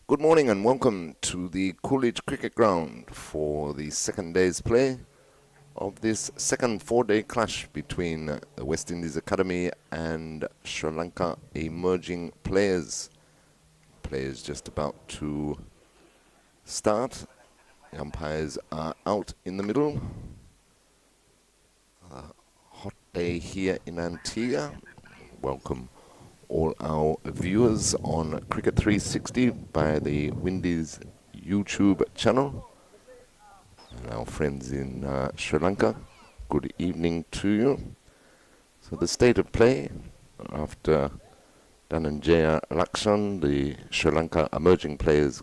Good morning and welcome to the Coolidge Cricket Ground for the second day's play of this second four-day clash between the West Indies Academy and Sri Lanka emerging players. Players just about to start. The umpires are out in the middle. A hot day here in Antigua. Welcome all our viewers on Cricket 360 by the Windies YouTube channel. And our friends in Sri Lanka, good evening to you. So the state of play after Dhananjaya Lakshan, the Sri Lanka emerging players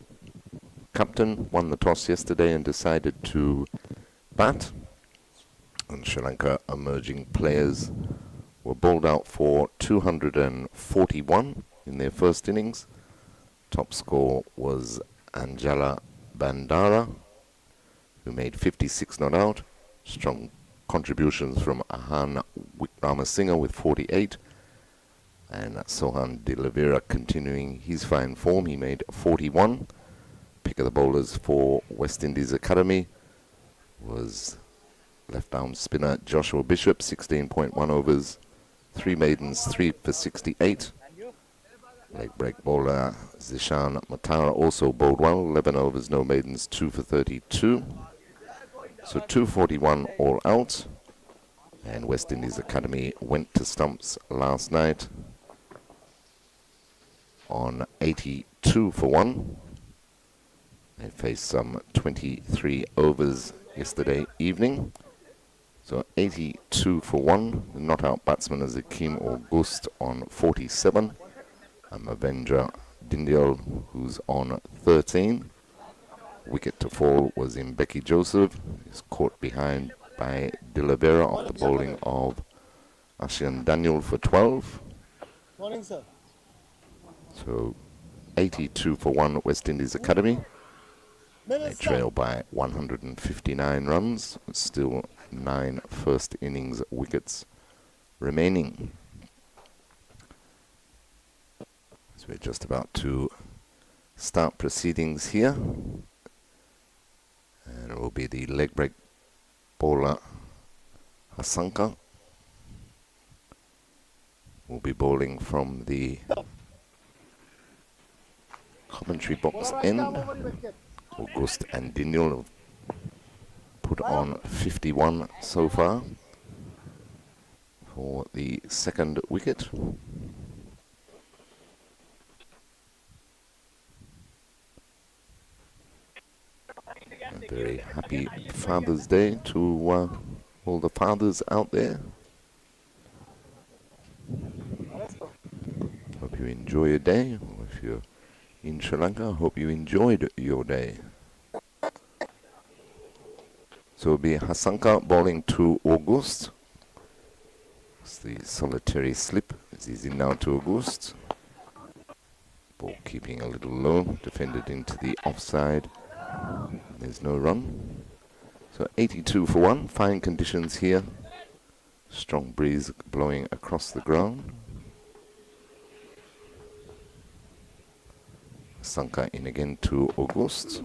captain, won the toss yesterday and decided to bat. And Sri Lanka emerging players were bowled out for 241 in their first innings. Top score was Anjala Bandara, who made 56 not out. Strong contributions from Ahan Wickramasinghe with 48. And Sohan De Lavera continuing his fine form. He made 41. Pick of the bowlers for West Indies Academy was left-arm spinner Joshua Bishop, 16.1 overs. 3 maidens, 3 for 68. Leg break bowler Zishan Matara also bowled well, 11 overs, no maidens, 2 for 32. So 241 all out. And West Indies Academy went to stumps last night on 82 for 1. They faced some 23 overs yesterday evening. So 82 for 1. The not-out batsman is Akeem August on 47. And Mavendra Dindyal, who's on 13. Wicket to fall was in Becky Joseph. He's caught behind by De Lavera off the bowling of Ashian Daniel for 12. Morning, sir. So 82 for 1 West Indies Academy. They trail by 159 runs. Still 9 first innings wickets remaining. So we're just about to start proceedings here. And it will be the leg break bowler Hasanka. Will be bowling from the commentary box end. August and Daniel have put on 51 so far for the second wicket. A very happy Father's Day to all the fathers out there. Hope you enjoy your day. Or if you're in Sri Lanka, hope you enjoyed your day. So it'll be Hasanka bowling to August. It's the solitary slip as he's in now to August. Ball keeping a little low, defended into the offside. There's no run. So 82 for 1, fine conditions here. Strong breeze blowing across the ground. Hasanka in again to August.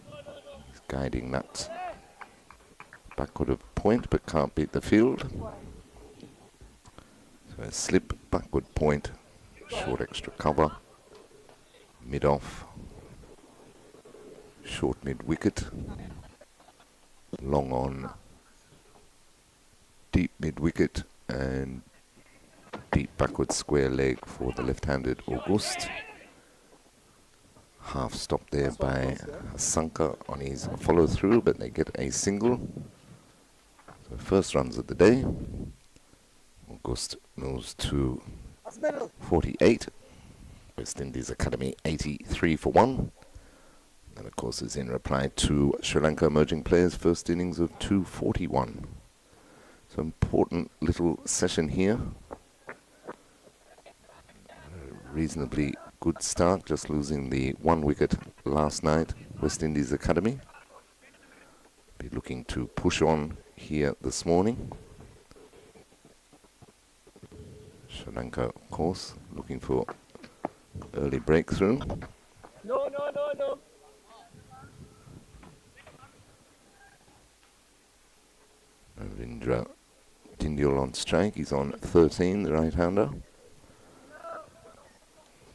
He's guiding that backward of point but can't beat the field. So a slip, backward point, short extra cover, mid off, short mid wicket, long on, deep mid wicket and deep backward square leg for the left-handed August. Half stop there by Hasanka on his follow through, but they get a single. So first runs of the day. August moves to 48. West Indies Academy 83 for 1. And of course is in reply to Sri Lanka emerging players first innings of 241. So important little session here. Reasonably good start, just losing the 1 wicket last night, West Indies Academy. Be looking to push on here this morning. Sri Lanka, of course, looking for early breakthrough. Ravindra Dindyal on strike. He's on 13, the right-hander.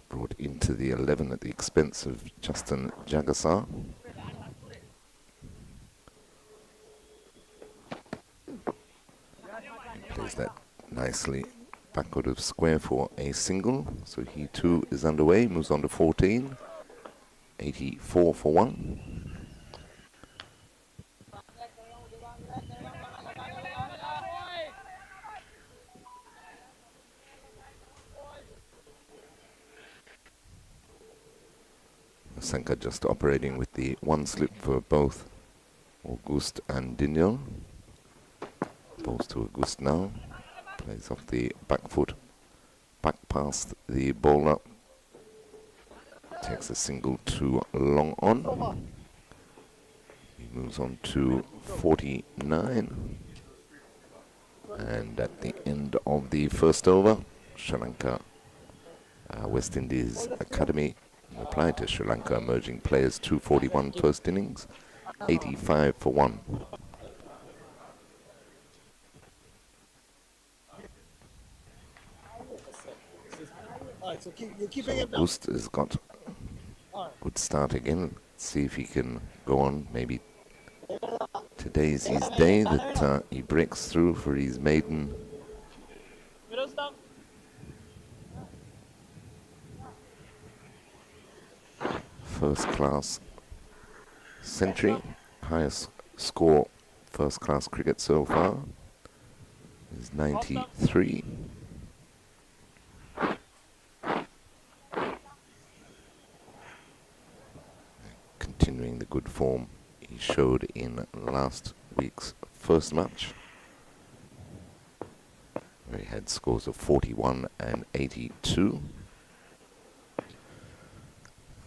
Brought into the 11 at the expense of Justin Jagasar. Plays that nicely backward of square for a single. So he too is underway, moves on to 14. 84 for 1. Lanka just operating with the one slip for both August and Dindyal. Balls to August now. Plays off the back foot. Back past the bowler. Takes a single too long on. He moves on to 49. And at the end of the first over, Sri Lanka, West Indies Academy applied to Sri Lanka emerging players 241 first innings, 85 for 1. So August has got a good start again. Let's see if he can go on. Maybe today's his day that he breaks through for his maiden first-class century. Highest score first-class cricket so far is 93. Continuing the good form he showed in last week's first match, where he had scores of 41 and 82.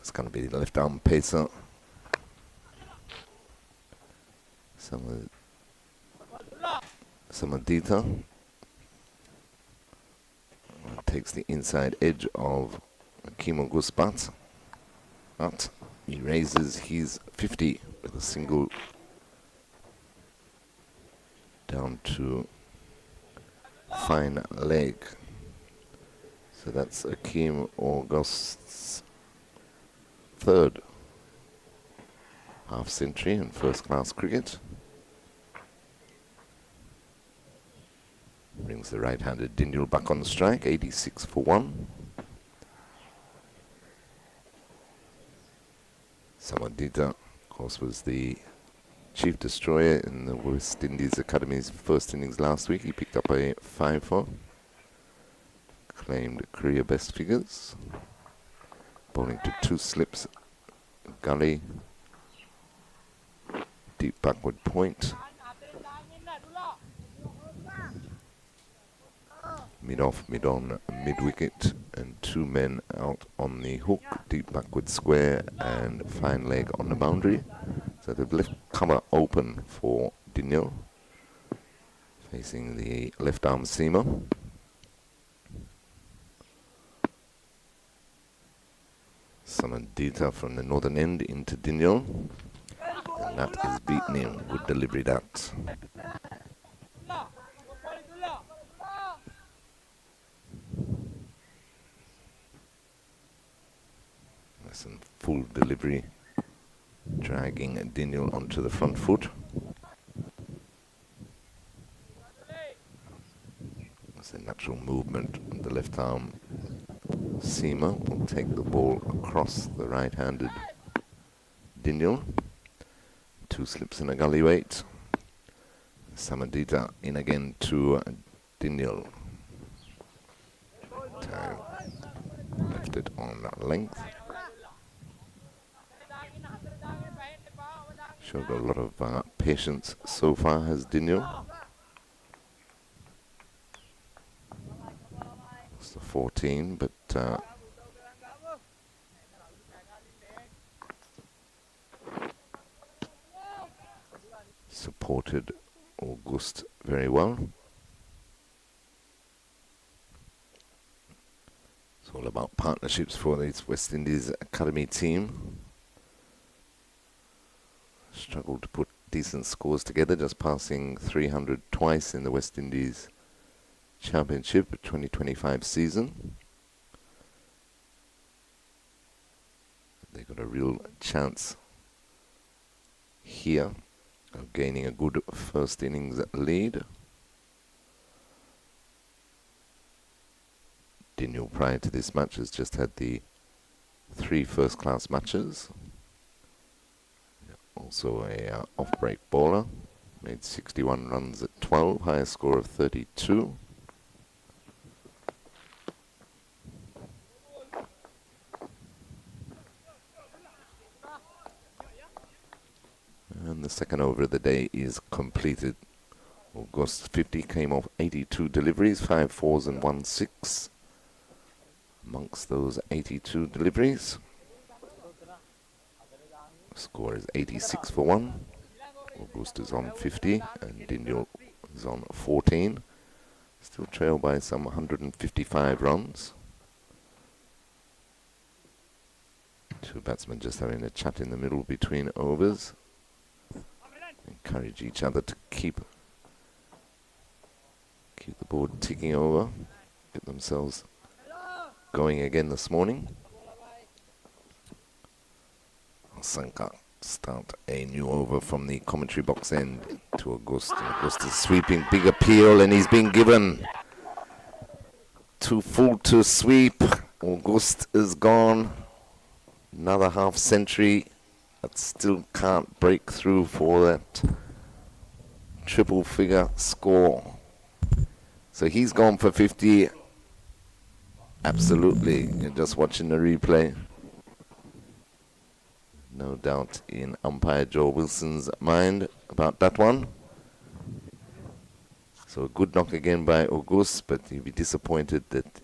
It's going to be the left arm pacer. Samadita takes the inside edge of Kimo Guspat, but he raises his 50 with a single down to fine leg. So that's Akeem August's third half century in first-class cricket. Brings the right-handed Dindyal back on the strike, 86 for 1. Samadita, of course, was the chief destroyer in the West Indies Academy's first innings last week. He picked up a 5-4. Claimed career best figures. Bowling to 2 slips, gully, deep backward point. Mid-off, mid-on, mid-wicket, and 2 men out on the hook, deep backward square, and fine leg on the boundary. So they've left cover open for Dindyal, facing the left arm seamer. Samadita from the northern end into Dindyal, and that is beaten him with delivery that. Some full delivery, dragging Dindyal onto the front foot. That's a natural movement of the left arm seamer. Will take the ball across the right-handed Dindyal. 2 slips and a gully weight. Samadita in again to Dindyal. Time left it on that length. Showed a lot of patience so far, has Dindyal. It's the 14, but supported August very well. So all about partnerships for this West Indies academy team. Struggled to put decent scores together, just passing 300 twice in the West Indies Championship 2025 season. They got a real chance here of gaining a good first innings lead. Daniel, prior to this match, has just had the 3 first-class matches. Also a off-break bowler. Made 61 runs at 12, highest score of 32. And the second over of the day is completed. August 50 came off 82 deliveries, 5 fours and 1 6. Amongst those 82 deliveries, score is 86 for 1. August is on 50 and Daniel is on 14. Still trailed by some 155 runs. Two batsmen just having a chat in the middle between overs. Encourage each other to keep the board ticking over, get themselves going again this morning. Lanka start a new over from the commentary box end to August. August is sweeping, big appeal, and he's been given too full to sweep. August is gone. Another half century, but still can't break through for that triple figure score. So he's gone for 50. Absolutely. You're just watching the replay. No doubt in umpire Joe Wilson's mind about that one. So a good knock again by August, but he'd be disappointed that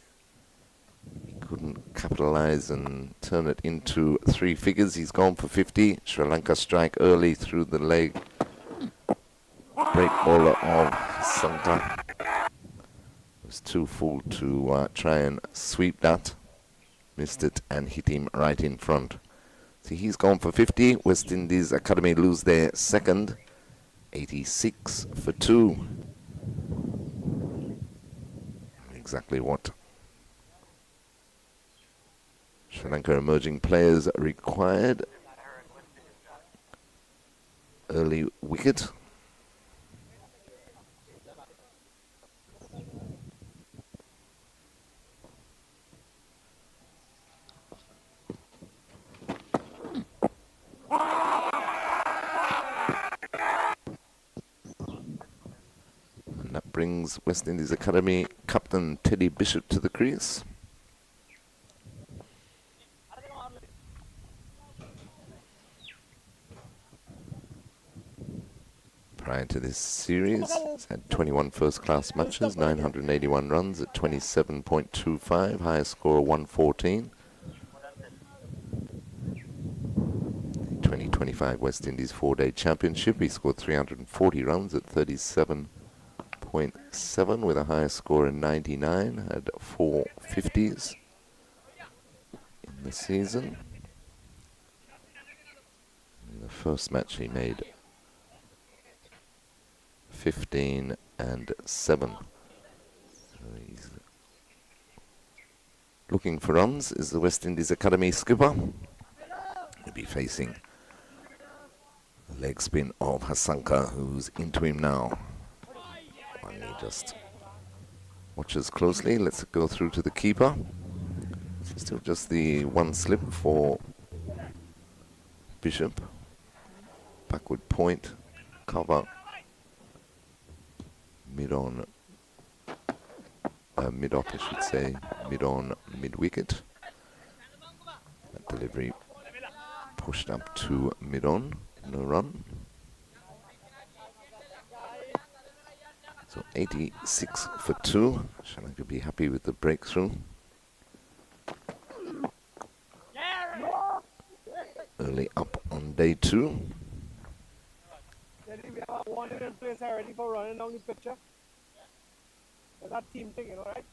he couldn't capitalize and turn it into 3 figures. He's gone for 50. Sri Lanka strike early through the leg. Break bowler of Santa was too full to try and sweep that. Missed it and hit him right in front. So he's gone for 50. West Indies Academy lose their second. 86 for 2. Exactly what Sri Lanka emerging players required. Early wicket. And that brings West Indies Academy captain Teddy Bishop to the crease. Prior to this series, he's had 21 first-class matches, 981 runs at 27.25, highest score of 114. The 2025 West Indies 4-day championship, he scored 340 runs at 37.7 with a highest score of 99, had 4 50s in the season. In the first match he made 15 and 7. So he's looking for runs is the West Indies Academy skipper. He'll be facing the leg spin of Hasanka, who's into him now. And he just watches closely. Let's go through to the keeper. Still just the one slip for Bishop. Backward point, cover. Mid-on, mid-off I should say, mid-on, mid-wicket. That delivery pushed up to mid-on, no run. So 86 for 2. Sri Lanka be happy with the breakthrough. Early up on day 2. We have a 1 in place already for running down the picture. That team thing, you know, right?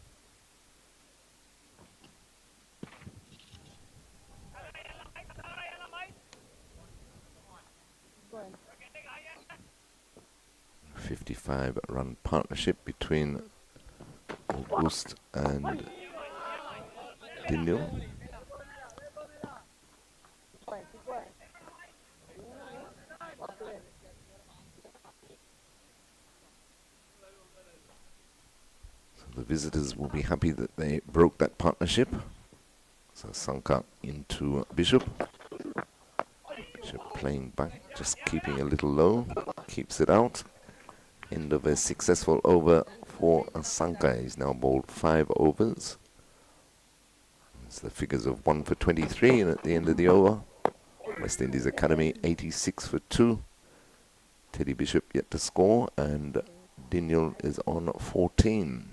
55-run partnership between August and Daniel. So the visitors will be happy that they broke that partnership. So Sanka into Bishop. Bishop playing back, just keeping a little low, keeps it out. End of a successful over for Sanka. He's now bowled 5 overs. It's the figures of 1 for 23, and at the end of the over, West Indies Academy 86 for 2. Teddy Bishop yet to score, and Daniel is on 14.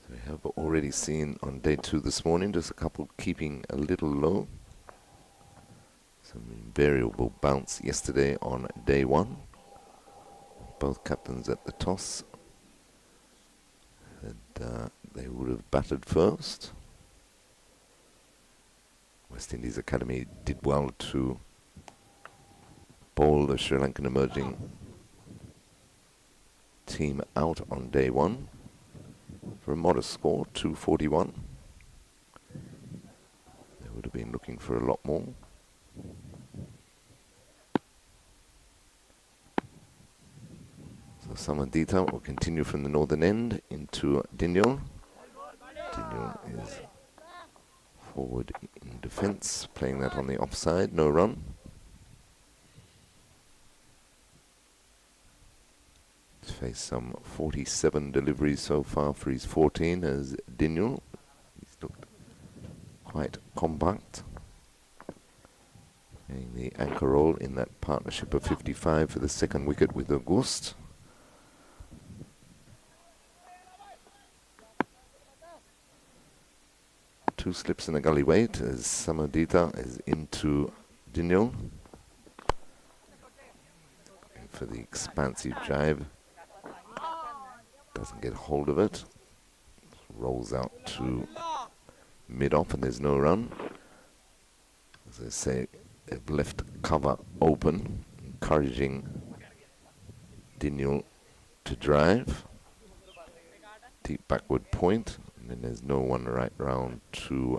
So we have already seen on day 2 this morning, just a couple keeping a little low. Some invariable bounce yesterday on day 1. Both captains at the toss. And they would have batted first. West Indies Academy did well to bowl the Sri Lankan emerging team out on day 1 for a modest score, 241. They would have been looking for a lot more. So Samadita will continue from the northern end into Daniel. Daniel is forward in defence, playing that on the offside, no run. He's faced some 47 deliveries so far for his 14 as Daniel. He's looked quite compact. Playing the anchor role in that partnership of 55 for the second wicket with August. Two slips and a gully weight as Samadita is into Daniel. For the expansive drive. Doesn't get hold of it. Rolls out to mid-off and there's no run. As I say, they've left cover open, encouraging Daniel to drive. Deep backward point. And then there's no one right round to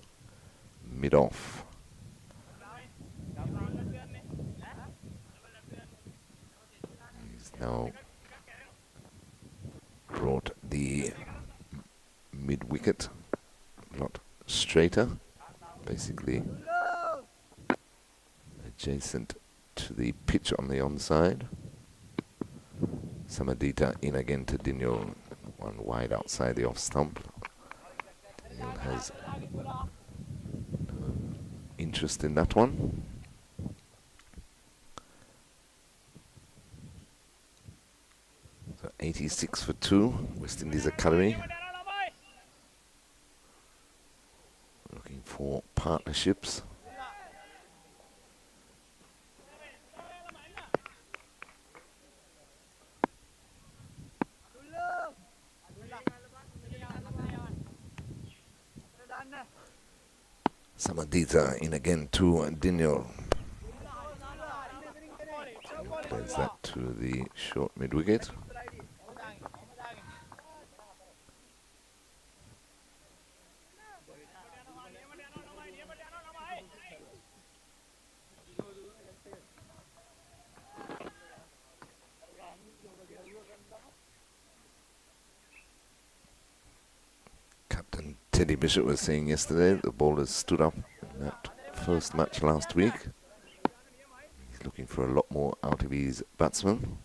mid-off. He's now brought the mid-wicket a lot straighter, basically adjacent to the pitch on the onside. Samadita in again to Daniel, one wide outside the off stump. Daniel has interest in that one. So 86 for 2, West Indies Academy. Looking for partnerships. Samadita in again to Daniel. Plays that to the short mid-wicket. Captain Teddy Bishop was saying yesterday that the bowlers stood up in that first match last week. He's looking for a lot more out of his batsmen.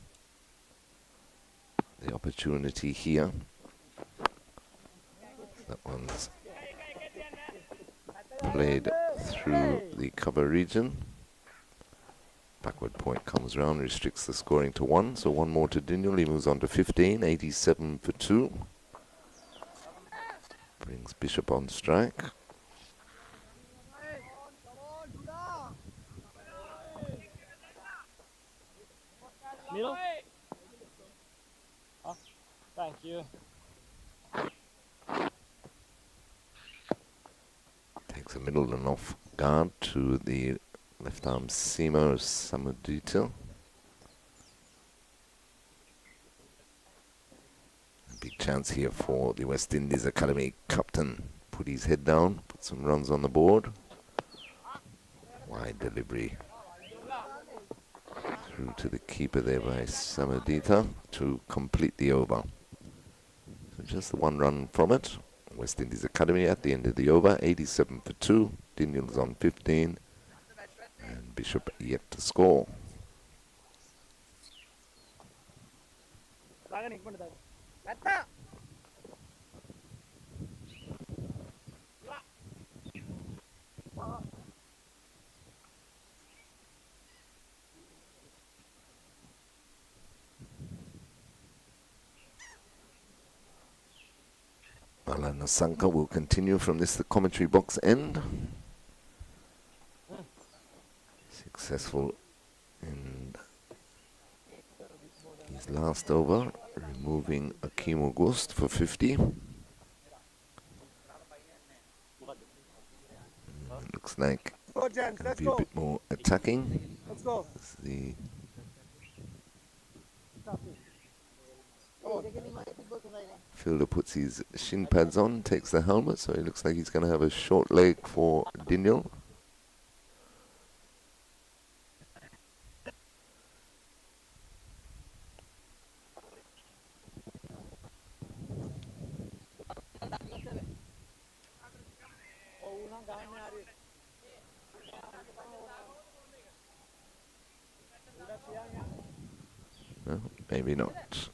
The opportunity here. That one's played through the cover region. Backward point comes round, restricts the scoring to 1. So 1 more to Daniel. He moves on to 15, 87 for 2. Brings Bishop on strike. Middle. Oh, thank you. middle and off guard to the left arm seamer Samadita. Big chance here for the West Indies Academy captain. Put his head down, put some runs on the board. Wide delivery through to the keeper there by Samadita to complete the over. So just the 1 run from it. West Indies Academy at the end of the over, 87 for 2. Daniels on 15. And Bishop yet to score. Alana Sanka will continue from this, the commentary box end. Successful in his last over, removing Akim August for 50. Looks like going to be a bit more attacking. As the fielder puts his shin pads on, takes the helmet, so it looks like he's going to have a short leg for Daniel. No, maybe not.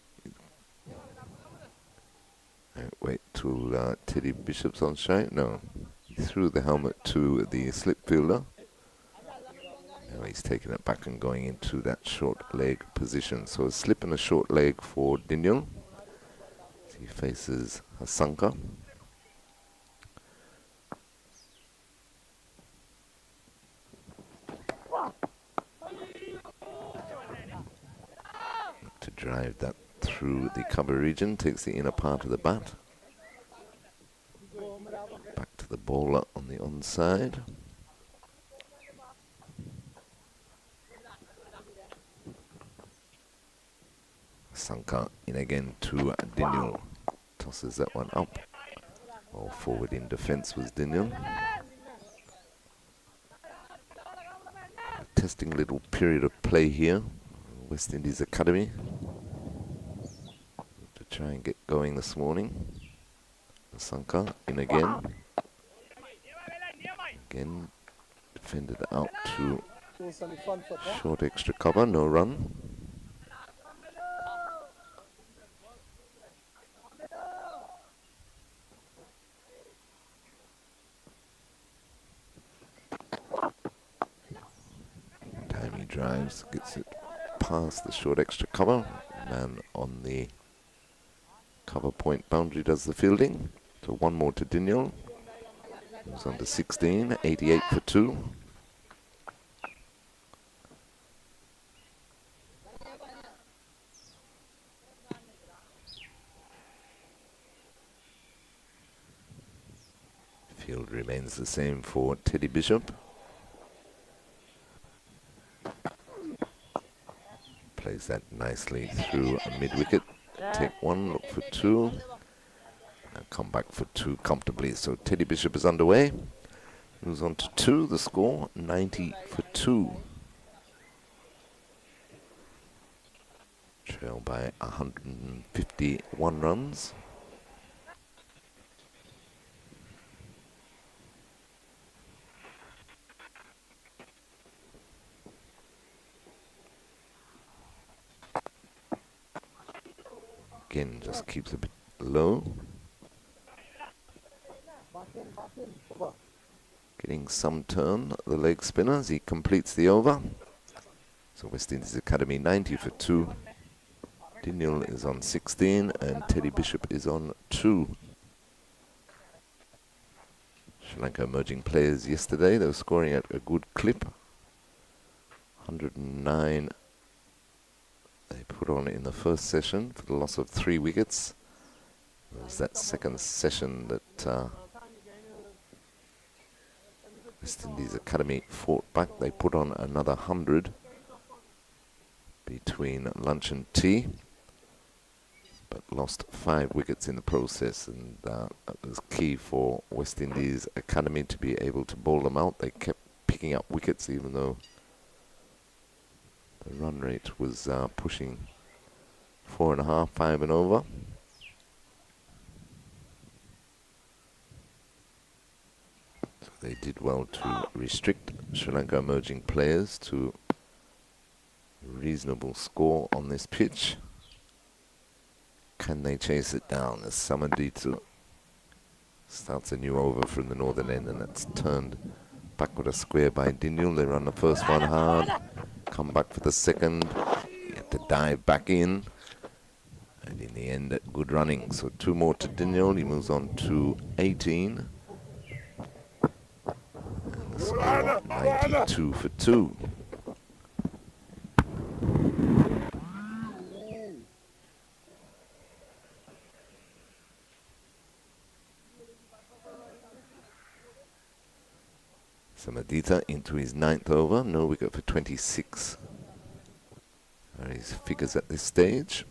Wait till Teddy Bishop's on strike. No, he threw the helmet to the slip fielder. Now he's taking it back and going into that short leg position. So a slip and a short leg for Daniel. He faces Hasanka. To drive that through the cover region, takes the inner part of the bat. Back to the bowler on the onside. Sanka in again to Daniel. Tosses that one up. All forward in defence was Daniel. Testing little period of play here. West Indies Academy to try and get going this morning. Sanka in again. Again defended out to short extra cover, no run. Time he drives, gets it past the short extra cover. Man on the cover point boundary does the fielding. So 1 more to Daniel. Moves on to 16, 88 for 2. Field remains the same for Teddy Bishop. Plays that nicely through a mid-wicket. Take 1, look for 2. And come back for 2 comfortably. So Teddy Bishop is underway. Moves on to 2. The score, 90 for 2. Trail by 151 runs. Again, just keeps a bit low. Getting some turn, the leg spinner, as he completes the over. So West Indies Academy 90 for 2. Daniel is on 16 and Teddy Bishop is on 2. Sri Lanka emerging players yesterday, they were scoring at a good clip. 109 they put on in the first session for the loss of 3 wickets. It was that second session that West Indies Academy fought back. They put on another 100 between lunch and tea, but lost 5 wickets in the process, and that was key for West Indies Academy to be able to bowl them out. They kept picking up wickets even though the run rate was pushing 4.5, 5 and over. So they did well to restrict Sri Lanka emerging players to a reasonable score on this pitch. Can they chase it down as Samaditsu starts a new over from the northern end, and that's turned back with a square by Diniul. They run the first one hard, come back for the second, you have to dive back in, and in the end, good running. So 2 more to Diniul. He moves on to 18. And the score 92 for 2. Samaditha into his 9th over, no wicket for 26. Are his figures at this stage.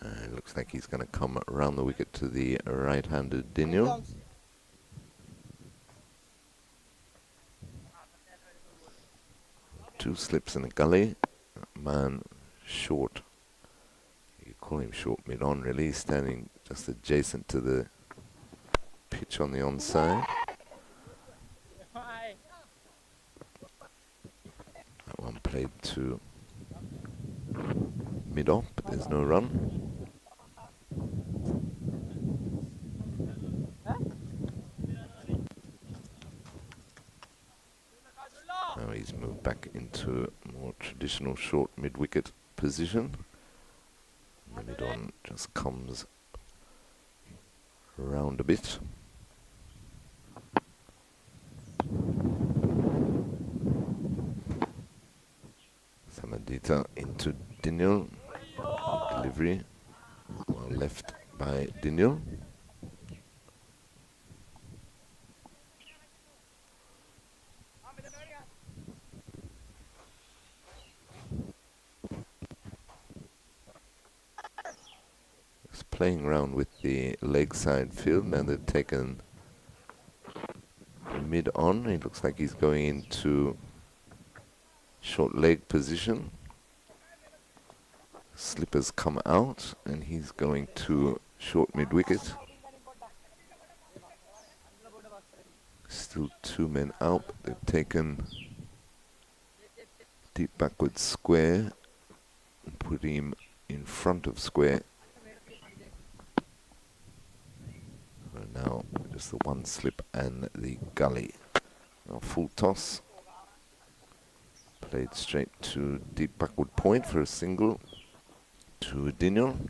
It looks like he's going to come around the wicket to the right-handed Diniul. Two slips and a gully. Man short. You call him short mid-on really, standing just adjacent to the pitch on the onside. That one played to mid-off, but there's no run. Now he's moved back into a more traditional short mid-wicket position. The mid-on just comes around a bit. Samaditha into Diniul. Delivery well left by Diniul. Playing around with the leg side field. Now they've taken mid on. It looks like he's going into short leg position. Slippers come out and he's going to short mid wicket. Still 2 men out. They've taken deep backward square and put him in front of square. Now just the one slip and the gully. Now full toss. Played straight to deep backward point for a single to Diniul.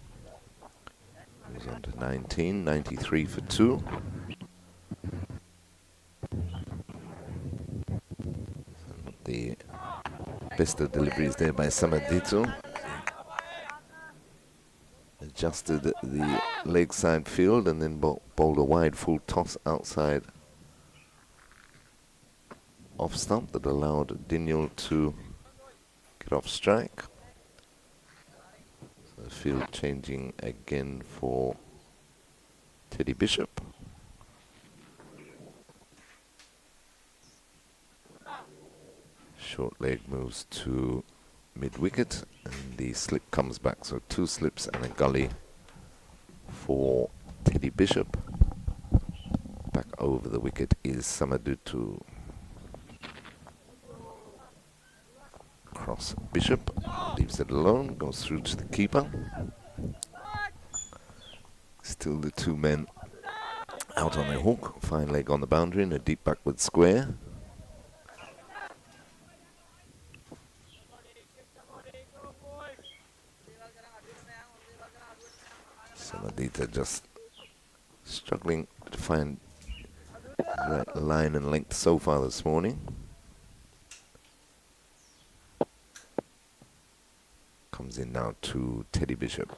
Moves on to 19, 93 for 2. The best of deliveries there by Samaditsu. Adjusted the leg side field and then bowled a wide full toss outside off stump that allowed Diniul to get off strike. So the field changing again for Teddy Bishop. Short leg moves to mid-wicket and the slip comes back. So 2 slips and a gully for Teddy Bishop. Back over the wicket is Samaditsu. Cross Bishop, leaves it alone, goes through to the keeper. Still the 2 men out on their hook. Fine leg on the boundary and a deep backward square. Samaditha just struggling to find Right line and length so far this morning. Comes in now to Teddy Bishop.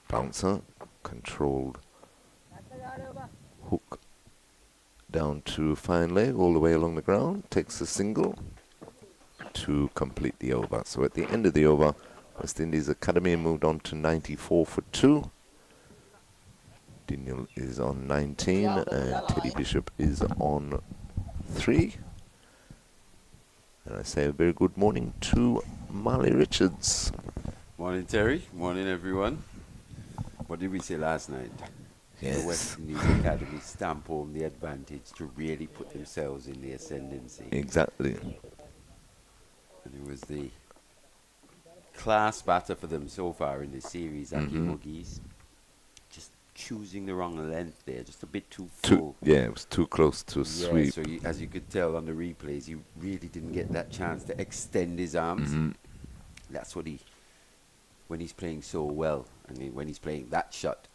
Bouncer, controlled hook down to fine leg all the way along the ground. Takes a single to complete the over. So at the end of the over, West Indies Academy moved on to 94 for 2. Daniel is on 19 and Teddy Bishop is on 3. And I say a very good morning to Marley Richards. Morning, Terry. Morning, everyone. What did we say last night? Yes. The West Indies Academy stamp home the advantage to really put themselves in the ascendancy. Exactly. And it was the class batter for them so far in this series, Aki Mugis. Just choosing the wrong length there, just a bit too full. Yeah, it was too close to a sweep. So as you could tell on the replays, he really didn't get that chance to extend his arms. That's what when he's playing so well, and when he's playing that shot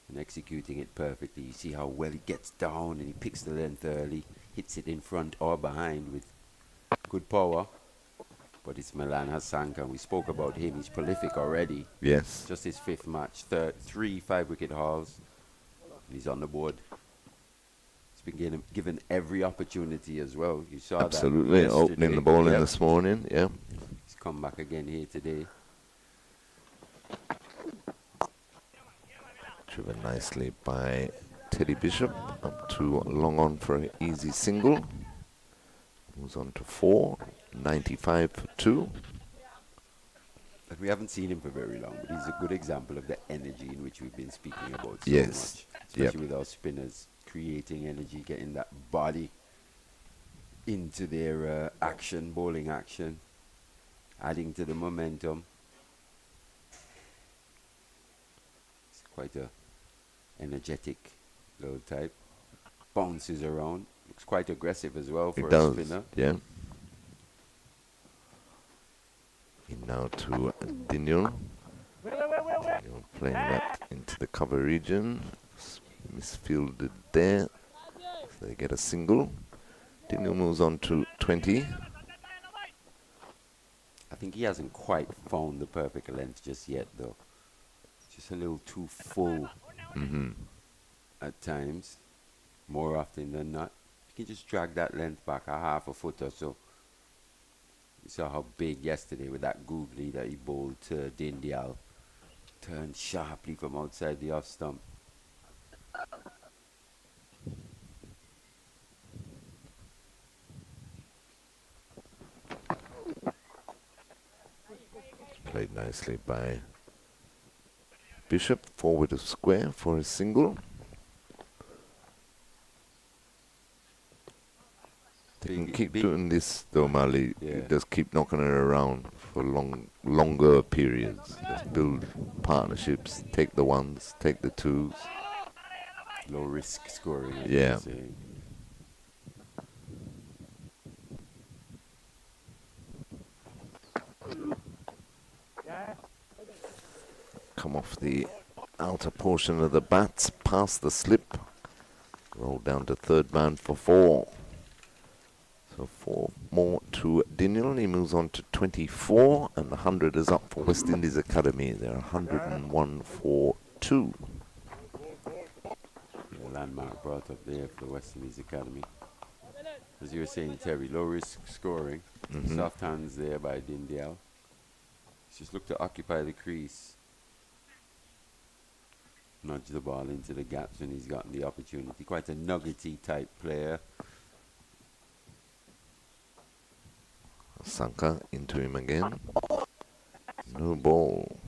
and executing it perfectly, you see how well he gets down and he picks the length early, hits it in front or behind with good power. But it's Milan Hassanka, and we spoke about him. He's prolific already. Yes. Just his 5th match, 3 5-wicket hauls, and he's on the board. He's been given every opportunity as well. You saw Absolutely. that Opening the ball in this morning, yeah. He's come back again here today. Driven nicely by Teddy Bishop, up to long on for an easy single. Moves on to 4, 95 for 2. But we haven't seen him for very long, but he's a good example of the energy in which we've been speaking about so Yes. much. Especially with our spinners, creating energy, getting that body into their action, bowling action, adding to the momentum. It's quite a energetic little type. Bounces around. Looks quite aggressive as well for a spinner. Yeah. In now to Daniel. Daniel playing that into the cover region. Misfielded there. So they get a single. Daniel moves on to 20. I think he hasn't quite found the perfect length just yet, though. Just a little too full at times. More often than not. You can just drag that length back a half a foot or so. You saw how big yesterday with that googly that he bowled to Dindial. Turned sharply from outside the off stump. Played nicely by Bishop, forward of square for a single. They can keep doing this though, Mali. Yeah. Just keep knocking it around for longer periods. Just build partnerships, take the ones, take the twos. Low risk scoring. as Yeah. you're saying. Come off the outer portion of the bats, past the slip. Roll down to third man for 4. So 4 more to Daniel. He moves on to 24, and the 100 is up for West Indies Academy. They're 101 for 2. The landmark brought up there for the West Indies Academy. As you were saying, Terry, low risk scoring. Soft hands there by Dindial. He's just looked to occupy the crease. Nudge the ball into the gaps when he's gotten the opportunity. Quite a nuggety type player. Sanka into him again. No ball.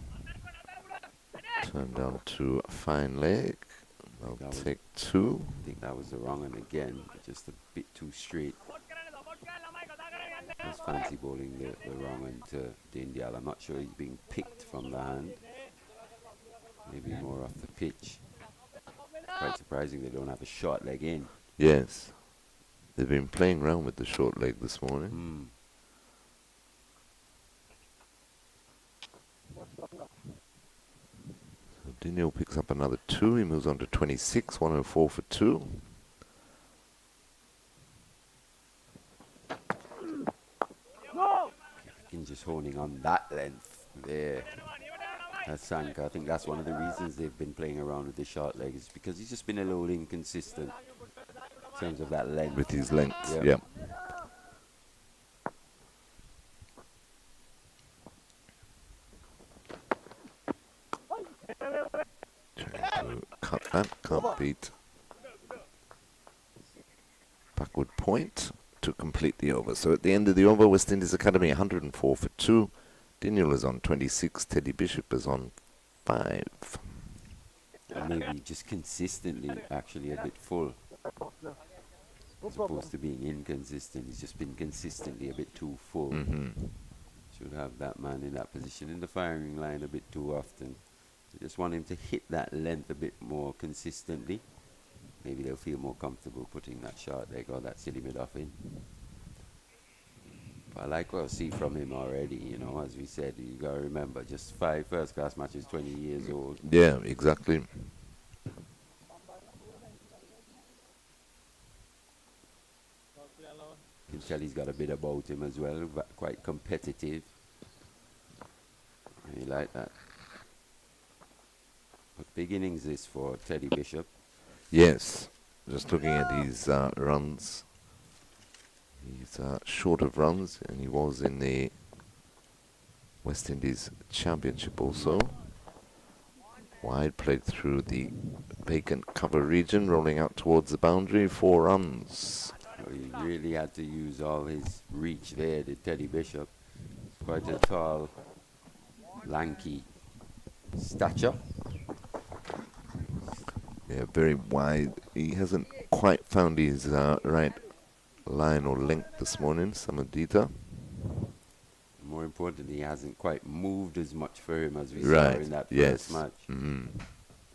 Turn down to a fine leg. They'll take 2. I think that was the wrong one again. Just a bit too straight. Just fancy bowling the wrong one to Dindial. I'm not sure he's being picked from the hand. Maybe more off the pitch. Quite surprising they don't have a short leg in. Yes. They've been playing around with the short leg this morning. So Daniel picks up another 2. He moves on to 26, 104 for 2. just honing on that length there. That's Lanka. I think that's one of the reasons they've been playing around with the short legs, because he's just been a little inconsistent in terms of that length. With his length, Yep. yeah. Trying to cut that, can't beat. Backward point to complete the over. So at the end of the over, West Indies Academy 104 for 2. Daniel is on 26, Teddy Bishop is on 5. And maybe just consistently actually a bit full, as opposed to being inconsistent. He's just been consistently a bit too full. Should have that man in that position in the firing line a bit too often. So just want him to hit that length a bit more consistently. Maybe they'll feel more comfortable putting that short leg or that silly mid-off in. But I like what I see from him already, you know, as we said, you got to remember, just 5 first-class matches, 20 years old. Yeah, exactly. You can tell he's got a bit about him as well, but quite competitive. And you like that. But big innings this for Teddy Bishop. Yes, just looking at his runs. He's short of runs, and he was in the West Indies Championship also. Wide played through the vacant cover region, rolling out towards the boundary, 4 runs. So he really had to use all his reach there, did Teddy Bishop. Quite a tall, lanky stature. Yeah, very wide. He hasn't quite found his right line or length this morning, Samadita. More importantly, he hasn't quite moved as much for him as we Right, saw in that yes. first match. Mm-hmm.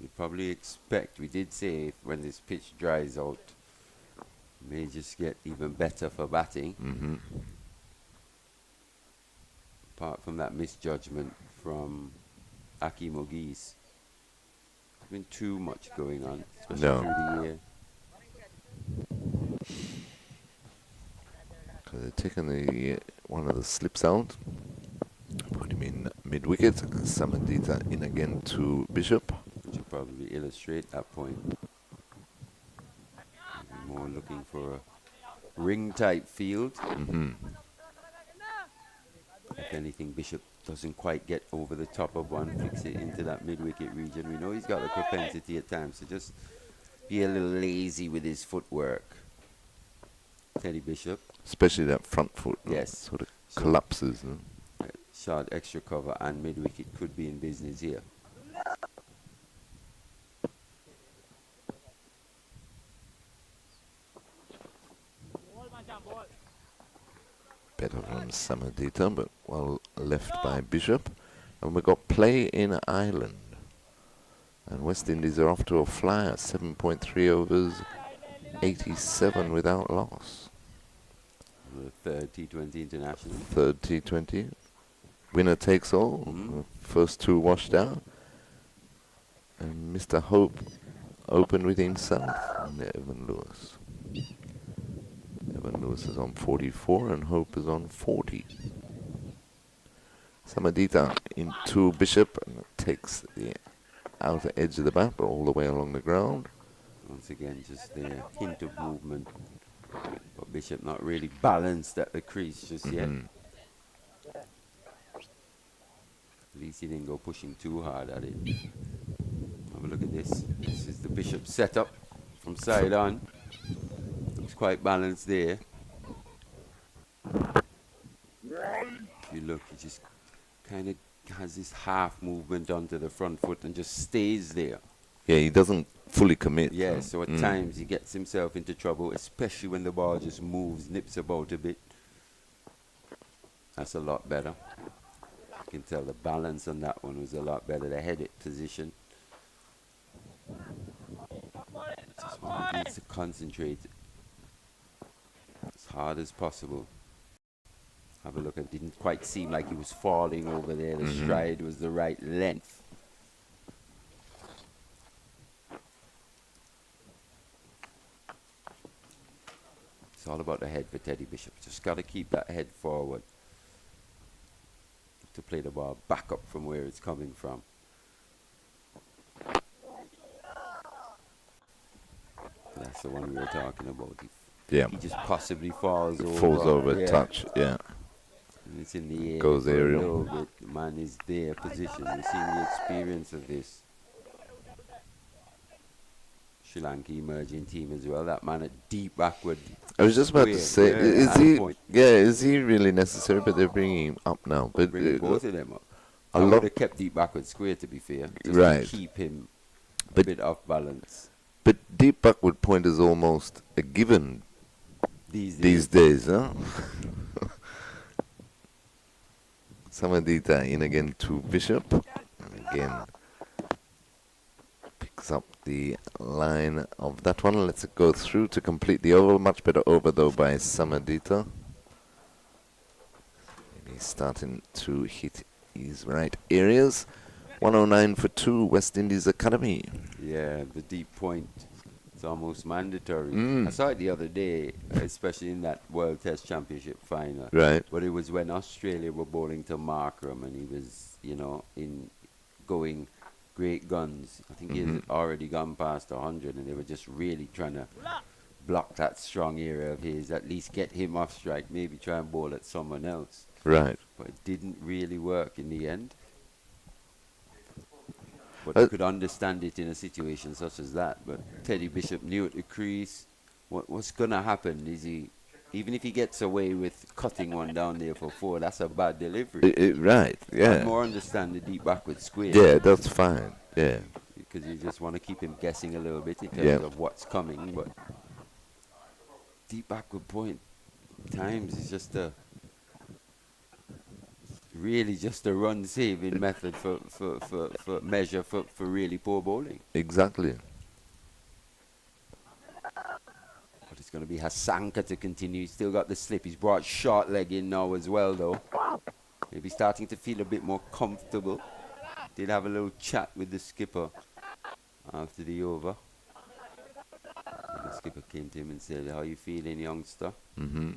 We probably expect, we did say when this pitch dries out, may just get even better for batting. Mm-hmm. Apart from that misjudgment from Aki Mogis, there's been too much going on, especially No. through the year. So they're taking the one of the slips out, put him in mid-wicket, Samadita in again to Bishop. Which will probably illustrate that point. Maybe more looking for a ring-type field. Mm-hmm. If anything, Bishop doesn't quite get over the top of one, flicks it into that mid-wicket region. We know he's got the propensity at times to just be a little lazy with his footwork. Teddy Bishop. Especially that front foot. Yes. Sort of So collapses. short extra cover and mid-wicket could be in business here. Better from Samadita, but well left by Bishop. And we've got play in Ireland. And West Indies are off to a flyer, 7.3 overs, 87 without loss. The third T20 international. Third T20. Winner takes all. Mhm. First 2 washed out. And Mr. Hope opened with himself, and Evan Lewis. Evan Lewis is on 44 and Hope is on 40. Samadita into Bishop and takes the outer edge of the bat, but all the way along the ground. Once again, just the hint of movement. But Bishop not really balanced at the crease just yet. At least he didn't go pushing too hard at it. Have a look at this. This is the Bishop setup from side on. Looks quite balanced there. If you look, he just kind of has this half movement onto the front foot and just stays there. Yeah, he doesn't fully commit. Yeah, so at times he gets himself into trouble, especially when the ball just moves, nips about a bit. That's a lot better. You can tell the balance on that one was a lot better. The head position. Just one needs to concentrate as hard as possible. Have a look. It didn't quite seem like he was falling over there. The stride was the right length. It's all about the head for Teddy Bishop. Just got to keep that head forward. to play the ball back up from where it's coming from. That's the one we were talking about. Yeah. He just possibly falls over. Falls over, yeah. touch, yeah. And it's in the air. Goes for aerial. A little bit. The man is there, position. We've seen the experience of this Sri Lanka emerging team as well. That man at deep backward. I was just about to say, Yeah, is he really necessary? But they're bringing him up now. But bringing both of them up. a I would lot, have kept deep backward square, to be fair, just Right. to keep him a But- bit off balance but deep backward point is almost a given these days, huh? Samadita in again to Bishop. And again picks up the line of that one. Let's go through to complete the over. Much better over though by Samadita. He's starting to hit his right areas. 109 for 2, West Indies Academy. Yeah, the deep point. It's almost mandatory. Mm. I saw it the other day, especially in that World Test Championship final. Right. But it was when Australia were bowling to Markram and he was, in going great guns. I think he had already gone past 100 and they were just really trying to block that strong area of his, at least get him off strike, maybe try and bowl at someone else. Right. But it didn't really work in the end. But you could understand it in a situation such as that. But Teddy Bishop knew at the crease what's going to happen. Is he, even if he gets away with cutting one down there for 4, that's a bad delivery. Right, yeah. I more understand the deep backward square. Yeah, that's fine. Yeah. Because you just want to keep him guessing a little bit in terms of what's coming. But deep backward point times is just really just a run saving method for measure for really poor bowling. Exactly. But it's going to be Hasanka to continue. He's still got the slip. He's brought short leg in now as well, though. Maybe starting to feel a bit more comfortable. Did have a little chat with the skipper after the over. And the skipper came to him and said, "How you feeling, youngster?" Mm-hmm.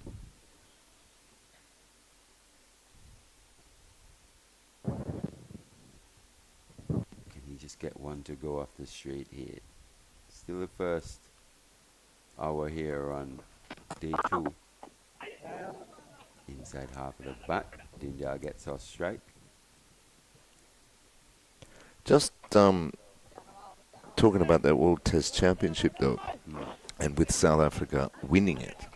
Can he just get one to go off the straight hit? Still the first hour here on day 2. Inside half of the bat. India gets off strike. Just talking about that World Test Championship, though, and with South Africa winning it,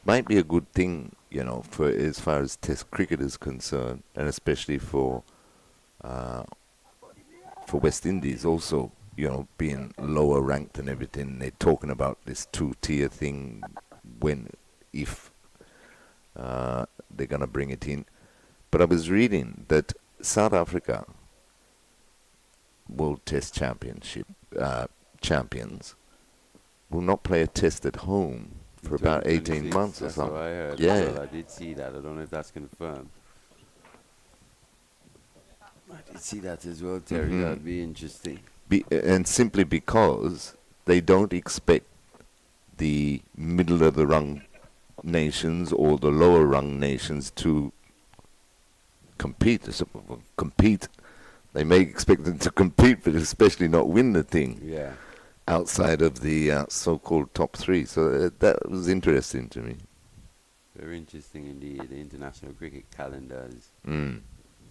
might be a good thing, for as far as Test cricket is concerned, and especially for West Indies also, being lower ranked and everything. They're talking about this 2-tier thing if they're gonna bring it in. But I was reading that South Africa World Test Championship champions will not play a test at home for about 18 months or That's something. what I heard. Yeah. Well, I did see that. I don't know if that's confirmed. I did see that as well, Terry. Mhm. That'd be interesting. And simply because they don't expect the middle of the rung nations or the lower rung nations to compete. They may expect them to compete, but especially not win the thing Yeah. outside of the so-called top 3. So that was interesting to me. Very interesting indeed. The international cricket calendar has Mm.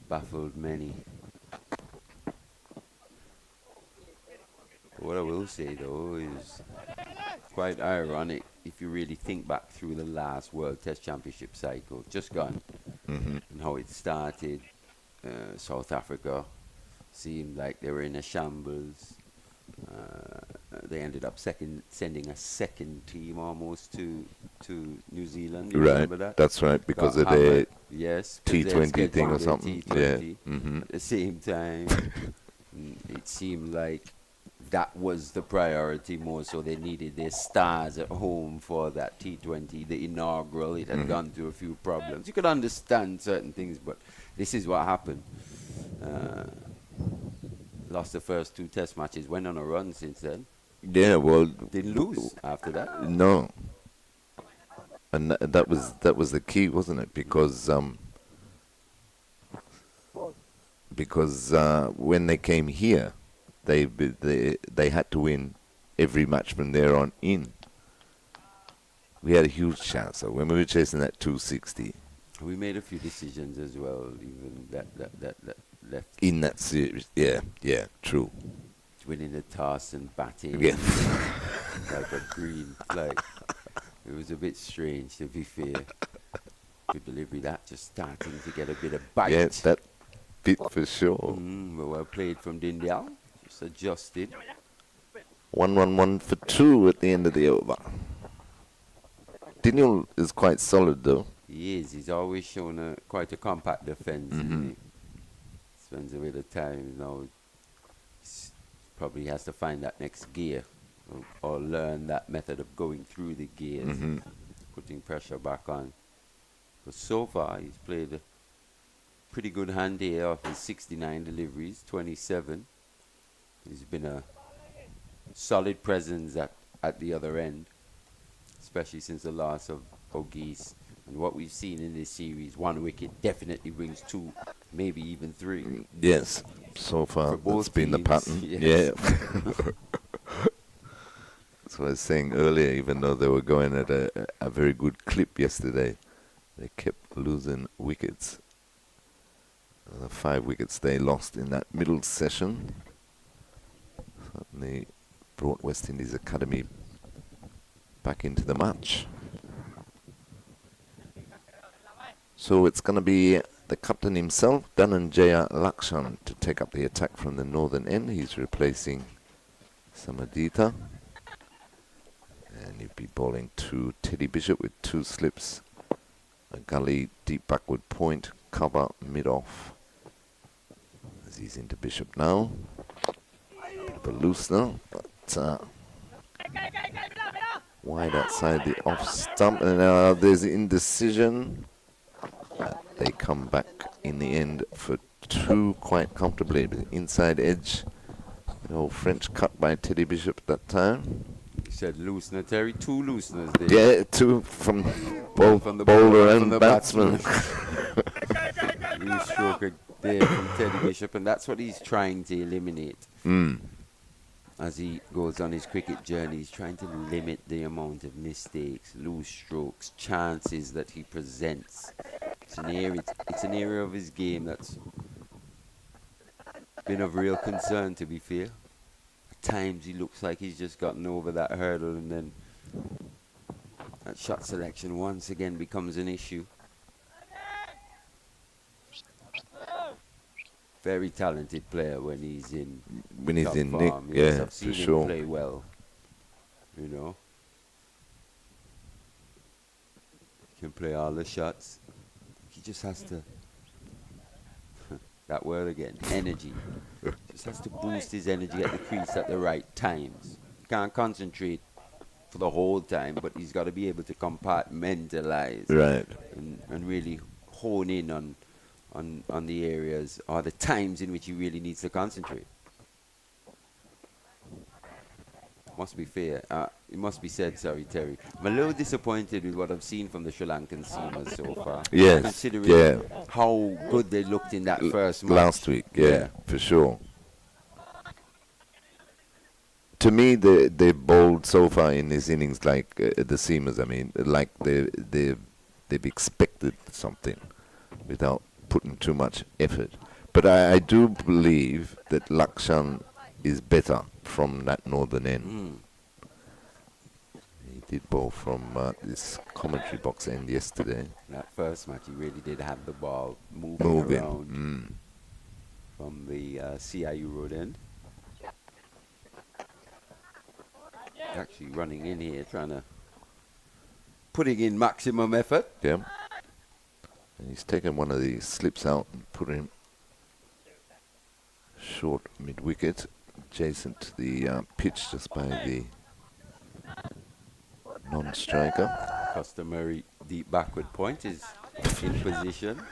baffled many. But what I will say, though, is quite ironic if you really think back through the last World Test Championship cycle, just gone, Mm-hmm. and how it started. South Africa seemed like they were in a shambles. They ended up sending a second team almost to New Zealand. You Right, remember that? that's right, because Got of the hammered, yes, 'cause they had T20 thing or scheduled something. their Yeah. T20. Mm-hmm. At the same time, it seemed like that was the priority more so. They needed their stars at home for that T20, the inaugural. It had gone through a few problems. You could understand certain things, but this is what happened. Lost the first 2 test matches, went on a run since then. Yeah, well, Didn't lose after that. no. And that was the key, wasn't it? Because because when they came here, they had to win every match from there on in. We had a huge chance. So when we were chasing that 260 We made a few decisions as well, even that left in that series, yeah, true. winning the toss and batting Yeah. like a green flag. It was a bit strange, to be fair. Good delivery, that just starting to get a bit of bite. Yeah, that bit for sure. But well played from Dindal. Just adjusted. 1-1-1 for 2 at the end of the over. Daniel is quite solid though. He is. He's always shown quite a compact defense. Isn't he? Spends a bit of time now. Probably has to find that next gear or learn that method of going through the gears, putting pressure back on. But so far, he's played a pretty good hand here off his 69 deliveries, 27. He's been a solid presence at the other end, especially since the loss of O'Geese. And what we've seen in this series, 1 wicket definitely brings 2, maybe even 3. Yes, so far For both that's been the teams, pattern. yes. Yeah. That's what I was saying earlier, even though they were going at a very good clip yesterday, they kept losing wickets. The 5 wickets they lost in that middle session certainly brought West Indies Academy back into the match. So it's going to be the captain himself, Dhananjaya Lakshan, to take up the attack from the northern end. He's replacing Samadita. And he'll be bowling to Teddy Bishop with 2 slips, a gully, deep backward point, cover, mid-off. As he's into Bishop now. Bit of a loosener, but wide outside the off stump. And now there's indecision. They come back in the end for 2 quite comfortably. The inside edge, the old French cut by Teddy Bishop at that time. You said loosener, Terry. 2 looseners there. Yeah, 2 from both From the bowler bowler and from the batsman. Loose stroke there from Teddy Bishop, and that's what he's trying to eliminate. As he goes on his cricket journey, he's trying to limit the amount of mistakes, loose strokes, chances that he presents. It's an area of his game that's been of real concern, to be fair. At times he looks like he's just gotten over that hurdle, and then that shot selection once again becomes an issue. Very talented player when he's in top Nick, form. Yes, yeah, I've seen for him sure. play well. You know, he can play all the shots. He just has to that word again, energy. Just has to boost his energy at the crease at the right times. He can't concentrate for the whole time, but he's got to be able to compartmentalize, Right. and really hone in on the areas or the times in which he really needs to concentrate. Must be fair. It must be said, sorry, Terry. I'm a little disappointed with what I've seen from the Sri Lankan seamers so far. Yes, Considering yeah. how good they looked in that first match. Last week, yeah, for sure. To me, they bowled so far in this innings like the seamers. I mean, like they've expected something without putting too much effort. But I do believe that Lakshan is better from that northern end. He did bowl from this commentary box end yesterday. That first match, he really did have the ball moving around from the CIU road end. Actually running in here, putting in maximum effort. Yeah. And he's taken one of the slips out and put him short mid-wicket, adjacent to the pitch just by the non-striker. Customary deep backward point is in position,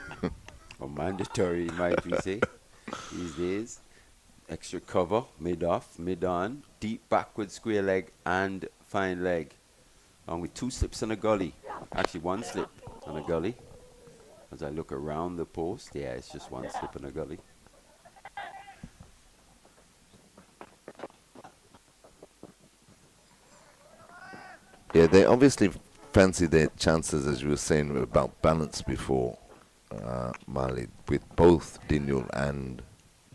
or mandatory, might we say, these days. Extra cover, mid-off, mid-on, deep backward square leg and fine leg. And with 2 slips and a gully. Actually, 1 slip and a gully. As I look around the post, yeah, it's just 1 slip and a gully. Yeah, they obviously fancy their chances, as you were saying about balance before, Mali, with both Daniel and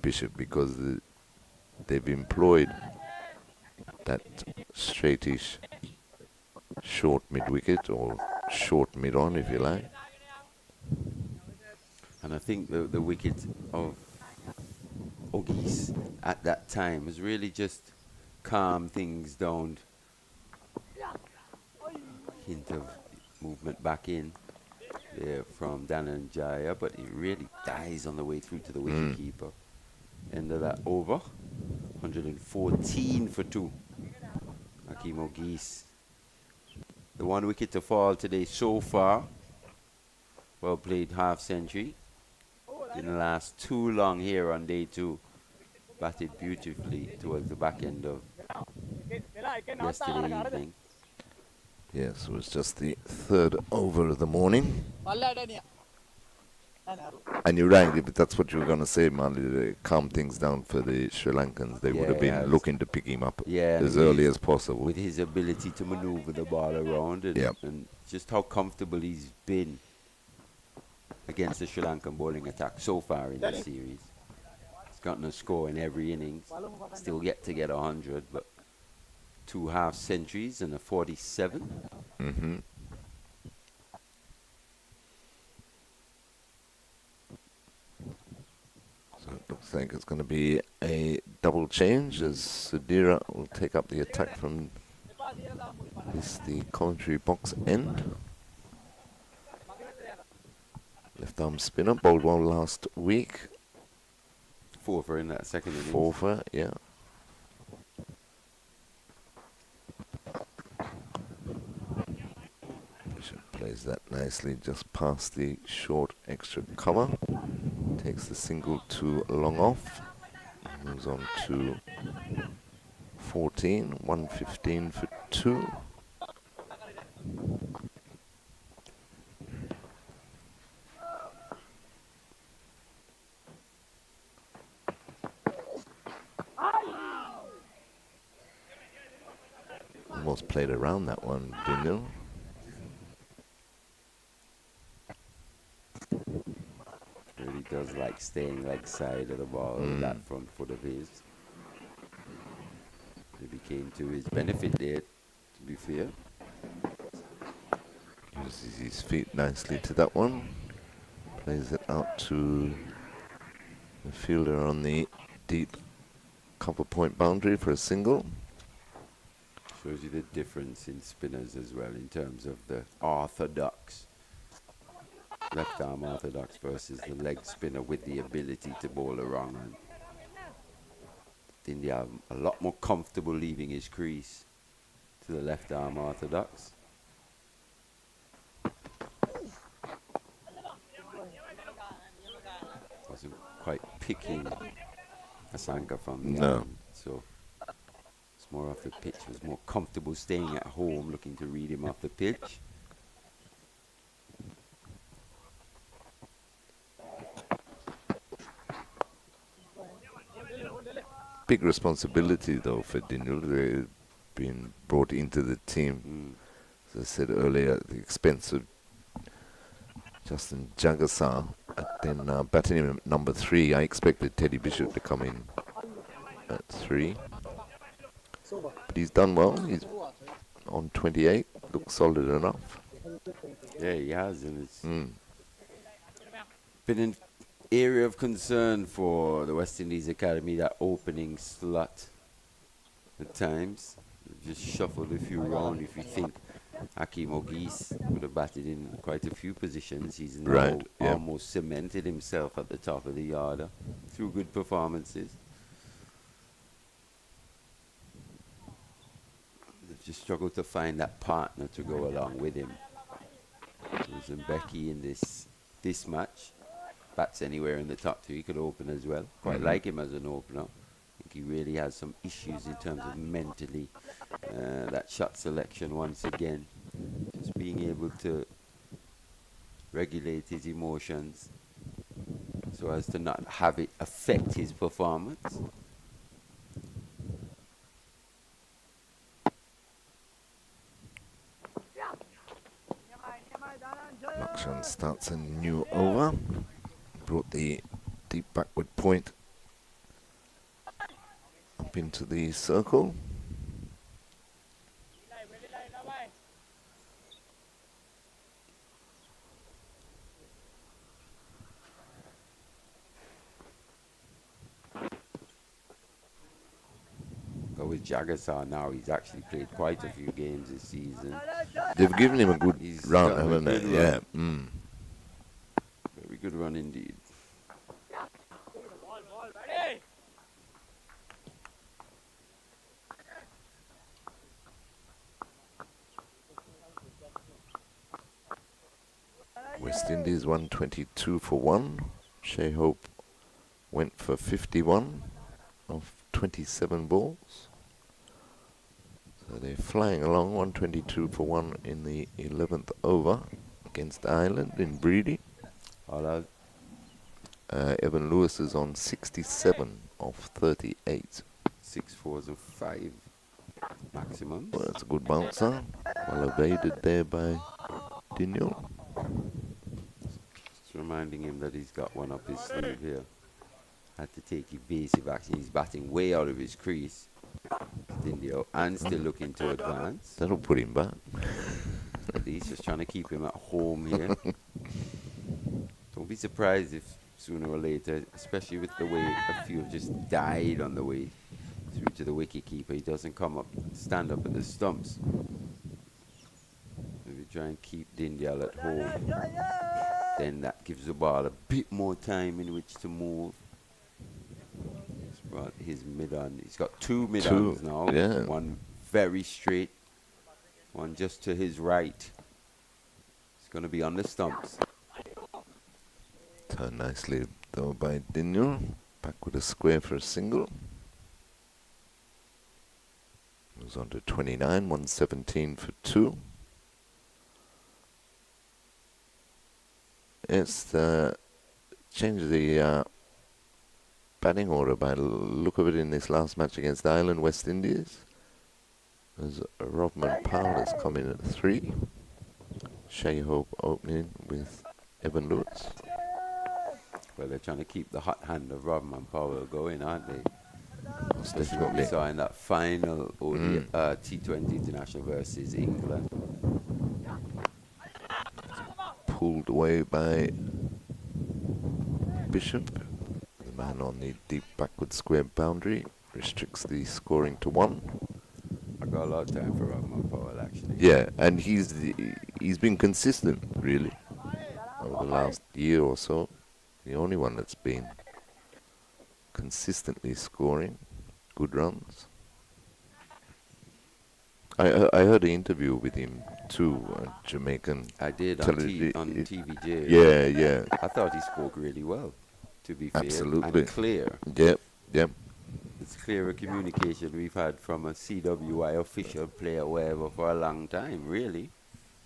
Bishop, because they've employed that straightish short mid wicket or short mid on, if you like. And I think the wicket of Ogis at that time was really just calm things down. Hint of movement back in there from Dananjaya, but it really dies on the way through to the wicketkeeper. End of that over. 114 for 2. Hakeem Ogis. The 1 wicket to fall today so far. Well played half century. Didn't last too long here on day 2. Batted beautifully towards the back end of yesterday evening. Yes, it was just the third over of the morning. And you're right, if that's what you were going to say, Mali, to calm things down for the Sri Lankans. They would have been looking to pick him up as early as possible. With his ability to maneuver the ball around and just how comfortable he's been against the Sri Lankan bowling attack so far in this series. He's gotten a score in every innings. Still yet to get 100, but 2 half centuries and a 47. Mm-hmm. So it looks like it's going to be a double change as Sudhira will take up the attack from the commentary box end. Left arm spinner, bowled well last week. 4 for in that second innings. 4 for, yeah. Bishop plays that nicely just past the short extra cover. Takes the single to long off. Moves on to 14, 115 for 2. Almost played around that one, Daniel. Really does like staying leg side of the ball with that front foot of his. Maybe came to his benefit there, to be fair. Uses his feet nicely to that one. Plays it out to the fielder on the deep cover point boundary for a single. Shows you the difference in spinners as well in terms of the orthodox, left arm orthodox versus the leg spinner with the ability to bowl around. And India a lot more comfortable leaving his crease to the left arm orthodox. Wasn't quite picking Asanka from the arm, so it's more off the pitch. Was more comfortable staying at home, looking to read him off the pitch. Big responsibility though for Daniel. They've been brought into the team, as I said earlier, at the expense of Justin Jagasar. And then batting him at number 3, I expected Teddy Bishop to come in at 3. But he's done well. He's on 28. Looks solid enough. Yeah, he has, and it's been an area of concern for the West Indies Academy, that opening slot at times. Just shuffled a few around. If you think Hakeem Ogis would have batted in quite a few positions, he's now almost cemented himself at the top of the order through good performances. They've just struggled to find that partner to go along with him. There's Mbeki in this match. Bats anywhere in the top 3, could open as well. Quite like him as an opener. I think he really has some issues in terms of mentally. That shot selection once again. Just being able to regulate his emotions so as to not have it affect his performance. Lakshan starts a new over. Brought the deep backward point up into the circle. But with Jagasar now, he's actually played quite a few games this season. They've given him a good He's run, got a haven't they? good Yeah. run. Very good run indeed. West Indies 122 for 1. Shea Hope went for 51 of 27 balls. So they're flying along 122 for 1 in the 11th over against Ireland in Breedy. All out. Evan Lewis is on 67 of 38. 6 fours of 5 maximum. Well, that's a good bouncer. Well evaded there by Dino. Just reminding him that he's got one up his sleeve here. Had to take evasive action. He's batting way out of his crease. Dindio, and still looking to advance. That'll put him back. He's just trying to keep him at home here. Don't be surprised if sooner or later, especially with the way a few have just died on the way through to the wicket keeper, he doesn't come up, stand up at the stumps. Maybe try and keep Dindial at home. Then that gives the ball a bit more time in which to move. He's brought his mid-on. He's got 2 mid-ons now. Yeah. One very straight, one just to his right. It's going to be on the stumps. Turned nicely though by Dino. Back with a square for a single. Moves on to 29, 117 for 2. It's changed the batting order by the look of it in this last match against Ireland, West Indies. As Rodman Powell has come in at 3. Shea Hope opening with Evan Lewis. Well, they're trying to keep the hot hand of Rodman Powell going, aren't they? Most That's what we definitely. saw in that final T20 international versus England. Pulled away by Bishop. The man on the deep backward square boundary restricts the scoring to 1. I got a lot of time for Rodman Powell, actually. Yeah, and he's been consistent really over the last year or so. The only one that's been consistently scoring good runs. I heard an interview with him too, a Jamaican. I did on TVJ. Yeah, yeah. I thought he spoke really well, to be fair. Absolutely. And clear. Yep, yep. It's clearer communication we've had from a CWI official player, wherever, for a long time, really.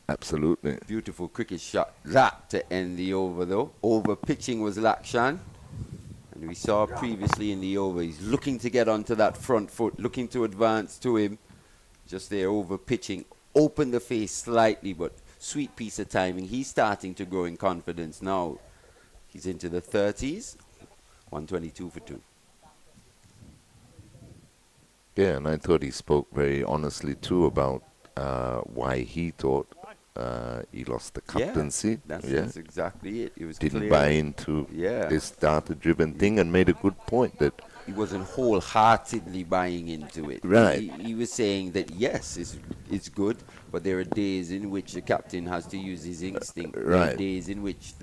Absolutely. Beautiful cricket shot that to end the over, though. Over pitching was Lakshan. And we saw previously in the over, he's looking to get onto that front foot, looking to advance to him. Just there, over pitching. Opened the face slightly, but sweet piece of timing. He's starting to grow in confidence now. He's into the 30s. 122 for 2. Yeah, and I thought he spoke very honestly too about why he thought he lost the captaincy. That's exactly it. It was Didn't clear. buy into this data-driven thing and made a good point that He wasn't wholeheartedly buying into it. Right. He was saying that yes, it's good, but there are days in which the captain has to use his instinct. There are Right. days in which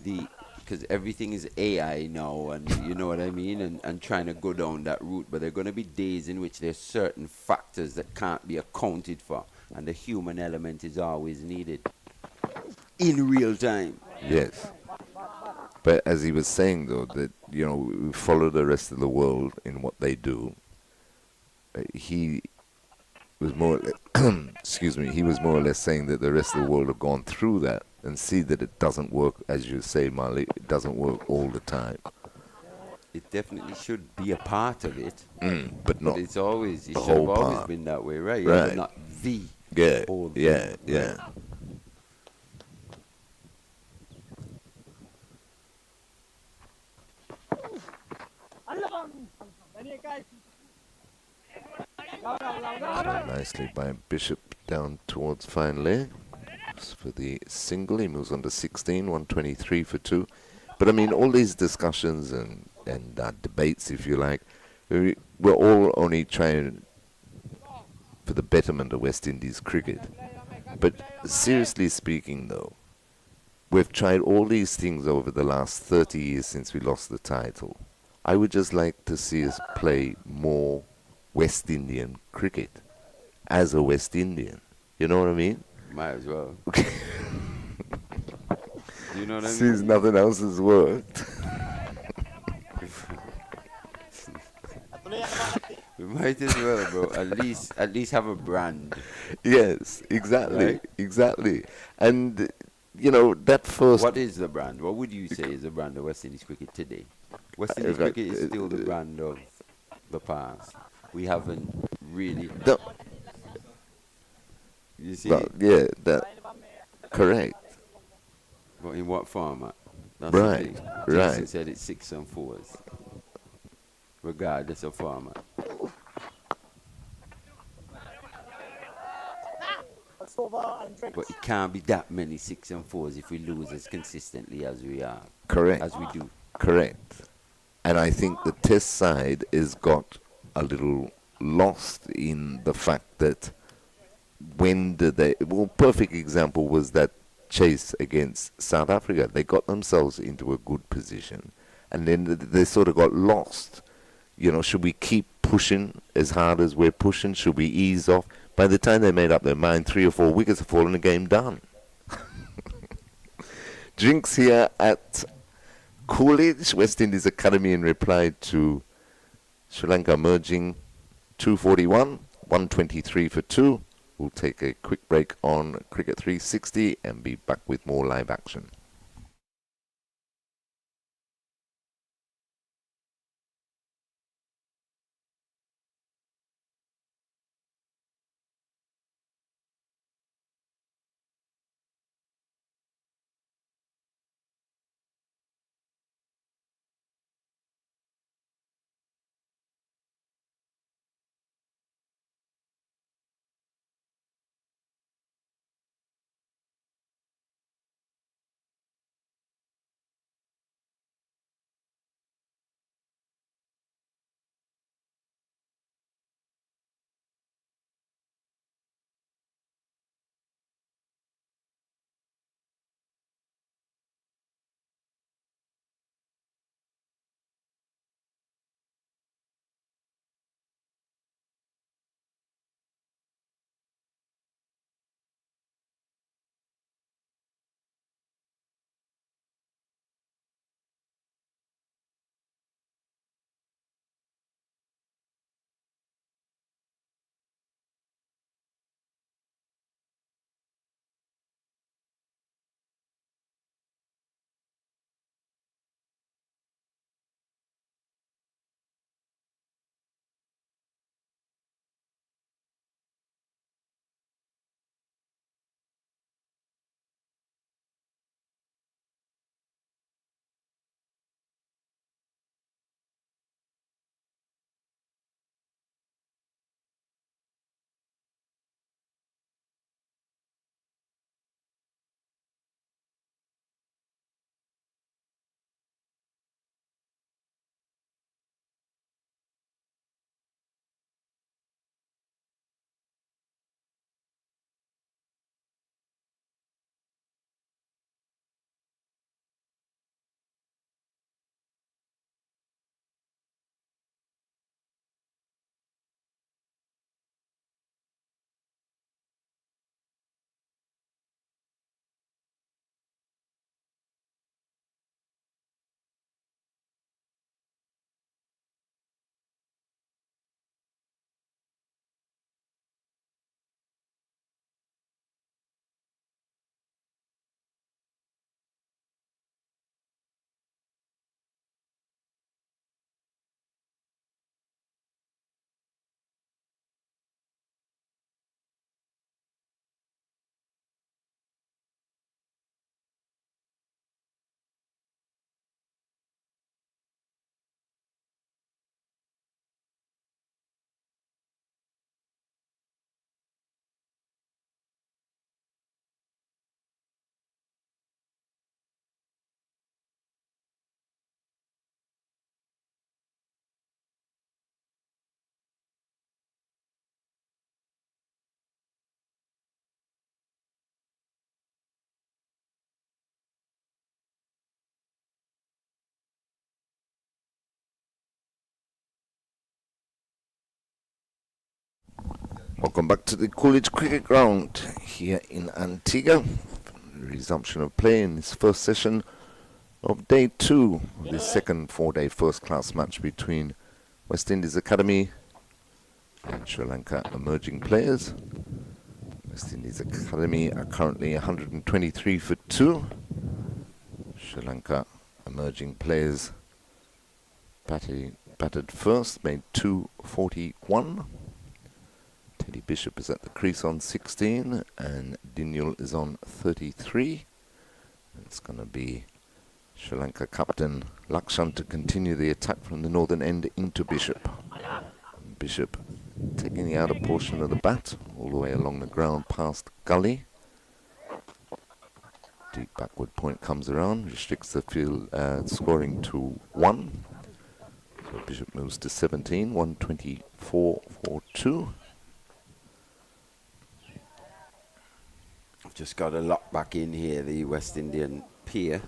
because everything is AI now, and you know what I mean, and trying to go down that route. But there are going to be days in which there's certain factors that can't be accounted for, and the human element is always needed in real time. yes. But as he was saying though, that we follow the rest of the world in what they do. He was more, excuse me, he was more or less saying that the rest of the world have gone through that and see that it doesn't work, as you say, Mali, it doesn't work all the time. It definitely should be a part of it, But not it should have whole always part. been that way, right? Right. But not the Yeah, whole yeah, thing, yeah. right? nicely by Bishop down towards fine leg. For the single, he moves on to 16, 123 for 2. But I mean, all these discussions and debates, if you like, we're all only trying for the betterment of West Indies cricket. But seriously speaking, though, we've tried all these things over the last 30 years since we lost the title. I would just like to see us play more West Indian cricket as a West Indian. You know what I mean? Might as well. Do you know what I Since mean? nothing else has worked. We might as well, bro. At least have a brand, Yes, exactly, right? exactly. And, you know, that first... What is the brand? What would you say is the brand of West Indies cricket today? West Indies cricket is still the brand of the past. We haven't really, No, you well, see, yeah, that, correct. but in what format? That's the Right, thing. Jason right. said it's 6 and 4s, regardless of format. But it can't be that many 6 and 4s if we lose as consistently as we are, Correct, as we do. correct. And I think the test side has got a little lost in the fact that when did they... Well, perfect example was that chase against South Africa. They got themselves into a good position, and then they sort of got lost. You know, should we keep pushing as hard as we're pushing? Should we ease off? By the time they made up their mind, 3 or 4 wickets have fallen, the game done. Drinks here at Coolidge, West Indies Academy, in reply to Sri Lanka merging 241, 123 for 2. We'll take a quick break on Cricket 360 and be back with more live action. Welcome back to the Coolidge Cricket Ground here in Antigua. Resumption of play in this first session of day 2 of this second 4-day first-class match between West Indies Academy and Sri Lanka emerging players. West Indies Academy are currently 123 for 2. Sri Lanka emerging players batted first, made 241. Teddy Bishop is at the crease on 16 and Diniul is on 33. It's going to be Sri Lanka captain Lakshan to continue the attack from the northern end into Bishop. Bishop taking the outer portion of the bat all the way along the ground past Gully. Deep backward point comes around, restricts the field scoring to 1. So Bishop moves to 17, 124 for 2. I've just got to lock back in here the West Indian pier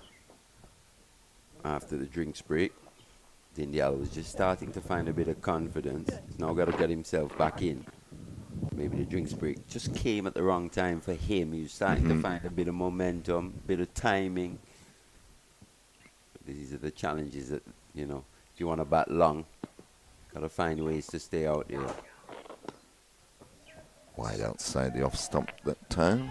after the drinks break. Diniul was just starting to find a bit of confidence. He's now got to get himself back in. Maybe the drinks break just came at the wrong time for him. He was starting to find a bit of momentum, a bit of timing. These are the challenges that, you know, if you want to bat long, got to find ways to stay out there. Wide outside the off stump that time.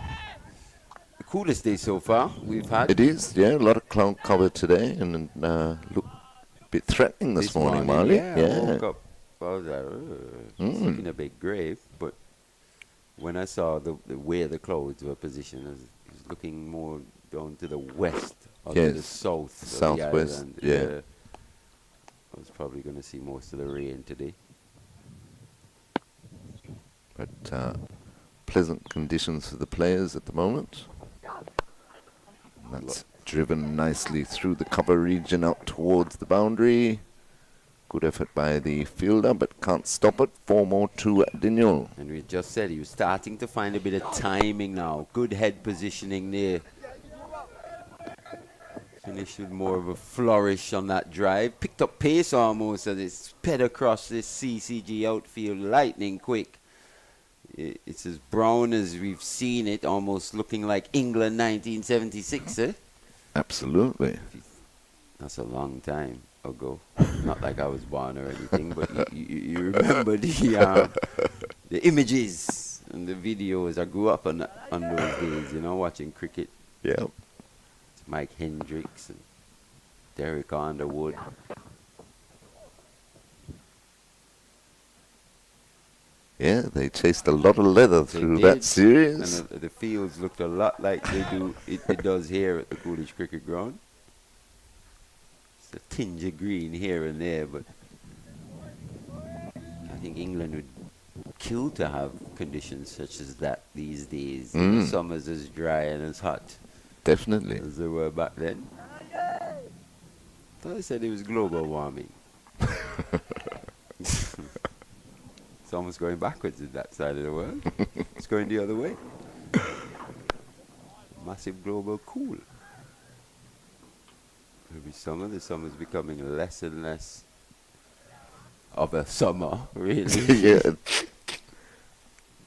The coolest day so far we've had. It is, yeah, a lot of cloud cover today and look a bit threatening this morning, Marley. Yeah, I woke up, I was like, it's looking a bit grave, but when I saw the where the clouds were positioned, it was looking more down to the west or to the south of southwest, the island. yeah. I was probably going to see most of the rain today. But pleasant conditions for the players at the moment. That's driven nicely through the cover region out towards the boundary. Good effort by the fielder, but can't stop it. 4 more to Diniul. And we just said he was starting to find a bit of timing now. Good head positioning there. Finished with more of a flourish on that drive. Picked up pace almost as it sped across this CCG outfield lightning quick. It's as brown as we've seen it, almost looking like England 1976, eh? Absolutely. That's a long time ago. Not like I was born or anything, but you remember the images and the videos. I grew up on those days, you know, watching cricket. Yeah. Mike Hendricks and Derek Underwood. Yeah, they chased a lot of leather through that series. And the fields looked a lot like it does here at the Coolidge Cricket Ground. It's a tinge of green here and there, but I think England would kill to have conditions such as that these days. The summers as dry and as hot Definitely. as they were back then. I thought I said it was global warming. It's almost going backwards in that side of the world. It's going the other way. Massive global cool. Every summer, the summer's becoming less and less of a summer, really. Yeah.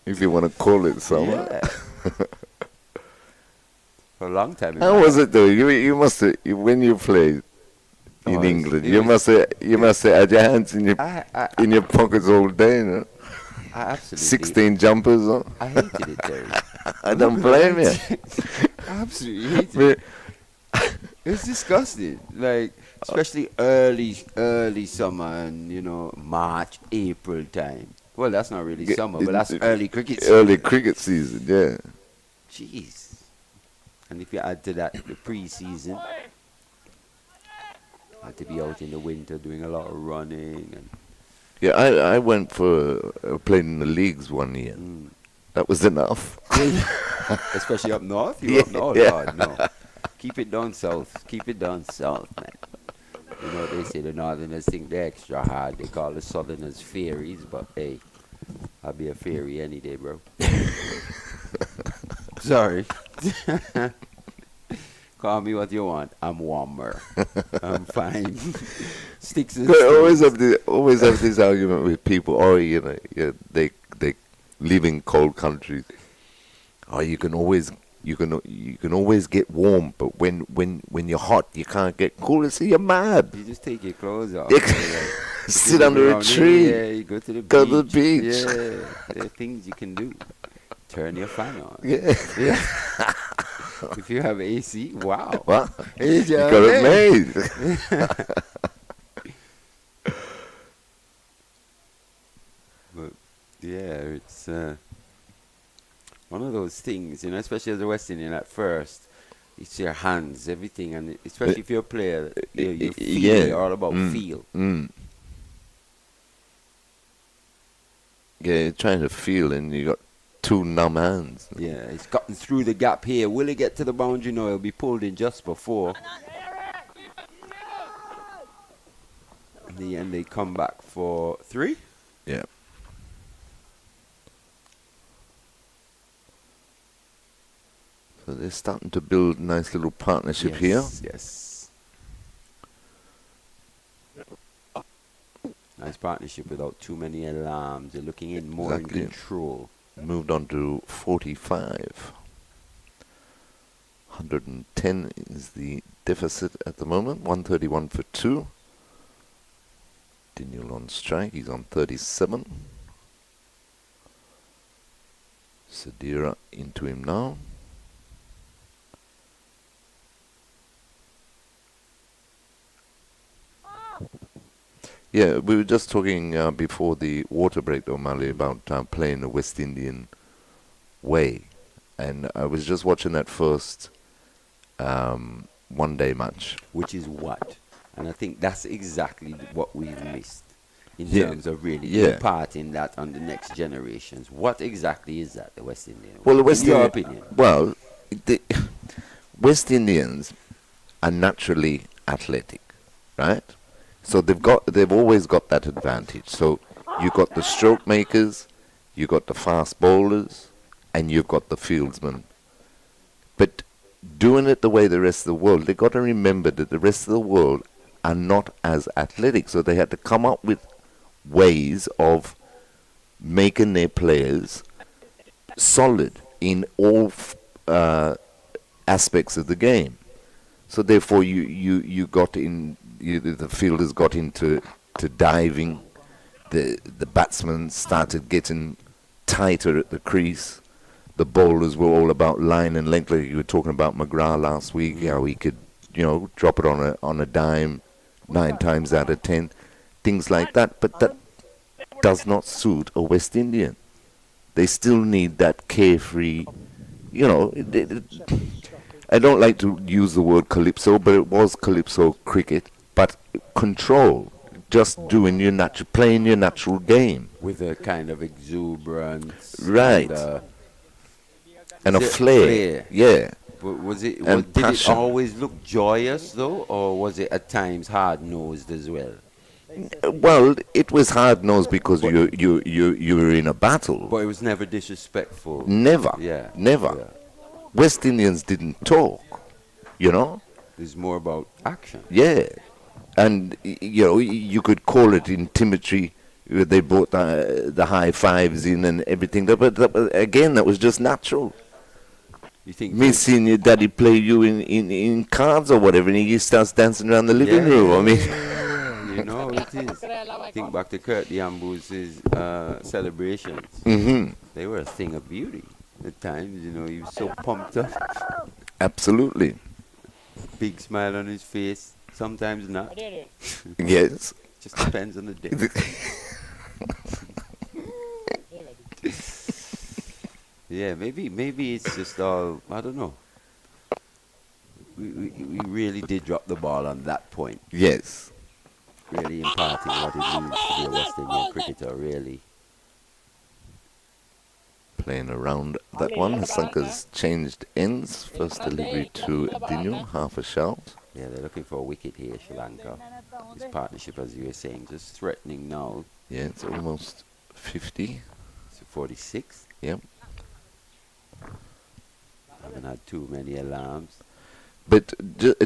If you want to call it summer. Yeah. For a long time. How was it though? You must have, when you played in England, you must have had your hands in your pockets all day, no? I absolutely 16 jumpers on. I hated it, Terry. I don't blame you. I absolutely hated it. It was disgusting. Like, especially early summer and, you know, March, April time. Well, that's not really summer, but that's early cricket season. Early cricket season, yeah. Jeez. And if you add to that the pre-season, I had to be out in the winter doing a lot of running. And Yeah, I went for played in the leagues one year. That was enough. especially up north? You up north? Yeah. God, no. Keep it down south. Keep it down south, man. You know, they say the northerners think they're extra hard. They call the southerners fairies, but hey, I'll be a fairy any day, bro. Sorry. Call me what you want. I'm warmer. I'm fine. Sticks and I always have this argument with people. Oh, you know, yeah, they live in cold countries. Oh, you can always get warm, but when you're hot, you can't get cool. So you're mad. You just take your clothes off. Sit under a tree. Yeah, you go to the Go beach. to the beach. Yeah, there are things you can do. Turn your fan on. Yeah. Yeah. If you have AC, wow. Well, It's you your got it thing. made. But yeah, it's one of those things, especially as a West Indian at first. It's your hands, everything, and especially if you're a player, you feel yeah. it, all about feel. Yeah, you're trying to feel, and you got two numb hands. Yeah, he's gotten through the gap here. Will he get to the boundary? No, he'll be pulled in just before. In the end, they come back for 3. Yeah. So they're starting to build a nice little partnership here. Yes. Nice partnership without too many alarms. They're looking in more Exactly. in control. Moved on to 45. 110 is the deficit at the moment. 131 for 2. Daniel on strike. He's on 37. Sadira into him now. Yeah, we were just talking before the water break, O'Malley, about playing the West Indian way. And I was just watching that first one-day match. Which is what? And I think that's exactly what we've missed in Yeah. terms of really Yeah. imparting that on the next generations. What exactly is that, the West Indian? Well, the West in your Indian- opinion. Well, the West Indians are naturally athletic, right? So they've always got that advantage. So you got the stroke makers, you got the fast bowlers, and you've got the fieldsmen. But doing it the way the rest of the world, they got to remember that the rest of the world are not as athletic. So they had to come up with ways of making their players solid in all aspects of the game. So therefore, you got in. The fielders got into diving. The batsmen started getting tighter at the crease. The bowlers were all about line and length. Like you were talking about McGrath last week. How he could, drop it on a dime 9 times out of 10, things like that. But that does not suit a West Indian. They still need that carefree. I don't like to use the word calypso, but it was calypso cricket. But control, just doing playing your natural game. With a kind of exuberance. Right. And a Is it flair. Yeah. But was it? And Did it passion. always look joyous though, or was it at times hard nosed as well? Well, it was hard nosed because you were in a battle. But it was never disrespectful. Never. Yeah. Never. Yeah. West Indians didn't talk. It's more about action. Yeah. And you could call it intimidatory. They brought the high fives in and everything. But again, that was just natural. You think? Me seeing your daddy play you in cards or whatever, and he starts dancing around the living room. I mean, You know how it is. Think back to Kurt Diambu's celebrations. They were a thing of beauty. At times, he was so pumped up. absolutely. Big smile on his face. Sometimes not. Yes. Just depends on the day. Yeah, maybe it's just all, I don't know. We really did drop the ball on that point. Yes. Really imparting what it means to be a West Indian cricketer, really. Playing around that one. Sanka's changed ends. First delivery to Dinu, half a shout. Yeah, they're looking for a wicket here, Sri Lanka. This partnership, as you were saying, just threatening now. Yeah, it's almost 50. It's 46. Yep. Haven't had too many alarms. But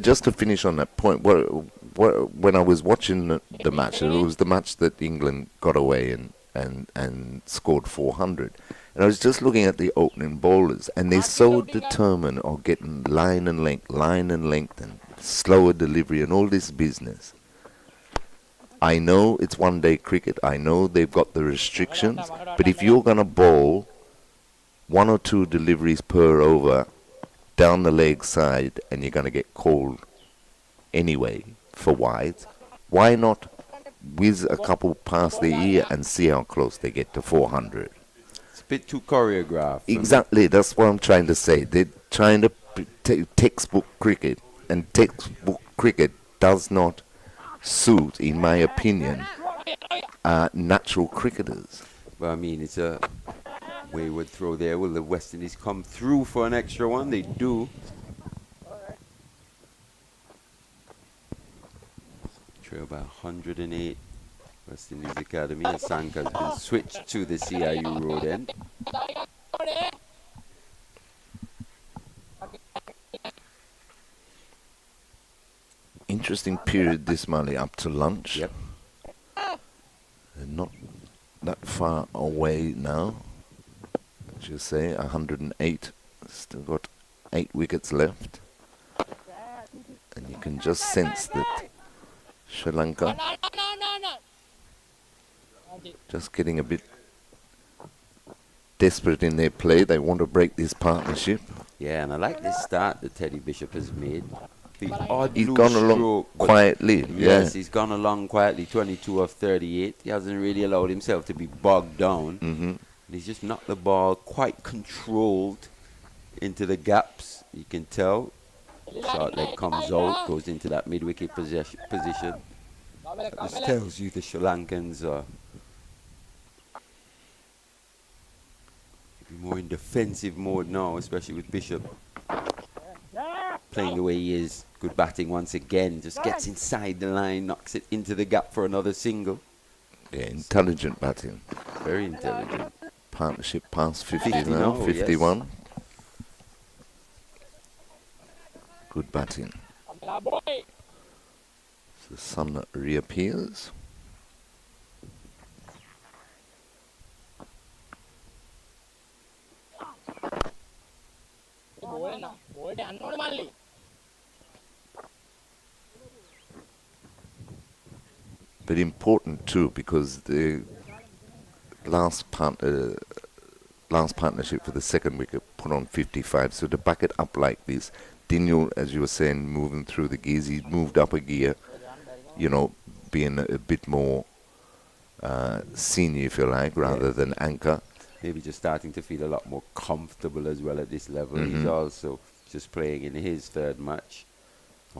just to finish on that point, when I was watching the match, it was the match that England got away and scored 400. And I was just looking at the opening bowlers, and they're so determined on getting line and length, and slower delivery, and all this business. I know it's one-day cricket. I know they've got the restrictions, but if you're going to bowl one or two deliveries per over down the leg side, and you're going to get called anyway for wides, why not whiz a couple past the ear and see how close they get to 400? It's a bit too choreographed. Exactly, that's what I'm trying to say. They're trying to textbook cricket, and textbook cricket does not suit, in my opinion, natural cricketers. But I mean, it's a wayward throw there. Will the West Indies come through for an extra one? They do. Trail by 108. West Indies Academy, and Sanka has been switched to the CIU road end. Interesting period this Mali up to lunch. Yep. They're not that far away now. As you say, 108. Still got 8 wickets left. And you can just sense that Sri Lanka just getting a bit desperate in their play. They want to break this partnership. Yeah, and I like this start that Teddy Bishop has made. The odd He's loose gone along stroke, but quietly. yes, he's gone along quietly. 22 of 38. He hasn't really allowed himself to be bogged down. Mm-hmm. He's just knocked the ball quite controlled into the gaps. You can tell. Short leg comes out, goes into that mid-wicket position. That just tells you the Sri Lankans are more in defensive mode now, especially with Bishop playing the way he is. Good batting once again. Just gets inside the line, knocks it into the gap for another single. Yeah, intelligent batting. Very intelligent. Partnership past 50 50 now, now, 51. yes. Good batting. The sun reappears. But important too, because the last partnership for the second wicket put on 55. So to back it up like this, Daniel, as you were saying, moving through the gears, he's moved up a gear, you know, being a bit more senior, if you like, rather than anchor. Maybe just starting to feel a lot more comfortable as well at this level. He's also just playing in his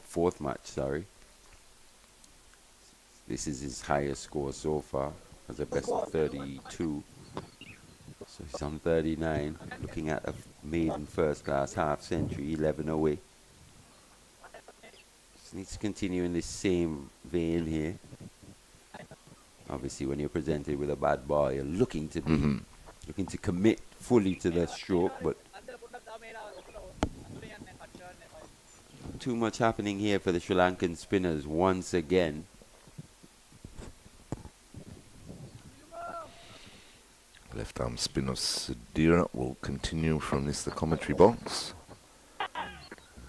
fourth match, sorry. This is his highest score so far, has a best of 32. So he's on 39, looking at a maiden first-class half-century, 11 away. Just needs to continue in this same vein here. Obviously, when you're presented with a bad ball, you're looking to be, looking to commit fully to the stroke, but too much happening here for the Sri Lankan spinners once again. Left arm spin of Sudhira will continue from the commentary box.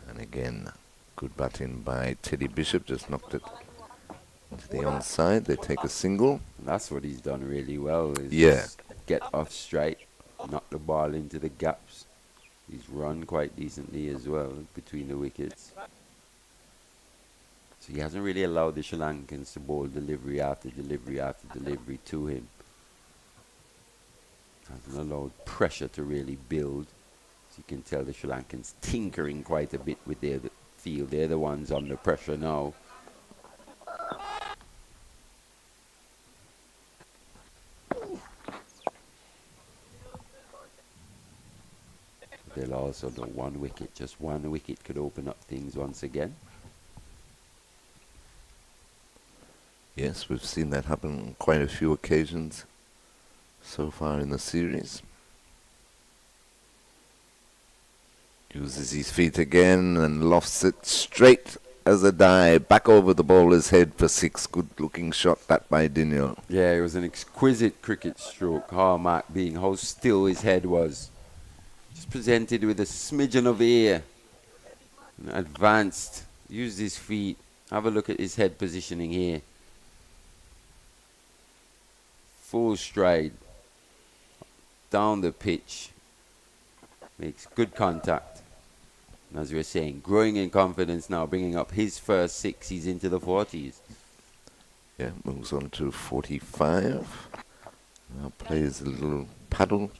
And again, good batting by Teddy Bishop, just knocked it to the onside. They take a single. That's what he's done really well, is Yeah. just get off strike, knock the ball into the gaps. He's run quite decently as well between the wickets. So he hasn't really allowed the Sri Lankans to bowl delivery after delivery after delivery to him. Hasn't allowed pressure to really build. So you can tell the Sri Lankans tinkering quite a bit with their field. They're the ones under pressure now. They'll also know one wicket, just one wicket could open up things once again. Yes, we've seen that happen on quite a few occasions so far in the series. Uses his feet again and lofts it straight as a die, back over the bowler's head for 6. Good looking shot that by Daniel. Yeah, it was an exquisite cricket stroke. Hallmark being how still his head was. Just presented with a smidgen of air. And advanced. Used his feet. Have a look at his head positioning here. Full stride. Down the pitch. Makes good contact. And as we were saying, growing in confidence now, bringing up his first 6. He's into the 40s. Yeah, moves on to 45. Now plays a little paddle.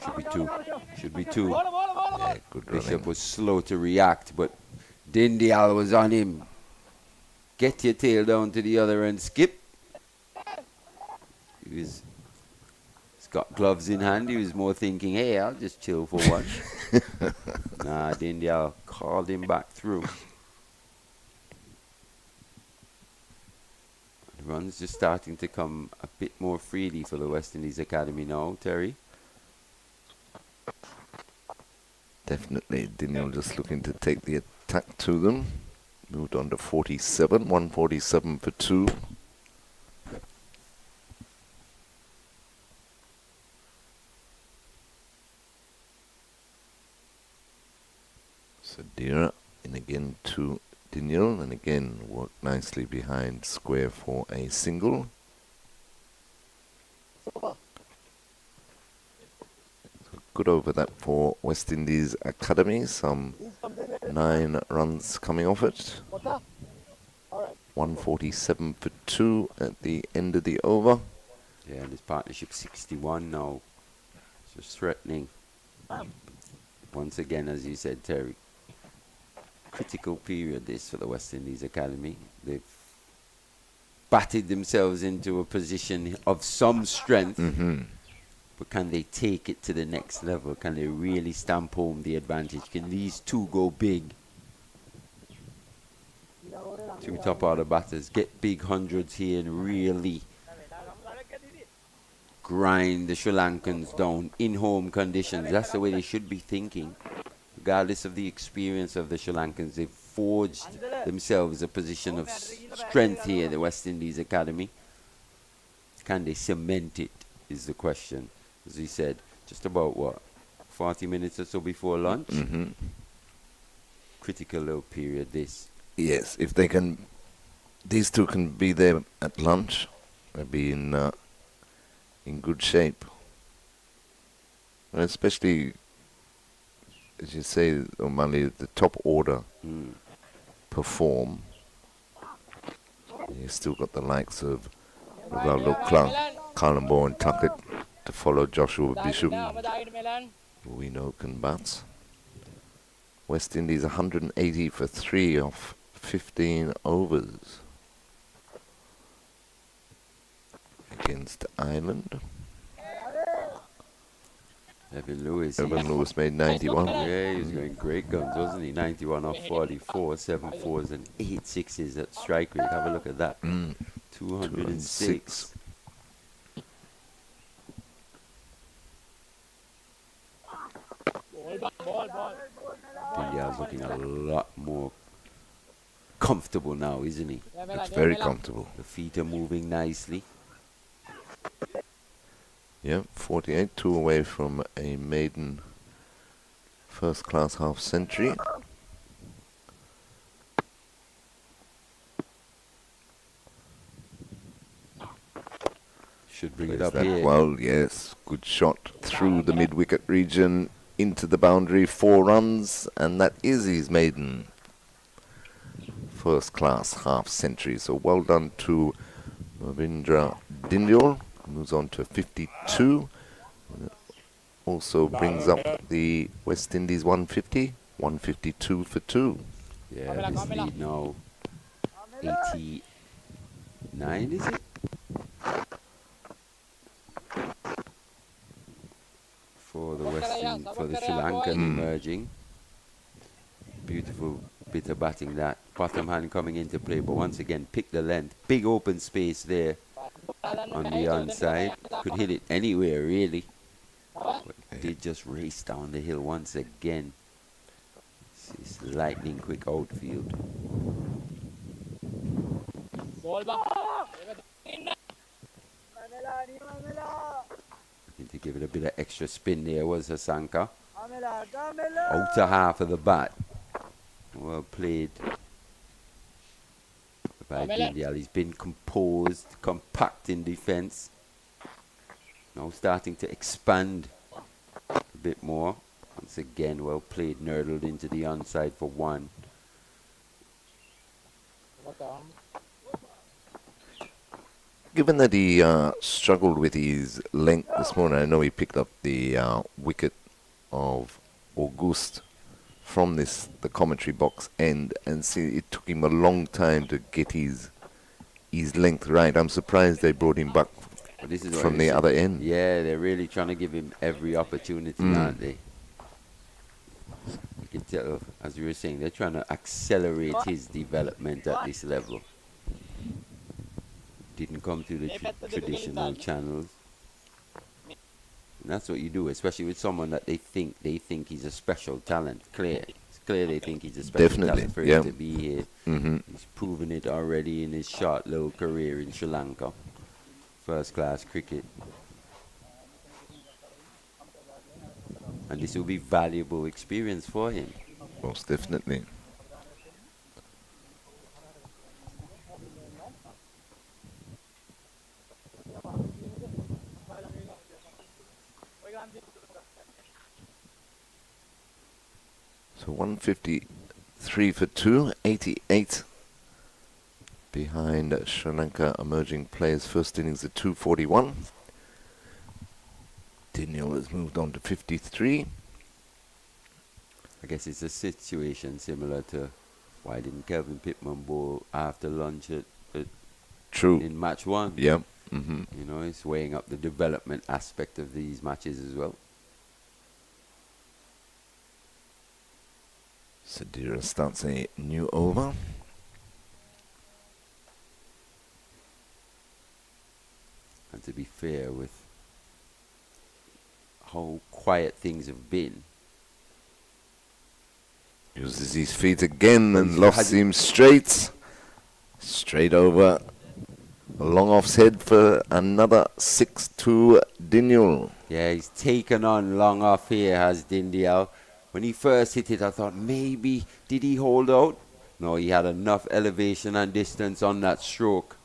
Should be 2. Should be 2. Yeah, good Bishop running. was slow to react, but Dindial was on him. Get your tail down to the other end, Skip. He's got gloves in hand. He was more thinking, hey, I'll just chill for one. Nah, Dindial called him back through. The runs just starting to come a bit more freely for the West Indies Academy now, Terry. Definitely, Daniel just looking to take the attack to them. Moved on to 47, 147 for 2. Sadira in again to Daniel, and again worked nicely behind square for a single. Good over that for West Indies Academy. Some 9 runs coming off it. 147 for 2 at the end of the over. Yeah, and his partnership 61 now. Just threatening. Once again, as you said, Terry, critical period this for the West Indies Academy. They've batted themselves into a position of some strength. But can they take it to the next level? Can they really stamp home the advantage? Can these 2 go big? 2 top order batters get big hundreds here and really grind the Sri Lankans down in home conditions. That's the way they should be thinking. Regardless of the experience of the Sri Lankans, they've forged themselves a position of strength here at the West Indies Academy. Can they cement it is the question. As he said, just about 40 minutes or so before lunch? Critical little period this. Yes, if they can, these 2 can be there at lunch, they'll be in good shape. And especially, as you say, O'Malley, the top order perform. You still got the likes of Ronaldo Clark, Colombo and Tuckett to follow Joshua Bishop, who we know can bat. West Indies 180 for 3 off 15 overs against Ireland. Evan Lewis. Evan Lewis made 91. Yeah, he was going great guns, wasn't he? 91 off 44, 7 fours and 8 sixes at strike rate. Have a look at that. 206. India's looking a lot more comfortable now, isn't he? Looks very comfortable. The feet are moving nicely. Yeah, 48, 2 away from a maiden first-class half-century. Should bring it Plays up that here. well, yes. Good shot through the mid-wicket region into the boundary, 4 runs, and that is his maiden first-class half-century. So well done to Ravindra Dindyal. Moves on to 52. Also brings up the West Indies 150. 152 for 2. Yeah, this lead now 89, is it? For the for the Sri Lankan emerging. Beautiful bit of batting that. Bottom hand coming into play, but once again, pick the length. Big open space there on the onside. Could hit it anywhere, really. But did just race down the hill once again. It's lightning quick outfield. Ball ba? Looking to give it a bit of extra spin there was Hasanka. Outer half of the bat. Well played by Dindial. He's been composed, compact in defence. Now starting to expand a bit more. Once again, well played, nurdled into the onside for one. Given that he struggled with his length this morning, I know he picked up the wicket of August from the commentary box end, and see it took him a long time to get his length right. I'm surprised they brought him back But this is from the other end. Yeah, they're really trying to give him every opportunity, aren't they? You can tell, as you were saying, they're trying to accelerate his development at this level. Didn't come through the traditional channels. And that's what you do, especially with someone that they think he's a special talent. It's clear they think he's a special talent for him to be here. He's proven it already in his short little career in Sri Lanka. First class cricket. And this will be valuable experience for him. Most definitely. So 153 for 2, 88 behind Sri Lanka emerging players. First innings at 241. Daniel has moved on to 53. I guess it's a situation similar to why didn't Kelvin Pittman bowl after lunch in match one? Yeah. You know, it's weighing up the development aspect of these matches as well. Sadira starts a new over. And to be fair, with how quiet things have been, uses his feet again and lofts him straight over. Long off's head for another 6-2 Dinial. Yeah, he's taken on long off here, has Dindial. When he first hit it, I thought maybe, did he hold out? No, he had enough elevation and distance on that stroke.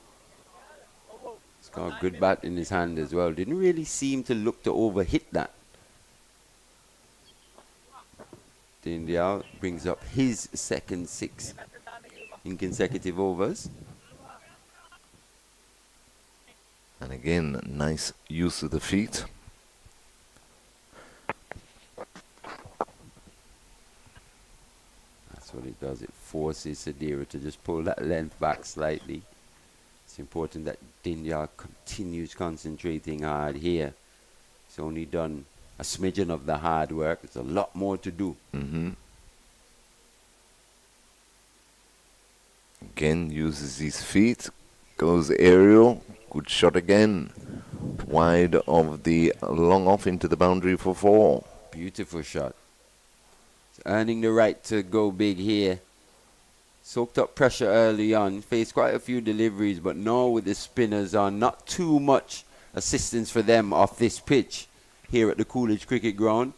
He's got a good bat in his hand as well. Didn't really seem to look to overhit that. Dindial brings up his second 6 in consecutive overs. And again, nice use of the feet. That's what it does. It forces Sadira to just pull that length back slightly. It's important that Dindial continues concentrating hard here. He's only done a smidgen of the hard work. There's a lot more to do. Again, uses his feet. Goes aerial. Good shot again. Wide of the long off into the boundary for 4. Beautiful shot. He's earning the right to go big here. Soaked up pressure early on. Faced quite a few deliveries, but now with the spinners on, not too much assistance for them off this pitch here at the Coolidge Cricket Ground.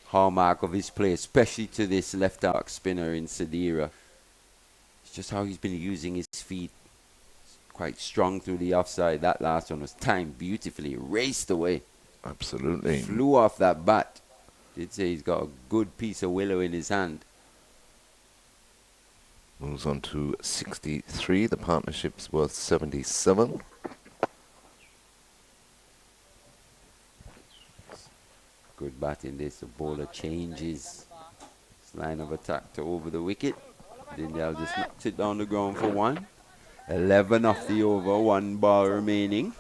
Hallmark of his play, especially to this left-arc spinner in Sadira. It's just how he's been using his feet. Quite strong through the offside. That last one was timed beautifully. Raced away. Absolutely. Flew off that bat. Did say he's got a good piece of willow in his hand. Moves on to 63. The partnership's worth 77. Good bat in this. The bowler changes his line of attack to over the wicket. Dindial just knocks it down the ground for 1. 11 off the over, 1 ball remaining.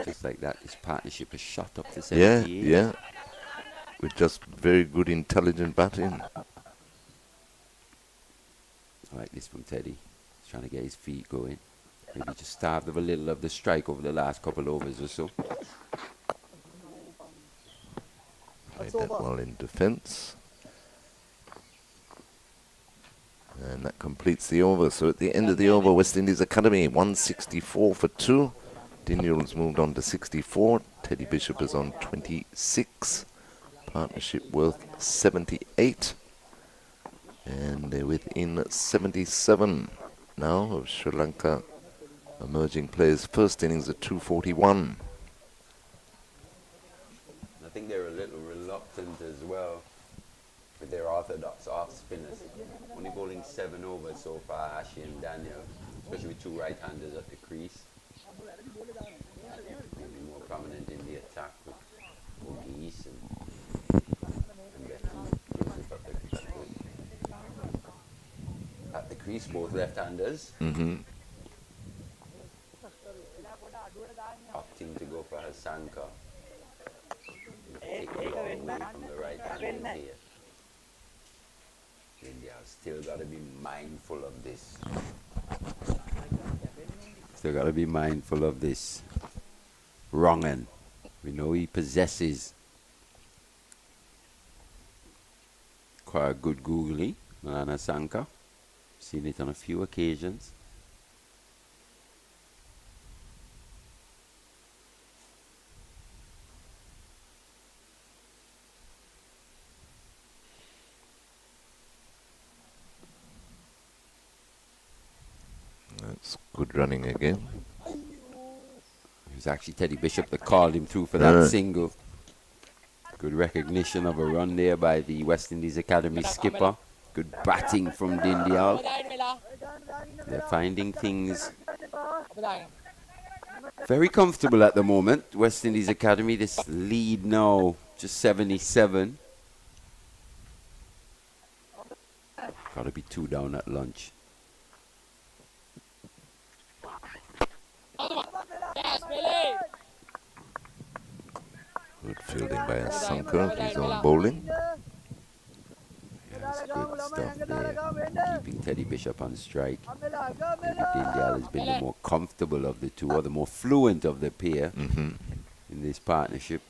Just like that, this partnership has shot up to 78. Yeah. With just very good, intelligent batting. I like this from Teddy. He's trying to get his feet going. Maybe just starved of a little of the strike over the last couple overs or so. Played that well in defence. And that completes the over. So at the end of the over, West Indies Academy 164 for 2. Daniel's moved on to 64. Teddy Bishop is on 26. Partnership worth 78. And they're within 77 now of Sri Lanka emerging players. First innings at 241. I think they're a little reluctant as well with their orthodox off spinners. Only bowling 7 overs so far, Ashi and Daniel, especially with 2 right-handers at the crease. Maybe more prominent in the attack with Windies and Joseph at the crease, both left-handers. Opting to go for Hasanka. Take the ball away from the right-handers here. India still got to be mindful of this. Still got to be mindful of this. Wrongen. We know he possesses quite a good googly, Malana Sanka. Seen it on a few occasions. That's good running again. It was actually Teddy Bishop that called him through for that single. Good recognition of a run there by the West Indies Academy skipper. Good batting from Dindial. They're finding things very comfortable at the moment. West Indies Academy, this lead now just 77. Got to be 2 down at lunch. Good fielding by Asanka, his own bowling. That's good stuff there. Keeping Teddy Bishop on strike. Maybe Dindial has been the more comfortable of the two, or the more fluent of the pair in this partnership.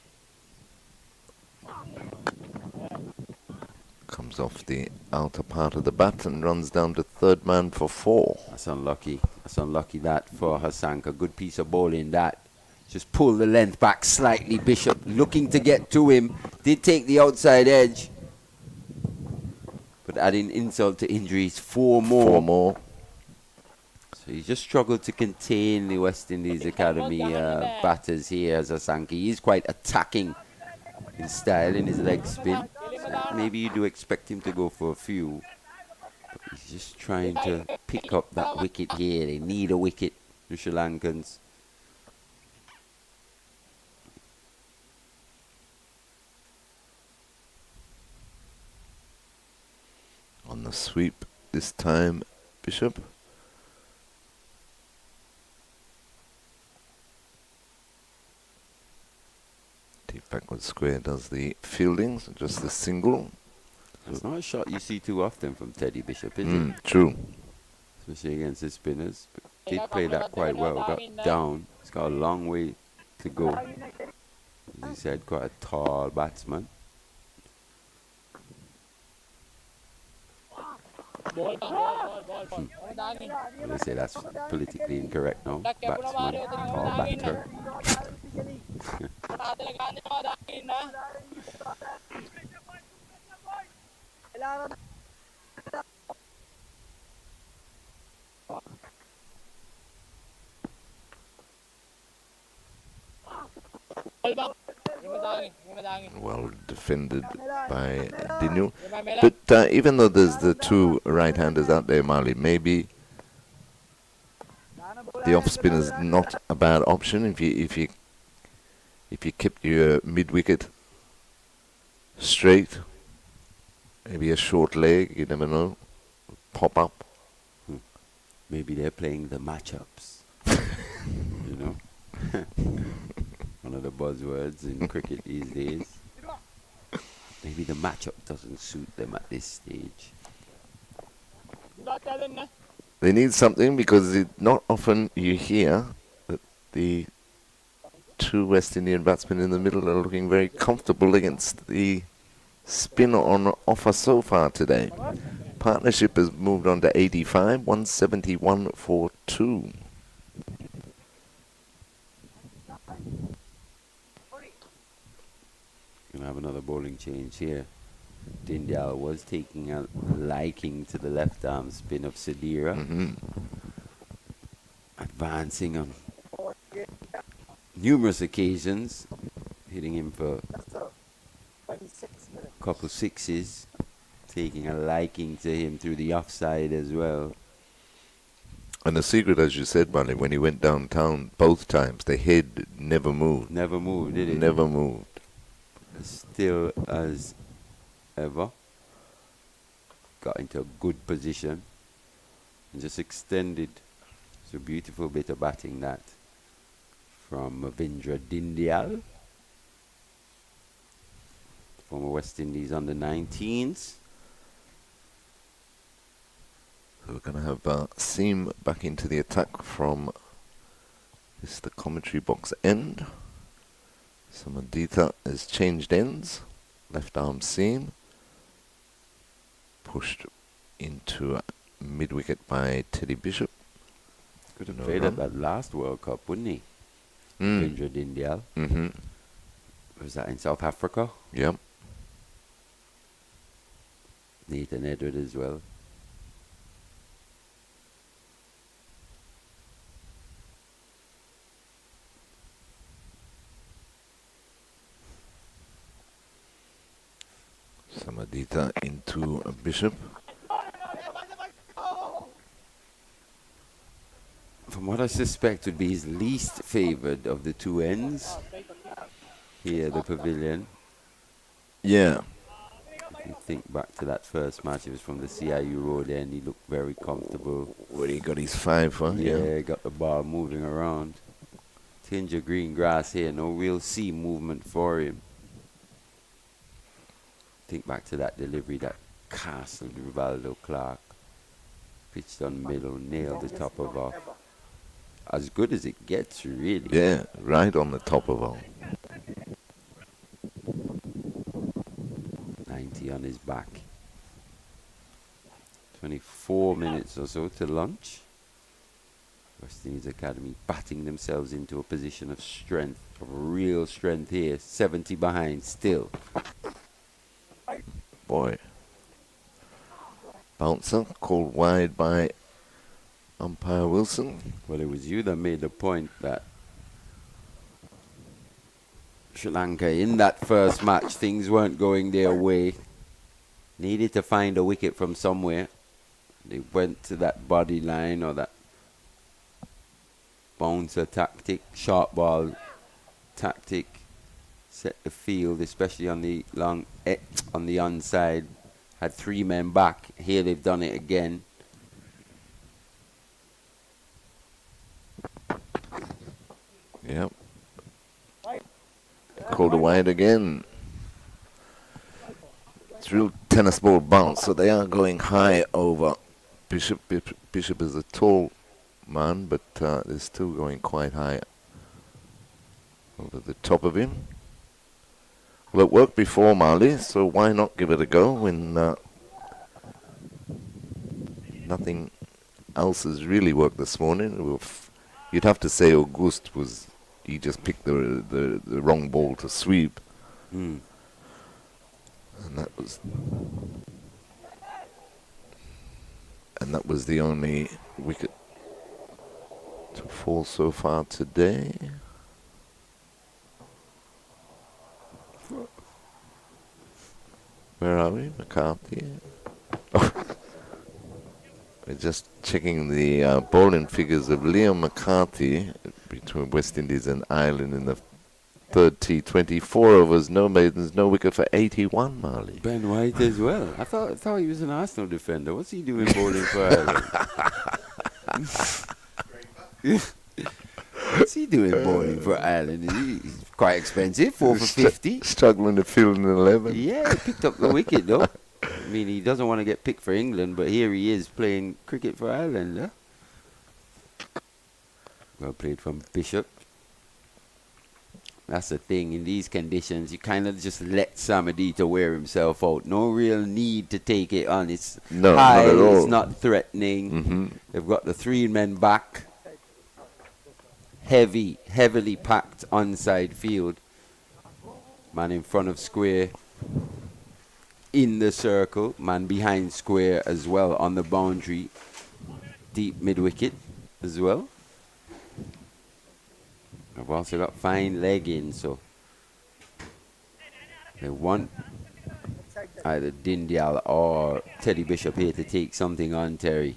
Comes off the outer part of the bat and runs down to third man for 4. That's unlucky. That's unlucky that for Hasanka. Good piece of bowling that. Just pull the length back slightly. Bishop looking to get to him. Did take the outside edge. But adding insult to injuries, 4 more. 4 more. So he just struggled to contain the West Indies Academy batters here as Hasanka. He's quite attacking in style in his leg spin. So maybe you do expect him to go for a few. But he's just trying to pick up that wicket here. They need a wicket, the Sri Lankans. On the sweep this time, Bishop. Deep backward square does the fielding, so just the single. It's not a shot you see too often from Teddy Bishop, is it? True. Especially against the spinners. But did play that quite well. Got down. He's got a long way to go. As he said, quite a tall batsman. They say that's politically incorrect now. Batsman, tall batter. Well defended by Dinu. But even though there's the 2 right-handers out there, Mali, maybe the off-spinner is not a bad option if you kept your mid-wicket straight. Maybe a short leg, you never know. Pop up. Maybe they're playing the matchups. You know? One of the buzzwords in cricket these days. Maybe the matchup doesn't suit them at this stage. They need something because not often you hear that the 2 West Indian batsmen in the middle are looking very comfortable against the spin on offer so far today. Partnership has moved on to 85, 171 for 2. Gonna have another bowling change here. Dindial was taking a liking to the left arm spin of Sedira. Advancing on numerous occasions, hitting him for a couple sixes, taking a liking to him through the offside as well. And the secret, as you said, Manny, when he went downtown both times, the head never moved. Never moved, did it? Never moved. Still as ever. Got into a good position and just extended. It's a beautiful bit of batting that from Ravindra Dindial, former West Indies under 19s. So we're going to have Seam back into the attack from the commentary box end. Samadita has changed ends. Left arm Seam. Pushed into mid-wicket by Teddy Bishop. Could have played at that last World Cup, wouldn't he? Ravindra Dindial. Was that in South Africa? Yep. Nathan Edward as well. Samadita into a Bishop. From what I suspect would be his least favoured of the two ends. Here, the pavilion. Yeah. If you think back to that first match, it was from the CIU road end. He looked very comfortable. Where he got his 5 for, Yeah, got the ball moving around. Tinge of green grass here, no real seam movement for him. Think back to that delivery that castled Rivaldo Clark. Pitched on middle, nailed the top of off. As good as it gets, really. Yeah, right on the top of all. 90 on his back. 24 minutes or so to lunch. West Indies Academy batting themselves into a position of strength, of real strength here. 70 behind still. Boy. Bouncer called wide by umpire Wilson. Well, it was you that made the point that Sri Lanka in that first match, things weren't going their way. Needed to find a wicket from somewhere. They went to that body line or that bouncer tactic, sharp ball tactic. Set the field, especially on the on the onside. Had 3 men back. Here they've done it again. Yep. Called a wide again. It's real tennis ball bounce, so they are going high over Bishop. Bishop is a tall man, but they're still going quite high over the top of him. Well, it worked before, Marley, so why not give it a go when nothing else has really worked this morning? You'd have to say August he just picked the wrong ball to sweep. And that was the only wicket to fall so far today. Where are we? McCarthy. We're just checking the bowling figures of Liam McCarthy between West Indies and Ireland in the third T20. 4 overs, no maidens, no wicket for 81, Marley. Ben White as well. I thought he was an Arsenal defender. What's he doing bowling for Ireland? What's he doing bowling for Ireland? He's quite expensive, 4 for 50. Struggling to field an 11. Yeah, he picked up the wicket though. I mean, he doesn't want to get picked for England, but here he is playing cricket for Ireland. Huh? Well played from Bishop. That's the thing. In these conditions, you kind of just let Samadita wear himself out. No real need to take it on. It's No, high. not at all. It's not threatening. They've got the 3 men back. Heavily packed onside field. Man in front of square. In the circle. Man behind square as well on the boundary. Deep mid-wicket as well. I've also got fine leg in, so they want either Dindial or Teddy Bishop here to take something on Terry.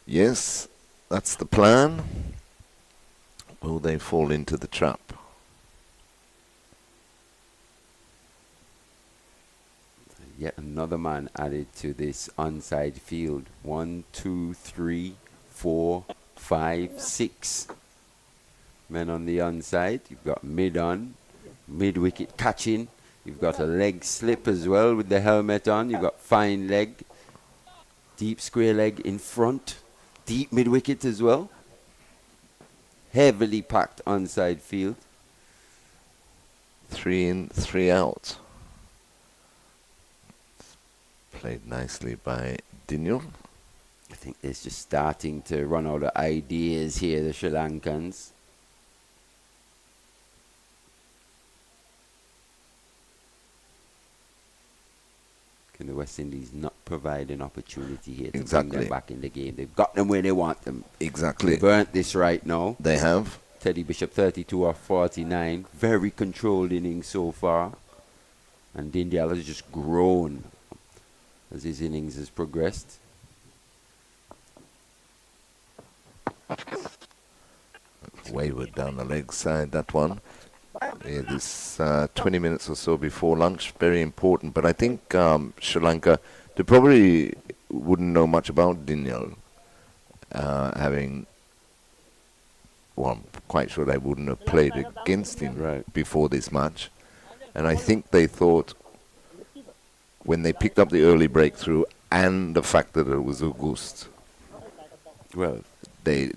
Yes, that's the plan. Will they fall into the trap? Yet another man added to this onside field. 1, 2, 3, 4, 5, 6 men on the onside. You've got mid-wicket catching. You've got a leg slip as well with the helmet on. You've got fine leg, deep square leg in front, deep mid-wicket as well. Heavily packed onside field. 3 in, 3 out. Played nicely by Diniel. I think they're just starting to run out of ideas here, the Sri Lankans. Can the West Indies not provide an opportunity here to bring them back in the game? They've got them where they want them. Exactly. They've burnt this right now. They have. Teddy Bishop 32 or 49. Very controlled innings so far. And Dindial has just grown as his innings has progressed. Wayward down the leg side, that one. Yeah, this 20 minutes or so before lunch, very important. But I think Sri Lanka, they probably wouldn't know much about Diniel, having, well, I'm quite sure they wouldn't have played against him before this match. And I think they thought, when they picked up the early breakthrough and the fact that it was August, well, they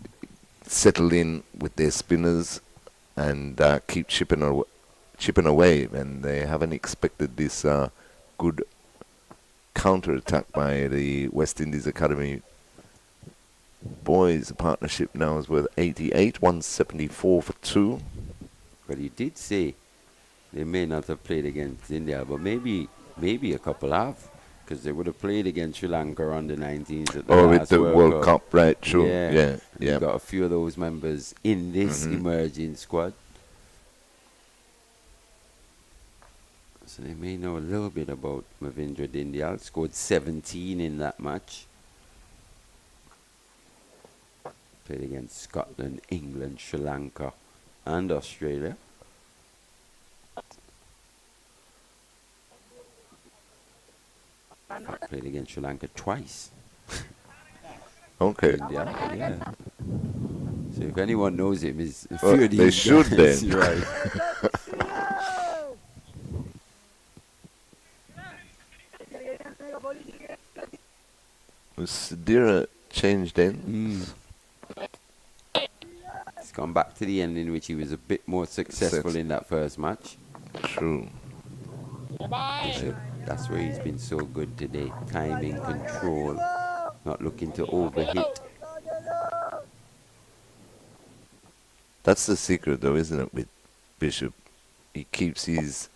settled in with their spinners and keep chipping away, and they haven't expected this good counter-attack by the West Indies Academy boys. The partnership now is worth 88, 174 for 2. But he did say they may not have played against India, but maybe a couple have, because they would have played against Sri Lanka on the 19th at the last with the World Cup, right? True. Yeah. You've got a few of those members in this emerging squad. So they may know a little bit about Ravindra Dindial. Scored 17 in that match. Played against Scotland, England, Sri Lanka, and Australia. Played against Sri Lanka twice. Okay. India, yeah. So if anyone knows him, is a few Well, of these they should guys, then. right? Was Sidira changed ends? He's gone back to the end in which he was a bit more successful in that first match. True. So that's where he's been so good today. Timing, control, not looking to overhit. That's the secret, though, isn't it, with Bishop? He keeps his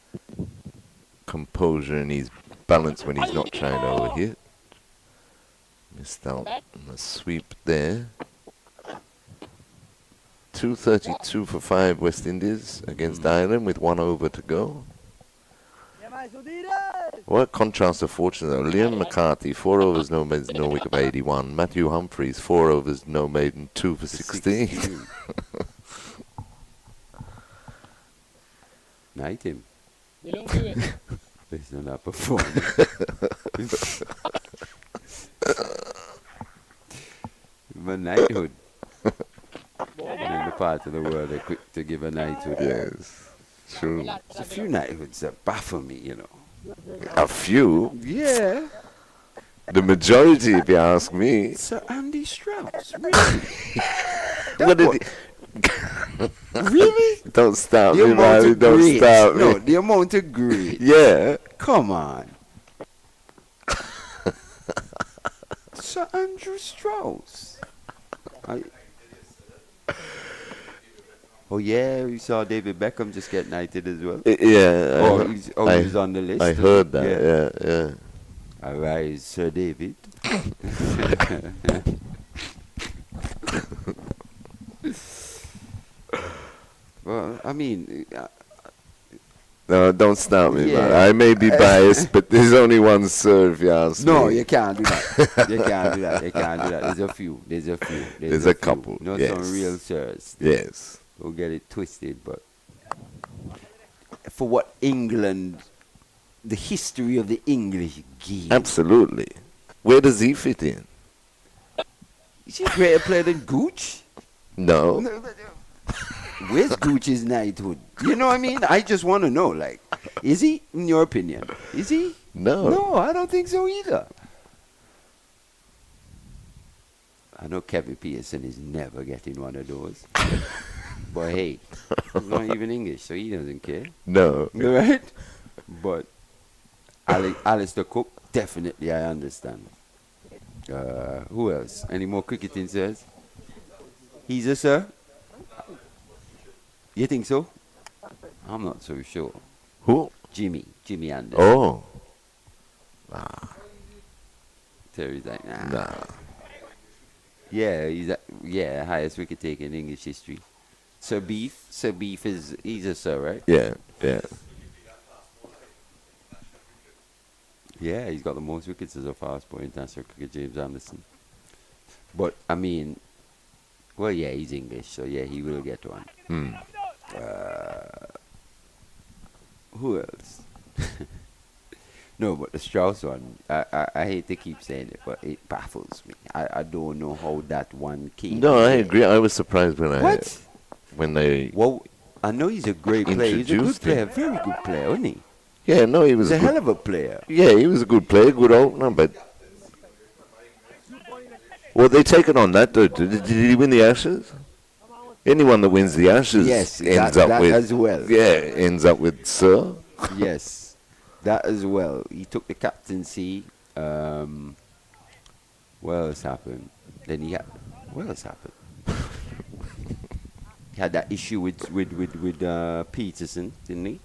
composure and his balance when he's not trying to overhit. Missed out on the sweep there. 232 for 5 West Indies against Ireland with 1 over to go. What a contrast of fortune, though. Liam McCarthy, 4 overs, no maiden, no wicket for 81. Matthew Humphreys, 4 overs, no maiden, 2 for 16. Knight him. Based on that performance. A knighthood. In the part of the world they're quick to give a knighthood. Yes, true. There's a few knighthoods that baffle me, you know. A few? Yeah. The majority, if you ask me. Sir Andy Strauss, really? What did he... Really? Don't stop The me, amount man. of Don't grades. stop me. No, the amount of grades. Yeah. Come on. Sir Andrew Strauss. I, oh yeah, we saw David Beckham just get knighted as well. Yeah. He was on the list. I heard that. Yeah. Arise, Sir David. Well, I mean, No, don't stop me, man. Yeah. I may be biased, but there's only one sir, if you ask no, me. you can't do that. You can't do that. You can't do that. There's a few. There's a couple, No, yes. some real sirs. Yes. Don't get it twisted, but for what England, the history of the English game. Absolutely. Where does he fit in? Is he a greater player than Gooch? No. Where's Gooch's knighthood? You know what I mean? I just want to know, like, is he, in your opinion? Is he? No. No, I don't think so either. I know Kevin Pearson is never getting one of those. But hey, he's not even English, so he doesn't care. No. Right? But Alistair Cook, definitely I understand. Who else? Any more cricketing sirs? He's a sir? You think so? I'm not so sure. Who? Jimmy Anderson. Oh. Terry's like, nah. Nah. Yeah, highest wicket taker in English history. Sir Beef he's a sir, right? Yeah. Yeah, he's got the most wickets as a fast bowler in international cricket, James Anderson. But, I mean, well, yeah, he's English, so yeah, he will get one. Who else? No, but the Strauss one, I hate to keep saying it, but it baffles me. I don't know how that one came. No, I agree. I was surprised when they Well, I know he's a great player. He's a good introduced player, him. very good player, isn't he? Yeah, no, he was He's a good. hell of a player. Yeah, he was a good player, good opener, but well, they take it on that though. Did he win the Ashes? Anyone that wins the Ashes Yes, ends that up with as well. Yeah, ends up with Sir. Yes, that as well. He took the captaincy. What else happened? Then what else happened? He had that issue with Peterson, didn't he?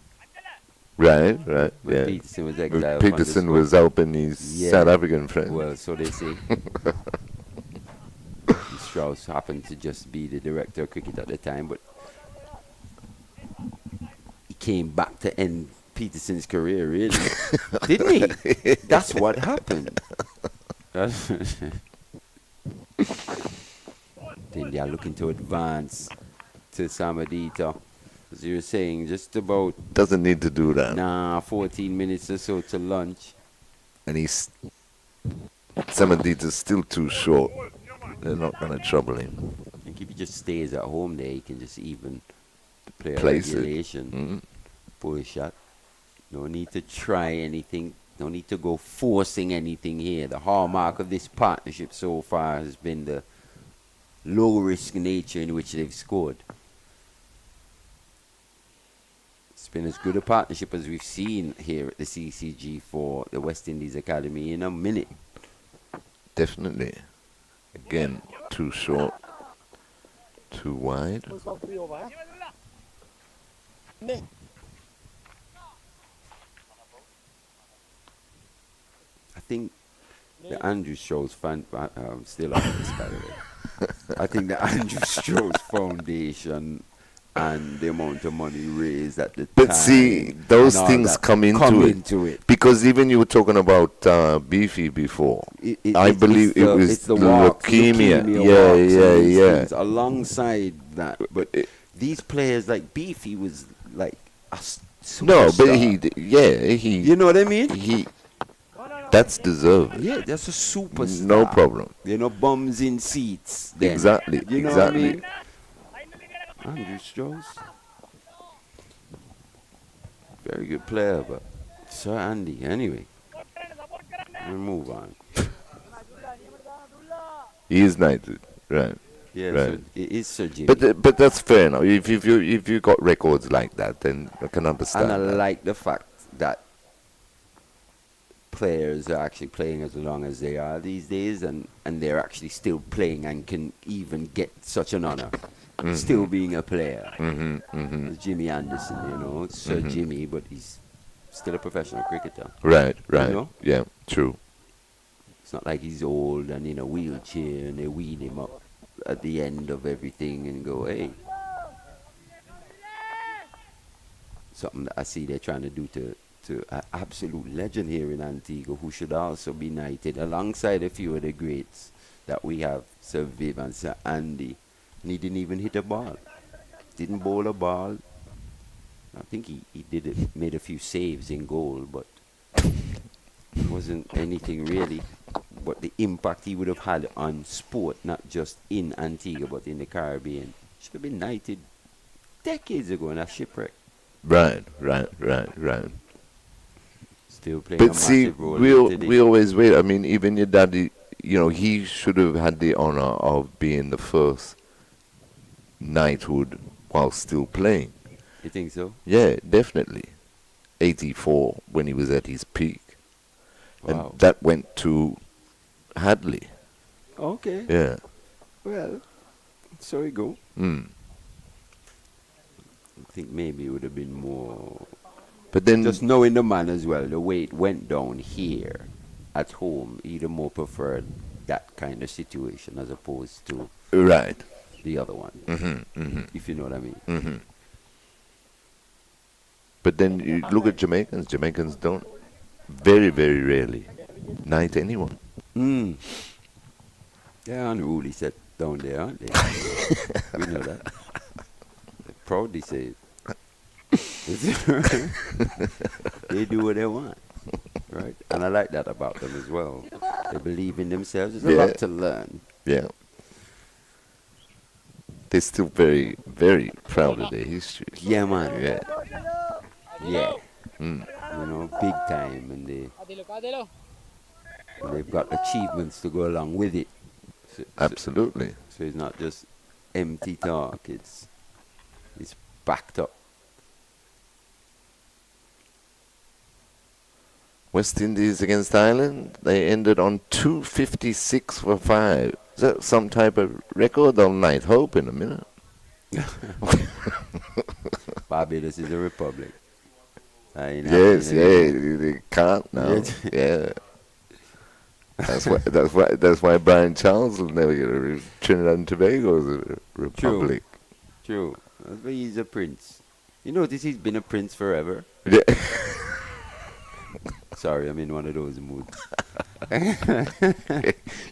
Right. When Yeah. Peterson was But exiled. Peterson was helping his South African friend. Well, so they say. Strauss happened to just be the director of cricket at the time, but he came back to end Peterson's career, really. Didn't he? That's what happened. Then they are looking to advance to Samadita. As you were saying, just about Doesn't need to do that. 14 minutes or so to lunch. And some of these are still too short. They're not going to trouble him. I think if he just stays at home there, he can just even play a Place it. regulation, pull a shot. No need to try anything. No need to go forcing anything here. The hallmark of this partnership so far has been the low-risk nature in which they've scored. It's been as good a partnership as we've seen here at the CCG for the West Indies Academy in a minute. Definitely. Again, too short. Too wide. I think the Andrew Strauss still on this, by the way. I think the Andrew Strauss Foundation and the amount of money raised at the time. But see, those and all things that come into it. Because even you were talking about Beefy before. I believe it was it's the walks, leukemia. walks and these Yeah. things alongside that, but these players like Beefy was like a superstar. No, but he. You know what I mean? That's deserved. Yeah, that's a superstar. No problem. You know, bums in seats. Then. Exactly. You know exactly. what I mean? Andrew Strauss. Very good player, but Sir Andy. Anyway, we'll move on. He is knighted, right? Yeah, right. so it is Sir Jimmy. But that's fair enough. If you got records like that, then I can understand And I that. like the fact that players are actually playing as long as they are these days, and they're actually still playing and can even get such an honor. Still being a player. It's Jimmy Anderson, Sir Jimmy, but he's still a professional cricketer. Right, right. know? Yeah, true. It's not like he's old and in a wheelchair and they wean him up at the end of everything and go, hey. Something that I see they're trying to do to an absolute legend here in Antigua who should also be knighted alongside a few of the greats that we have, Sir Viv and Sir Andy. And he didn't even hit a ball. Didn't bowl a ball. I think he did it, made a few saves in goal, but it wasn't anything really. But the impact he would have had on sport, not just in Antigua, but in the Caribbean, should have been knighted decades ago in a shipwreck. Right. Still playing a But see, massive role today. we always wait. I mean, even your daddy, he should have had the honor of being the first knighthood while still playing. You think so? Yeah, definitely. 84 when he was at his peak. Wow. And that went to Hadley. Okay. Yeah. Well, so we go. Mm. I think maybe it would have been more. But then, Just knowing the man as well, the way it went down here at home, he'd have more preferred that kind of situation as opposed to right. the other one. If you know what I mean. But then you look at Jamaicans. Jamaicans don't very, very rarely knight anyone. They're unruly set down there, aren't they? We know that. They proudly say it. They do what they want, right? And I like that about them as well. They believe in themselves. There's a lot to learn. Yeah. They're still very, very proud of their history. Yeah, man. Yeah. Yeah. Big time, and they've got achievements to go along with it. Absolutely. So it's not just empty talk. It's backed up. West Indies against Ireland, they ended on 256 for 5. Is that some type of record? All night hope in a minute. Barbados is a republic. Yes, they can't now. Yeah. That's why Brian Charles will never get a Trinidad and Tobago is a republic. True. That's why he's a prince. You notice he's been a prince forever. Yeah. Sorry, I'm in one of those moods.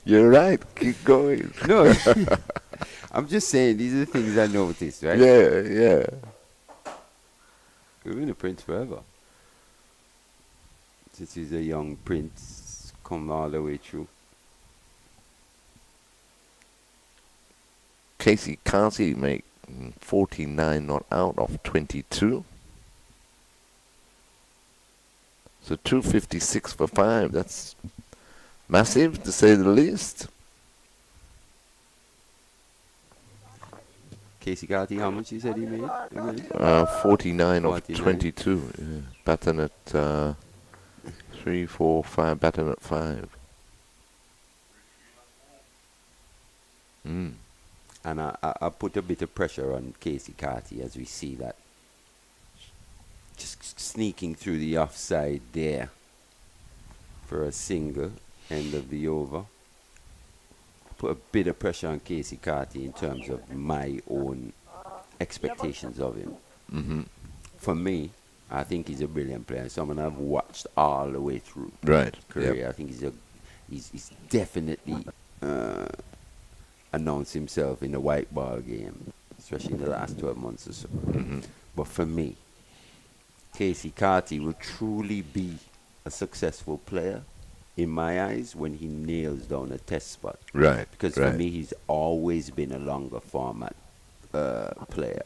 You're right. Keep going. No, I'm just saying these are the things I noticed, right? Yeah. We've been a prince forever. Since he's a young prince, come all the way through. Casey Carty make 49 not out of 22. So 256 for 5. That's massive, to say the least. Casey Carty, how much you said he made? 49 of 49. 22. Yeah. Batting at 3, 4, 5. Batting at 5. And I put a bit of pressure on Casey Carty as we see that. Just sneaking through the offside there for a single, end of the over. Put a bit of pressure on Casey Carty in terms of my own expectations of him. For me, I think he's a brilliant player. Someone I've watched all the way through Right. career. Yep. I think he's definitely announced himself in the white ball game, especially in the last 12 months or so. But for me, Casey Carty will truly be a successful player in my eyes when he nails down a test spot. Right. Because for me, he's always been a longer format player.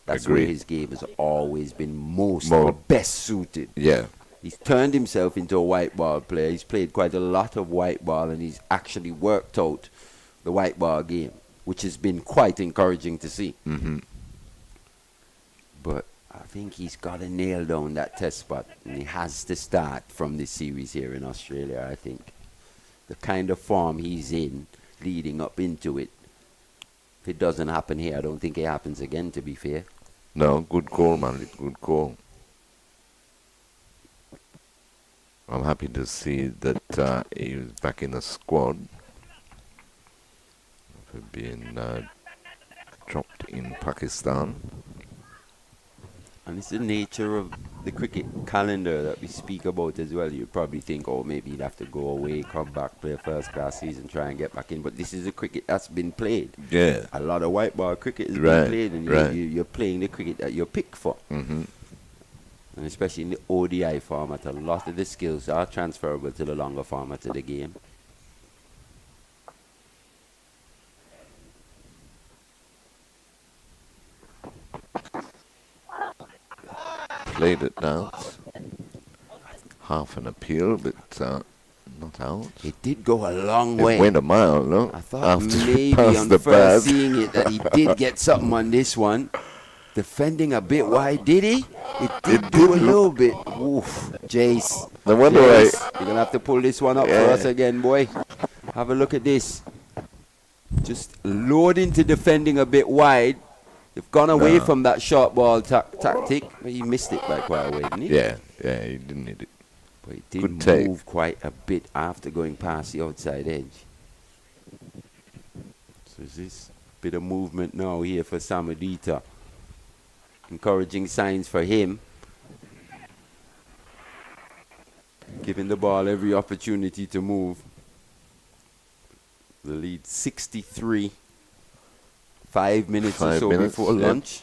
That's where Agreed. his game has always been most or best suited. Yeah. He's turned himself into a white ball player. He's played quite a lot of white ball, and he's actually worked out the white ball game. which has been quite encouraging to see. Mm-hmm. But I think he's got to nail down that test spot, and he has to start from this series here in Australia, I think. The kind of form he's in leading up into it, if it doesn't happen here, I don't think it happens again, to be fair. No, good call, man. Good call. I'm happy to see that he was back in the squad for being dropped in Pakistan. And it's the nature of the cricket calendar that we speak about as well. You probably think, oh, maybe he'd have to go away, come back, play a first-class season, try and get back in. But this is a cricket that's been played. Yeah. A lot of white ball cricket has Right, been played, and right. you're playing the cricket that you're picked for. Mm-hmm. And especially in the ODI format, a lot of the skills are transferable to the longer format of the game. Played it out. Half an appeal, but not out. It did go a long It way. went a mile, no? I thought After maybe past on the first bat. seeing it that he did get something on this one. Defending a bit wide, did he? It did do a little bit. Oof, Jace. No wonder Jace, why. you're going to have to pull this one up for Yeah. us again, boy. Have a look at this. Just loading to defending a bit wide. They've gone away from that short ball tactic. But he missed it by quite a way, didn't he? Yeah, he didn't hit it. But it did Good take. move quite a bit after going past the outside edge. So there's this bit of movement now here for Samadita. Encouraging signs for him. Giving the ball every opportunity to move. The lead 63. 5 minutes or 5 so minutes, before yeah. lunch.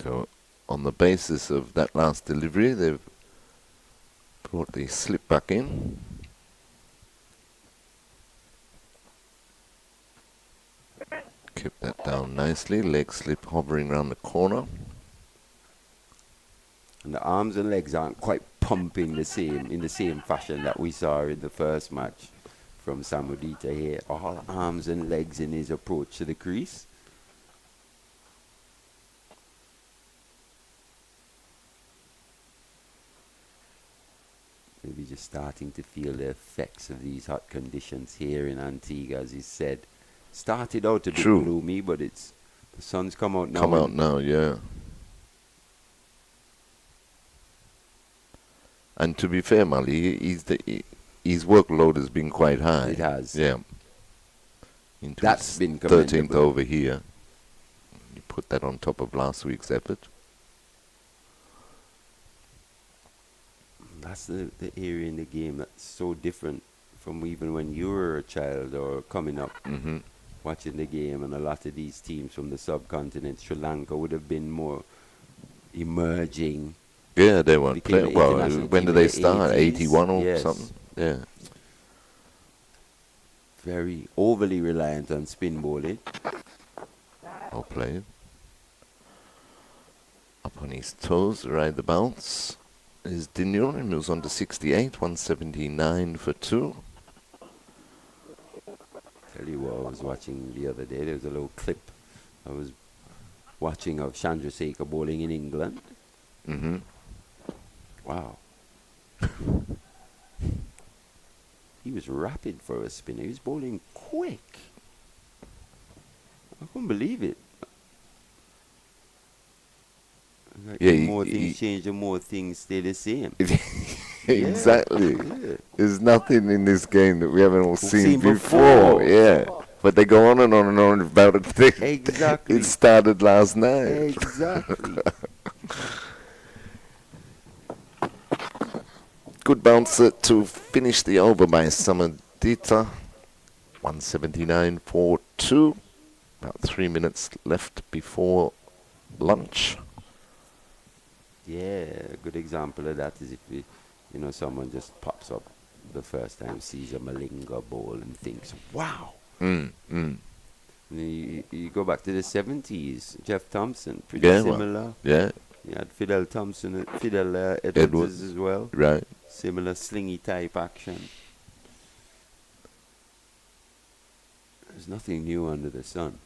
So, on the basis of that last delivery, they've brought the slip back in. Kept that down nicely. Leg slip hovering around the corner. And the arms and legs aren't quite pumping in the same fashion that we saw in the first match from Samudita here. All arms and legs in his approach to the crease. Maybe just starting to feel the effects of these hot conditions here in Antigua, as he said. Started out a bit True. gloomy, but the sun's come out now. Come out now, yeah. And to be fair, Mali, his workload has been quite high. It has. Yeah. Into That's his been 13th commendable. over here. You put that on top of last week's effort. That's the area in the game that's so different from even when you were a child or coming up Mm-hmm. watching the game. And a lot of these teams from the subcontinent, Sri Lanka would have been more emerging. Yeah, they weren't Became playing. an Well, international when team did in they the start? 80s? 81 or Yes. something? Yeah. Very overly reliant on spin bowling. Well played. Up on his toes, ride the bounce. Is Dinion, he moves on to 68, 179 for 2. Tell you what I was watching the other day. There was a little clip I was watching of Chandrasekhar bowling in England. Mm-hmm. Wow. He was rapid for a spinner. He was bowling quick. I couldn't believe it. Like Yeah, the more things change, the more things stay the same. Exactly. Yeah. There's nothing in this game that we haven't all seen Seen before. before. Yeah. But they go on and on and on about it. Exactly. It started last night. Exactly. Good bouncer to finish the over by Samadita. 179 for 2. About 3 minutes left before lunch. Yeah, a good example of that is if someone just pops up the first time, sees a Malinga bowl and thinks, wow. And then you go back to the 70s, Jeff Thompson, pretty similar. Yeah, You had Fidel Edwards as well. right. Similar slingy type action. There's nothing new under the sun.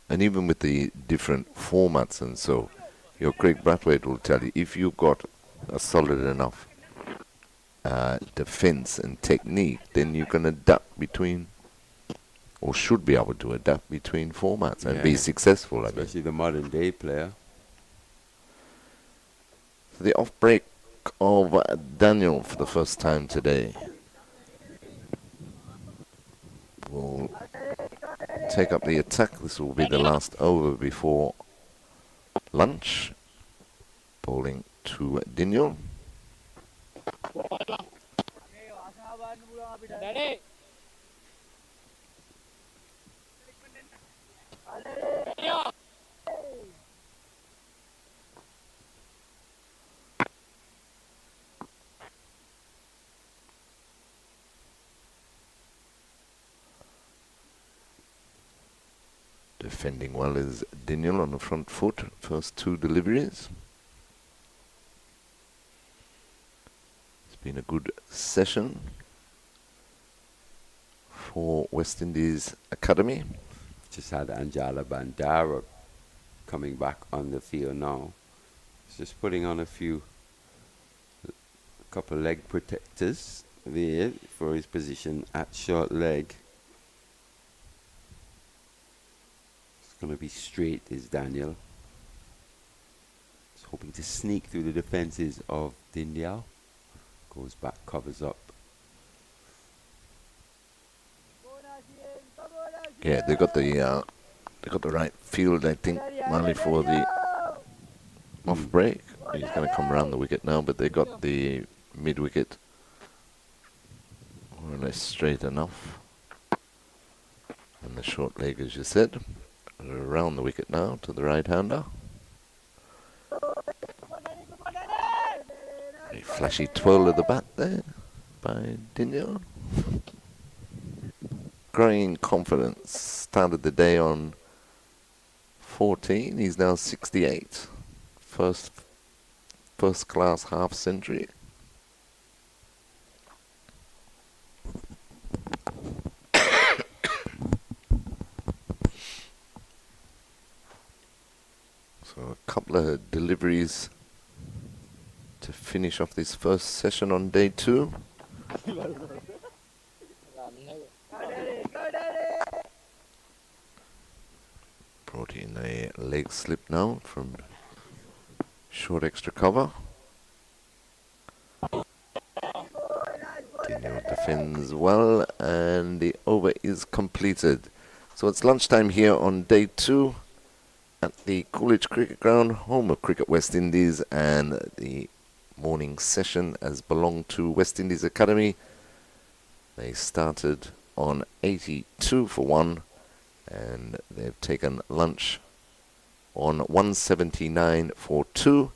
And even with the different formats and so, Craig Brathwaite will tell you, if you've got a solid enough defense and technique, then you can adapt between, or should be able to adapt between formats and be successful. Especially the modern day player. The off break of Daniel for the first time today will take up the attack. This will be the last over before lunch. Bowling to Daniel. Defending well is Daniel on the front foot. First two deliveries. It's been a good session for West Indies Academy. Just had Anjala Bandara coming back on the field now. He's just putting on a couple leg protectors there for his position at short leg. It's going to be straight, is Daniel. He's hoping to sneak through the defences of Dindial. Goes back, covers up. Yeah, they got the right field, I think, mainly for the off break. He's going to come around the wicket now, but they got the mid wicket more or less straight enough. And the short leg, as you said, around the wicket now to the right hander. A flashy twirl of the bat there by Daniel. Growing confidence. Started the day on 14. He's now 68. First class half century. So a couple of deliveries to finish off this first session on day 2. Brought in a leg slip now from short extra cover. Daniel defends well and the over is completed. So it's lunchtime here on day 2 at the Coolidge Cricket Ground, home of Cricket West Indies, and the morning session has belonged to West Indies Academy. They started on 82 for 1 and they've taken lunch on 179 for 2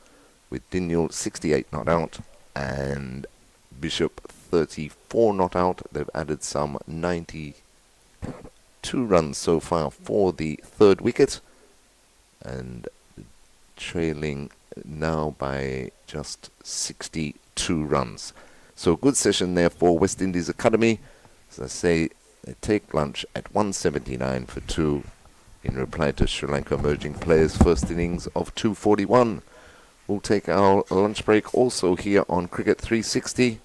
with Daniel 68 not out and Bishop 34 not out. They've added some 92 runs so far for the third wicket and trailing now by just 62 runs. So good session there for West Indies Academy. As I say, they take lunch at 179 for 2 in reply to Sri Lanka emerging players' first innings of 241. We'll take our lunch break also here on Cricket 360.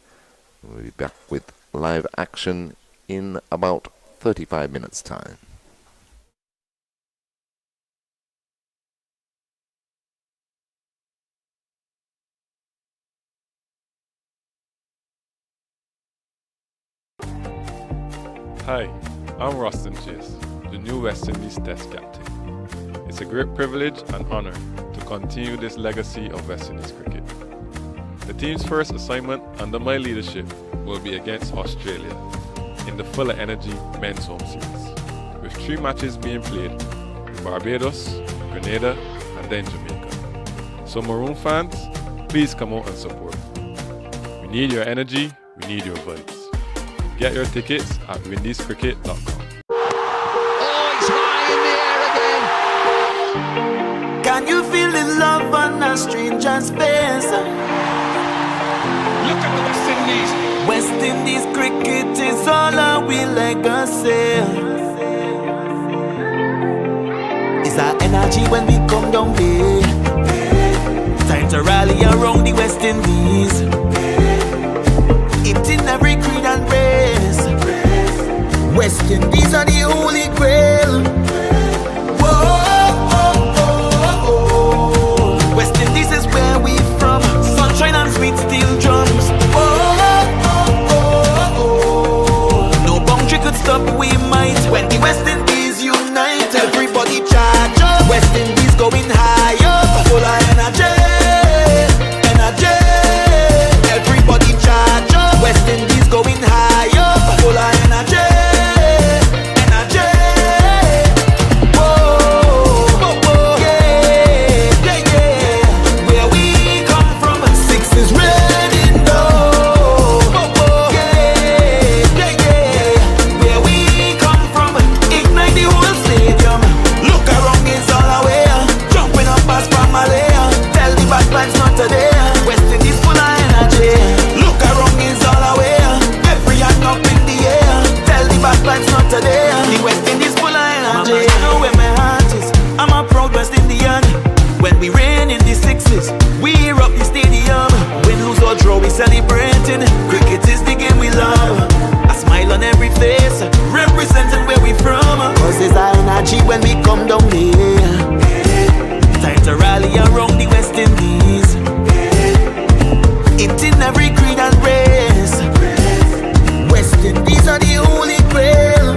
We'll be back with live action in about 35 minutes' time. Hi, I'm Roston Chase, the new West Indies Test captain. It's a great privilege and honour to continue this legacy of West Indies cricket. The team's first assignment under my leadership will be against Australia in the Full of Energy Men's Home Series, with 3 matches being played in Barbados, Grenada and then Jamaica. So Maroon fans, please come out and support. We need your energy, we need your vibes. Get your tickets at windiescricket.com. Oh, it's high in the air again. Can you feel the love and a stranger's face. Look at the West Indies. West Indies cricket is all our legacy. It's our energy when we come down here. Time to rally around the West Indies. It in every creed and race. West Indies are the holy grail. Whoa, oh, oh, oh. West Indies is where we from. Sunshine and sweet steel drums. Whoa, oh, oh, oh. No boundary could stop we might. When the West Indies unite, everybody charge up. West Indies going higher, full of energy, energy. Everybody charge up. West Indies going higher, full of energy. Celebrating, cricket is the game we love. A smile on every face, representing where we from. Cause there's our energy when we come down here. Time to rally around the West Indies. It in every creed and race. West Indies are the holy grail.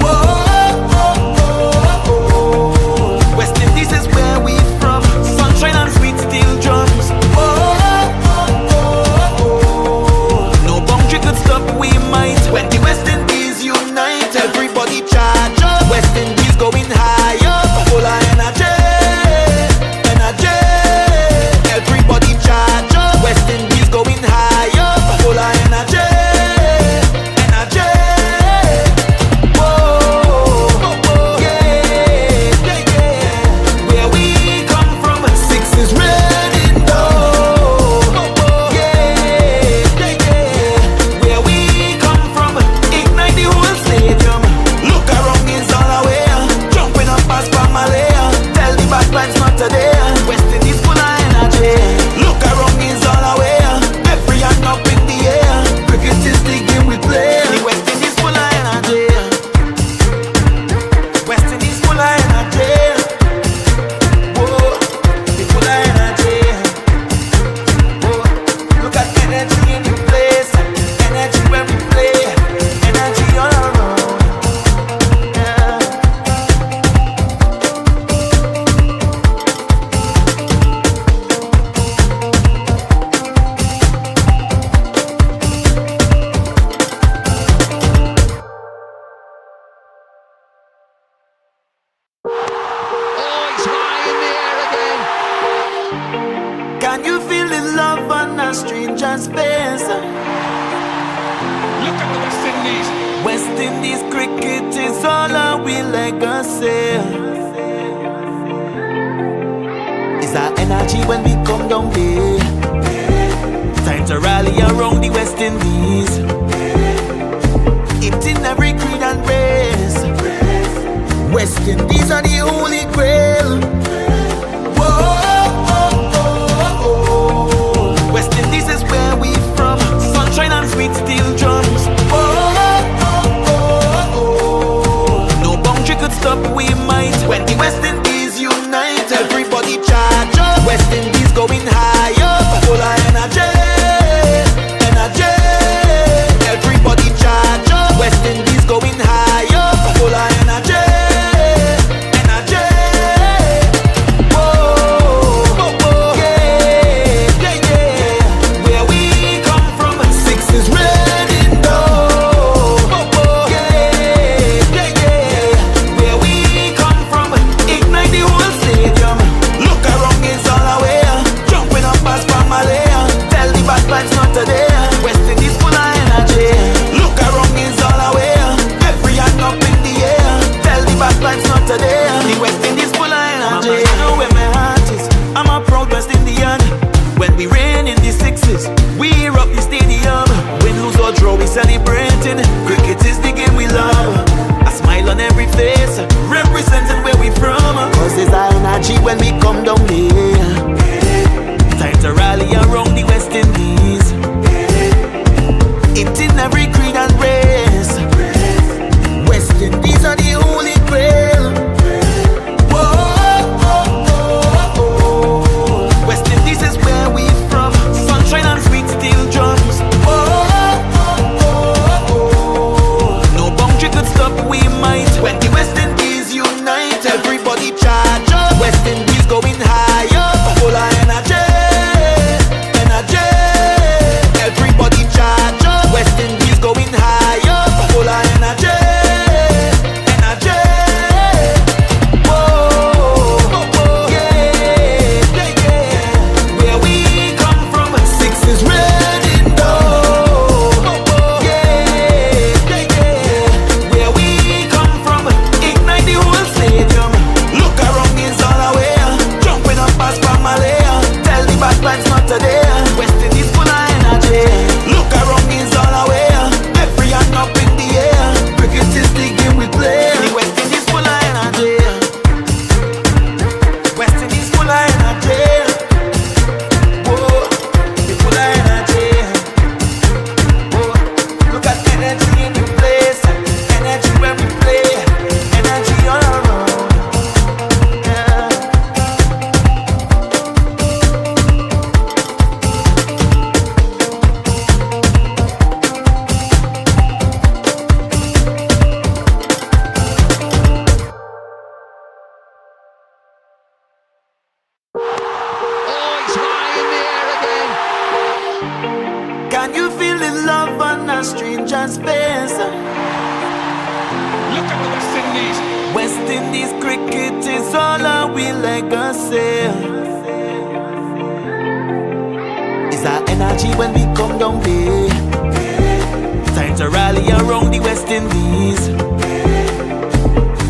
Whoa, oh, oh, oh. West Indies is where we from. Sunshine and sweet steel drums. Whoa. We might. When the West Indies unite, everybody charge up. West Indies going higher, full of energy, energy. Everybody charge up. West Indies going higher, full of energy, energy. Whoa, oh, oh, yeah, yeah, yeah. Where we come from, six is red in dough. Yeah, yeah, yeah. Where we ignite the whole stadium. Look around, it's all away. Jumping up past Pamalaya. Tell the backline's not today. West Indies full of energy. Look around, it's all away. Every hand up in the air. Cricket is the game we play. The West Indies full of energy. West Indies full of energy. Whoa, they full of energy. Whoa, look at energy in the place. Energy when we play. Energy all around, yeah. Oh, it's high in the air again. Can you feel the love on a stranger's face? Look at the West Indies. West Indies cricket is all our legacy. It's our energy when we come down here. Time to rally around the West Indies. It in every creed and race. West Indies are the holy grail. Whoa, oh, oh, oh. West Indies is where we from. Sunshine and sweet steel drums. Whoa, oh, oh, oh. No boundary could stop we might. When the West Indies unite, everybody charge up. West Indies Can you feel the love on a stranger's face? Look at the West Indies. West Indies cricket is all our we legacy. It's our energy when we come down there. Time to rally around the West Indies.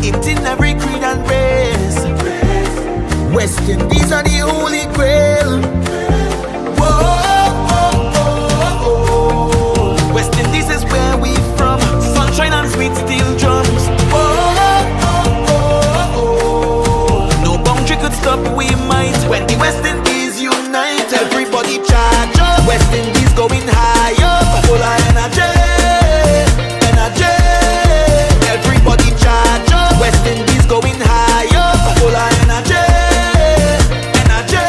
It in every creed and race. West Indies are the holy grail. Whoa, oh, oh, oh. West Indies is where we from. Sunshine and sweet steel drums. Whoa, oh, oh, oh. No boundary could stop we might. When the West Indies unite, everybody charge up. West Indies going high up, full of energy, energy. Everybody charge up. West Indies going high up, full of energy, energy.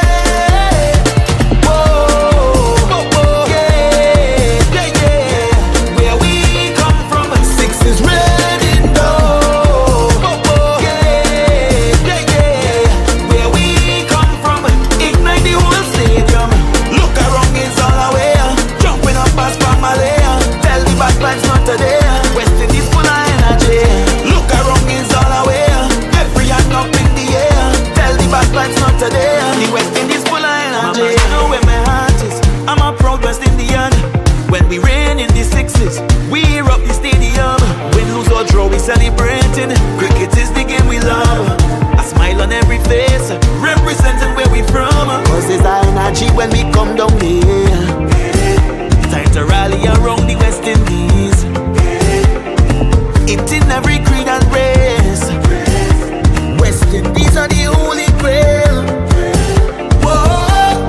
Whoa, oh, oh, yeah, yeah, yeah. Where we come from, six is red in dough. Oh, oh, yeah, yeah, yeah. Where we come from, ignite the whole stadium. Look around, it's all away. Jumping up past Pamela. Tell the bad vibes not today. West Indies full of energy. Look around, it's all away. Every hand up in the air. Tell the bad vibes not today. The West Indies full of energy. You know where my heart is. I'm a proud West Indian. When we rain in the sixes, we rock the stadium. Win, lose or draw, we celebrating. Cricket is the game we love. A smile on every face, representing where we from. Cause it's our energy when we come down here. Time to rally around the West Indies. It in every creed and race. West Indies are the holy grail. Whoa,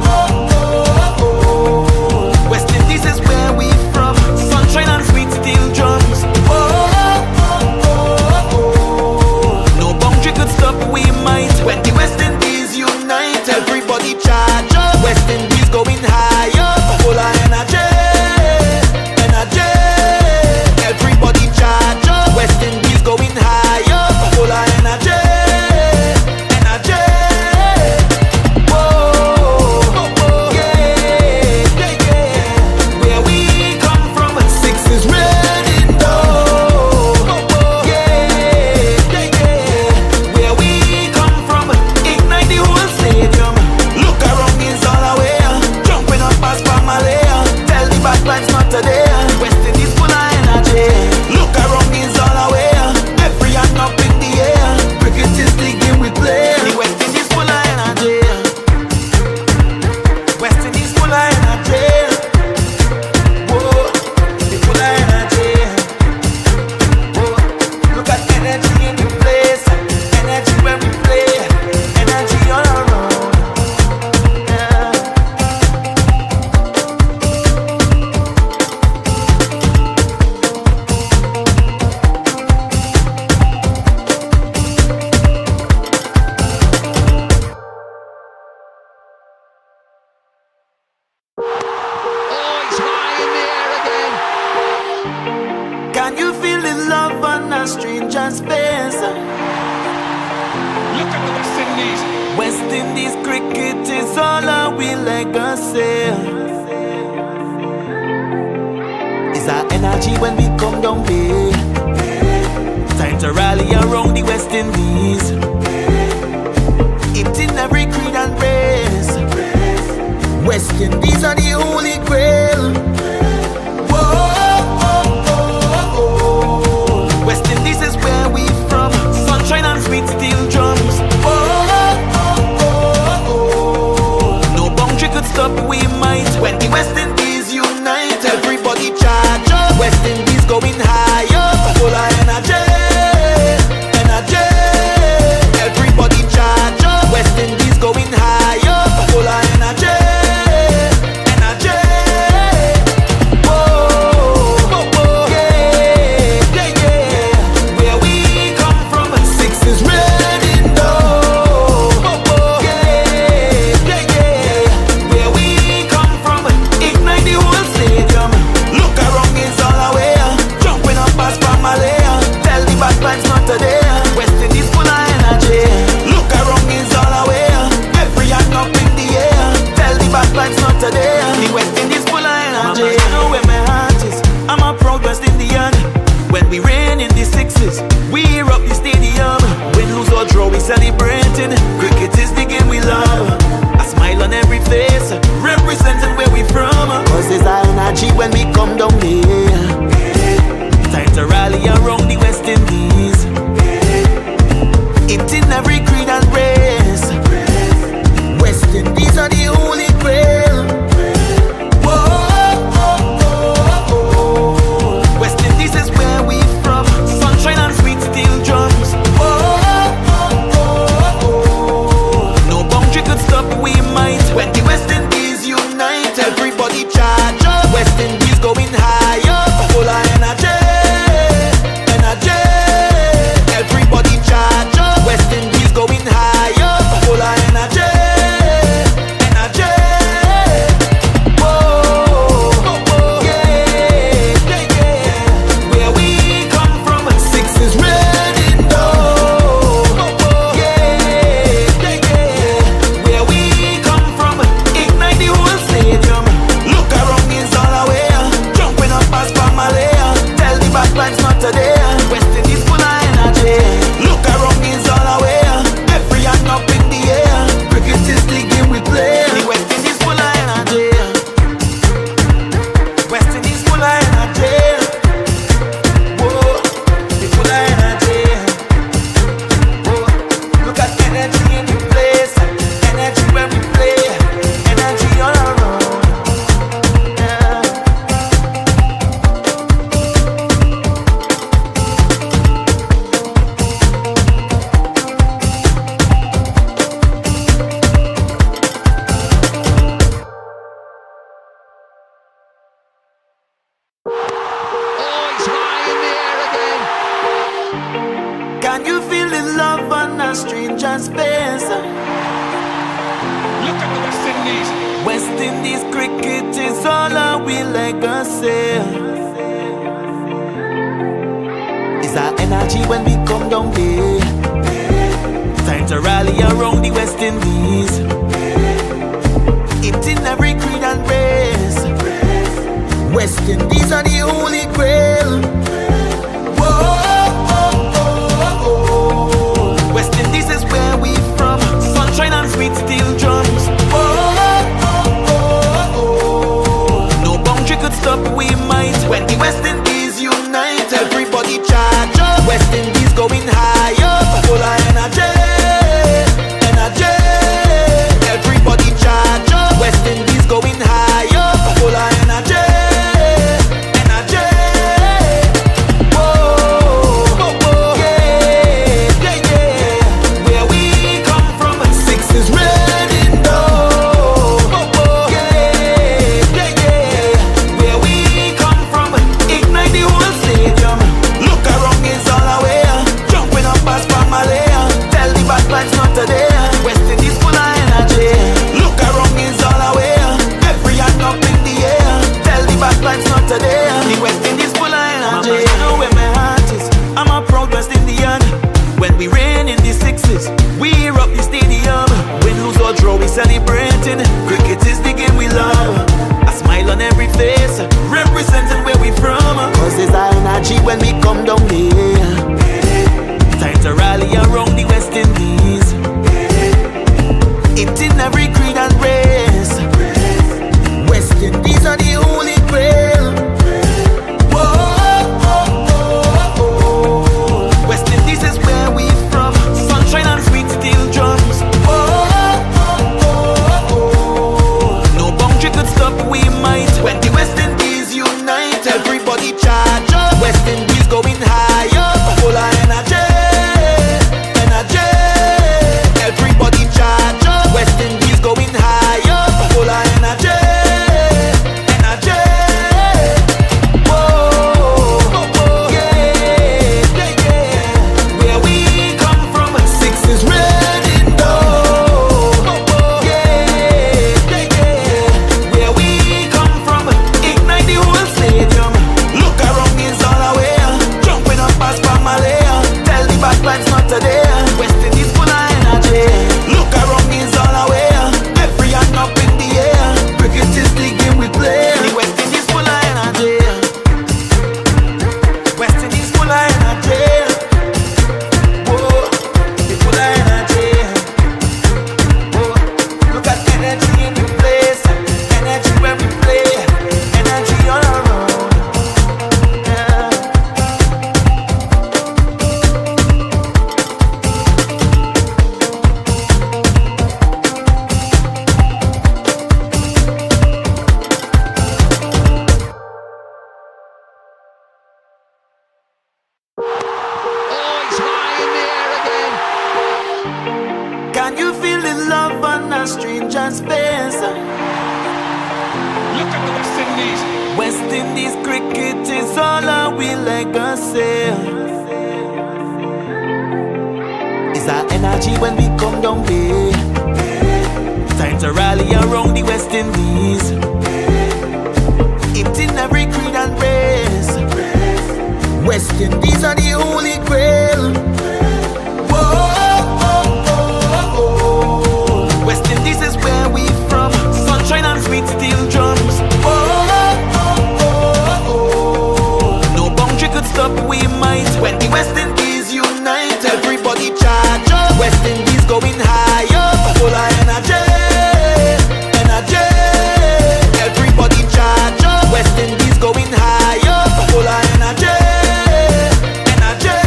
oh, oh, oh. West Indies is where we from. Sunshine and sweet steel drums. Whoa, oh, oh, oh. No boundary could stop we might. When the West Indies unite, everybody charge up. West Indies going high up, full of energy, energy. Everybody charge up. West Indies going high up, full of energy, energy. Whoa, oh, oh, yeah, yeah, yeah. Where we come from, six is red in dough. Oh, oh, yeah, yeah, yeah. Where we come from, ignite the whole stadium. Look around, it's all away. Jumping up past Pamela. Tell the bad vibes not today. West Indies full of energy. Look around, it's all away. Every hand up in the air. Cricket is the game we play. The West Indies full of energy. West Indies full of energy. Whoa, they full of energy. Whoa, look at energy in the place. Energy when we play. Energy all around. Yeah. Oh, it's high in the air again. Can you feel the love on a stranger's face? Look at the West Indies. West Indies cricket is all our we legacy. It's our energy when we come down there. Time to rally around the West Indies. It in every creed and race. West Indies are the holy grail. Whoa, oh, oh, oh. West Indies is where we from. Sunshine and sweet steel drums. Whoa, oh, oh, oh. No boundary could stop we might. When the West Indies unite, everybody charge up. West Indies going high up, full of energy, energy. Everybody charge up. West Indies going high up, full of energy, energy. Whoa, oh, oh, yeah, yeah, yeah. Where we come from, six is red in dough. Oh, oh, yeah, yeah, yeah. Where we come from, ignite the whole stadium. Look around, it's all away. Jump energy when we come down there. Time to rally around the West Indies. It's in every creed and race. West Indies are the holy grail. Whoa, West Indies is where we from. Sunshine and sweet steel drums. No boundary could stop, we might. When the West Indies unite, everybody charge up. West Indies going higher, full of energy, energy. Everybody charge up. West Indies going higher, full of energy, energy. Whoa, yeah, yeah, yeah. Where we come from, six is red in dough. Yeah, yeah, yeah. Where we come from, ignite the whole stadium. Look around, is all away. Jumping up past Pamela. Tell the bad vibes not today. West Indies full of energy. Look around, is all away. Every hand up in the air. Cricket is the game we play. The West Indies full of energy. West Indies full of energy. Whoa, they full of energy. Whoa, look at energy in the place. Energy when we play. Energy all around. Yeah. Oh, it's high in the air again. Can you feel the love on a stranger's face? Look at the West Indies. West Indies cricket is all our legacy. Is our energy when we come down there. Time to rally around the West Indies. It's in every creed and race. West Indies are the holy grail. Whoa, West Indies is where we from. Sunshine and sweet steel drums. Whoa, no boundary could stop, we might. When the West Indies unite, everybody charge up. West Indies going higher, full of energy, energy. Everybody charge up. West Indies going higher, full of energy, energy. Whoa, yeah, yeah, yeah. Where we come from, six is red in dough. Yeah, yeah, yeah. Where we come from, ignite the whole stadium. Look around, is all away. Jumping up past Pamela. Tell the bad vibes not today. West Indies full of energy. Look around, is all away. Every hand up in the air. Tell the bad vibes not today. The West Indies full of energy. You know where my heart is. I'm a proud West Indian. When we rain in the sixes, we rock the stadium. Win, lose or draw, we celebrating. Cricket is the game we love. A smile on every face, representing where we from. Cause it's our energy when we come down there. Time to rally around the West Indies. It's in every creed and race. West Indies are the holy grail. Whoa, West Indies is where we from. Sunshine and sweet steel drums. Whoa, no boundary could stop, we might. When the West Indies unite, everybody charge up. West Indies going high. Indies cricket is all our we legacy. It's our energy when we come down there. Time to rally around the West Indies. It in every creed and race. West Indies are the holy grail. Whoa, oh, oh, oh. West Indies is where we from. Sunshine and sweet steel drums. Whoa, oh, oh, oh. No boundary could stop we might. When the West Indies unite, everybody charge up. West Indies going higher, full of energy, energy. Everybody charge up. West Indies going higher, full of energy, energy.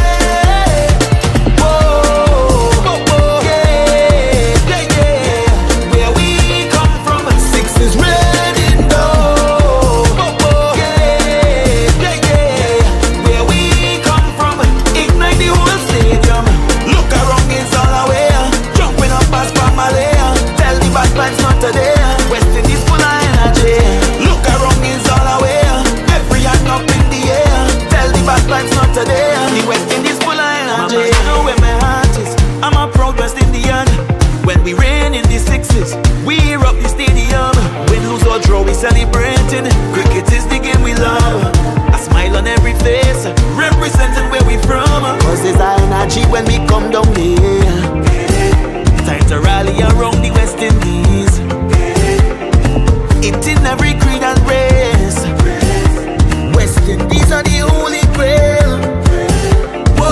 Whoa, whoa, whoa, yeah, yeah, yeah. Where we come from, six is red in dough. Whoa, whoa, yeah, yeah, yeah. Where we come from, ignite the whole stadium. Look around, it's all aware. Jumping up past Pamela. Tell the bad vibes not today. West Indies full of energy. Look around, it's all aware. Every hand up in the air. Tell the bad vibes not today. The West Indies full of energy. You know where my heart is. I'm a proud West Indian. When we rain in the sixes, we rock the stadium. Win, lose or draw, we celebrating. Cricket is the game we love. A smile on every face, representing where we from. Cause there's our energy when we come down here. Time to rally around the West Indies. It in every creed and race. West Indies are the holy grail. Whoa,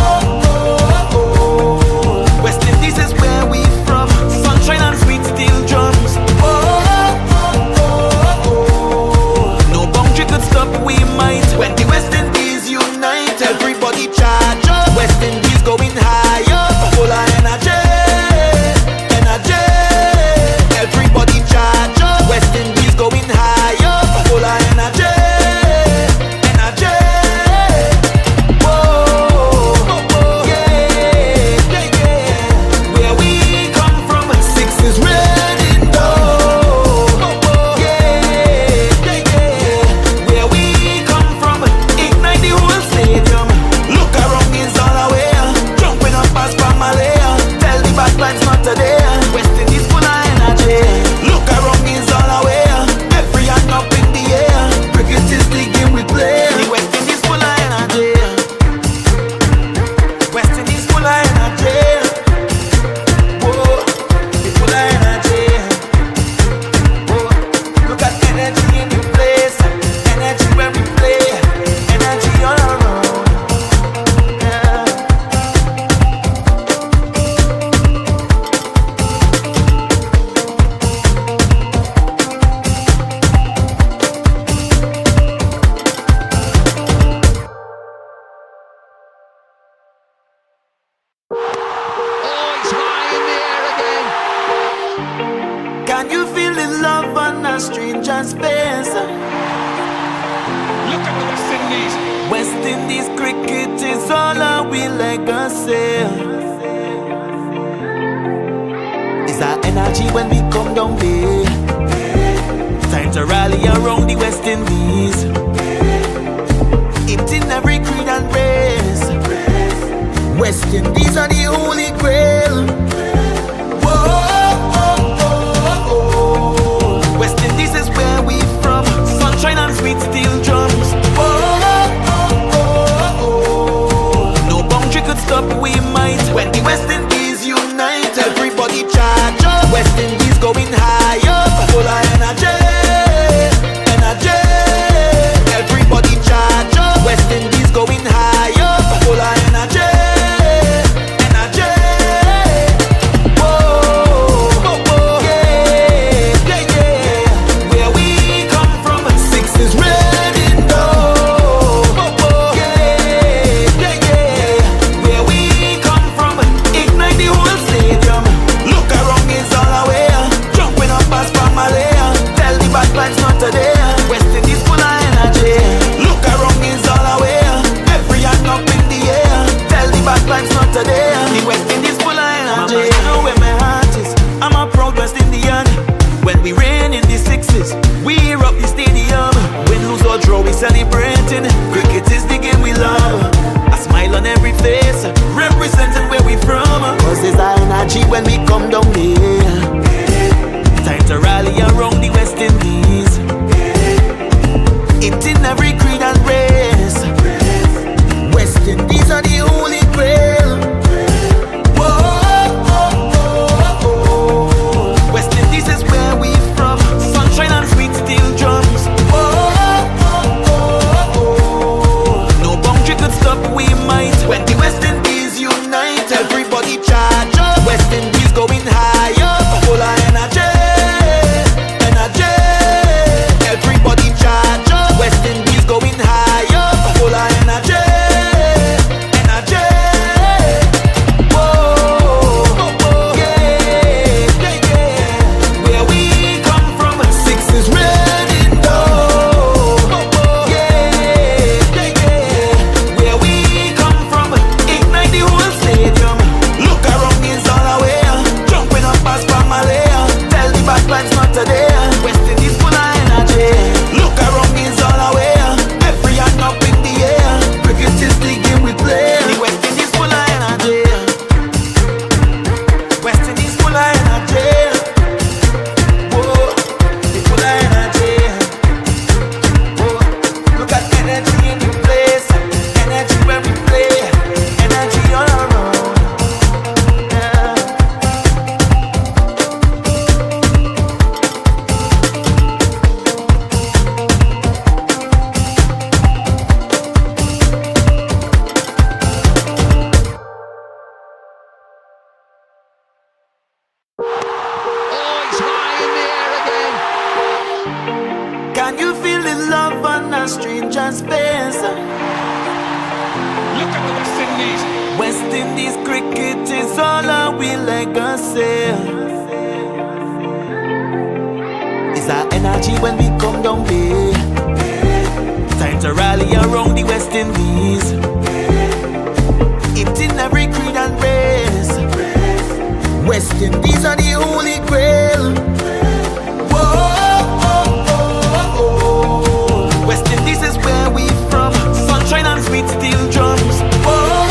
oh, oh, oh. West Indies is where we from. Sunshine and sweet steel drums. Whoa, oh, oh, oh. No boundary could stop we might. When the West Indies unite, everybody charge up. West Indies going higher, full of energy, energy. Everybody charge up. West Indies going higher, full of energy, energy. Whoa, oh, oh, yeah, yeah, yeah. Where we come from, six is red in dough. Oh, oh, yeah, yeah, yeah. Where we come from, ignite the whole stadium. Look around, it's all aware. Jumping up past Pamela. Tell the bad vibes not today. West Indies full of energy. Look around, it's all aware. Every hand up in the air. Cricket is the game we play. The West Indies full of energy. West Indies full of energy. Whoa, it's full of energy. Whoa, look at energy in the place. Energy when we play. Energy all around. Yeah. Oh, it's high in the air again. Can you feel the love on a stranger's face? Look at the West Indies. West Indies cricket is all our we legacy. It's our energy when we come down there. Time to rally around the West Indies. It in every creed and race. West Indies are the holy grail. Whoa, oh, oh, oh. West Indies is where we from. Sunshine and sweet steel drums. Whoa, oh, oh, oh. No boundary could stop we might. When the West Indies unite, everybody charge up. West Indies going higher, full of energy, energy. Everybody charge up. West Indies going higher, full of energy, energy. celebrating. Cricket is the game we love. A smile on every face, representing where we from. Cause there's our energy when we come down here. Time to rally around the West Indies. It in every creed and race. West Indies are the holy grail. Whoa, West Indies is where we from. Sunshine and sweet steel drums. No boundary could stop, we might. When the West Indies unite, everybody charge up. West Indies going higher, full of energy, energy. Everybody charge up. West Indies going higher, full of energy, energy. Whoa, yeah, yeah, yeah. Where we come from, six is red in dough. Yeah, yeah, yeah. Where we come from, ignite the whole stadium. Look around, is all away. Jumping up as Pamela. Tell the bad vibes not today. West Indies full of energy. Look around, is all away. Every hand up in the air. Cricket is the game we play. The West Indies full of energy. West Indies full of energy. Whoa, they full of energy. Whoa, look at energy in the place. Energy when we play. Energy all around. Yeah. Oh, it's high in the air again. Can you feel the love on a stranger's face? Look at the West Indies. West Indies cricket is all our we legacy. It's our energy when we come down here. Time to rally around the West Indies. It in every creed and race. West Indies are the holy grail. Whoa, West Indies is where we from. Sunshine and sweet steel drums. Whoa,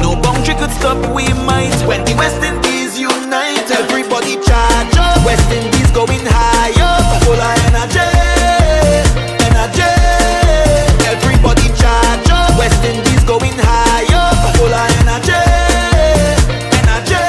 no boundary could stop, we might. When the West Indies unite, everybody charge up. West Indies going higher, full of energy, energy. Everybody charge up. West Indies going higher, full of energy, energy.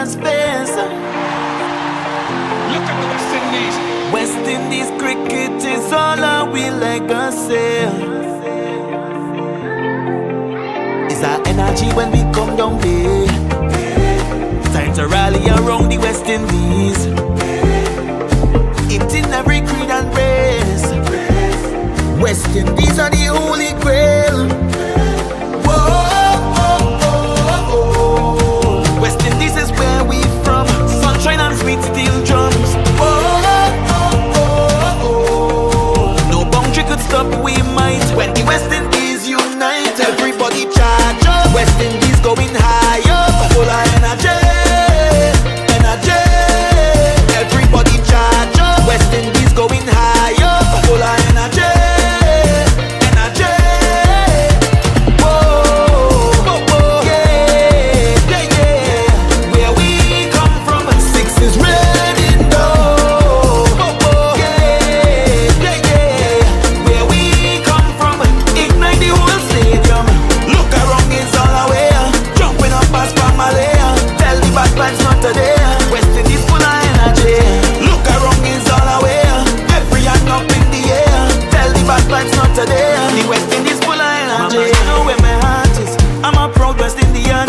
and space. Look at the West Indies. West Indies cricket is all our legacy. It's our energy when we come down there. Time to rally around the West Indies. It in every creed and race. West Indies are the holy grail. Whoa, West Indies is where we from. Sunshine and sweet steel drums. Whoa, no boundary could stop, we might. When the West Indies unite, everybody charge up. West Indies going high up, full of energy, energy. Everybody charge up. West Indies going high up, full of energy, energy. Whoa, yeah, yeah, yeah. Where we come from, six is red in dough. Yeah, yeah, yeah. Where we come from, ignite the whole stadium. Look around, it's all away. Jumping up past Pamela. Tell the bad vibes not today. West Indies full of energy. Look around, it's all away. Every hand up in the air. Tell the bad vibes not today. The West Indies full of energy. Mama, you know where my heart is. I'm a proud West Indian.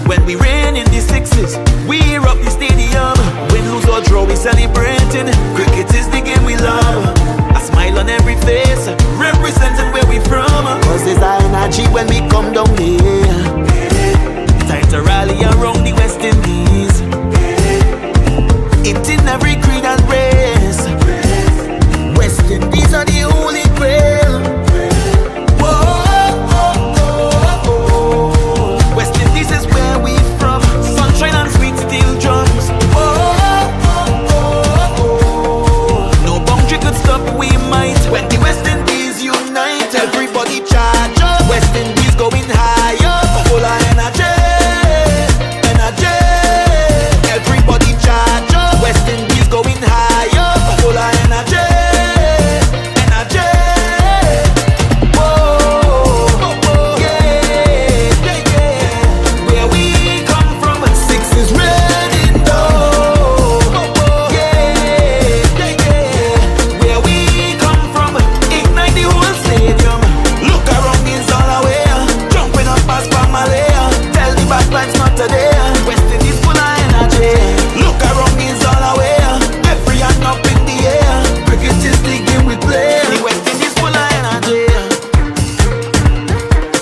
When we rain in the sixes, we hear up the stadium. Win, lose or draw, we celebrating. Cricket is the game we love. A smile on every face, representing where we from. Cause there's our energy when we come down here. Time to rally around the West Indies. It in every creed and race. West Indies are the holy grail. Whoa, West Indies is where we from. Sunshine and sweet steel drums. Whoa, no boundary could stop, we might. When the West Indies unite, everybody charge up. West Indies going high up, full of energy, energy. Everybody charge up. West Indies going high up, full of energy, energy. Whoa, yeah, yeah, yeah. Where we come from, six is red in dough. Yeah, yeah, yeah. Where we come from, ignite the whole stadium. Look around, it's all away. Jumping up past Pamela. Tell the bad vibes not today. West Indies full of energy. Look around, it's all away. Every hand up in the air. Cricket is the game we play. The West Indies full of energy.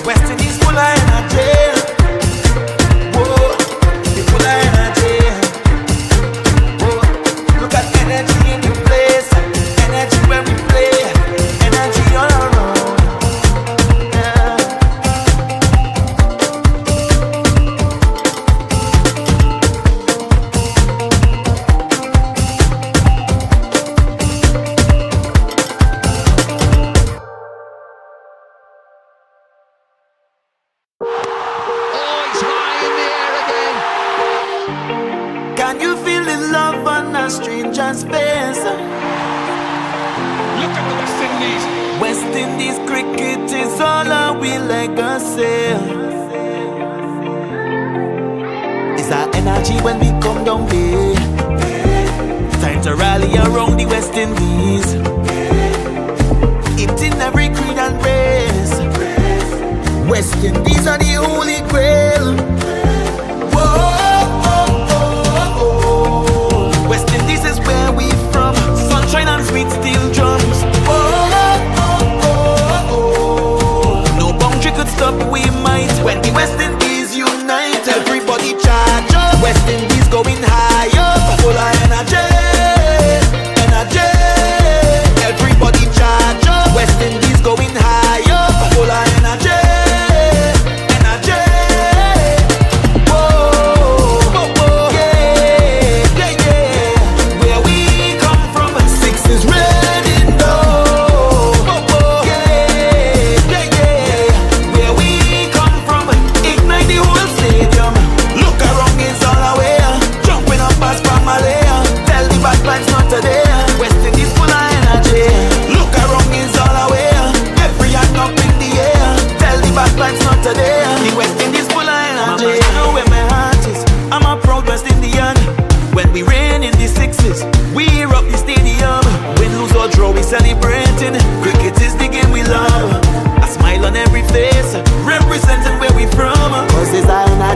West Indies full of energy. Whoa, they full of energy. Whoa, look at energy in the place. Energy when we play. Energy all around. Yeah. Oh, it's high in the air again. Can you feel the love on a stranger's face? Look at the West Indies. West Indies cricket is all our legacy. It's our energy when we come down there. Time to rally around the West Indies. It in every creed and race. West Indies are the holy grail. Whoa, West Indies is where we from. Sunshine and sweet steel drums. Whoa, no boundary could stop, we might. When the West Indies unite, everybody charge up. West Indies going high up, full of energy, energy. Everybody charge up. West Indies going high up, full of energy, energy. Whoa, yeah, yeah, yeah. Where we come from, six is red in dough. Yeah, yeah, yeah. Where we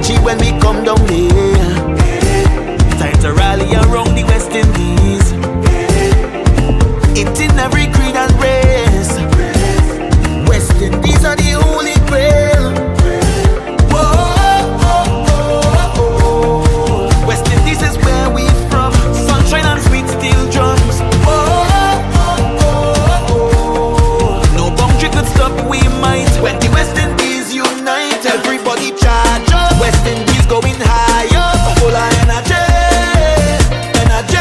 energy when we come down here. Time to rally around the West Indies. It's in every creed and race. West Indies are the holy grail. Whoa, West Indies is where we from. Sunshine and sweet steel drums. Whoa, no boundary could stop we might. When the West Indies unite, everybody charge up. West Indies going higher, full of energy, energy.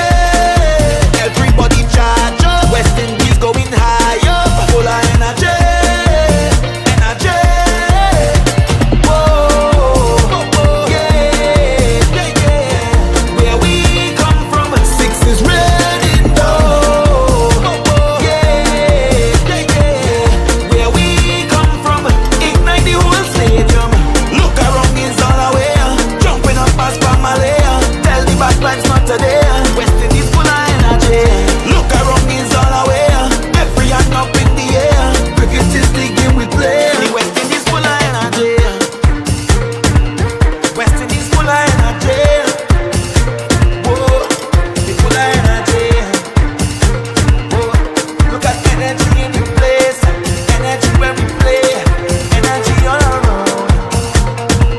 Everybody charge up. West Indies going higher, full of energy, energy. Whoa, yeah, yeah, yeah. Where we come from, six is red in dough. Yeah, yeah, yeah. Where we come from, ignite the whole stadium. Look around, is all aware. Jumping up past Pamela. Tell the bad vibes not today. West Indies full of energy. Look around, is all aware. Every hand up in the air. Cricket is the game we play. The West Indies full of energy. West Indies full of energy. Whoa, they full of energy. Whoa, look at energy in the place. Energy when we play. Energy all around.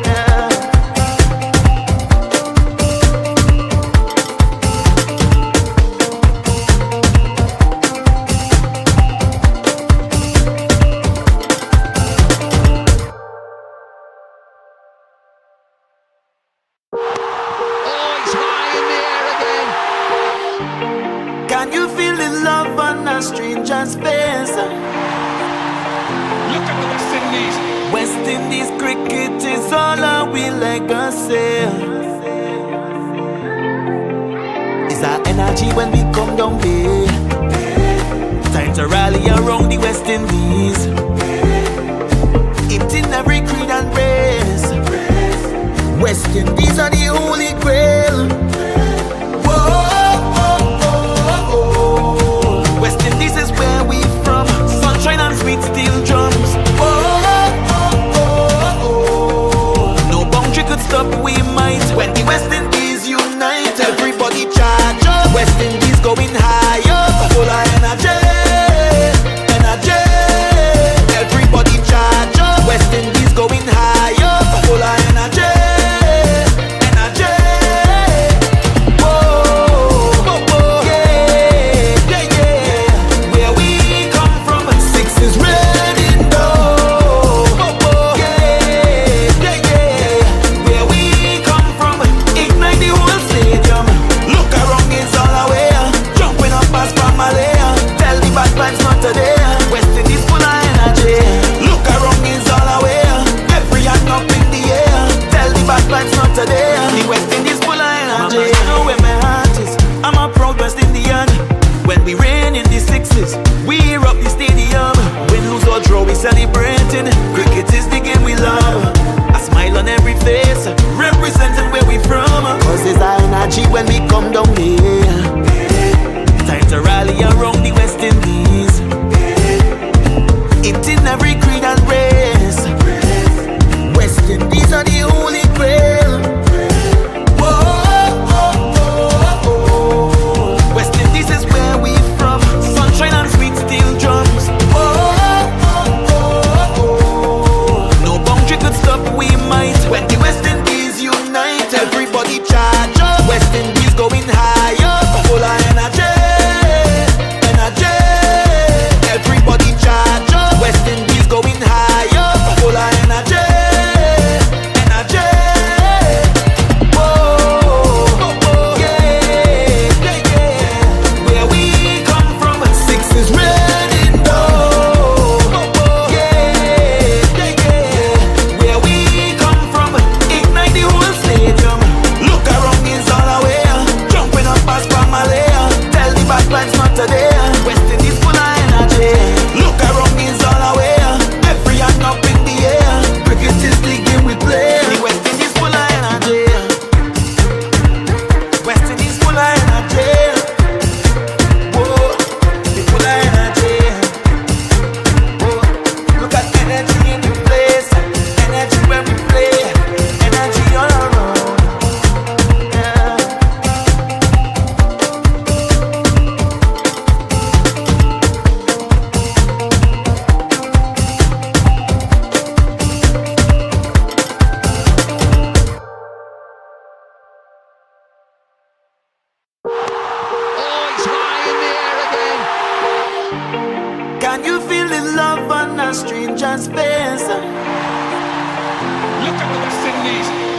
Yeah. Oh, it's high in the air again. Can you feel the love on a stranger's face? Look at the West Indies. West Indies cricket is all our we legacy. Is our energy when we come down here. Time to rally around the West Indies. It's in every creed and race. West Indies are the holy grail. Whoa, West Indies is where we from. Sunshine and sweet steel drums. Whoa, no boundary could stop we might. When the West Indies unite, everybody charge up. West Indies going higher, full of energy, energy. Everybody charge up. West Indies going higher, full of energy, energy.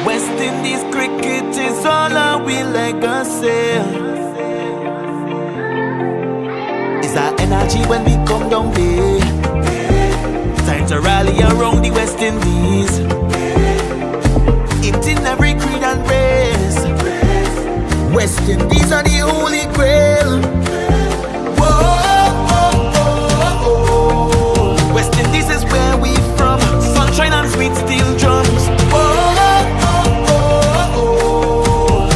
West Indies cricket is all our legacy. It's our energy when we come down there. Time to rally around the West Indies. It in every creed and race. West Indies are the holy grail. Whoa, West Indies is where we from. Sunshine and sweet steel drums.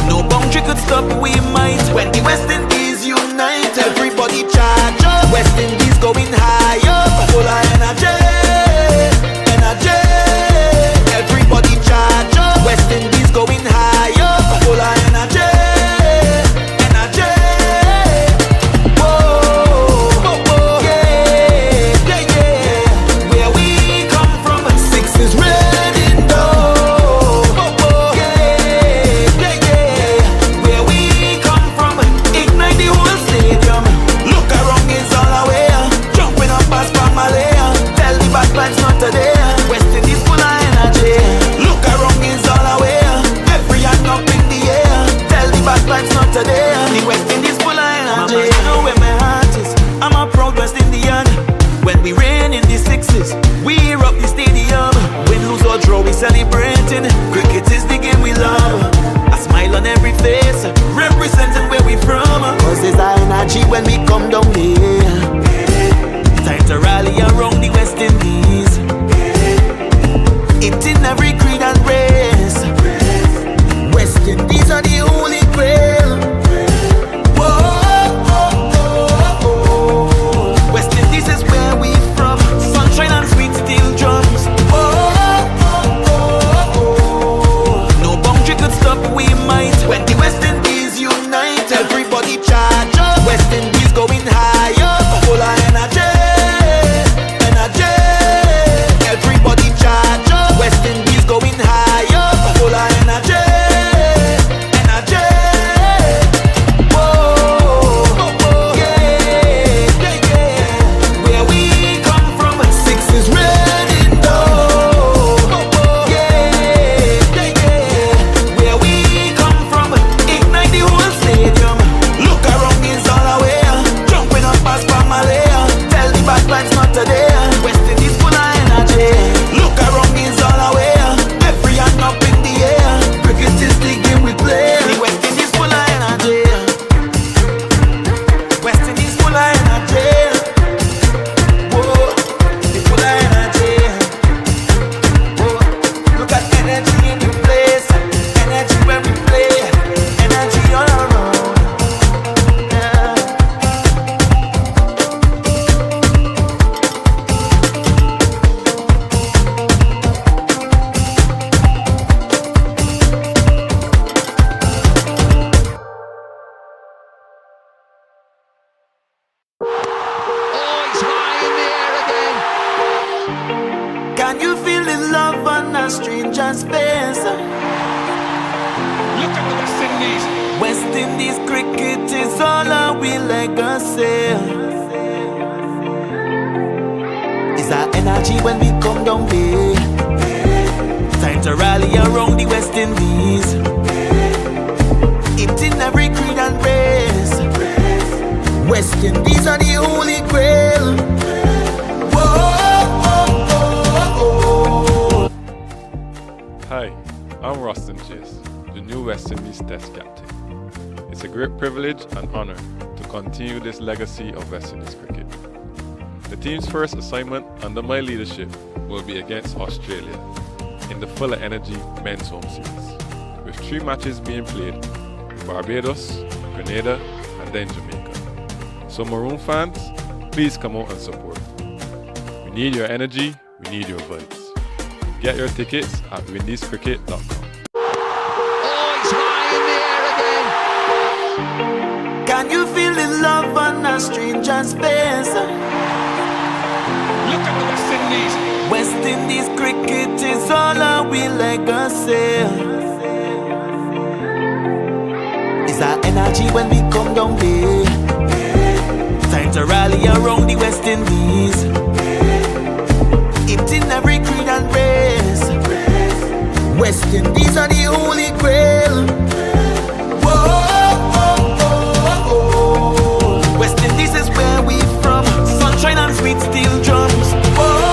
No boundary could stop, we might. When the West Indies unite, everybody charge up. West Indies going high up, full of energy, energy. Everybody charge up. West Indies going high up, full of energy, energy. Whoa, whoa, whoa, yeah, yeah, yeah. Where we come from, six is red in dough. Whoa, whoa, yeah, yeah, yeah. Where we come from, ignite the whole stadium. Look around, it's all away. Jumping up as Malaya. Tell the bad vibes not today. West Indies full of energy. Look around, it's all away. Every hand up in the air. Tell the bad vibes not today. The West Indies full of energy. You know where my heart is. I'm a proud West Indian. When we rain in the sixes, we hear up the stadium. Win, lose or draw, we celebrating. Cricket is the game we love. A smile on every face, representing where we from. Cause there's our energy when we come down here. Time to rally around the West Indies. It in every creed and race. West Indies are the holy grail. Whoa, West Indies is where we from. Sunshine and sweet steel drums. Whoa, no boundary could stop, we might. When the West Indies unite, everybody charge up. West Indies going high up, full of energy, energy. Everybody charge up. West Indies going high up, full of energy, energy. Whoa, yeah, yeah, yeah. Where we come from, six is red in dough. Yeah, yeah, yeah. Where we come from, ignite the whole stadium. Look around, it's all away. Jumping up as Malaya. Tell the bad vibes not today. West Indies full of energy. Look around, it's all away. Every hand up in the air. Cricket is the game we play. The West Indies full of energy. West Indies full of energy. Whoa, they full of energy. Whoa, look at energy in the place. Energy when we play. Energy all around. Yeah. Oh, it's high in the air again. Can you feel the love on a stranger's face? Look at the West Indies. West Indies cricket is all our legacy. It's our energy when we come down there. Time to rally around the West Indies. It in every creed and race. West Indies are the holy grail. Whoa, Hi, I'm Rustin Chase, the new West Indies Test captain. It's a great privilege and honor to continue this legacy of West Indies cricket. The team's first assignment under my leadership will be against Australia in the Full of Energy Men's Home Series, with 3 matches being played in Barbados, Grenada, and then Jamaica. So Maroon fans, please come out and support. We need your energy, we need your vibes. Get your tickets at windiescricket.com. Oh, it's high in the air again. can you feel the love on a stranger's face? Look at the West Indies. West Indies cricket is all our legacy. It's our energy when we come down there. Time to rally around the West Indies. It in every creed and race. West Indies Indies are the holy grail. Whoa, West Indies is where we from. Sunshine and sweet steel drums. Whoa,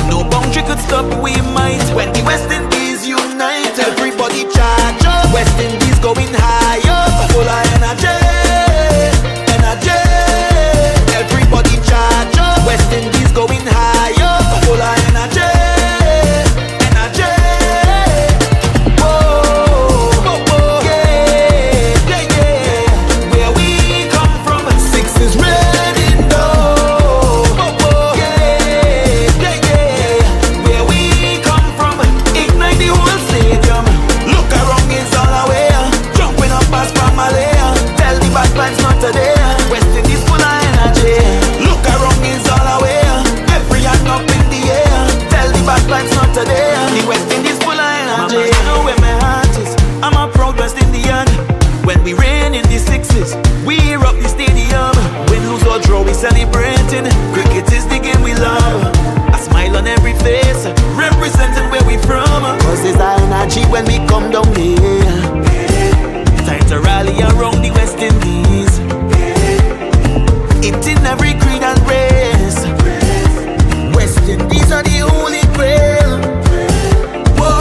no boundary could stop, we might. When the West Indies unite, everybody charge up. West Indies going higher, full of energy, energy. Everybody charge up. West Indies going higher, full of energy, energy. Whoa, yeah, yeah, yeah. Where we come from, six is red in dough. Yeah, yeah, yeah. Where we come from, ignite the whole stadium. Look around, it's all away. Jumping up past Malaya. Tell the bad vibes not today. West Indies full of energy. Look around, it's all away. Every hand up in the air. Tell the bad vibes not today. The West Indies full of energy. You know where my heart is. I'm a proud West Indian. When we reign in the sixes, we rock the stadium. Win, lose or draw, we celebrating. Cricket is the game we love. A smile on every face, representing where we from. Cause there's energy when we come down here. Time to rally around the West Indies. It's in every creed and race. West Indies are the holy grail. Whoa,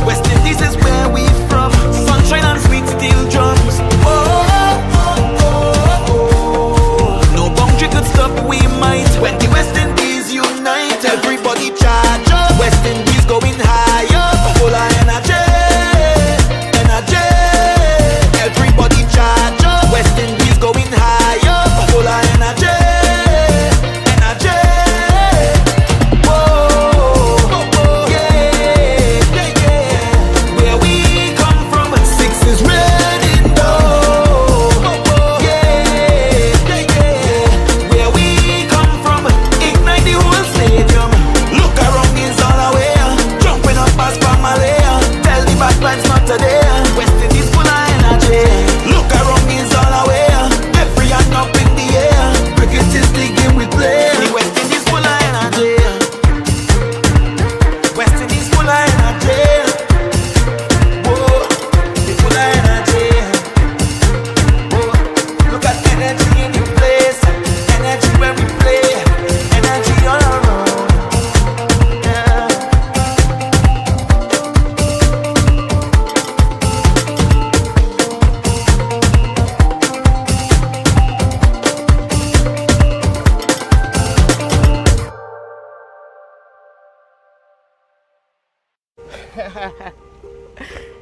West Indies is where we from. Sunshine and sweet steel drums. Whoa, no boundary could stop, we might. When the West Indies unite, everybody charge up. West Indies going higher, full of energy, energy. Everybody charge up. West Indies going higher, full of energy, energy. Whoa, yeah, yeah, yeah. Where we come from, six is red in dough. Yeah, yeah, yeah. Where we come from, ignite the whole stadium. Look around, it's all away. Jumping up past Malaya. Tell the bad vibes not today. West Indies full of energy. Look around, it's all away. Every hand up in the air. Cricket is the game we play. The West Indies full of energy. West Indies full of energy. Whoa, they full of energy. Whoa, look at energy in the place. Energy when we play. Energy all around. Yeah.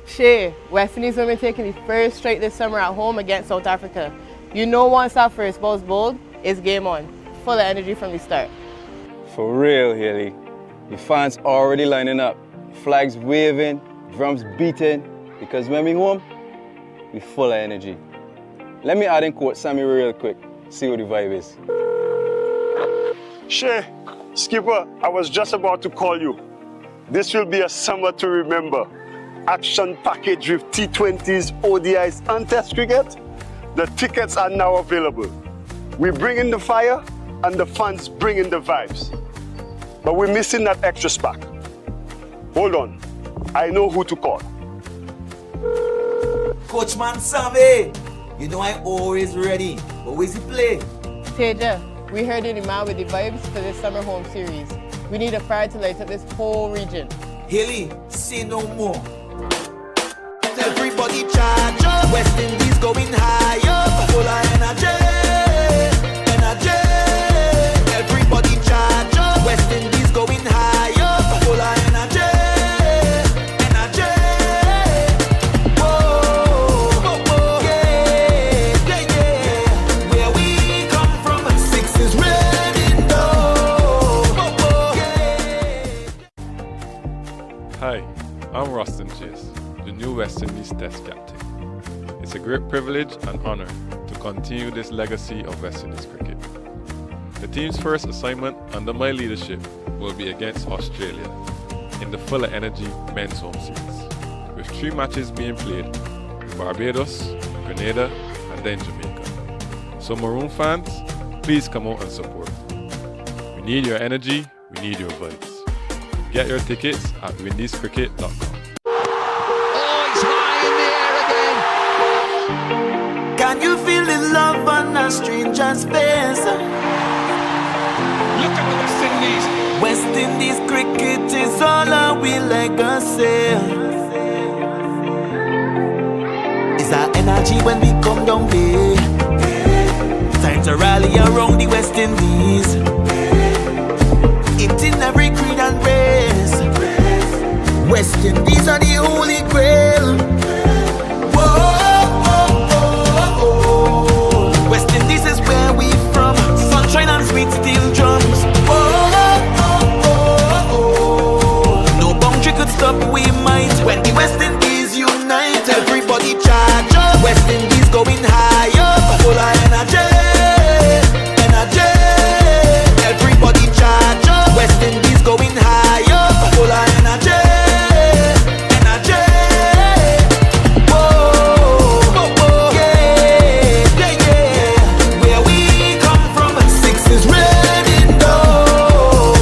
Shay, West Indies women taking the first straight this summer at home against South Africa. You know once our first ball's bowled, it's game on. Full of energy from the start. For real, Haley. The fans already lining up. Flags waving, drums beating. Because when we home, we full of energy. Let me add in quote Sammy real quick. See what the vibe is. Shay, Skipper, I was just about to call you. This will be a summer to remember. Action package with T20s, ODIs and Test cricket. The tickets are now available. We bring in the fire and the fans bring in the vibes. But we're missing that extra spark. Hold on, I know who to call. Coachman Sammy, you know I'm always ready. But where's he play? Teja, we heard you're the man with the vibes for this summer home series. We need a fire to light up this whole region. Haley, say no more. Everybody charge up. West Indies going higher, full of energy, energy. Everybody charge up. West Indies going higher, full of energy, energy. Whoa, yeah, yeah, yeah. Where we come from, six is red in dough. Yeah. Hi, I'm Rustin Chase, the new West Indies Test captain. It's a great privilege and honor to continue this legacy of West Indies cricket. The team's first assignment under my leadership will be against Australia in the Full of Energy Men's Home Series, with 3 matches being played in Barbados, Grenada, and then Jamaica. So Maroon fans, please come out and support. We need your energy, We need your votes. Get your tickets at windiescricket.com. Oh, it's high in the air again. Can you feel the love on a stranger's face? Look at the West Indies. West Indies cricket is all our legacy. It's our energy when we come down there. Time to rally around the West Indies. It in every creed and race. West Indies are the holy grail. Whoa, West Indies is where we from. Sunshine and sweet steel drums. No boundary could stop, we might. When the West Indies unite, everybody charge up. West Indies going high up, full of energy, energy. Everybody charge up. West Indies going high up, full of energy, energy. Whoa, yeah, yeah, yeah. Where we come from, six is red in dough.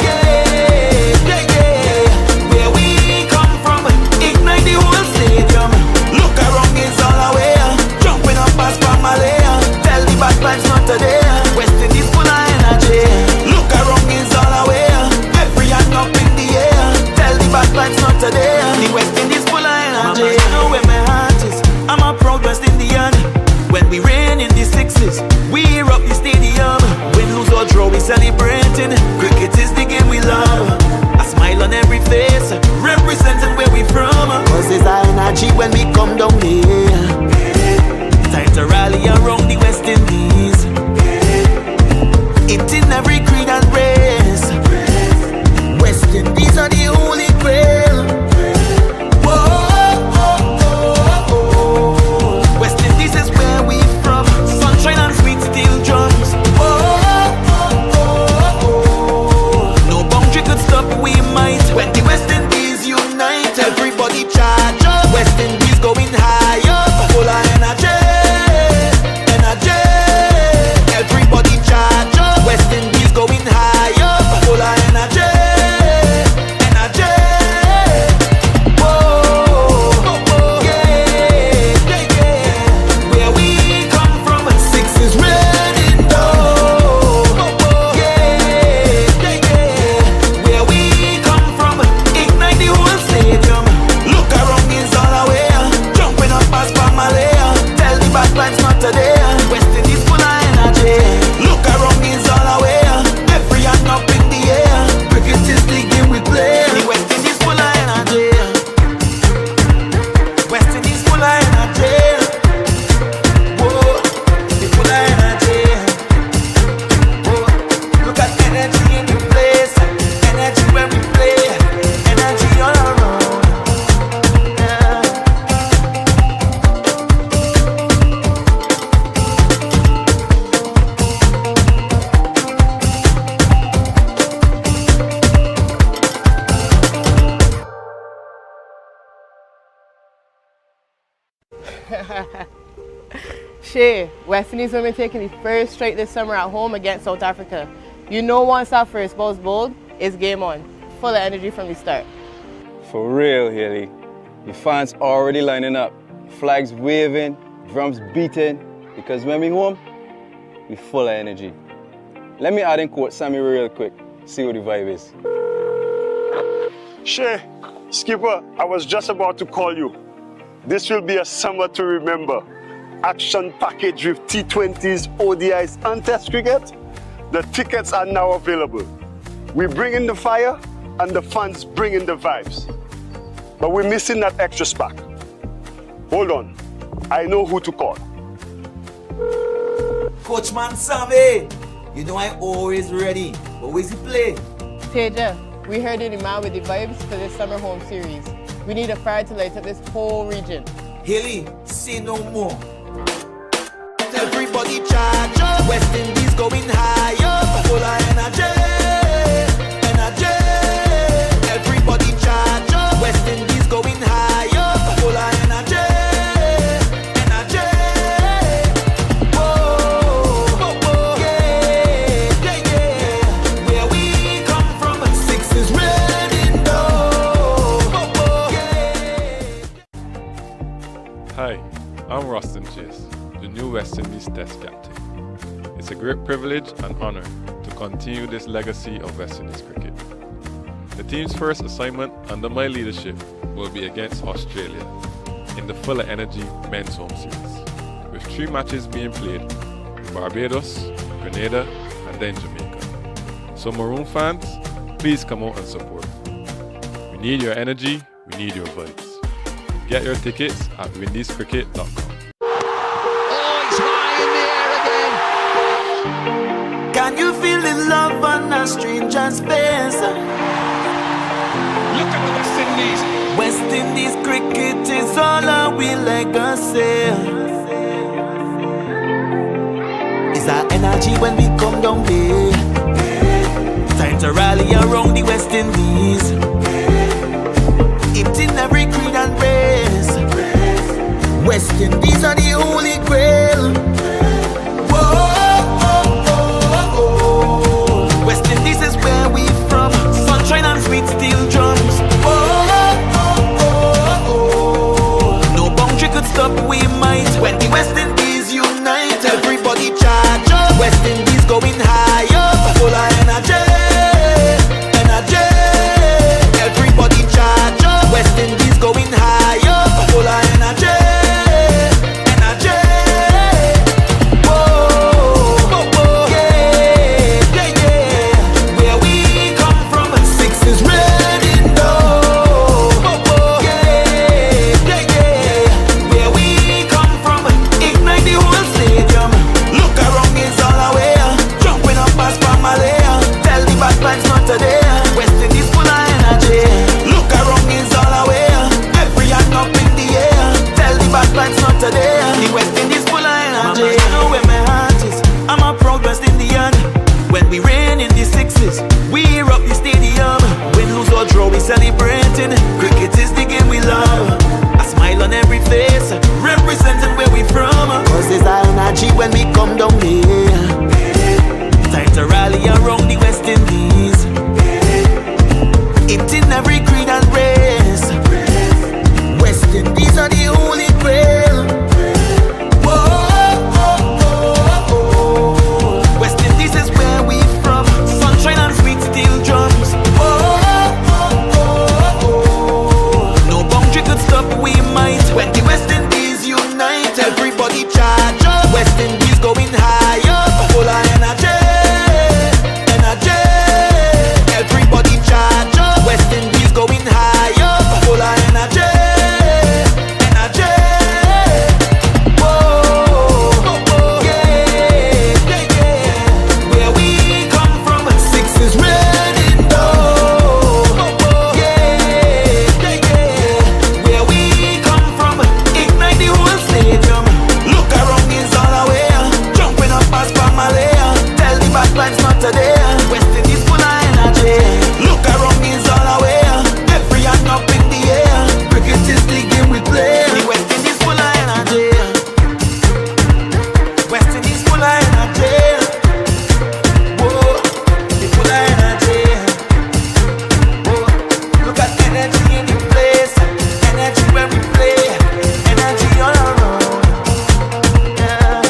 Yeah, yeah, yeah. Where we come from, ignite the whole stadium. Look around, it's all away. Jumping up as Pamela. Tell the bad vibes not today. West Indies full of energy. Look around, it's all away. Every hand up in the air. Tell the bad vibes not today. The West Indies full of energy. You know where my heart is. I'm a proud West Indian. When we rain in the sixes, we rock the stadium. Win, lose or draw, we celebrating. Cricket is the game we love. A smile on every face, representing where we from. Cause it's our energy when we come down here. Time to rally around the West Indies. It in every creed and race. West Indies are the holy grail. Whoa, West Indies is where we from. Sunshine and sweet steel drums. Whoa, no boundary could stop, we might. When the West Indies unite, everybody charge up. West Indies going high up, full of energy, energy. Everybody charge up. West Indies going high up, full of energy, energy. Whoa, yeah, yeah, yeah. Where we come from, six is red in dough. Yeah, yeah, yeah. Where we come from, ignite the whole stadium. Look around, it's all away. Jumping up as Pamela. Tell the bad vibes not today. West Indies full of energy. Look around, it's all away. Every hand up in the air. Cricket is the game we play. The West Indies full of energy. West Indies full of energy. Whoa, they full of energy. Whoa, look at energy in the place. Energy when we play. Energy all around. Yeah. Shay, West Indies will be taking the first straight this summer at home against South Africa. You know once our first ball's bowled, it's game on. Full of energy from the start. For real, Haley. The fans already lining up. Flags waving, drums beating. Because when we home, we full of energy. Let me add in quote Sammy real quick. See what the vibe is. Shay, skipper, I was just about to call you. This will be a summer to remember. Action package with T20s, ODIs and Test cricket. The tickets are now available. We bring in the fire and the fans bring in the vibes. But we're missing that extra spark. Hold on, I know who to call. Coachman Sammy, you know I'm always ready. But where's he play? Teja, we heard you're the man with the vibes for this summer home series. We need a fire to light up this whole region. Haley, say no more. Everybody charge up. West Indies going high up, full of energy, energy. Everybody charge up. West Indies going high up, full of energy, energy. Whoa, yeah, yeah, yeah. Where we come I'm Rustin Chase, the new West Indies Test captain. It's a great privilege and honour to continue this legacy of West Indies cricket. The team's first assignment under my leadership will be against Australia in the Fuller Energy Men's Home Series, with 3 matches being played in Barbados, Grenada and then Jamaica. So Maroon fans, please come out and support. We need your energy, we need your vibes. Get your tickets at windiescricket.com. Oh, it's high in the air again. Can you feel the love on a stranger's face? Look at the West Indies. West Indies cricket is all our legacy. It's our energy when we come down there. Time to rally around the West Indies. It in every creed and race. West Indies are the holy grail. Whoa, West Indies is where we from. Sunshine and sweet steel drums. No boundary could stop, we might. When the West Indies unite, everybody charge up. West Indies going higher, full of energy, energy. Everybody charge up. West Indies going higher, full of energy, energy. Whoa, whoa, whoa, yeah, yeah, yeah. Where we come from, 6 is red in dough. Whoa, whoa, yeah, yeah, yeah. Where we come from, ignite the whole stadium. Look around, it's all away. Jumping up as Pamela. Tell the bad vibes not today. West Indies full of energy. Look around, it's all away. Every hand up in the air. Tell the bad vibes not today. The West Indies full of energy. You know where my heart is. I'm a proud West Indian. When we reign in the 60s, we rock the stadium. Win, lose or draw, we celebrating. Cricket is the game we love. A smile on every face, representing where we from. Cause there's our energy when we come down here. Time to rally around the West Indies. It in every creed and race. West Indies are the holy grail. Whoa, West Indies is where we from. Sunshine and sweet steel drums. Whoa, no boundary could stop, we might. When the West Indies unite, everybody charge up. West Indies going higher, full of energy, energy. Everybody charge up. West Indies going higher, full of energy, energy. Whoa, yeah, yeah, yeah. Where we come from, 6 is red in dough. Yeah, yeah, yeah. Where we come from, ignite the whole stadium. Look around, it's all away. Jumping up as Pamela. Tell the bad vibes not today. West Indies full of energy. Look around, it's all away. Every hand up in the air. Cricket is the game we play. The West Indies full of energy. West Indies full of energy. Whoa, they full of energy. Whoa, look at energy in the place. Energy when we play. Energy all around. Yeah.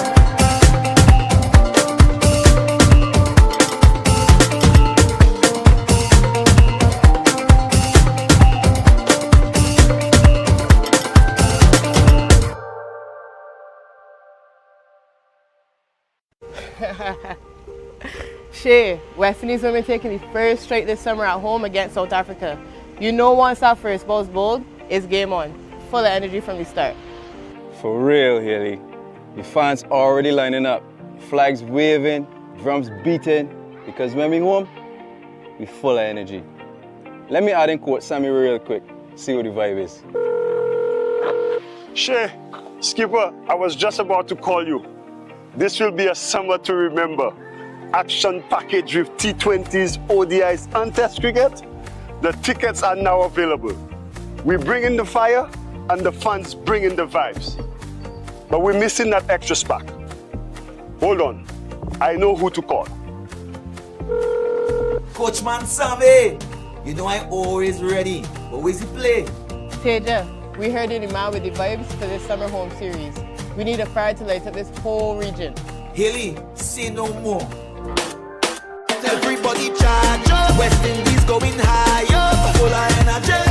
Shay, West Indies will be taking the first straight this summer at home against South Africa. You know once our first ball's bowled, it's game on. Full of energy from the start. For real, Haley. The fans already lining up. Flags waving, drums beating. Because when we home, we full of energy. Let me add in quote Sammy real quick. See what the vibe is. Shay, Skipper, I was just about to call you. This will be a summer to remember. Action package with T20s, ODIs and Test cricket. The tickets are now available. We bring in the fire and the fans bring in the vibes. But we're missing that extra spark. Hold on, I know who to call. Coachman Sammy, you know I'm always ready. But where's he play? Teja, we heard you're the man with the vibes for this summer home series. We need a fire to light up this whole region. Hilly, say no more. Everybody charge up. West Indies going higher. Full of energy.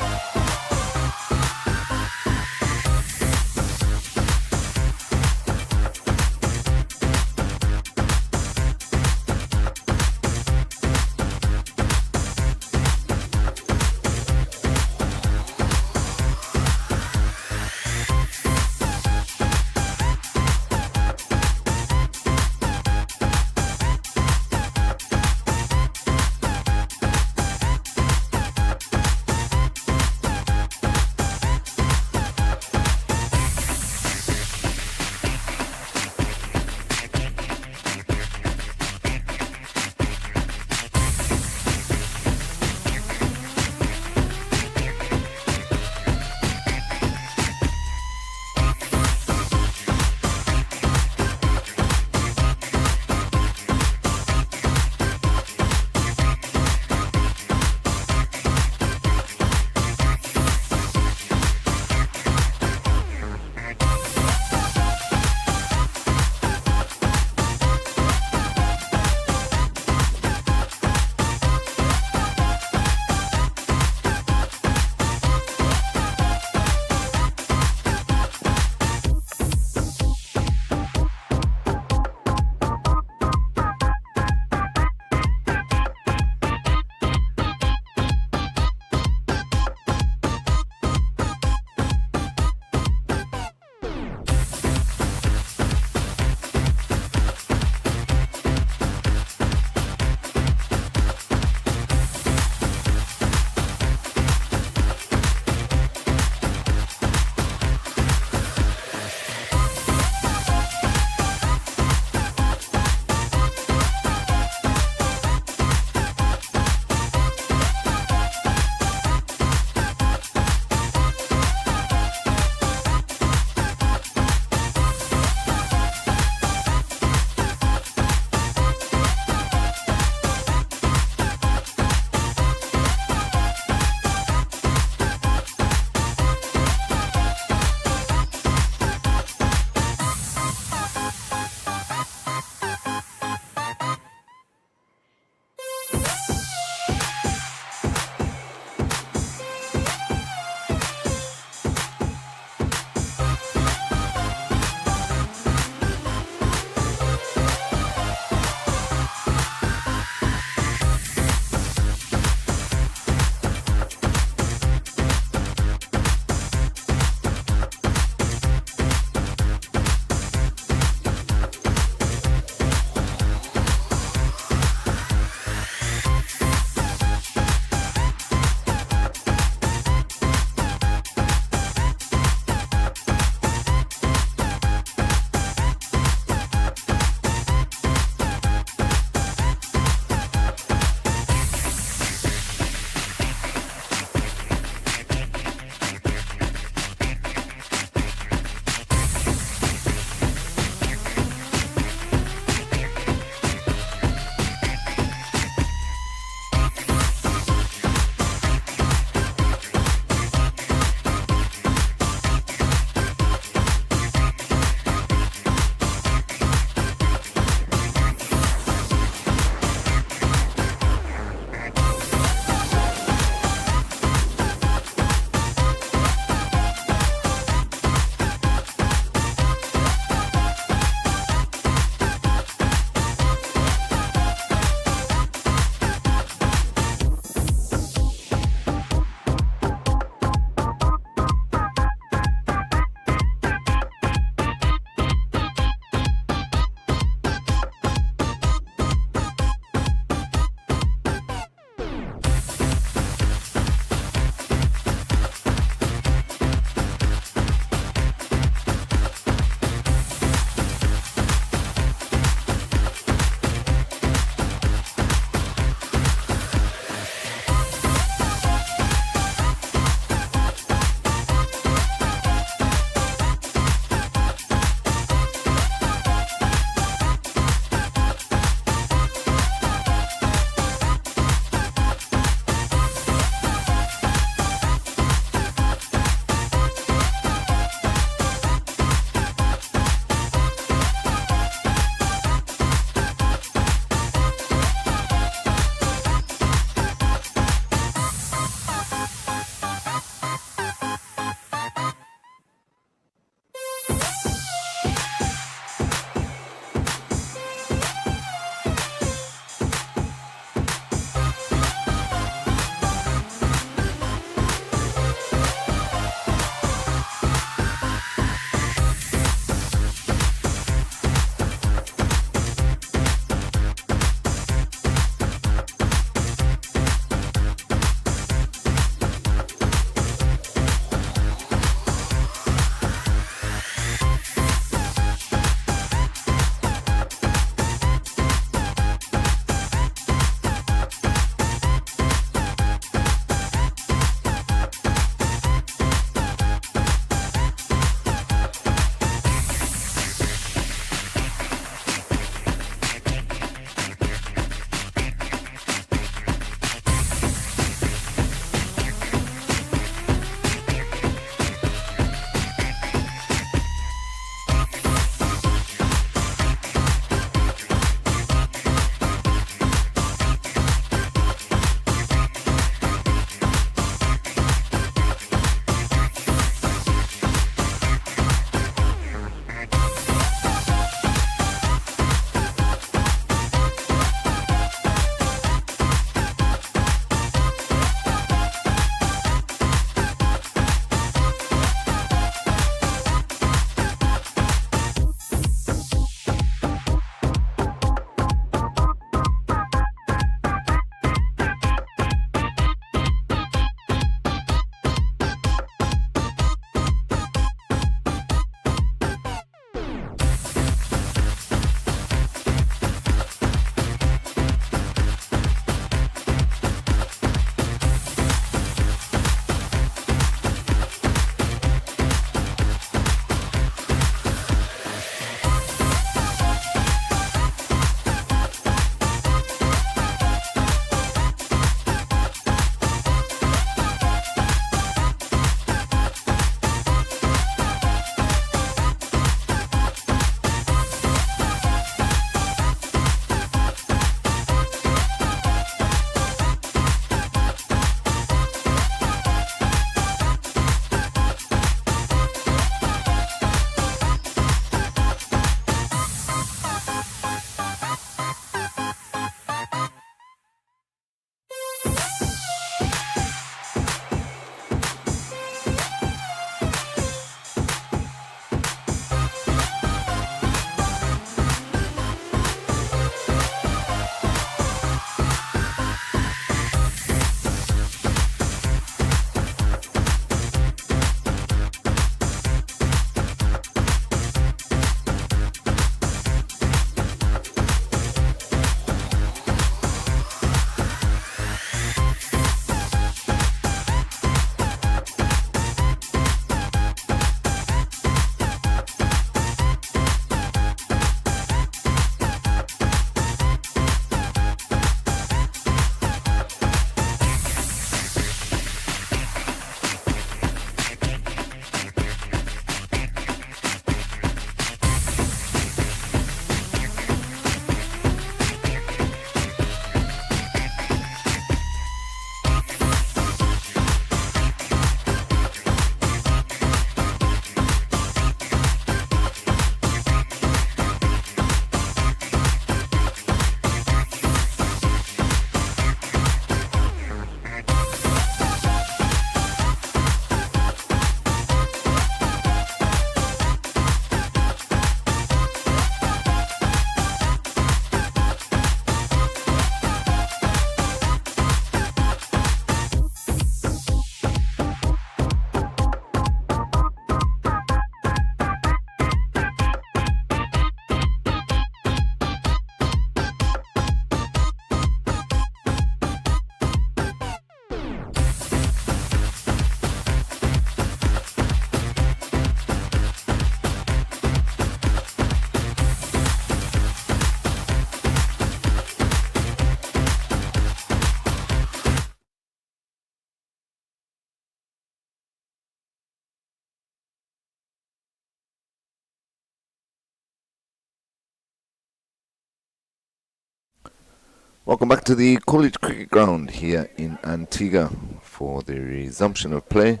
Welcome back to the College Cricket Ground here in Antigua for the resumption of play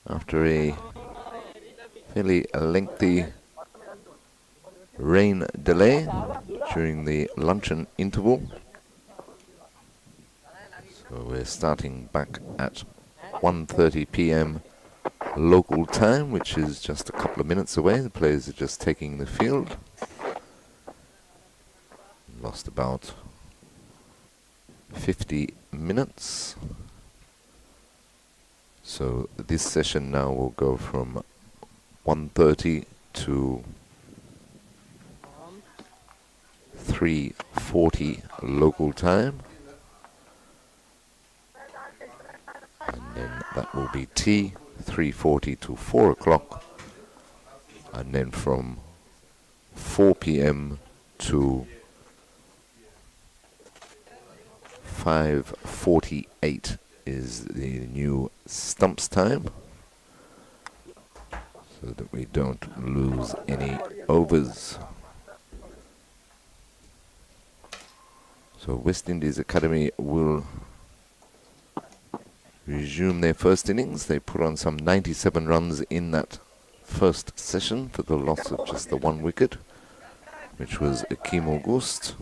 after a fairly lengthy rain delay during the luncheon interval. So we're starting back at 1:30 p.m. local time, which is just a couple of minutes away. The players are just taking the field. Lost about 50 minutes. So this session now will go from 1:30 to 3:40 local time. And then that will be tea, 3:40 to 4 o'clock. And then from 4 p.m. to 5:48 is the new stumps time, so that we don't lose any overs. So West Indies Academy will resume their first innings. They put on some 97 runs in that first session for the loss of just the one wicket, which was Akeem August.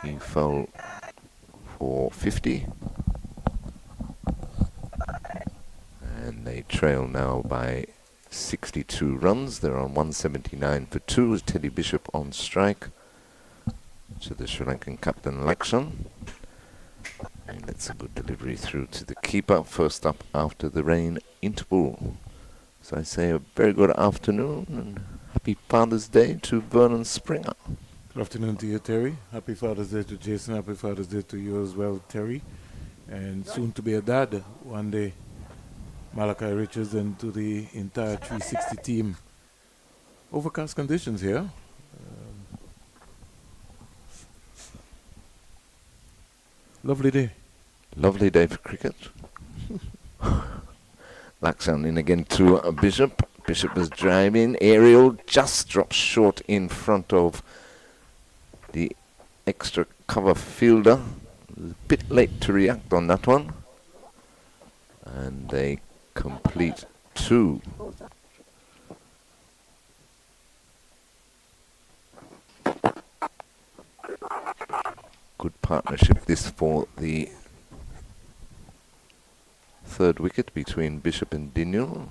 He fell for 50. And they trail now by 62 runs. They're on 179 for 2 with Teddy Bishop on strike to the Sri Lankan captain Lakshan. And that's a good delivery through to the keeper, first up after the rain interval. So I say a very good afternoon and happy Father's Day to Vernon Springer. Good afternoon to you, Terry. Happy Father's Day to Jason. Happy Father's Day to you as well, Terry. And soon to be a dad one day. Malachi Richards and to the entire 360 team. Overcast conditions here. Lovely day. Lovely day for cricket. Lakshan in again to Bishop. Bishop was driving. Aerial just drops short in front of the extra cover fielder. A bit late to react on that one. And they complete 2. Good partnership this for the third wicket between Bishop and Diniel.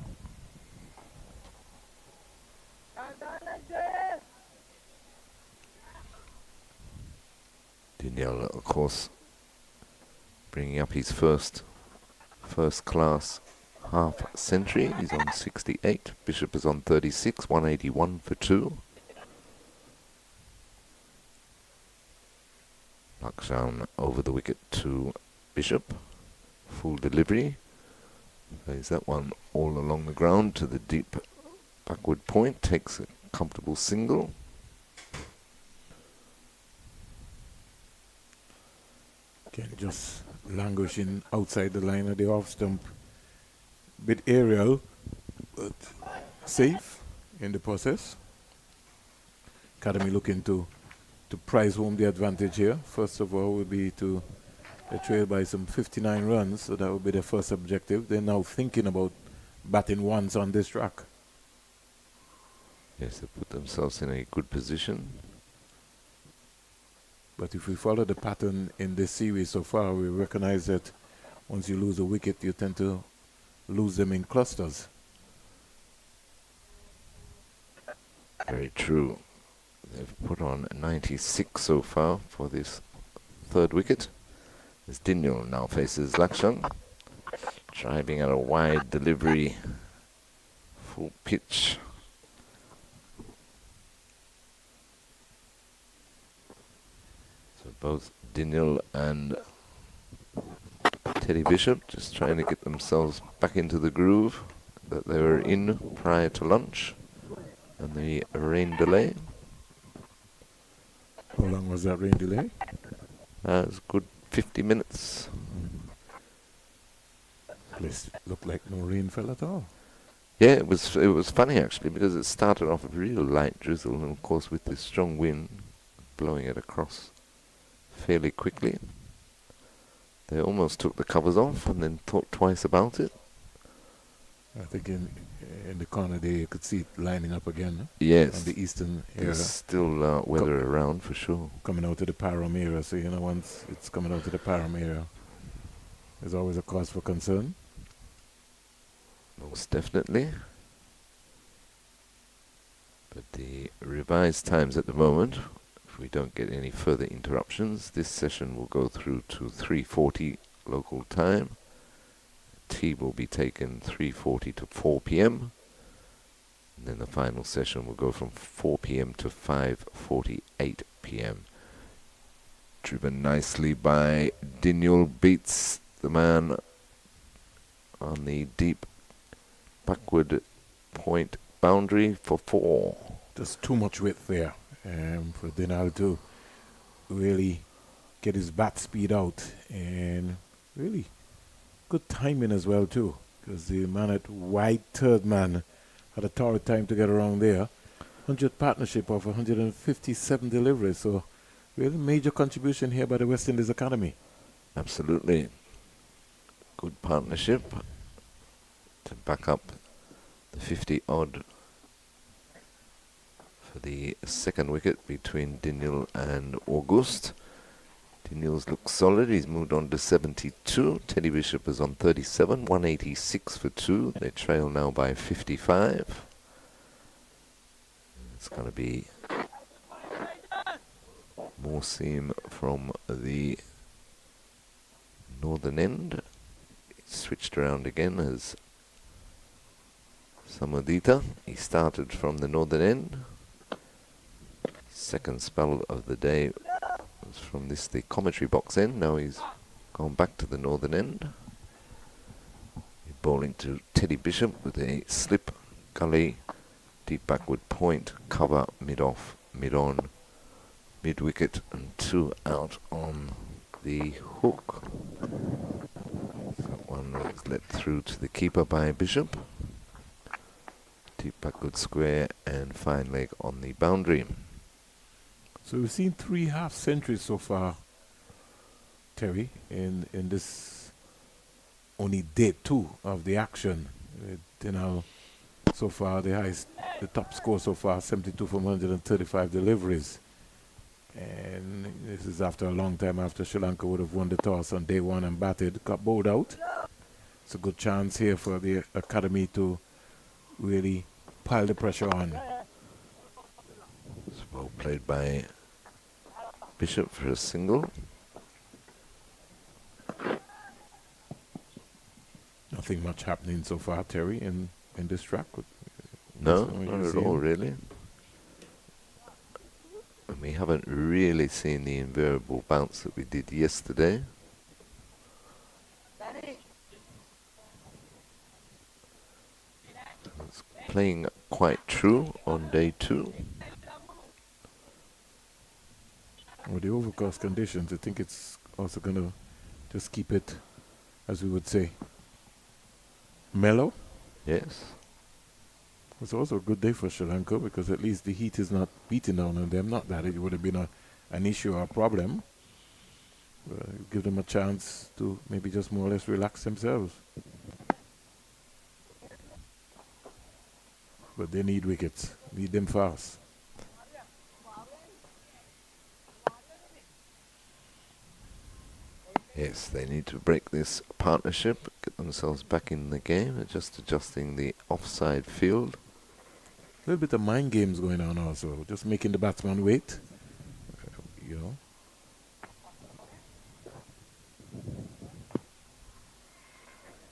Diniel, of course, bringing up his first class half century. He's on 68. Bishop is on 36, 181 for 2. Lakshan over the wicket to Bishop. Full delivery. Plays that one all along the ground to the deep backward point. Takes a comfortable single. Again, just languishing outside the line of the off stump. Bit aerial, but safe in the process. Academy looking to prize home the advantage here. First of all would be to trail by some 59 runs, so that would be the first objective. They're now thinking about batting once on this track. Yes, they put themselves in a good position. But if we follow the pattern in this series so far, we recognize that once you lose a wicket, you tend to lose them in clusters. Very true. They've put on 96 so far for this third wicket. As Diniel now faces Lakshan, driving at a wide delivery, full pitch. So both Diniel and Teddy Bishop just trying to get themselves back into the groove that they were in prior to lunch and the rain delay. How long was that rain delay? It was a good 50 minutes. Place looked like no rain fell at all. Yeah, it was funny actually, because it started off with real light drizzle, and of course with this strong wind blowing it across fairly quickly. They almost took the covers off and then thought twice about it. I think in the corner there you could see it lining up again. Huh? Yes. On the eastern area. There's still weather around for sure. Coming out to the Param area, so you know once it's coming out to the Param area, there's always a cause for concern. Most definitely. But the revised times at the moment, if we don't get any further interruptions, this session will go through to 3:40 local time. Tea will be taken 3:40 to 4 p.m. And then the final session will go from 4 p.m. to 5:48 p.m. Driven nicely by Daniel, beats the man on the deep backward point boundary for 4. There's too much width there for Dinal to really get his bat speed out, and really good timing as well too, because the man at wide third man had a torrid time to get around there. 100 partnership of 157 deliveries, so really major contribution here by the West Indies Academy. Absolutely. Good partnership to back up the 50-odd for the second wicket between Daniel and August. Daniels looks solid. He's moved on to 72. Teddy Bishop is on 37, 186 for 2. They trail now by 55. It's going to be more seam from the northern end. It's switched around again as Samadita. He started from the northern end. Second spell of the day was from the commentary box end. Now he's gone back to the northern end. Bowling to Teddy Bishop with a slip, gully, deep backward point, cover, mid-off, mid-on, mid-wicket, and 2 out on the hook. That one was let through to the keeper by Bishop. Deep backward square and fine leg on the boundary. So we've seen 3 half centuries so far, Terry, in this only day 2 of the action. You know, so far the top score so far, 72 from 135 deliveries. And this is after a long time after Sri Lanka would have won the toss on day 1 and batted, got bowled out. It's a good chance here for the academy to really pile the pressure on. It's well played by Bishop for a single. Nothing much happening so far, Terry, in this track. No, not at all, really. And we haven't really seen the invariable bounce that we did yesterday. It's playing quite true on day 2. With the overcast conditions, I think it's also going to just keep it, as we would say, mellow. Yes. It's also a good day for Sri Lanka because at least the heat is not beating down on them. Not that it would have been an issue or a problem. Give them a chance to maybe just more or less relax themselves. But they need wickets. Need them fast. Yes, they need to break this partnership, get themselves back in the game, just adjusting the offside field. A little bit of mind games going on also, just making the batsman wait, you know.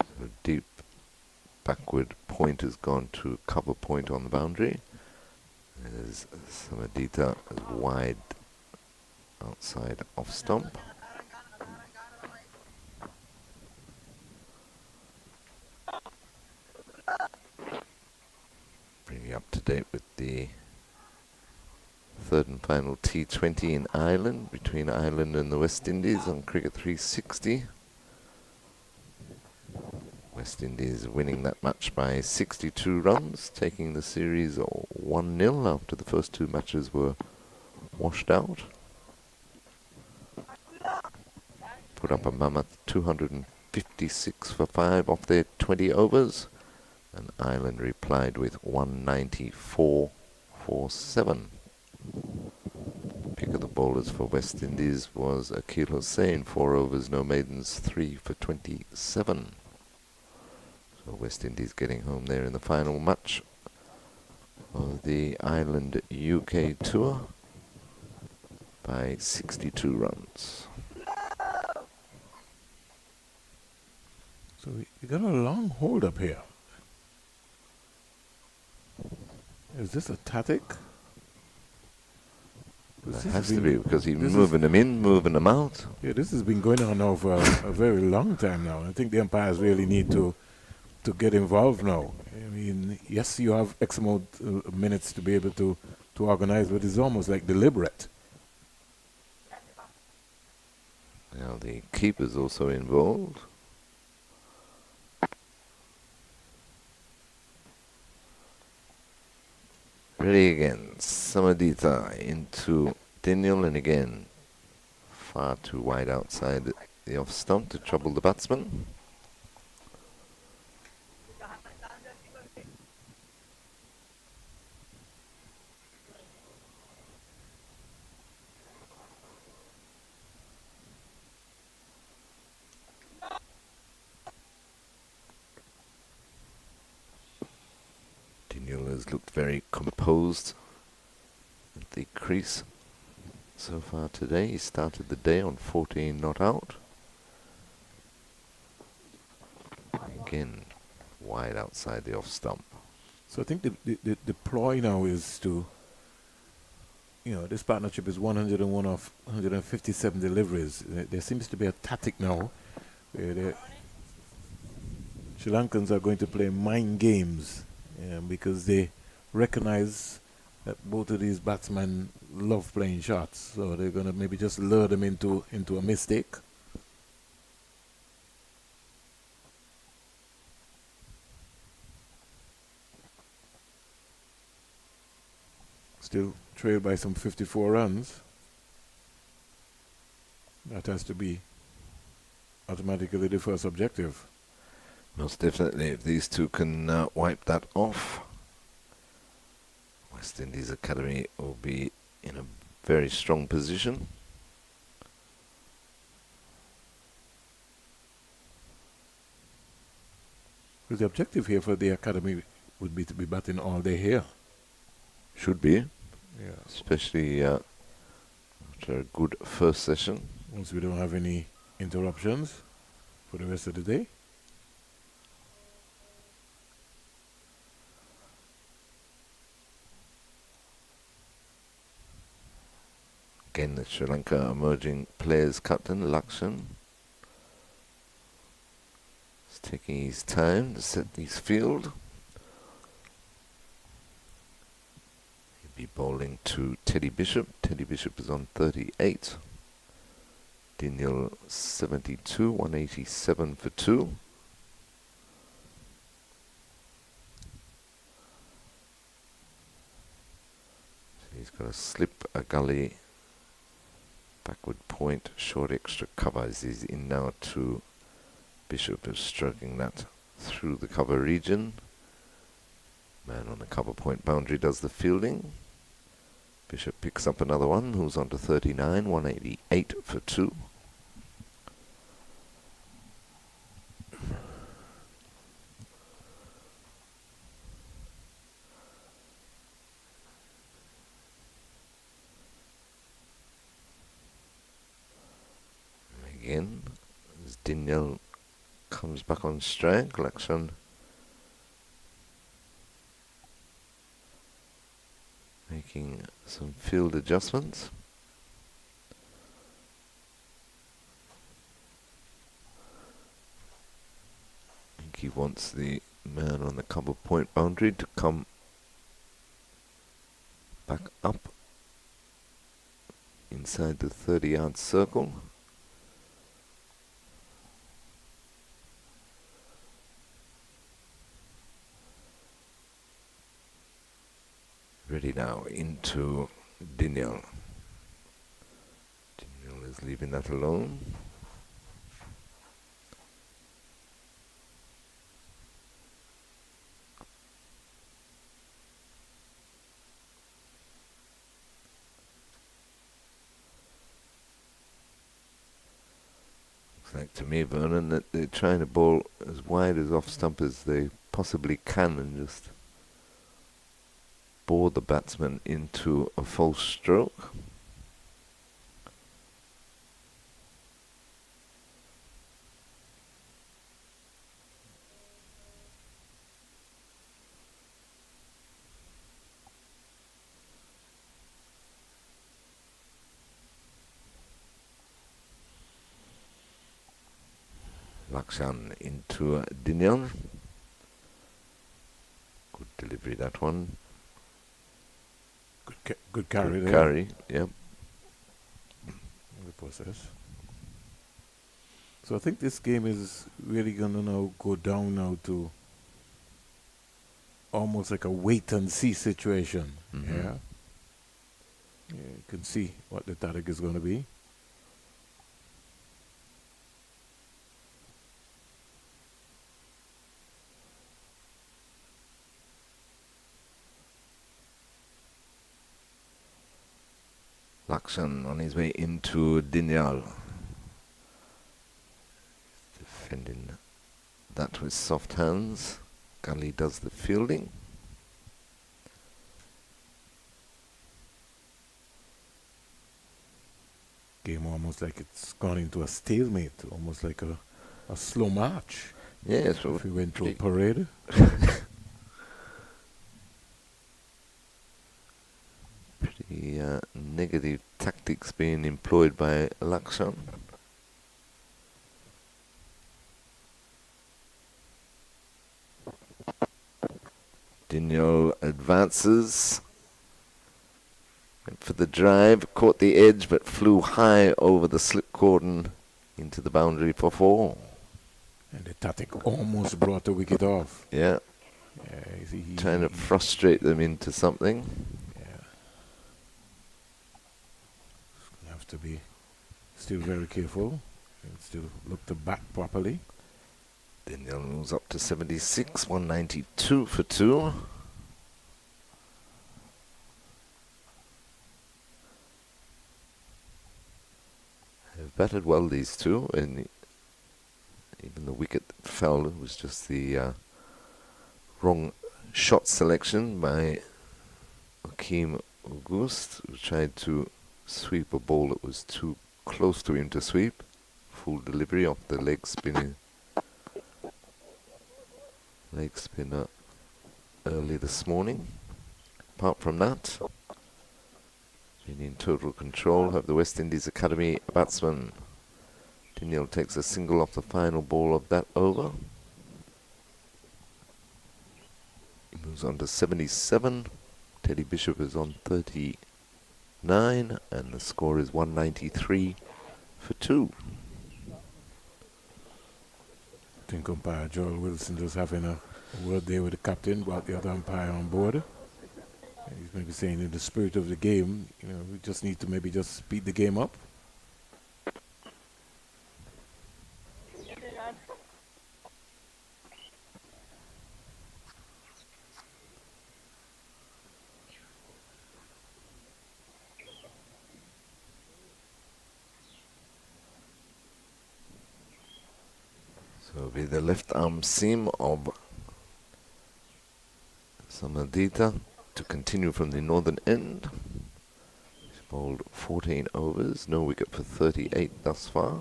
So deep backward point has gone to cover point on the boundary. There's Samadita wide outside off stump. Bring you up to date with the third and final T20 in Ireland, between Ireland and the West Indies on Cricket 360. West Indies winning that match by 62 runs, taking the series 1-0 after the first 2 matches were washed out. put up a mammoth 256 for 5 off their 20 overs, and Ireland replied with 194 for 7. Pick of the bowlers for West Indies was Akil Hussain, 4 overs, no maidens, 3 for 27. So West Indies getting home there in the final match of the Ireland UK tour by 62 runs. So we got a long hold up here. Is this a tactic? That has to be, because he's moving them in, moving them out. Yeah, this has been going on now for a very long time now. I think the umpires really need to get involved now. I mean, yes, you have X amount of minutes to be able to organize, but it's almost like deliberate. Now the keeper's also involved. Ready again, Samadita into Daniel, and again far too wide outside the off stump to trouble the batsman. Daniel has looked very composed at the crease so far today. He started the day on 14 not out. Again, wide outside the off stump. So I think the ploy now is to, this partnership is 101 of 157 deliveries. There seems to be a tactic now where the Sri Lankans are going to play mind games because they recognize that both of these batsmen love playing shots. So they're going to maybe just lure them into a mistake. Still trailed by some 54 runs. That has to be automatically the first objective. Most definitely, if these two can wipe that off, West Indies Academy will be in a very strong position. Because the objective here for the academy would be to be batting all day here. Should be. Yeah. Especially after a good first session. Once we don't have any interruptions for the rest of the day. Again, the Sri Lanka emerging players captain, Lakshan, is taking his time to set his field. He'll be bowling to Teddy Bishop. Teddy Bishop is on 38. Daniel 72, 187 for 2. So he's got to slip a gully, backward point, short extra cover as he's in now to Bishop, is stroking that through the cover region. Man on the cover point boundary does the fielding. Bishop picks up another one, who's on to 39, 188 for 2. Again, as Daniel comes back on strike, Lakshan making some field adjustments. I think he wants the man on the cover point boundary to come back up inside the 30-yard circle. Ready now into Daniel. Daniel is leaving that alone. Looks like to me, Vernon, that they're trying to bowl as wide as off stump as they possibly can and just bore the batsman into a false stroke. Lakshan into Dinyan. Good delivery, that one. Good carry there. Carry, yep. In the process. So I think this game is really going to now go down now to almost like a wait and see situation. Yeah. You can see what the tactic is going to be. Lakshan on his way into Dinyal. Defending that with soft hands. Gully does the fielding. Game almost like it's gone into a stalemate, almost like a slow march. Yes, If we went through a parade. Pretty negative tactics being employed by Lakshan. Dinyal advances. Went for the drive, caught the edge, but flew high over the slip cordon into the boundary for 4. And the tactic almost brought the wicket off. Yeah. Yeah, trying to frustrate them into something. Yeah. You have to be still very careful and still look to bat properly. Dinyal moves up to 76, 192 for 2. They've batted well, these two, and even the wicket that fell was just the wrong shot selection by Akeem Auguste, who tried to sweep a ball that was too close to him to sweep. Full delivery off the leg spinner early this morning. Apart from that, being in total control of the West Indies Academy batsman. Dinyal takes a single off the final ball of that over. He moves on to 77. Teddy Bishop is on 39, and the score is 193 for 2. I think umpire Joel Wilson just having a word there with the captain, brought the other umpire on board. He's maybe saying in the spirit of the game, we just need to maybe just speed the game up. So it'll be the left arm seam of Samadita to continue from the northern end. He's bowled 14 overs, no wicket for 38 thus far.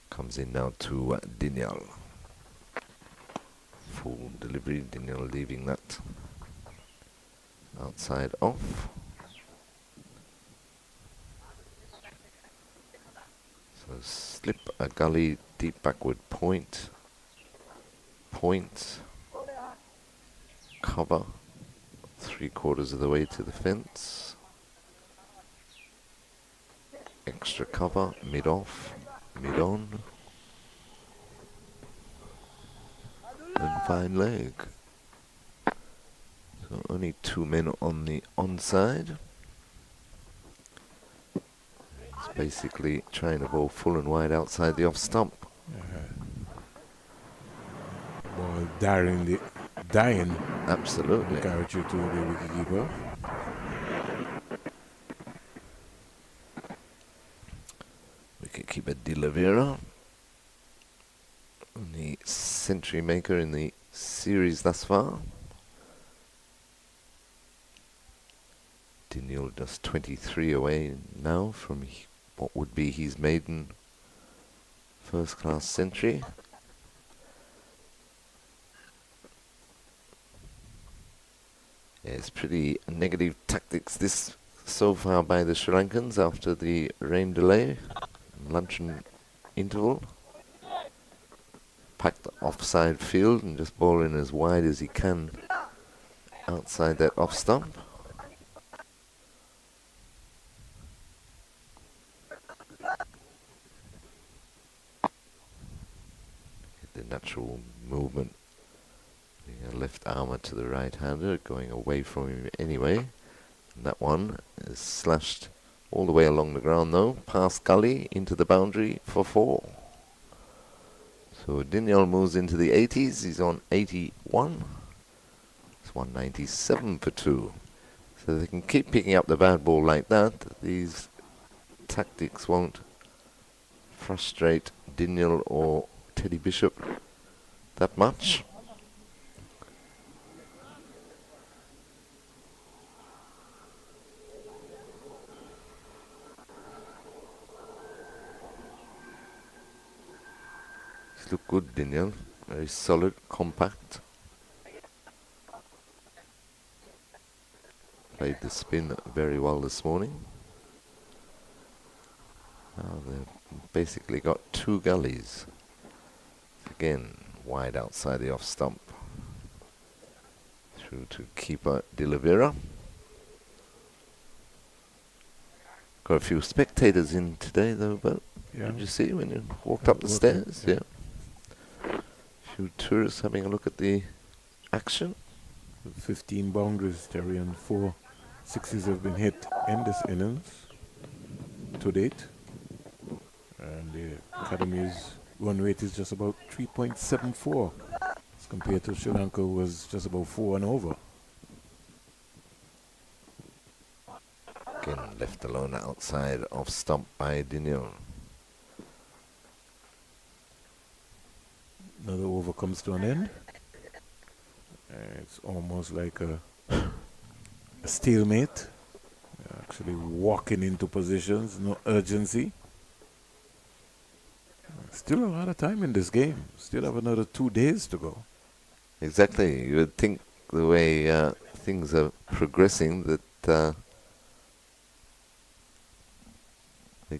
Comes in now to Dinyal. Full delivery, Dinyal leaving that outside off. So slip a gully, deep backward point, cover 3/4 of the way to the fence, extra cover, mid off, mid on, and fine leg. So only 2 men on the onside. He's basically trying to bowl full and wide outside the off stump. Ball dying. Absolutely. Carried you to the wicketkeeper. Wickkeeper De Oliveira, the century maker in the series thus far. Daniel just 23 away now from what would be his maiden first-class century. Yeah, it's pretty negative tactics this so far by the Sri Lankans after the rain delay, luncheon interval. Packed offside field and just bowling as wide as he can outside that off stump. The natural movement, the left armour to the right hander going away from him anyway. And that one is slashed all the way along the ground though, past gully into the boundary for 4. So Daniel moves into the 80s, he's on 81. It's 197 for 2. So they can keep picking up the bad ball like that. These tactics won't frustrate Daniel or Teddy Bishop that much. He's looked good, Daniel. Very solid, compact. Played the spin very well this morning. Now they've basically got 2 gullies. Again, wide outside the off stump. Through to keeper De Oliveira. Got a few spectators in today though, but did you see when you walked up the stairs? Yeah. A few tourists having a look at the action. 15 boundaries, Terry, and 4 sixes have been hit in this innings to date. And the Academy's run rate is just about 3.74 as compared to Sri Lanka, who was just about 4 and over. Again, left alone outside off stump by Daniel. Another over comes to an end. It's almost like a stalemate. Actually walking into positions, no urgency. Still a lot of time in this game. Still have another 2 days to go. Exactly. You would think the way things are progressing that the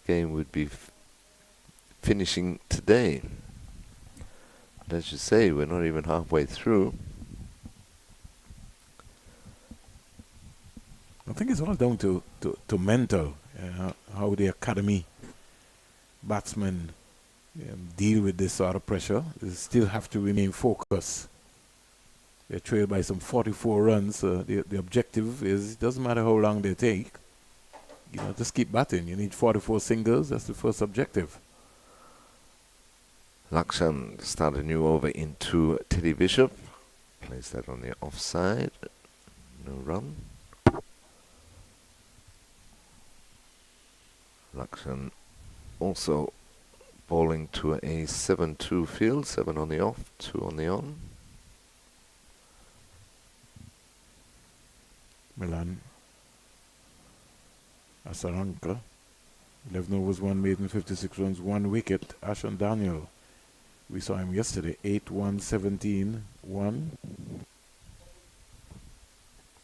game would be finishing today. But as you say, we're not even halfway through. I think it's all down to mental, how the academy batsmen deal with this sort of pressure. They still have to remain focused. They're trailed by some 44 runs. The objective is, it doesn't matter how long they take, just keep batting. You need 44 singles. That's the first objective. Lakshan start a new over into Teddy Bishop. Plays that on the offside. No run. Lakshan also bowling to a 7-2 field. 7 on the off, 2 on the on. Milan Asaranka. 11 overs, 1 maiden, 56 runs, 1 wicket. Ashan Daniel. We saw him yesterday. 8-1, 17, 1.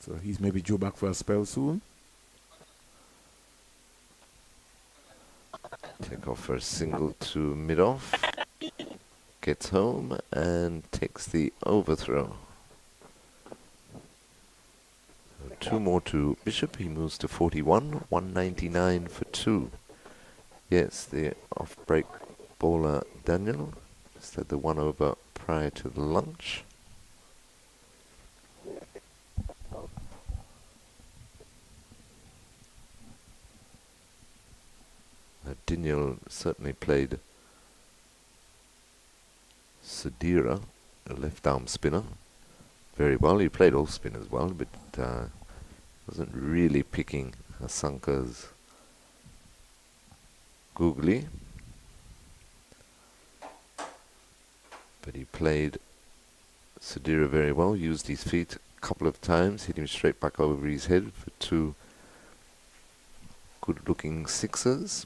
So he's maybe due back for a spell soon. Take off for a single to mid-off. Gets home and takes the overthrow. So 2 more to Bishop. He moves to 41. 199 for 2. Yes, the off-break bowler Daniel. Just had the 1 over prior to the lunch. Daniel certainly played Sadira, a left-arm spinner, very well. He played all spinners well, but wasn't really picking Asanka's googly. But he played Sadira very well, used his feet a couple of times, hit him straight back over his head for 2 good-looking sixes.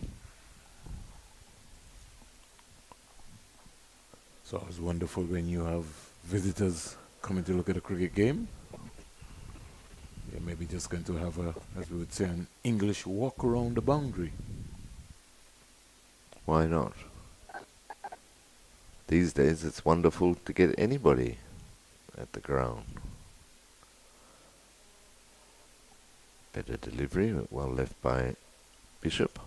It's always wonderful when you have visitors coming to look at a cricket game. You're maybe just going to have a, as we would say, an English walk around the boundary. Why not? These days it's wonderful to get anybody at the ground. Better delivery, but well left by Bishop.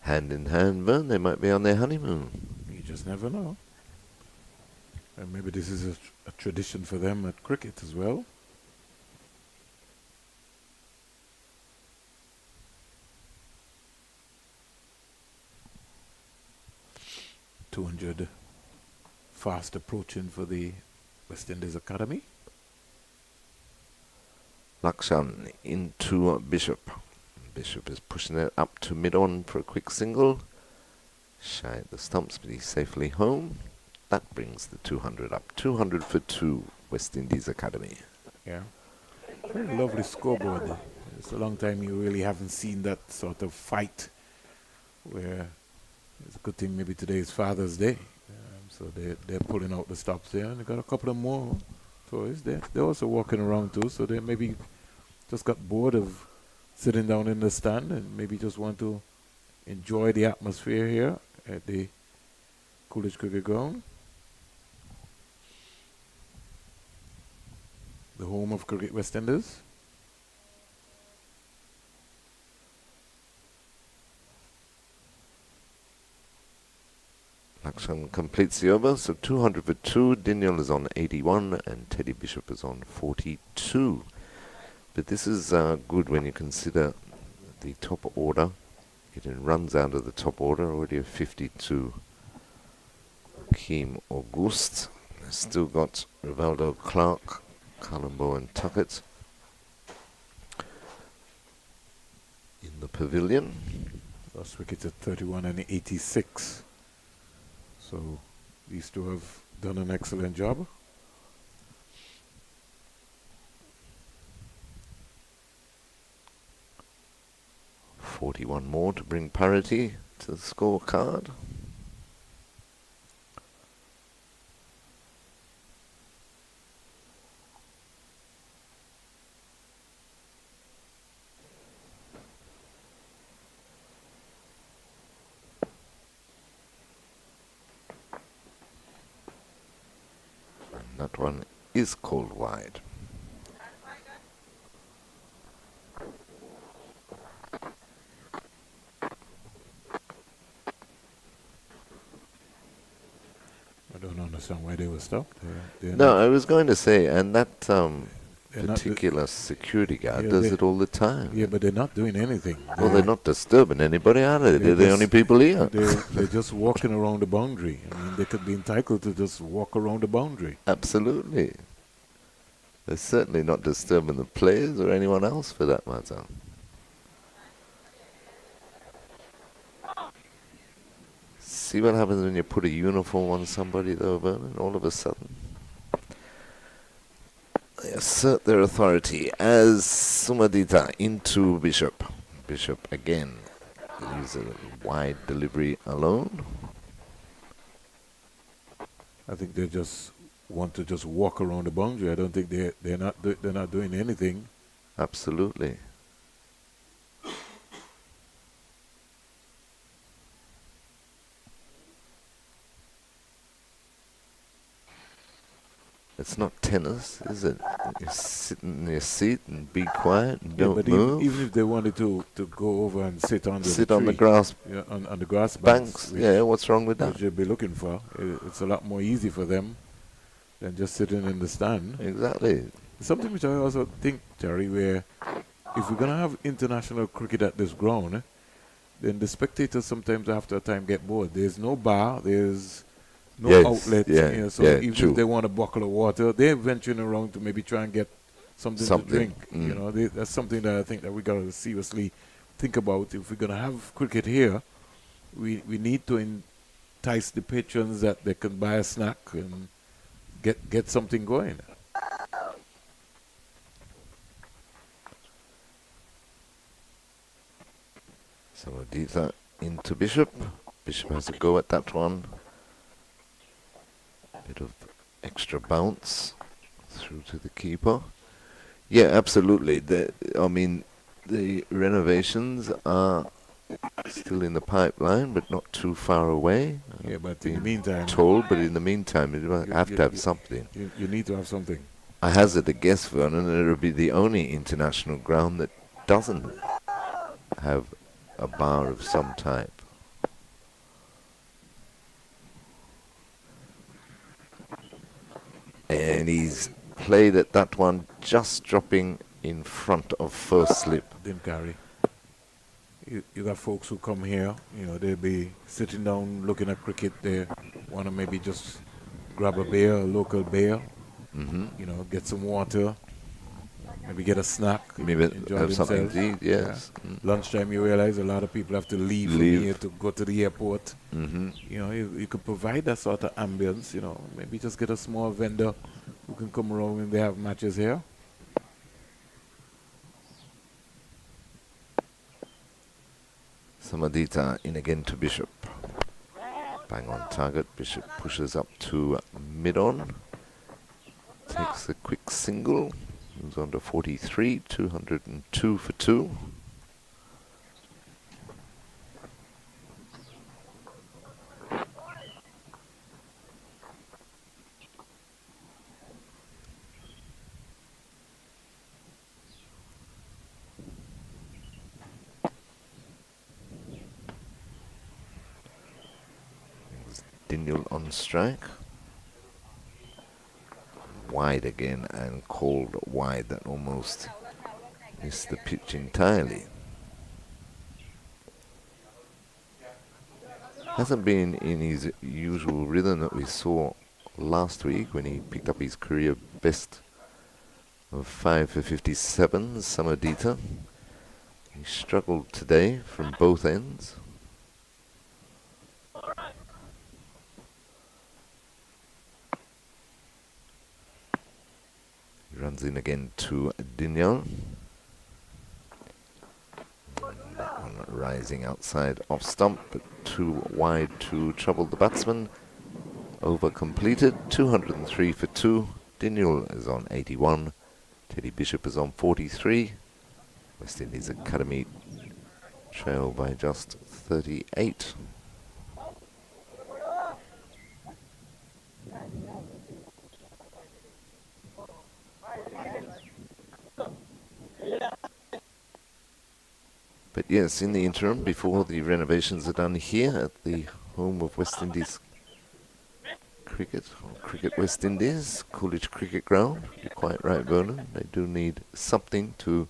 Hand in hand, Vern, they might be on their honeymoon. You just never know. And maybe this is a tradition for them at cricket as well. .200 fast approaching for the West Indies Academy. Lakshan into Bishop. Bishop is pushing it up to mid-on for a quick single. Shy at the stumps, but he's safely home. That brings the 200 up. 200 for 2, West Indies Academy. Yeah. Very lovely scoreboard. It's a long time you really haven't seen that sort of fight where it's a good thing maybe today is Father's Day. So they're pulling out the stops there, and they got a couple of more toys there. They're also walking around too, so they maybe just got bored of sitting down in the stand and maybe just want to enjoy the atmosphere here at the Coolidge Cricket Ground, the home of Cricket West Indies. Lakshan completes the over, so 200 for 2. Daniel is on 81 and Teddy Bishop is on 42. But this is good when you consider the top order. Getting runs out of the top order, already a 52. Keem August. Still got Rivaldo Clark, Colombo and Tuckett in the pavilion. Last wickets at 31 and 86. So these two have done an excellent job. .41 more to bring parity to the scorecard. That one is called wide. I don't understand why they were stopped. No, I was going to say, and that They're not particular security guard Yeah, does they- it all the time. Yeah, but they're not doing anything. Well, they're not disturbing anybody, are they? They're the just- only people here. They're just walking around the boundary. I mean, they could be entitled to just walk around the boundary. Absolutely. They're certainly not disturbing the players or anyone else for that matter. See what happens when you put a uniform on somebody though, Vernon, all of a sudden. They assert their authority as Sumadita into Bishop. Bishop again. Use a wide delivery alone. I think they just want to just walk around the boundary. I don't think they're not doing anything. Absolutely. It's not tennis, is it? You sit in your seat and be quiet and Yeah, don't but move. even if they wanted to go over and sit on Sit on the tree, grass yeah, on the grass banks. which- Yeah, what's wrong with that? which you'd be looking for. It's a lot more easy for them than just sitting in the stand. Exactly. Something which I also think, Terry, where if we're going to have international cricket at this ground, then the spectators sometimes after a time get bored. There's no bar, there's no Yes, outlet. yeah, You know, so yeah, even true. if they want a bottle of water, they're venturing around to maybe try and get something to Something, drink. mm. You know, that's something that I think that we got to seriously think about if we're going to have cricket here, we need to entice the patrons that they can buy a snack and get something going. So Aditha into Bishop. Bishop has a go at that one. Bit of extra bounce through to the keeper. Yeah, absolutely. I mean, the renovations are still in the pipeline, but not too far away. Yeah, but in the meantime... Told, but in the meantime, you have to have something. You need to have something. I hazard a guess, Vernon, and it'll be the only international ground that doesn't have a bar of some type. And he's played at that one, just dropping in front of first slip. Didn't carry. You got folks who come here, you know, they'll be sitting down looking at cricket. They want to maybe just grab a beer, a local beer, you know, get some water, maybe get a snack, maybe enjoy have something themselves. to eat, yes. Yeah. Lunchtime, you realize a lot of people have to leave from here to go to the airport. You know, you could provide that sort of ambience, you know, maybe just get a small vendor who can come around when they have matches here. Samadita in again to Bishop. Bang on target. Bishop pushes up to mid-on. Takes a quick single. Moves on to 43. 202 for 2. Daniel on strike. Wide again and called wide. That almost missed the pitch entirely. Hasn't been in his usual rhythm that we saw last week when he picked up his career best of 5 for 57, Samadita. He struggled today from both ends. He runs in again to Daniel. That one rising outside off stump, but too wide to trouble the batsman. Over completed, 203 for 2. Daniel is on 81. Teddy Bishop is on 43. West Indies Academy trail by just 38. But yes, in the interim, before the renovations are done here at the home of West Indies Cricket, or Cricket West Indies, Coolidge Cricket Ground, you're quite right, Vernon, they do need something to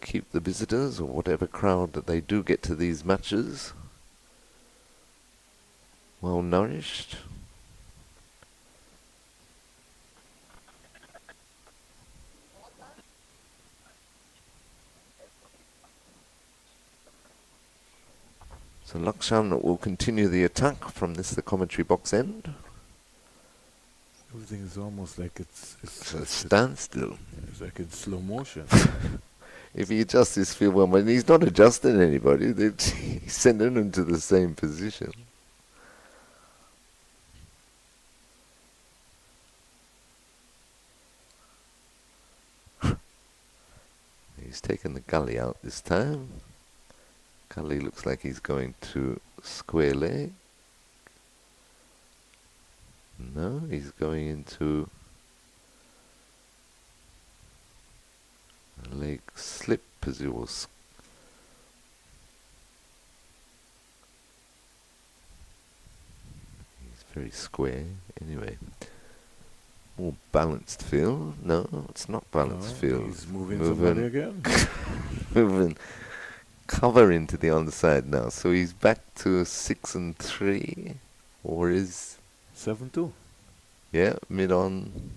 keep the visitors, or whatever crowd that they do get to these matches, well nourished. So Lakshan will continue the attack from the commentary box end. Everything is almost like it's a standstill. It's like in slow motion. If he adjusts his field well, but he's not adjusting anybody. He's sending them to the same position. He's taken the gully out this time. Gully looks like he's going to square leg. No, he's going into a leg slip as he was. He's very square anyway. More balanced field. No, it's not balanced field. He's moving somebody again. Moving cover into the underside now. So he's back to 6 and 3, or is 7-2. Yeah, mid on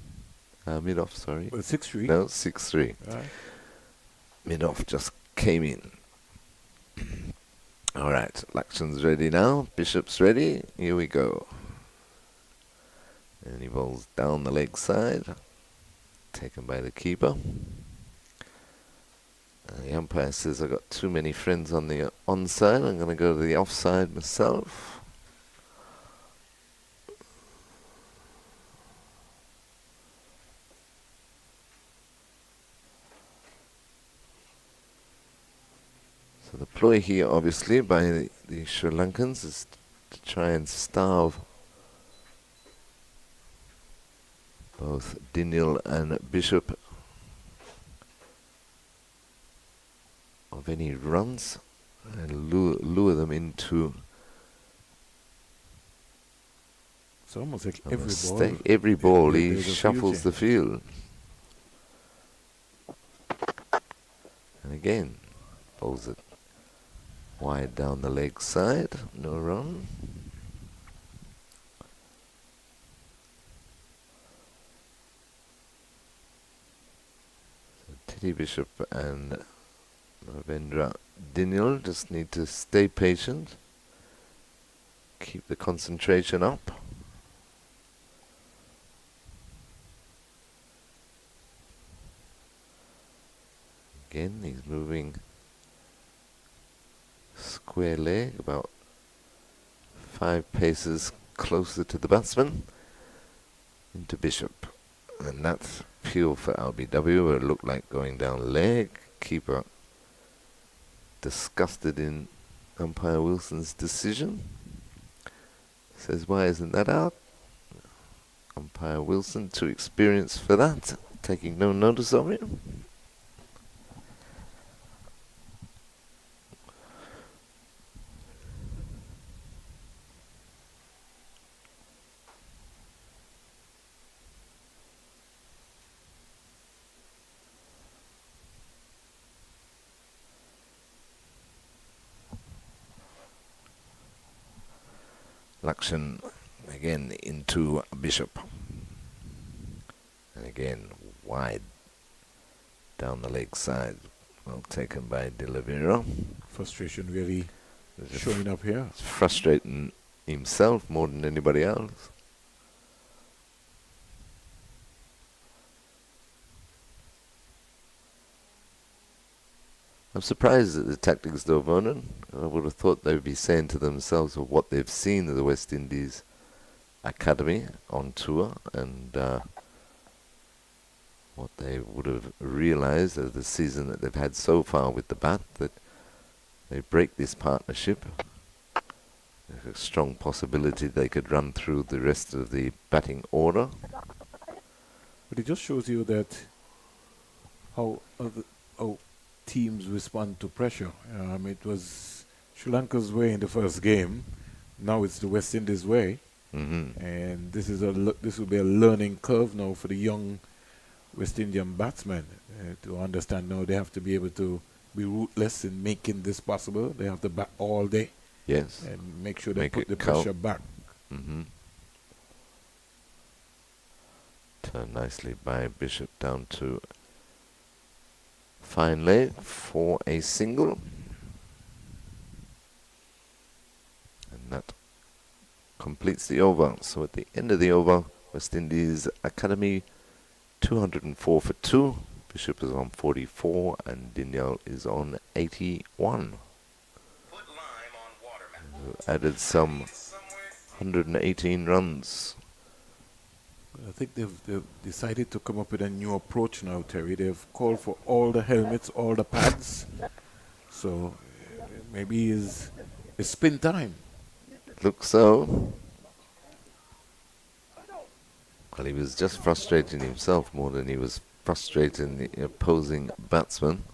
Mid-off, sorry. 6-3. No, 6-3. Right. Mid-off just came in. All right, Lakshan's ready now. Bishop's ready. Here we go. And he bowls down the leg side. Taken by the keeper. The umpire says I've got too many friends on the onside. I'm going to go to the offside myself. So the ploy here, obviously, by the Sri Lankans is to try and starve both Dinial and Bishop of any runs and lure them into It's almost like a every mistake. ball. Every ball he there's a shuffles few the field. And again, bowls it wide down the leg side, no run. So Teddy Bishop and Ravindra Dinial just need to stay patient, keep the concentration up. Again, he's moving square leg, about 5 paces closer to the batsman, into Bishop. And that's pure for LBW. It looked like going down leg. Keeper disgusted in umpire Wilson's decision. Says, why isn't that out? Umpire Wilson, too experienced for that, taking no notice of it. Lakshan again into Bishop. And again, wide down the leg side. Well taken by De Oliveira. Frustration really showing up here. It's frustrating himself more than anybody else. I'm surprised at the tactics though, Vernon. I would have thought they would be saying to themselves of what they've seen of the West Indies academy on tour and what they would have realized of the season that they've had so far with the bat, that they break this partnership. There's a strong possibility they could run through the rest of the batting order. But it just shows you that how teams respond to pressure. It was Sri Lanka's way in the first game. Now it's the West Indies way. And this is this will be a learning curve now for the young West Indian batsmen to understand now they have to be able to be ruthless in making this possible. They have to bat all day. Yes. And make sure they put the pressure back. Turned nicely by Bishop down to fine leg for a single. And that completes the over. So at the end of the over, West Indies Academy 204 for 2. Bishop is on 44 and Dinial is on 81. Added some 118 runs. I think they've decided to come up with a new approach now, Terry. They've called for all the helmets, all the pads. So maybe it's spin time. Looks so. Well, he was just frustrating himself more than he was frustrating the opposing batsman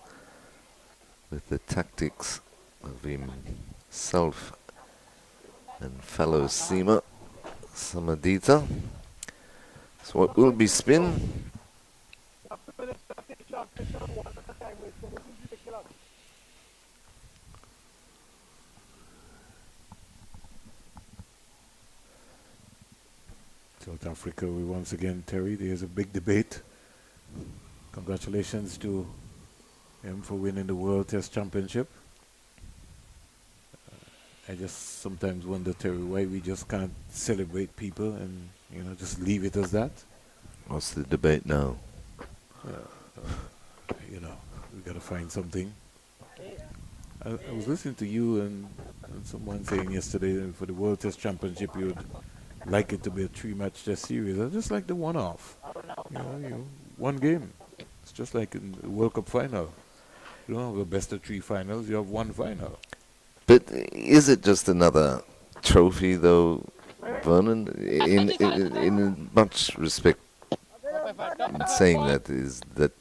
with the tactics of himself and fellow seamer Samadita. So it will be spin. South Africa, we once again, Terry, there's a big debate. Congratulations to him for winning the World Test Championship. I just sometimes wonder, Terry, why we just can't celebrate people and, just leave it as that. What's the debate now? We got to find something. I was listening to you and someone saying yesterday that for the World Test Championship you would like it to be a 3-match test series. I just like the one-off. One game. It's just like in the World Cup final. You don't have a best of 3 finals, you have one final. But is it just another trophy, though, Vernon? In much respect, in saying that is that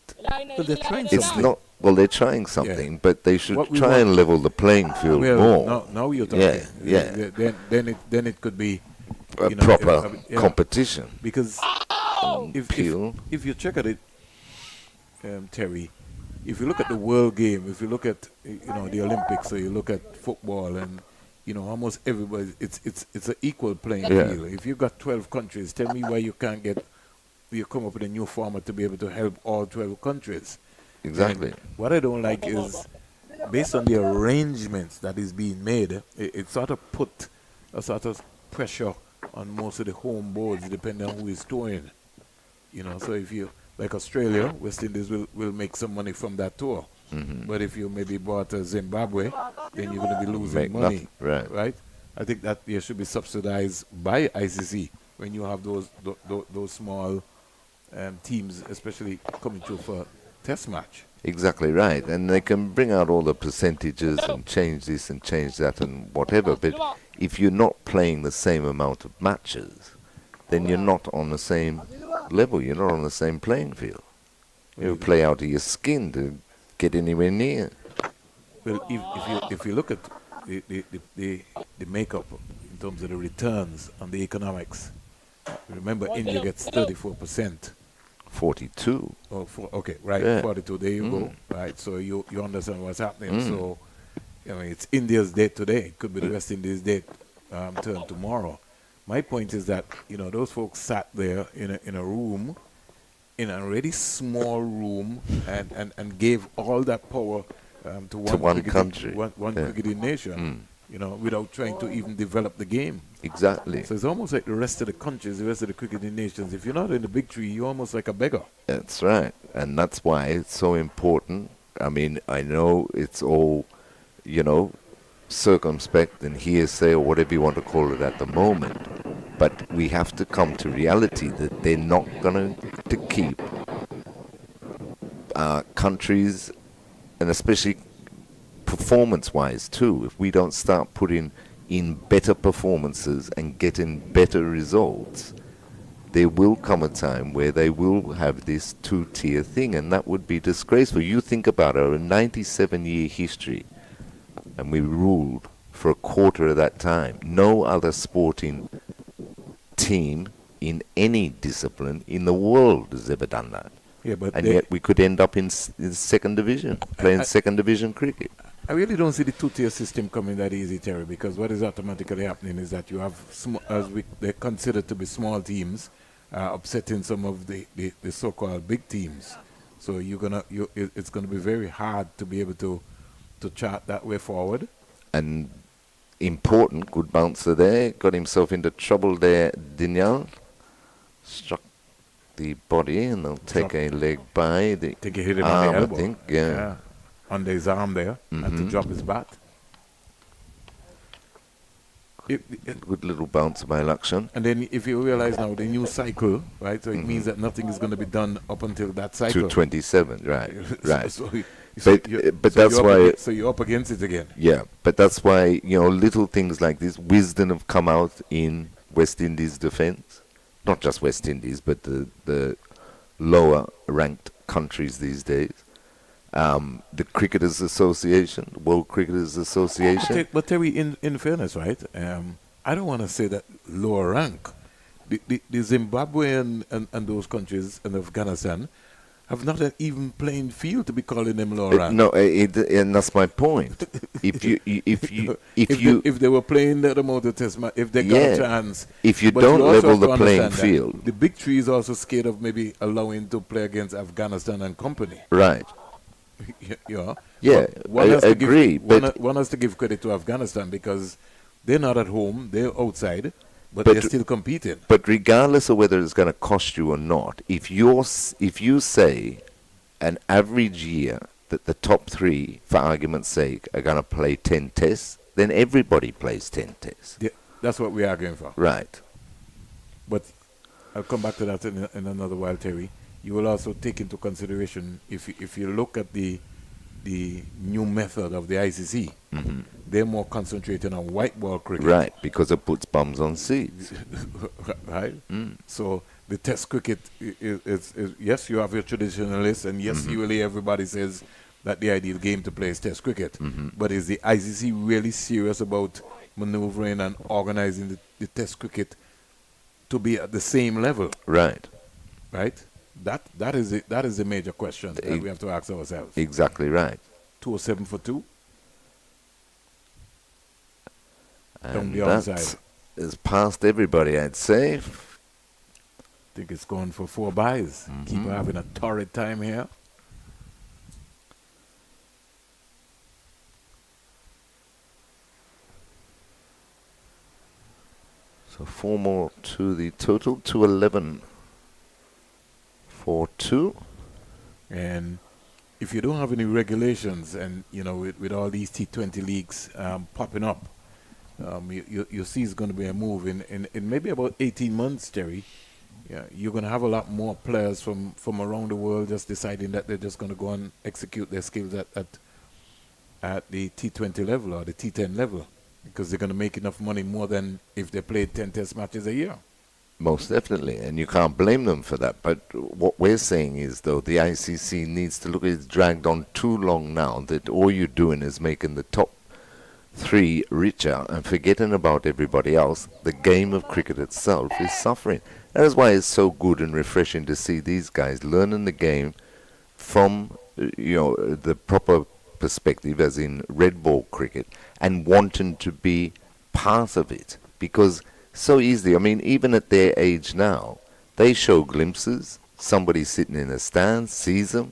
But they're trying it's something. not. Well, they're trying something, but they should What we try and want- level the playing field more. Now you're talking. Yeah. Then it could be A you know, proper yeah. competition. Because Peel. if you check at it, Terry, if you look at the world game, if you look at the Olympics, or you look at football, and almost everybody, it's an equal playing Yeah. field. If you've got 12 countries, tell me why you can't you come up with a new format to be able to help all 12 countries. Exactly. And what I don't like is, based on the arrangements that is being made, it sort of put a sort of pressure on most of the home boards, depending on who is touring. So if you, like Australia, West Indies will make some money from that tour. Mhm. But if you maybe bought Zimbabwe, then you're going to be losing Make money. nothing, right. I think that they should be subsidized by ICC when you have those small teams, especially coming through for test match. Exactly right, and they can bring out all the percentages and change this and change that and whatever, but if you're not playing the same amount of matches, then you're not on the same level, you're not on the same playing field. You play out of your skin to get anywhere near. Well, if you look at the makeup in terms of the returns on the economics, remember India gets 34%. 42. Oh, okay, right, Yeah. 42. There you go. Right, so you understand what's happening. So, it's India's date today. It could be the West Indies' date turn tomorrow. My point is that those folks sat there in a room, in a really small room, and gave all that power to one country. one Yeah. cricketing nation. Without trying to even develop the game. Exactly. So it's almost like the rest of the countries, the rest of the cricketing nations. If you're not in the big tree, you're almost like a beggar. That's right, and that's why it's so important. I mean, I know it's all, circumspect and hearsay or whatever you want to call it at the moment, but we have to come to reality that they're not going to keep countries, and especially performance-wise too, if we don't start putting in better performances and getting better results, there will come a time where they will have this 2-tier thing, and that would be disgraceful. You think about our 97-year history, and we ruled for a quarter of that time. No other sporting team in any discipline in the world has ever done that. Yeah, but and yet we could end up in second division, playing second division cricket. I really don't see the 2-tier system coming that easy, Terry, because what is automatically happening is that you have, they're considered to be small teams, upsetting some of the so-called big teams. So it's gonna be very hard to be able to chart that way forward. And important, good bouncer there, got himself into trouble there. Dinyal struck the body, and they'll take a leg by the I think he hit him arm, on the elbow. I think, yeah. Under his arm there, and to drop his bat. Good little bounce by Lakshan. And then if you realize now the new cycle, right, so it means that nothing is going to be done up until that cycle. 227, right, right. But that's why... So you're up against it again. Yeah, but that's why, little things like this, wisdom have come out in West Indies defence. Not just West Indies, but the lower-ranked countries these days. The Cricketers Association, World Cricketers Association. But Terry, in fairness, right, I don't want to say that lower rank. The Zimbabwe and those countries and Afghanistan have not an even playing field to be calling them Laurent. No, and that's my point. If if they were playing that amount of test match, if they got a chance. If you But don't also level have to the playing understand that field. the big three is also scared of maybe allowing to play against Afghanistan and company. Right. Yeah. Yeah, One has I to agree. Give, one has to give credit to Afghanistan because they're not at home, they're outside, but they're still competing. But regardless of whether it's going to cost you or not, if you say an average year that the top three, for argument's sake, are going to play 10 tests, then everybody plays 10 tests. Yeah, that's what we're arguing for. Right. But I'll come back to that in another while, Terry. You will also take into consideration if you look at the new method of the ICC, they're more concentrated on white ball cricket. Right, because it puts bums on seats. Right? So the test cricket is yes, you have your traditionalists, and yes, usually everybody says that the ideal game to play is test cricket. But is the ICC really serious about maneuvering and organizing the test cricket to be at the same level? Right. Right? That is the major question that we have to ask ourselves. Exactly right. 207 for 2. And the that onside. is past everybody, I'd say. I think it's going for 4 buys. Keeper having a torrid time here. So 4 more to the total, 211 for 2. And if you don't have any regulations, and with all these T20 leagues popping up, you see it's going to be a move in maybe about 18 months, Terry. Yeah, you're going to have a lot more players from around the world just deciding that they're just going to go and execute their skills at the T20 level or the T10 level, because they're going to make enough money more than if they played 10 test matches a year. Most definitely, and you can't blame them for that. But what we're saying is, though, the ICC needs to look at it's dragged on too long now, that all you're doing is making the top 3 richer and forgetting about everybody else. The game of cricket itself is suffering. That is why it's so good and refreshing to see these guys learning the game from the proper perspective, as in red ball cricket, and wanting to be part of it, because so easily, I mean, even at their age now, they show glimpses. Somebody sitting in a stand sees them,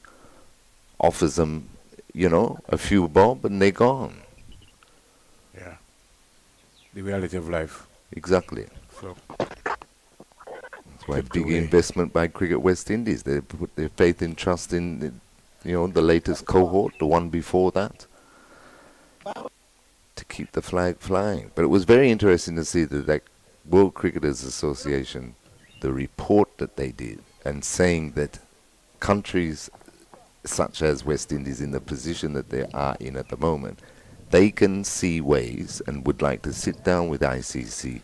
offers them, a few bob, and they're gone. Yeah. The reality of life. Exactly. So that's why big investment by Cricket West Indies. They put their faith and trust in, the latest cohort, the one before that, to keep the flag flying. But it was very interesting to see that World Cricketers Association, the report that they did, and saying that countries such as West Indies, in the position that they are in at the moment, they can see ways and would like to sit down with ICC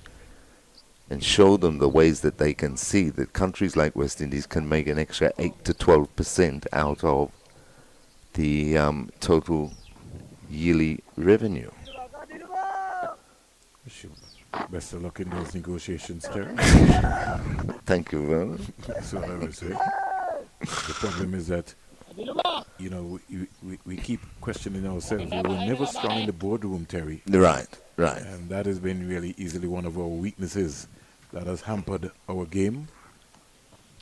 and show them the ways that they can see that countries like West Indies can make an extra 8 to 12% out of the total yearly revenue. Best of luck in those negotiations, Terry. Thank you, Vernon. That's what I would say. The problem is that, we keep questioning ourselves. We were never strong in the boardroom, Terry. Right. And that has been really easily one of our weaknesses that has hampered our game.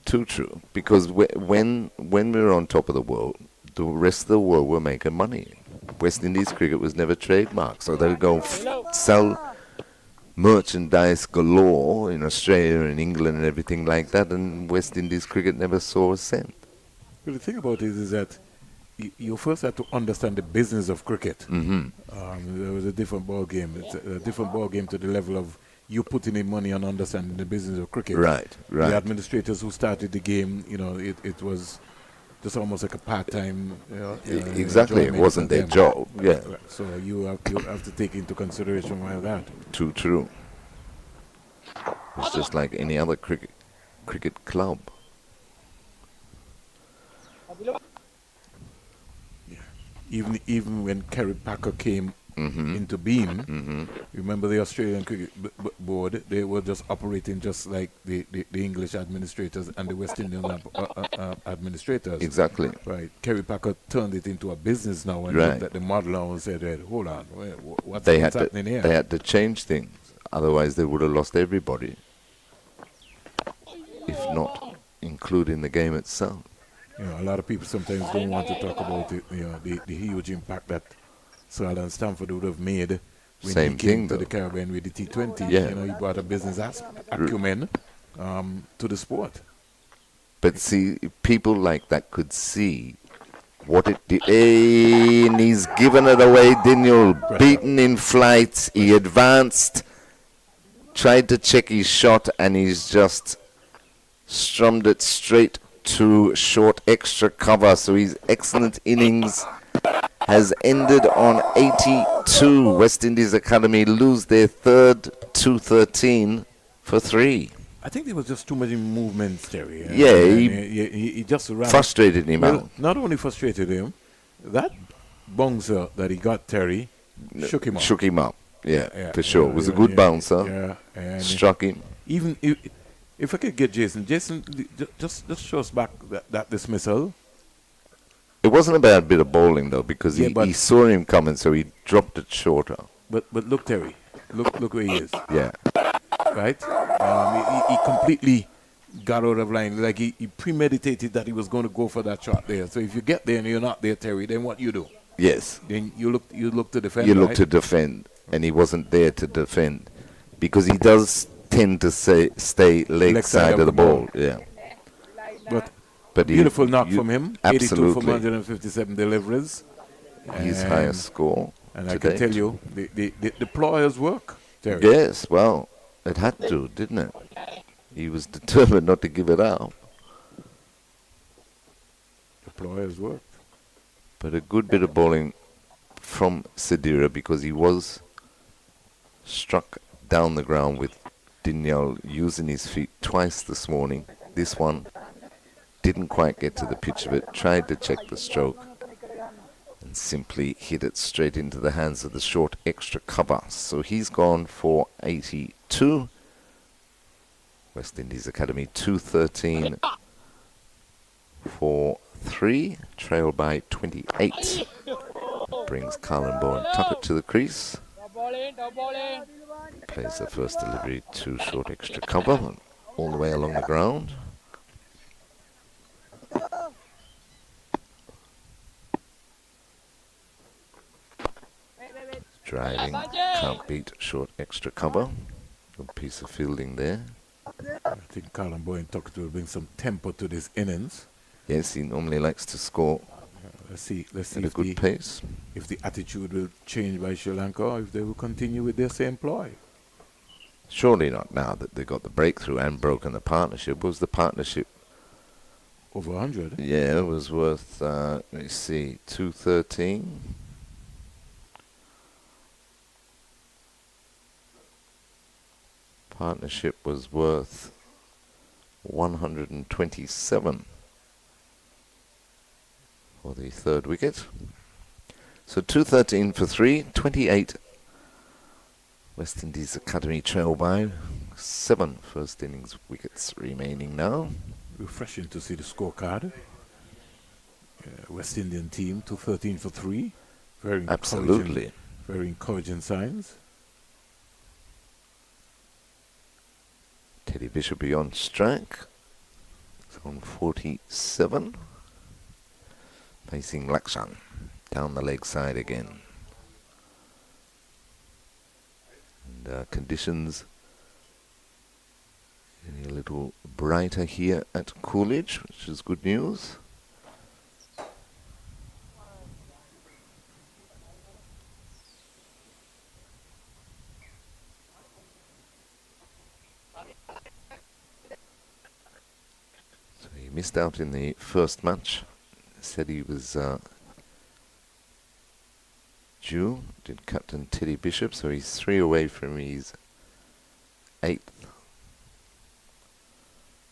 Too true. Because when we were on top of the world, the rest of the world were making money. West Indies cricket was never trademarked, so they would go sell merchandise galore in Australia and England and everything like that, and West Indies cricket never saw a cent. Well, the thing about it is that you first have to understand the business of cricket. There was a different ball game. It's a different ball game to the level of you putting in money on understanding the business of cricket. Right. The administrators who started the game, it was just almost like a part-time. Exactly, it wasn't their job. Yeah. So you have to take into consideration all that. Too true. It's just like any other cricket club. Even when Kerry Packer came into beam. Remember the Australian Cricket Board, they were just operating just like the English administrators and the West Indian administrators. Exactly. Right. Kerry Packer turned it into a business now and Right. looked at the model and said, "Hey, hold on, what's They happening here?" had to change things, otherwise they would have lost everybody, if not including the game itself. You know, a lot of people sometimes don't want to talk about it, you know, the huge impact that Sir Alan Stanford would have made when Same he came thing, to the though. Caribbean with the T20. Yeah. You know, he brought a business acumen to the sport. But see, people like that could see what it did. And he's given it away, Daniel. Beaten in flight. He advanced, tried to check his shot, and he's just strummed it straight to short extra cover. So his excellent innings has ended on 82. West Indies Academy lose their third 213 for 3. I think there was just too many movements, Terry. Yeah, he just ran. frustrated him out. Not only frustrated him, that bouncer that he got, Terry, shook him up. Shook him up. Yeah, Yeah, for sure. yeah, It was a yeah, good yeah, bouncer. yeah, and Struck him. Even if I could get Jason, just show us back that dismissal. It wasn't a bad bit of bowling though, because Yeah, but- he saw him coming, so he dropped it shorter. But look, Terry, look where he is. Yeah, Right? He completely got out of line. Like he premeditated that he was going to go for that shot there. So if you get there and you're not there, Terry, then what you do? yes. Then you look to defend. You look right? to defend, and he wasn't there to defend, because he does tend to stay leg side of the ball. Yeah, But he- beautiful knock you- from him. 82 from absolutely. 157 deliveries. His And- highest score. And to I can date. tell you, the ployers work, Terry. Yes, well, it had to, didn't it? He was determined not to give it up. The ployers work. But a good bit of bowling from Sidira, because he was struck down the ground with Dinyal using his feet twice this morning. This one didn't quite get to the pitch of it, tried to check the stroke, and simply hit it straight into the hands of the short extra cover. So he's gone for 82. West Indies Academy 213 for 3, trailed by 28. Brings Carlin Bowen Tuckett to the crease. Plays the first delivery to short extra cover, all the way along the ground. Driving, can't beat short extra cover. Good piece of fielding there. I think Colin Bowen Tuckett will bring some tempo to this innings. Yes, he normally likes to score Let's see at a if good pace. if the attitude will change by Sri Lanka, or if they will continue with their same ploy. Surely not now that they got the breakthrough and broken the partnership. Was the partnership? Over 100. Yeah, it was worth, let me see, 213. Partnership was worth 127 for the third wicket. So 213 for 3, 28. West Indies Academy trail by 7 first innings wickets remaining now. Refreshing to see the scorecard. West Indian team 213 for 3. Very encouraging, Absolutely. very encouraging signs. Teddy Bishop beyond strike. It's on 47. Facing Lakshan. Down the leg side again. And conditions getting a little brighter here at Coolidge, which is good news. So he missed out in the first match. Said he was due, did captain Teddy Bishop, so he's 3 away from his 8th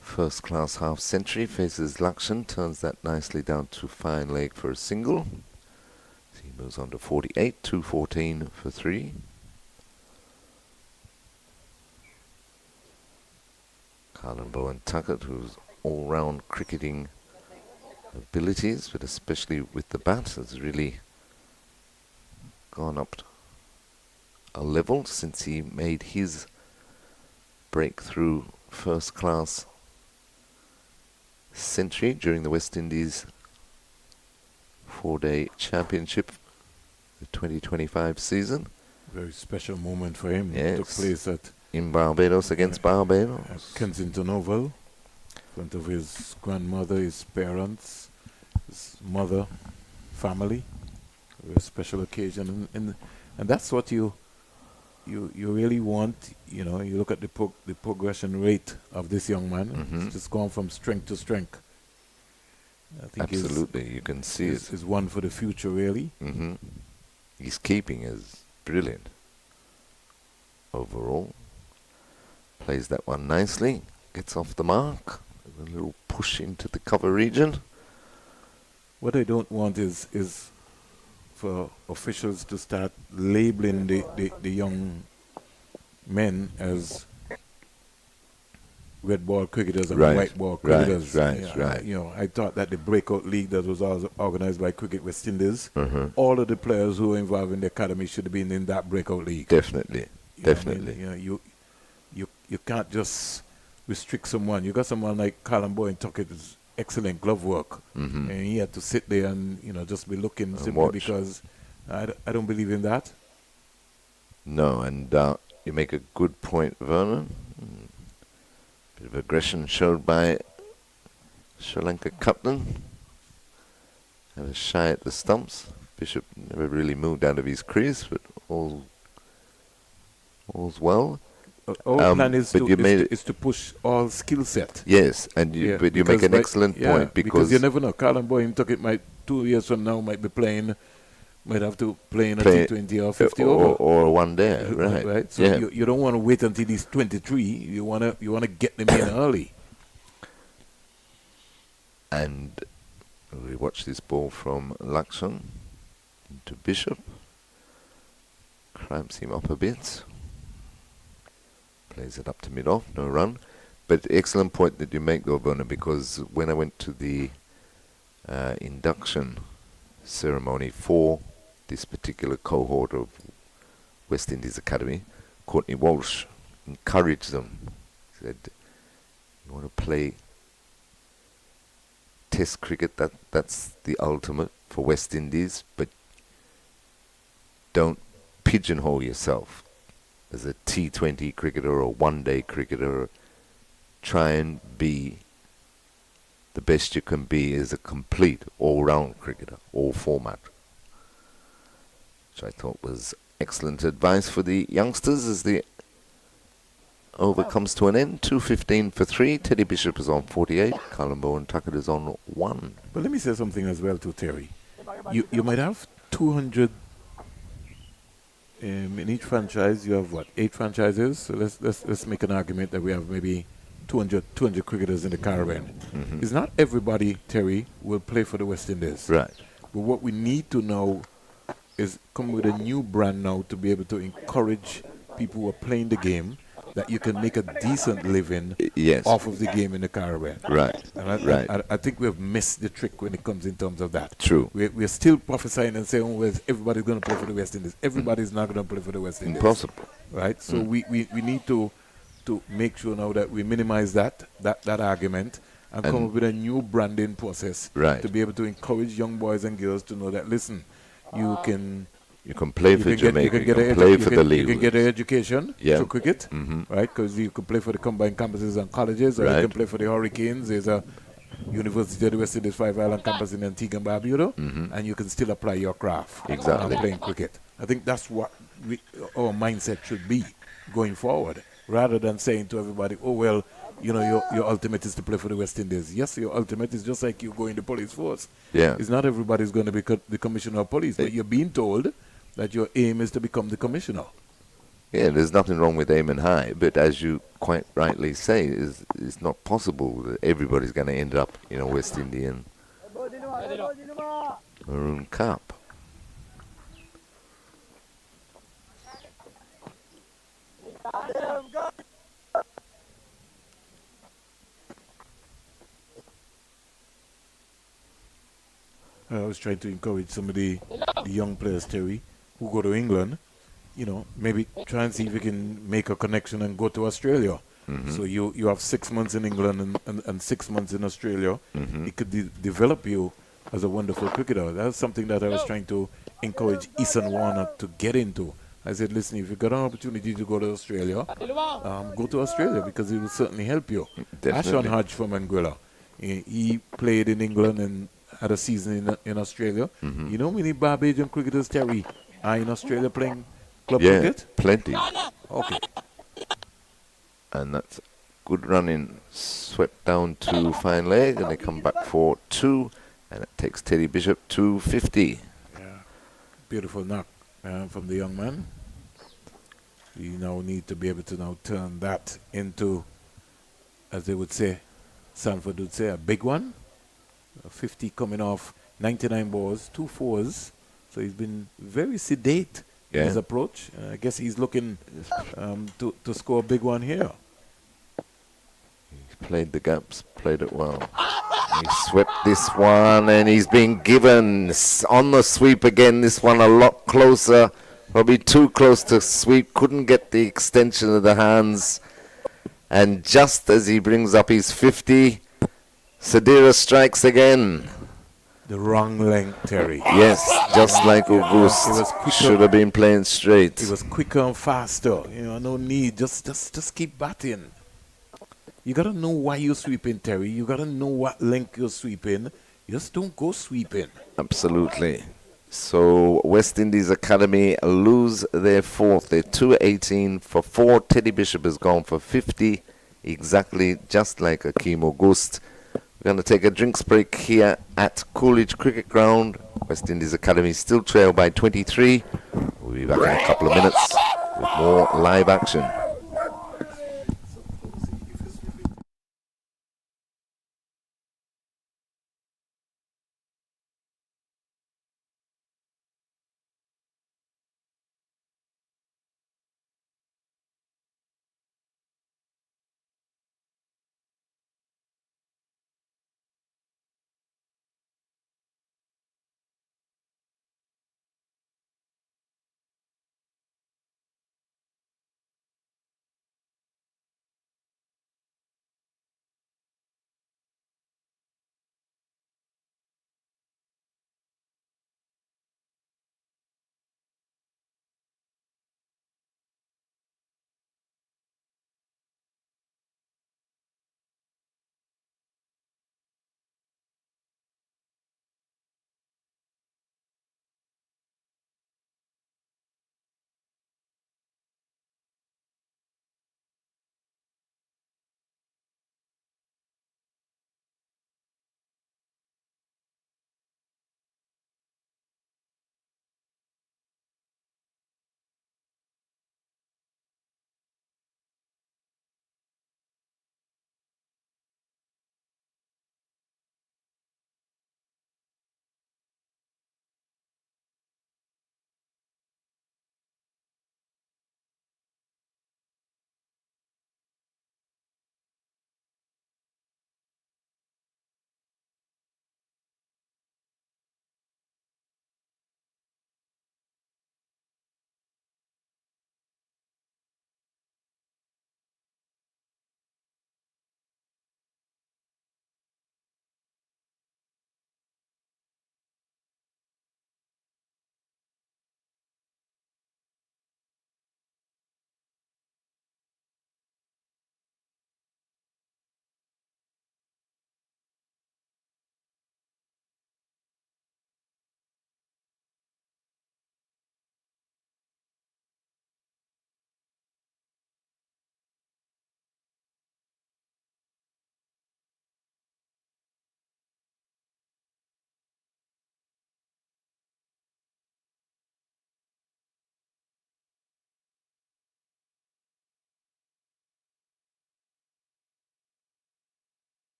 first class half century. Faces Lakshan, turns that nicely down to fine leg for a single. So he Moves on to 48, 214 for 3. Carlin Bowen Tuckett, whose all-round cricketing abilities, but especially with the bat, has really gone up a level since he made his breakthrough first-class century during the West Indies 4-day championship, the 2025 season. Very special moment for him. Yes. It took place in Barbados against Barbados. At Kensington Oval, in front of his grandmother, his parents, his mother, family. A very special occasion, and that's what you really want. You know, you look at the progression rate of this young man. It's just gone from strength to strength. I think absolutely, you can see it. Is one for the future, really. His keeping is brilliant. Overall, plays that one nicely, gets off the mark, with a little push into the cover region. What I don't want is for officials to start labeling the young men as red ball cricketers and white ball cricketers. Right. You know, I thought that the breakout league that was organized by Cricket West Indies, all of the players who were involved in the academy should have been in that breakout league. Definitely. You can't just restrict someone. You got someone like Colin Bowen Tuckett's excellent glove work, and he had to sit there and just be looking and simply watch. because I don't believe in that. No, and you make a good point, Vernon. Bit of aggression showed by Sri Lanka captain. Had a shy at the stumps. Bishop never really moved out of his crease, but all's well. Our plan is to push all skill set. Yes, and but you make an excellent point because you never know. Colin Bowen Tuckett might 2 years from now might have to play in a T20 or 50 or one day, right? So you don't want to wait until he's 23. You want to get them in early. And we watch this ball from Laxon to Bishop. Cramps him up a bit. Plays it up to mid-off, no run. But excellent point that you make though, Werner, because when I went to the induction ceremony for this particular cohort of West Indies Academy, Courtney Walsh encouraged them. He said, you want to play Test cricket, that's the ultimate for West Indies, but don't pigeonhole yourself as a T20 cricketer or one-day cricketer. Try and be the best you can be as a complete all-round cricketer, all format. Which I thought was excellent advice for the youngsters as the over comes to an end. 215 for 3. Teddy Bishop is on 48. Colin Bowen Tuckett is on 1. But let me say something as well to Terry. You might have 200 in each franchise. You have what, 8 franchises? So let's make an argument that we have maybe 200 cricketers in the Caribbean. It's not everybody, Terry, will play for the West Indies. Right. But what we need to know is come with a new brand now to be able to encourage people who are playing the game that you can make a decent living off of the game in the Caribbean. Right. And I think we've missed the trick when it comes in terms of that. True. We're still prophesying and saying, well, everybody's going to play for the West Indies. Everybody's not going to play for the West Indies. Impossible. Right? So we need to make sure now that we minimize that argument and come up with a new branding process to be able to encourage young boys and girls to know that, listen, you can play for Jamaica, you can play for the league. You can get an education through cricket, right? Because you can play for the combined campuses and colleges, or you can play for the Hurricanes. There's a University of the West Indies 5 Island campus in Antigua and Barbuda, and you can still apply your craft playing cricket. I think that's what our mindset should be going forward, rather than saying to everybody, oh, well, your ultimate is to play for the West Indies. Yes, your ultimate is just like you go in the police force. Yeah. It's not everybody's going to be the commissioner of police, but you're being told that your aim is to become the commissioner. Yeah, there's nothing wrong with aiming high, but as you quite rightly say, it's not possible that everybody's going to end up in a West Indian maroon cap. I was trying to encourage some of the young players, Terry, who go to England, maybe try and see if you can make a connection and go to Australia. So you have 6 months in England and 6 months in Australia. It could develop you as a wonderful cricketer. That's something that I was trying to encourage Eason Warner to get into. I said, listen, if you've got an opportunity to go to Australia, go to Australia because it will certainly help you. Ashon Definitely. Hodge from Anguilla, he played in England and had a season in Australia. You know how many Barbadian cricketers, Terry, are in Australia playing club Yeah, cricket? plenty. Okay. And that's good running, swept down to fine leg, and they come back for 2, and it takes Teddy Bishop to 50. Yeah. Beautiful knock from the young man. You now need to be able to now turn that into, as they would say, Sanford would say, a big one. 50 coming off 99 balls, 2 fours. So he's been very sedate in his approach. I guess he's looking to score a big one here. He's played the gaps, played it well. He swept this one, and he's been given on the sweep again. This one a lot closer, probably too close to sweep. Couldn't get the extension of the hands. And just as he brings up his 50, Sadira strikes again. The wrong length, Terry. Yes, just like August. It was quicker. Should have been playing straight. It was quicker and faster. No need. Just keep batting. You gotta know why you're sweeping, Terry. You gotta know what length you're sweeping. Just don't go sweeping. Absolutely. So West Indies Academy lose their 4th. They're 218 for 4. Teddy Bishop has gone for 50, exactly just like Akeem August. We're going to take a drinks break here at Coolidge Cricket Ground. West Indies Academy still trail by 23. We'll be back in a couple of minutes with more live action.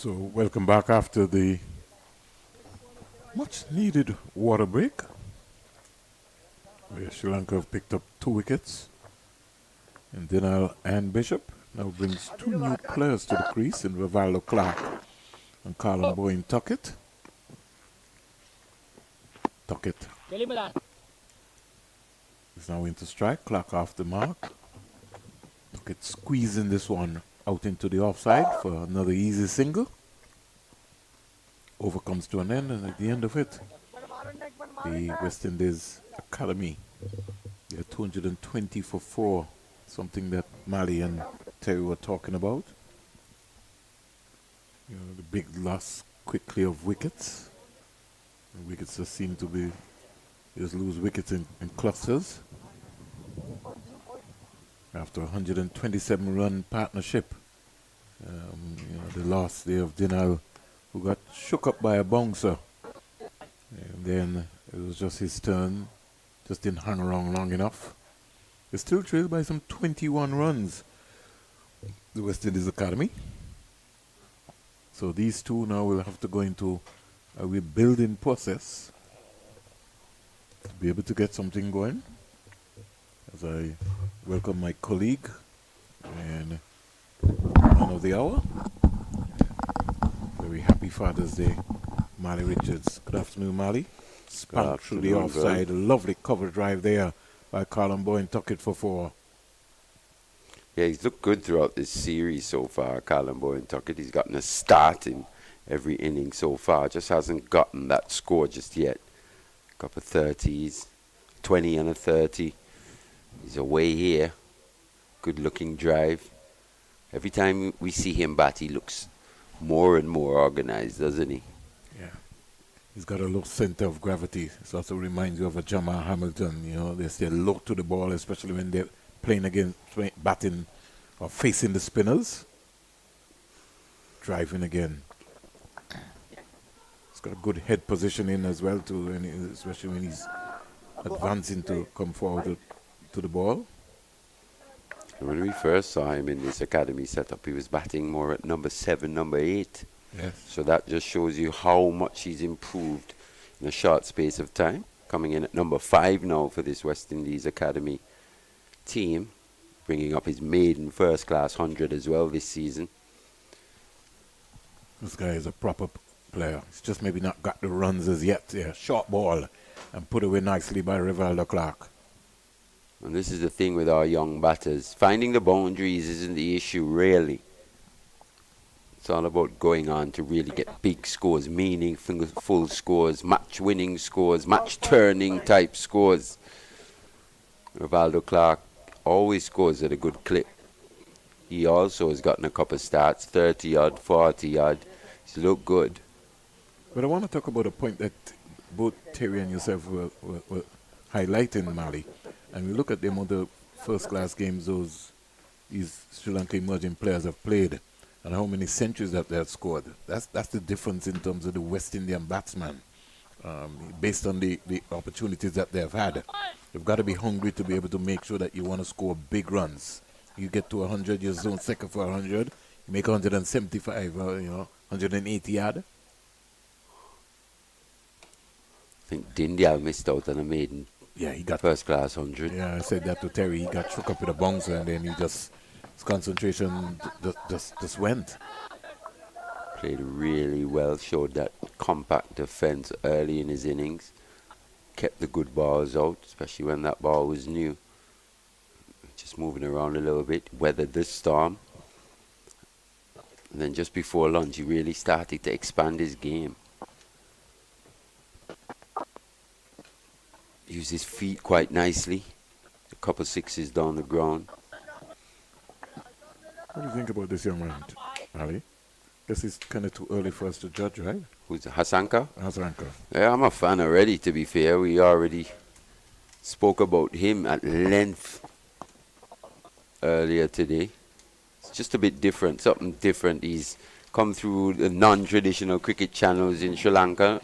So, welcome back after the much needed water break, where Sri Lanka have picked up 2 wickets. And Dinal and Bishop now brings 2 new players to the crease in Rivaldo Clark and Colin Boyne Tuckett. Tuckett is now into strike, Clark off the mark. Tuckett squeezing this one out into the offside for another easy single. Over comes to an end, and at the end of it, the West Indies Academy, they're 220 for 4, something that Mali and Terry were talking about. You know, the big loss quickly of wickets. The wickets just seem to be, just lose wickets in clusters. After a 127-run partnership, you know, the last day of Dinal, who got shook up by a bouncer. And then it was just his turn, just didn't hang around long enough. They're still trailed by some 21 runs, the West Indies Academy. So these two now will have to go into a rebuilding process to be able to get something going. As I welcome my colleague and man of the hour. Very happy Father's Day, Mali Richards. Good afternoon, Mali. Spun through the offside. Lovely cover drive there by Colin Boyne. Tuckett for 4. Yeah, he's looked good throughout this series so far, Colin Boyne Tuckett. He's gotten a start in every inning so far. Just hasn't gotten that score just yet. Couple of 30s, 20 and a 30. He's away here. Good looking drive. Every time we see him bat, he looks more and more organized, doesn't he? Yeah. He's got a low center of gravity. It also reminds you of a Jamal Hamilton. You know, they stay low to the ball, especially when they're playing against, batting or facing the spinners. Driving again. He's got a good head positioning as well, too, especially when he's advancing to come forward to the ball. When we first saw him in this academy setup, he was batting more at number 7, number 8. Yes. So that just shows you how much he's improved in a short space of time. Coming in at number 5 now for this West Indies Academy team. Bringing up his maiden first-class 100 as well this season. This guy is a proper player. He's just maybe not got the runs as yet. Yeah, short ball and put away nicely by Rivaldo Clark. And this is the thing with our young batters. Finding the boundaries isn't the issue, really. It's all about going on to really get big scores, meaningful scores, match-winning scores, match-turning type scores. Rivaldo Clark always scores at a good clip. He also has gotten a couple of starts, 30-odd, 40-odd. He's looked good. But I want to talk about a point that both Terry and yourself were highlighting, Mali. And we look at the amount of first-class games these Sri Lanka emerging players have played and how many centuries that they have scored. That's the difference in terms of the West Indian batsman. Based on the opportunities that they have had. You've got to be hungry to be able to make sure that you want to score big runs. You get to 100, you're zone second for 100. You make 175, 180 yard. I think Dindial missed out on a maiden. Yeah, he got first class 100. Yeah, I said that to Terry. He got shook up with a bouncer and then his concentration just went. Played really well, showed that compact defense early in his innings. Kept the good balls out, especially when that ball was new. Just moving around a little bit, weathered the storm. And then just before lunch, he really started to expand his game. Used his feet quite nicely. A couple sixes down the ground. What do you think about this young man, Ali? Guess it's kind of too early for us to judge, right? Who's Hasanka? Hasanka. Yeah, I'm a fan already, to be fair. We already spoke about him at length earlier today. It's just a bit different, something different. He's come through the non-traditional cricket channels in Sri Lanka.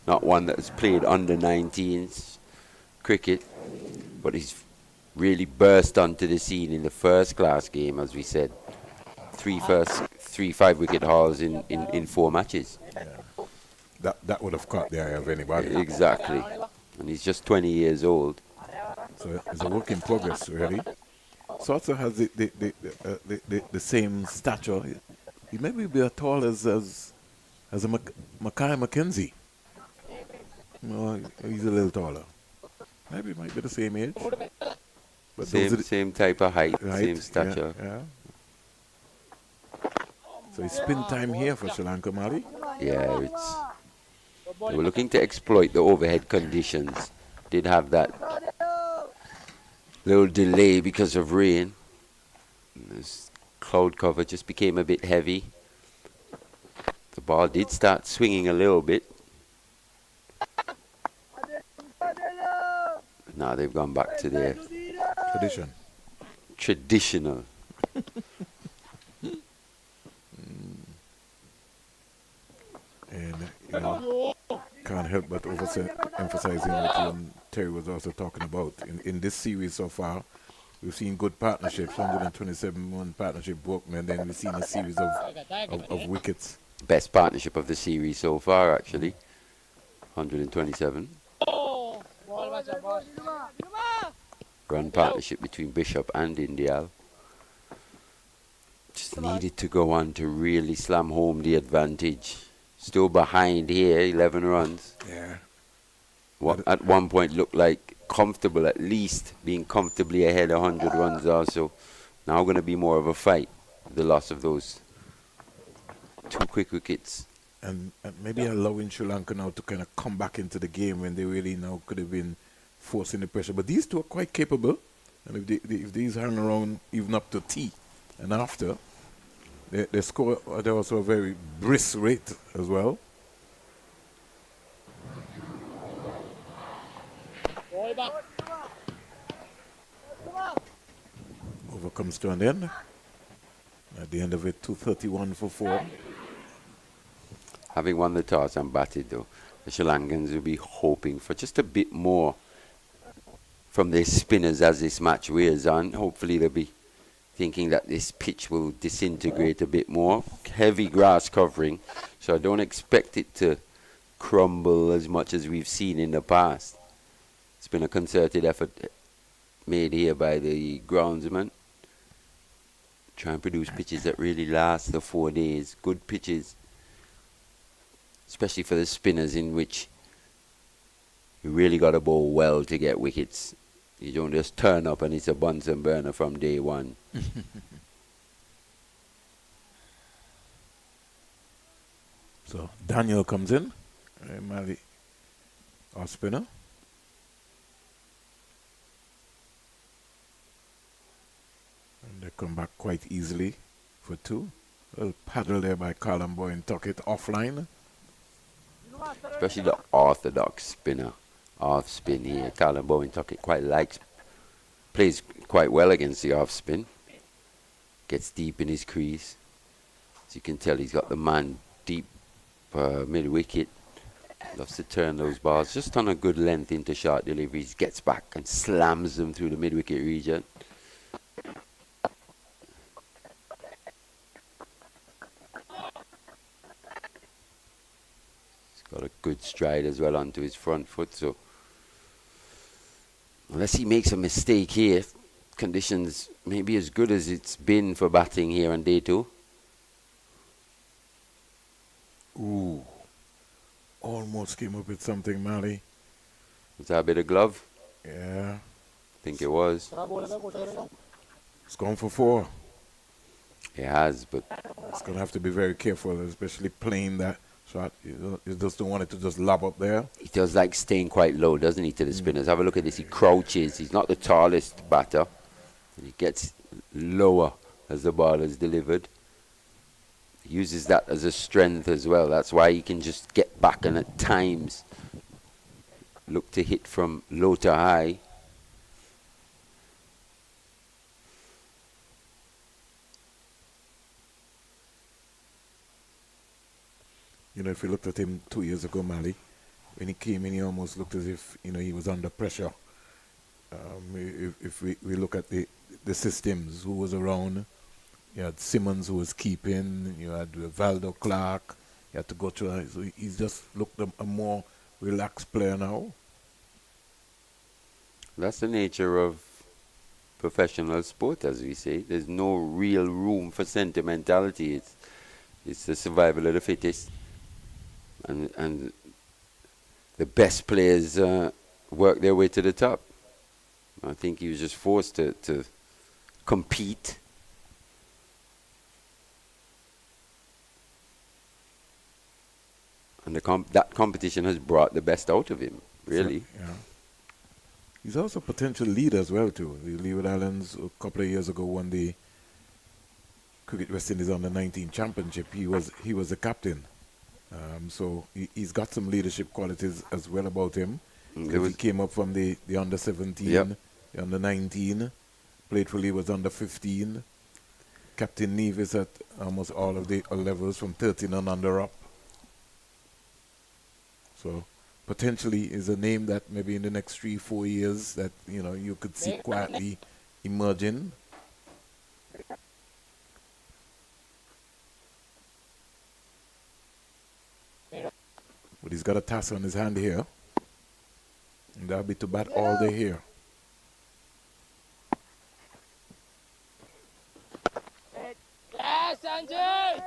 Not one that's played under 19s cricket. But he's really burst onto the scene in the first class game, as we said. Three 3 5-wicket hauls in 4 matches. That would have caught the eye of anybody. Exactly. And he's just 20 years old. So it's a work in progress, really. Swartzer has the same stature. He may be as tall as a Mackay Mackenzie. No, he's a little taller. Maybe he might be the same age. But Same type of height, same stature. Yeah. So it's spin time here for Sri Lanka, Mali. Yeah, they were looking to exploit the overhead conditions. Did have that little delay because of rain. This cloud cover just became a bit heavy. The ball did start swinging a little bit. Now they've gone back to their traditional. And can't help but emphasizing what you and Terry was also talking about. In this series so far, we've seen good partnerships, 127-1 partnership broken, and then we've seen a series of wickets. Best partnership of the series so far, actually. 127. Run partnership between Bishop and Indial. Just needed to go on to really slam home the advantage. Still behind here, 11 runs. Yeah. At one point looked like comfortable, at least being comfortably ahead 100 runs also. Now going to be more of a fight, the loss of those 2 quick wickets. And maybe allowing Sri Lanka now to kind of come back into the game when they really now could have been forcing the pressure. But these two are quite capable. And if these hang around even up to tea and after, they score, they're also a very brisk rate as well. Over comes to an end. At the end of it, 231 for 4. Having won the toss and batted though, the Sri Lankans will be hoping for just a bit more from their spinners as this match wears on. Hopefully they'll be thinking that this pitch will disintegrate a bit more. Heavy grass covering, so I don't expect it to crumble as much as we've seen in the past. It's been a concerted effort made here by the groundsman. Try and produce pitches that really last the 4 days. Good pitches, especially for the spinners, in which you really got to bowl well to get wickets. You don't just turn up and it's a Bunsen burner from day one. So Daniel comes in, Mali, our spinner. And they come back quite easily for 2. A little paddle there by Colin Boy and tuck it offline. Especially the orthodox spinner. Off spin here. Colin Bowen Tuckett quite likes, plays quite well against the off spin. Gets deep in his crease. As you can tell, he's got the man deep mid wicket. Loves to turn those balls just on a good length into short deliveries. Gets back and slams them through the mid wicket region. Got a good stride as well onto his front foot, so unless he makes a mistake here, conditions may be as good as it's been for batting here on day 2. Ooh, almost came up with something, Mali. Was that a bit of glove? Yeah. I think it was. It's gone for 4. It has, but it's going to have to be very careful, especially playing that shot. You just don't want it to just lob up there. He does like staying quite low, doesn't he, to the spinners? Have a look at this. He crouches. He's not the tallest batter. And he gets lower as the ball is delivered. He uses that as a strength as well. That's why he can just get back and at times look to hit from low to high. You know, if you looked at him 2 years ago, Mali, when he came in, he almost looked as if, you know, he was under pressure. If we look at the systems, who was around, You had Simmons who was keeping. You had Valdo Clark. You had to go through. So he's just looked a more relaxed player now. That's the nature of professional sport, as we say. There's no real room for sentimentality. It's the survival of the fittest, and the best players work their way to the top. I think he was just forced to compete. And that competition has brought the best out of him, really. So, yeah. He's also a potential leader as well, too. The Leeward Islands, a couple of years ago, won the Cricket West Indies Under-19 Championship. He was the captain. So he's got some leadership qualities as well about him. He came up from the Under-17, yep. the Under-19, played for Leeward's Under-15. Captain Nevis at almost all of the levels from 13 and under up. So potentially is a name that maybe in the next 3-4 years that you could see quietly emerging. But he's got a task on his hand here, and that'll be to bat all day here. Yes, Sanjay!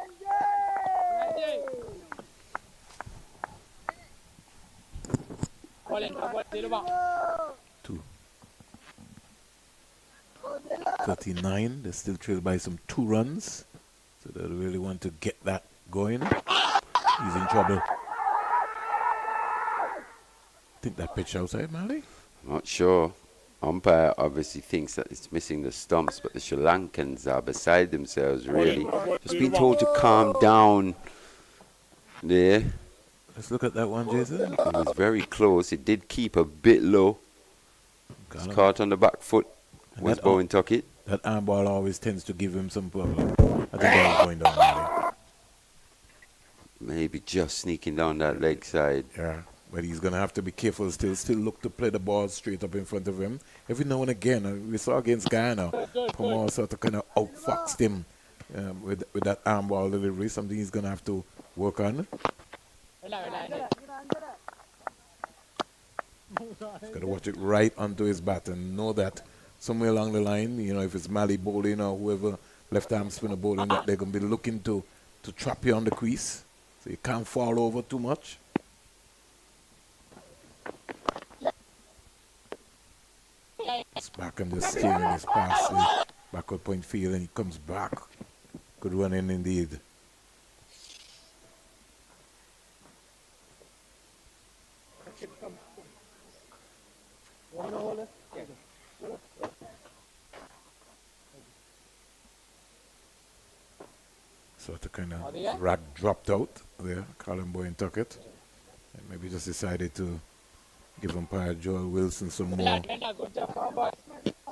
Two. 39. They're still trailed by some 2 runs. So they really want to get that going. He's in trouble. Think that pitch outside, Mali? Not sure. Umpire obviously thinks that it's missing the stumps, but the Sri Lankans are beside themselves, really. Just been told to calm down there. Let's look at that one, Jason. It was very close. It did keep a bit low. It's caught on the back foot. Was Bowen tuck it? That arm ball always tends to give him some problem. I think that was going down, Mali. Maybe just sneaking down that leg side. Yeah. But he's going to have to be careful still look to play the ball straight up in front of him. Every now and again, we saw against Guyana, Pomor sort of kind of outfoxed him with that arm ball delivery, something he's going to have to work on. He's got to watch it right onto his bat and know that somewhere along the line, if it's Mali bowling or whoever left arm spinner bowling, that they're going to be looking to trap you on the crease. So you can't fall over too much. It's back and just steering his past the backward point field, and he comes back. Good running indeed. So the kind of rag dropped out there. Colin Bowen took it. And maybe just decided to give umpire Joel Wilson some more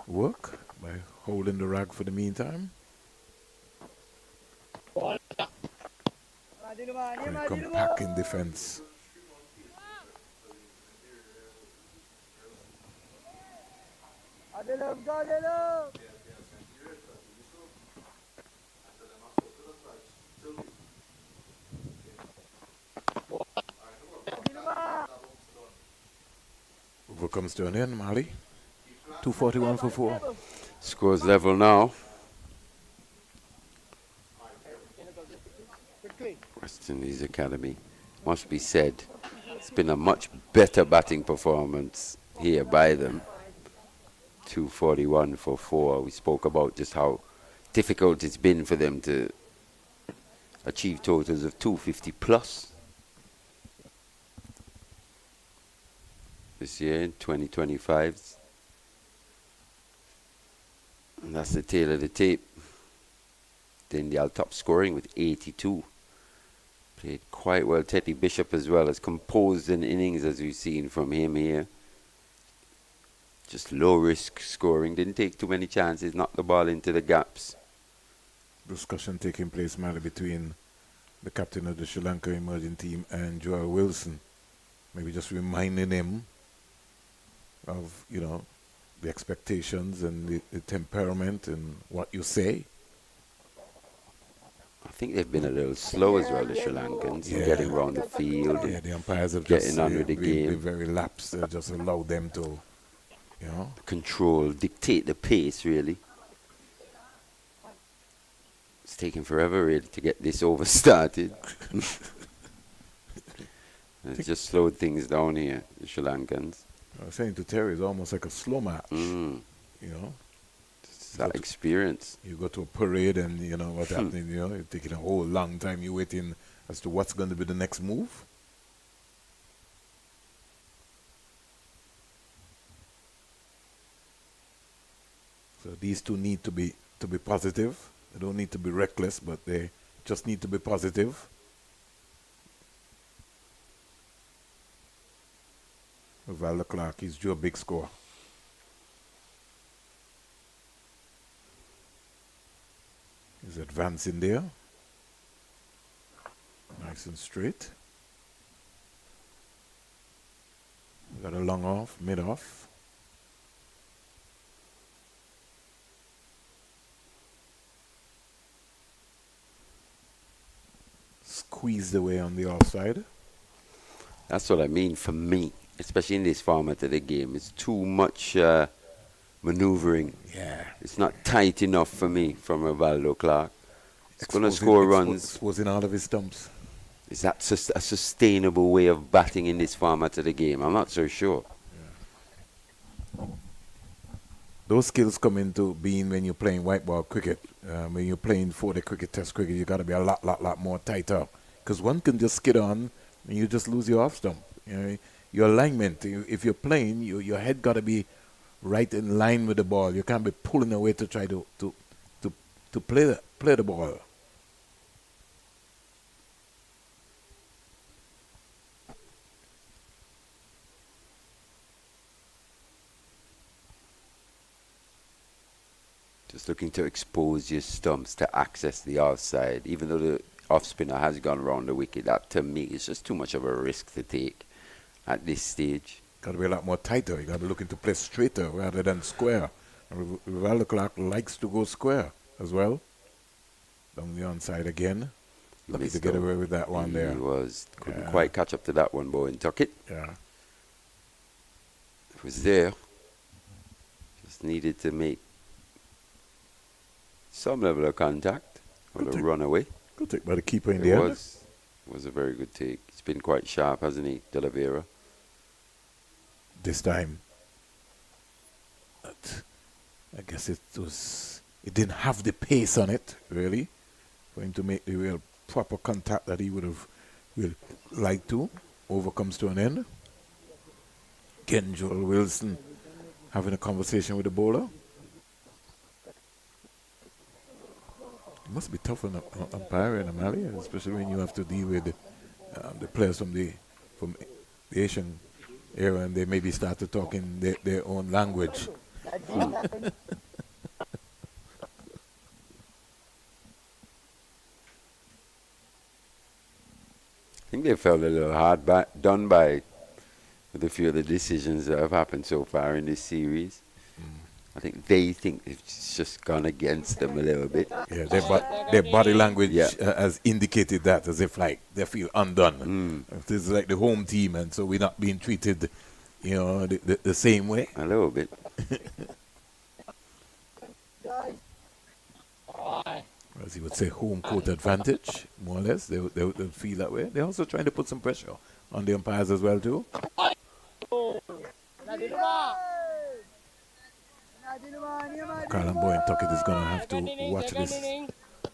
work by holding the rag for the meantime. Very compact in defense. Over comes to an end, Mali. 241 for 4. Scores level now. West Indies Academy. Must be said, it's been a much better batting performance here by them. 241 for 4. We spoke about just how difficult it's been for them to achieve totals of 250 plus this year in 2025. And that's the tail of the tape. Then the top scoring with 82. Played quite well. Teddy Bishop as well has composed an innings, as we've seen from him here. Just low risk scoring. Didn't take too many chances. Knocked the ball into the gaps. Discussion taking place, Mali, between the captain of the Sri Lanka emerging team and Joel Wilson. Maybe just reminding him of, the expectations and the temperament and what you say. think they've been a little slow as well, the Sri Lankans, in getting around the field. Yeah, the umpires have getting just on with the game. been very lax. They just allow them to, control, dictate the pace, really. It's taking forever, really, to get this over started. It's just slowed things down here, the Sri Lankans. I was saying to Terry, it's almost like a slow match. It's that experience. You go to a parade and what's happening, you're taking a whole long time, you're waiting as to what's going to be the next move. So these two need to be positive. They don't need to be reckless, but they just need to be positive. Valder Clark, he's due a big score. He's advancing there. Nice and straight. Got a long off, mid off. Squeezed away on the offside. That's what I mean for me, especially in this format of the game. It's too much maneuvering. Yeah. It's not tight enough for me from Valdo Clark. It's going to score runs. Exposing all of his stumps. Is that a sustainable way of batting in this format of the game? I'm not so sure. Yeah. Those skills come into being when you're playing white ball cricket. When you're playing 4-day cricket, test cricket, you got to be a lot more tighter. Because one can just skid on and you just lose your off stump. Your alignment, if you're playing, your head got to be right in line with the ball. You can't be pulling away to try to play the ball. Just looking to expose your stumps to access the offside. Even though the off spinner has gone around the wicket, that to me is just too much of a risk to take at this stage. Got to be a lot more tighter. You got to be looking to play straighter rather than square. Valdo Clark likes to go square as well. Down the onside again. Lucky to get away with that one there. Couldn't quite catch up to that one, Bowen took it. Yeah. It was there. Just needed to make some level of contact or a run away. Good take by the keeper in the end. It was a very good take. He's been quite sharp, hasn't he, De La Vera? This time. But I guess it didn't have the pace on it, really, for him to make the real proper contact that he would have liked to. Over comes to an end. Again, Joel Wilson having a conversation with the bowler. It must be tough on umpiring, Amali, especially when you have to deal with the players from the Asian era and they maybe start to talk in their own language. I think they felt a little hard done by with a few of the decisions that have happened so far in this series. I think they think it's just gone against them a little bit. Yeah, their body language has indicated that, as if like they feel undone. This is like the home team, and so we're not being treated, the same way. A little bit. As you would say, home court advantage, more or less. They would feel that way. They're also trying to put some pressure on the umpires as well, too. Carlin Bowen Tuckett is going to have to watch this,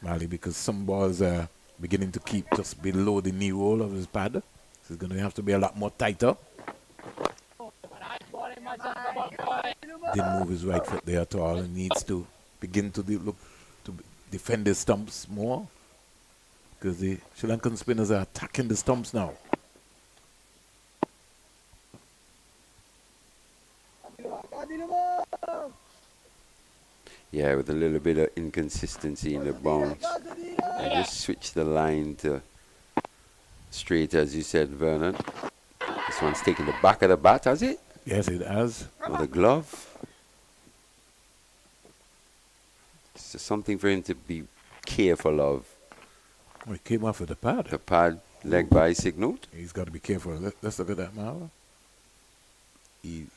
Mali, because some balls are beginning to keep just below the knee roll of his pad. So he's going to have to be a lot more tighter. Didn't move his right foot there at all and needs to begin to look to defend his stumps more, because the Sri Lankan spinners are attacking the stumps now. Yeah, with a little bit of inconsistency in the bounce. I just switched the line to straight, as you said, Vernon. This one's taking the back of the bat, has it? Yes, it has. With a glove. It's just something for him to be careful of Oh, he came off with the pad. The pad, leg by signaled. He's got to be careful. Let's look at that now. He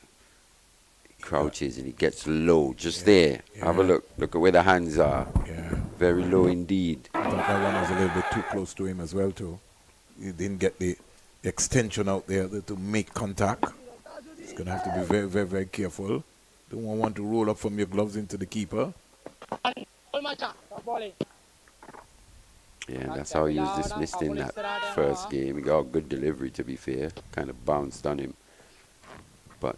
crouches and he gets low just there. Have a look. Look at where the hands are. Yeah. Very low indeed. I thought that one was a little bit too close to him as well, too. He didn't get the extension out there to make contact. He's going to have to be very, very, very careful. Don't want to roll up from your gloves into the keeper. Yeah, that's how he was dismissed in that first game. He got a good delivery, to be fair. Kind of bounced on him. But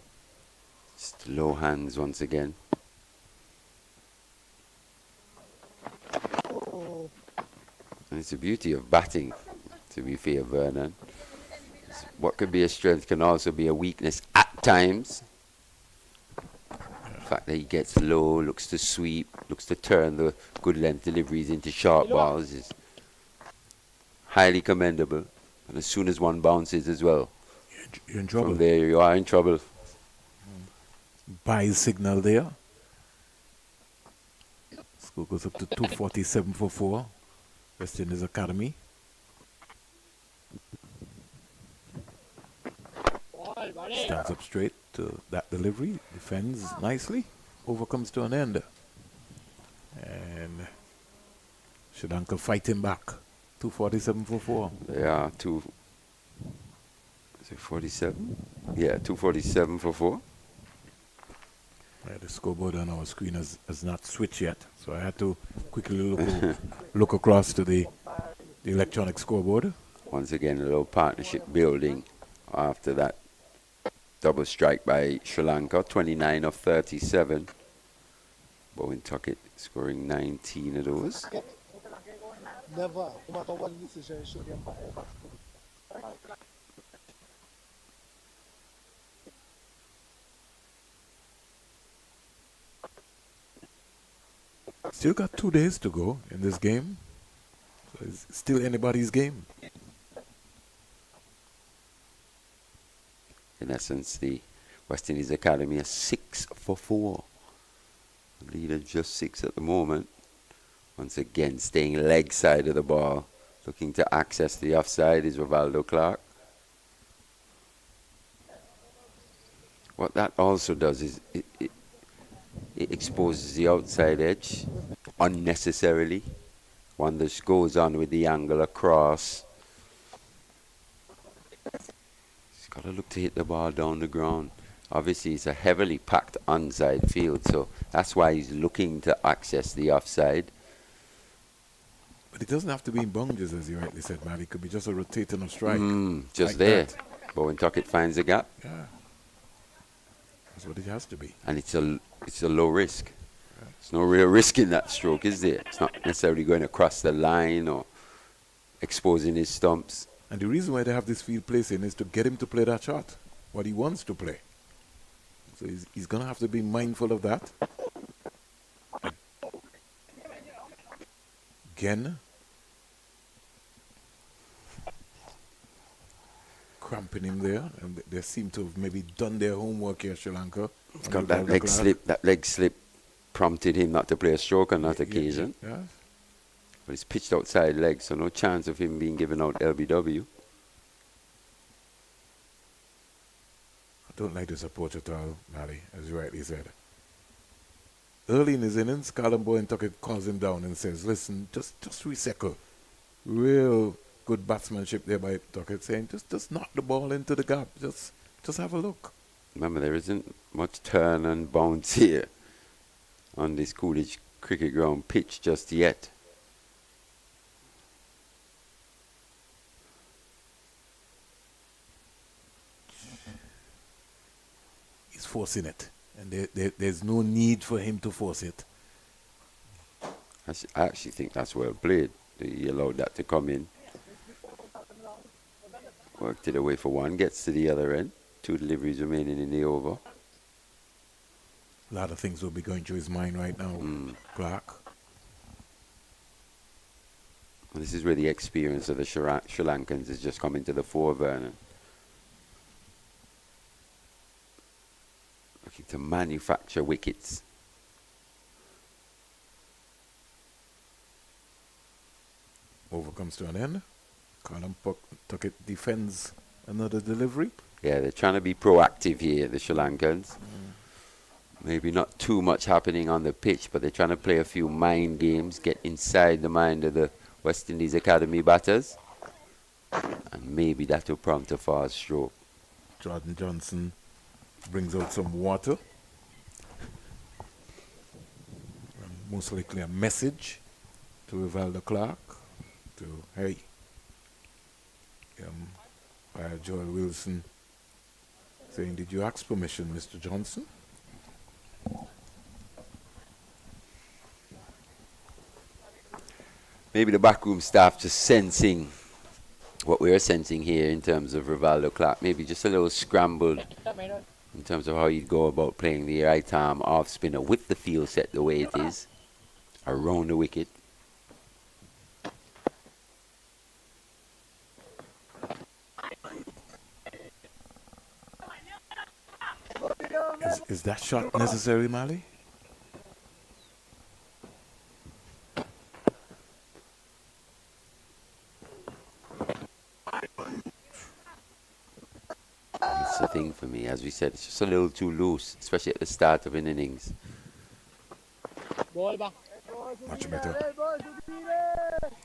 just low hands once again. And it's the beauty of batting, to be fair, Vernon. What could be a strength can also be a weakness at times. The fact that he gets low, looks to sweep, looks to turn the good length deliveries into sharp balls is highly commendable. And as soon as one bounces as well, you're in trouble. From there you are in trouble. Buy signal there. Score goes up to 247 for 4. West Indies Academy. Stands up straight to that delivery. Defends nicely. Overcomes to an end. And Sri Lanka fighting back. 247 for 4. Yeah, is it 47? Yeah, 247 for 4. The scoreboard on our screen has not switched yet, so I had to quickly look across to the electronic scoreboard. Once again, a little partnership building after that double strike by Sri Lanka, 29 of 37. Bowen Tuckett scoring 19 of those. Never, no matter what decision, should them. Still got 2 days to go in this game. So it's still anybody's game. In essence, the West Indies Academy are 6 for 4. The leader just 6 at the moment. Once again, staying leg side of the ball. Looking to access the offside is Rivaldo Clark. What that also does is it exposes the outside edge unnecessarily. One that goes on with the angle across. He's got to look to hit the ball down the ground. Obviously, it's a heavily packed onside field, so that's why he's looking to access the offside. But it doesn't have to be in boundaries, as you rightly said, man. It could be just a rotating of strike. Just like there. that. Bowen Tuckett finds a gap. Yeah. That's what it has to be. And it's a low risk. There's no real risk in that stroke, is there? It's not necessarily going across the line or exposing his stumps. And the reason why they have this field placing is to get him to play that shot, what he wants to play. So he's going to have to be mindful of that. Again, cramping him there, and they seem to have maybe done their homework here, Sri Lanka. He's got that leg slip. That leg slip prompted him not to play a stroke on that occasion. Yeah. But he's pitched outside leg, so no chance of him being given out LBW. I don't like this approach at all, Mally, as you rightly said. Early in his innings, Callum Bowen Tuckett calls him down and says, listen, just recycle. Real good batsmanship there by Tuckett, saying, just knock the ball into the gap. Just have a look. Remember, there isn't much turn and bounce here on this Coolidge cricket ground pitch just yet. He's forcing it. And there's no need for him to force it. I actually think that's well played. He allowed that to come in. Worked it away for one, gets to the other end. 2 deliveries remaining in the over. A lot of things will be going through his mind right now, Clark. And this is where the experience of the Sri Lankans is just coming to the fore, Vernon. Looking to manufacture wickets. . over comes to an end. Callum Tuckett defends another delivery. Yeah, they're trying to be proactive here, the Sri Lankans. Maybe not too much happening on the pitch, but they're trying to play a few mind games, get inside the mind of the West Indies Academy batters. And maybe that will prompt a fast stroke. Jordan Johnson brings out some water. And most likely a message to Rivaldo Clark to, hey, Joel Wilson saying, did you ask permission, Mr. Johnson? Maybe the backroom staff just sensing what we're sensing here in terms of Rivaldo Clark. Maybe just a little scrambled in terms of how you'd go about playing the right arm off spinner with the field set the way it is around the wicket. Is that shot necessary, Mali? That's the thing for me. As we said, it's just a little too loose, especially at the start of an innings. Much better.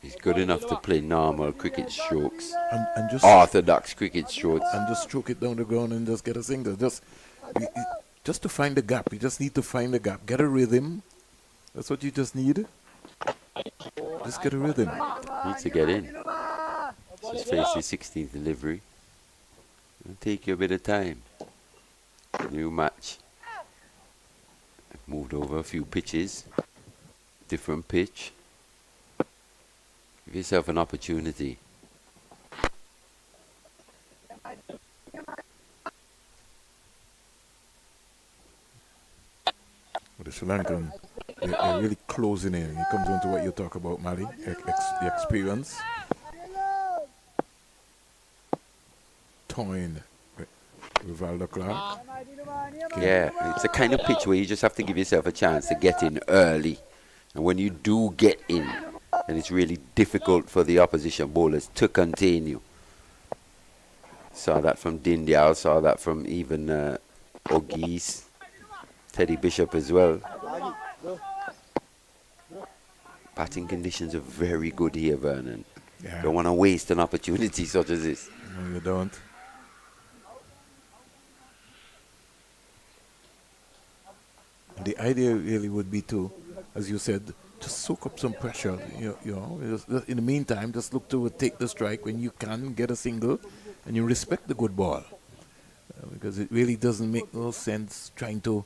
He's good enough to play normal cricket strokes, and just orthodox cricket strokes. And just stroke it down the ground and just get a single. Just to find the gap. You just need to find the gap. Get a rhythm. That's what you just need. Just get a rhythm. Needs to get in. Just face his 16th delivery. It'll take you a bit of time. New match. Moved over a few pitches. Different pitch. Give yourself an opportunity. The Sri Lankan, they're really closing in. It comes on to what you talk about, Mali, the experience. Toying Rivaldo Clark. Yeah, it's a kind of pitch where you just have to give yourself a chance to get in early. And when you do get in, then it's really difficult for the opposition bowlers to contain you. Saw that from Dindyal, saw that from even O'Geese, Teddy Bishop as well. Batting conditions are very good here, Vernon. Yeah. Don't want to waste an opportunity such as this. No, you don't. The idea really would be to, as you said, just soak up some pressure. You know, just in the meantime, just look to take the strike when you can, get a single, and you respect the good ball. Because it really doesn't make no sense trying to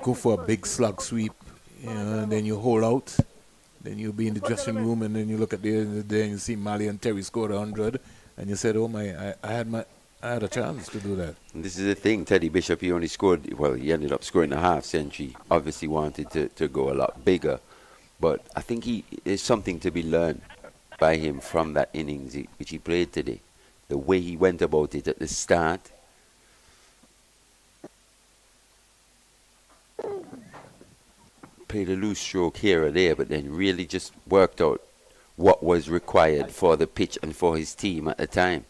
go for a big slug sweep, you know, and then you hold out. Then you'll be in the dressing room, and then you look at the end of the day and you see Mali and Terry scored 100, and you said, "Oh my, I had a chance to do that." And this is the thing, Teddy Bishop, he only scored, well, he ended up scoring a half century. Obviously wanted to go a lot bigger. But I think there's something to be learned by him from that innings which he played today. The way he went about it at the start. Played a loose stroke here or there, but then really just worked out what was required for the pitch and for his team at the time.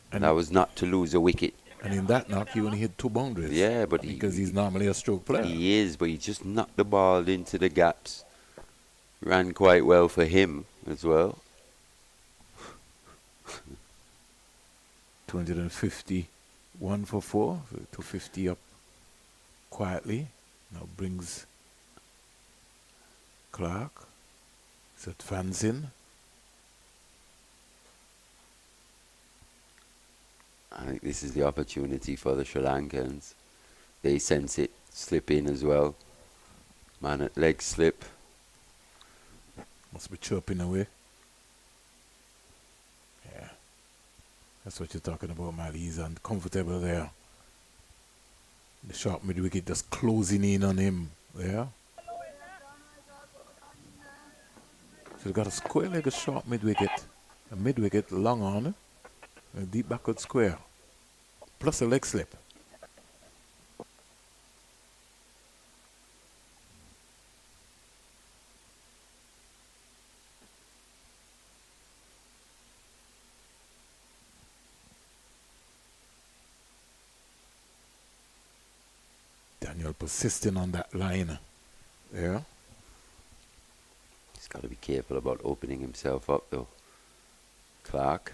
And that was not to lose a wicket. And in that knock, he only hit 2 boundaries. Yeah, but because he's normally a stroke player. He is, but he just knocked the ball into the gaps. Ran quite well for him as well. 251 for 4, so 250 up quietly. Now brings Clark. Is advancing. I think this is the opportunity for the Sri Lankans. They sense it, slip in as well. Man at leg slip. Must be chirping away. Yeah. That's what you're talking about, Mali. He's uncomfortable there. The sharp mid-wicket just closing in on him. Yeah. So he's got a square leg, a short mid-wicket. A mid-wicket, long on. A deep backward square. Plus a leg slip. Daniel persisting on that line. Yeah. He's got to be careful about opening himself up, though. Clark.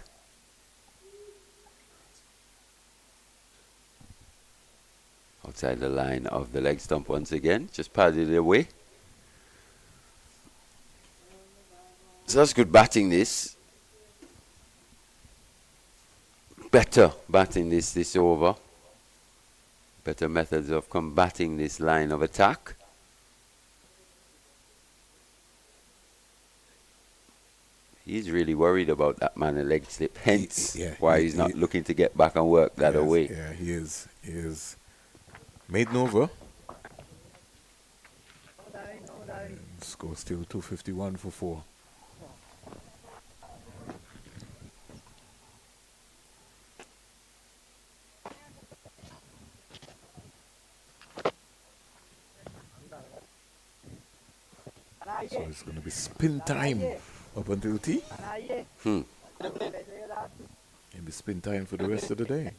Outside the line of the leg stump once again. Just padded it away. So that's good batting, this. Better batting this over. Better methods of combating this line of attack. He's really worried about that man a leg slip, hence why he's not looking to get back and work that away. Yeah, he is. He is. Made an over. Score still 251 for 4. So it's going to be spin time up until tea. It'll be spin time for the rest of the day.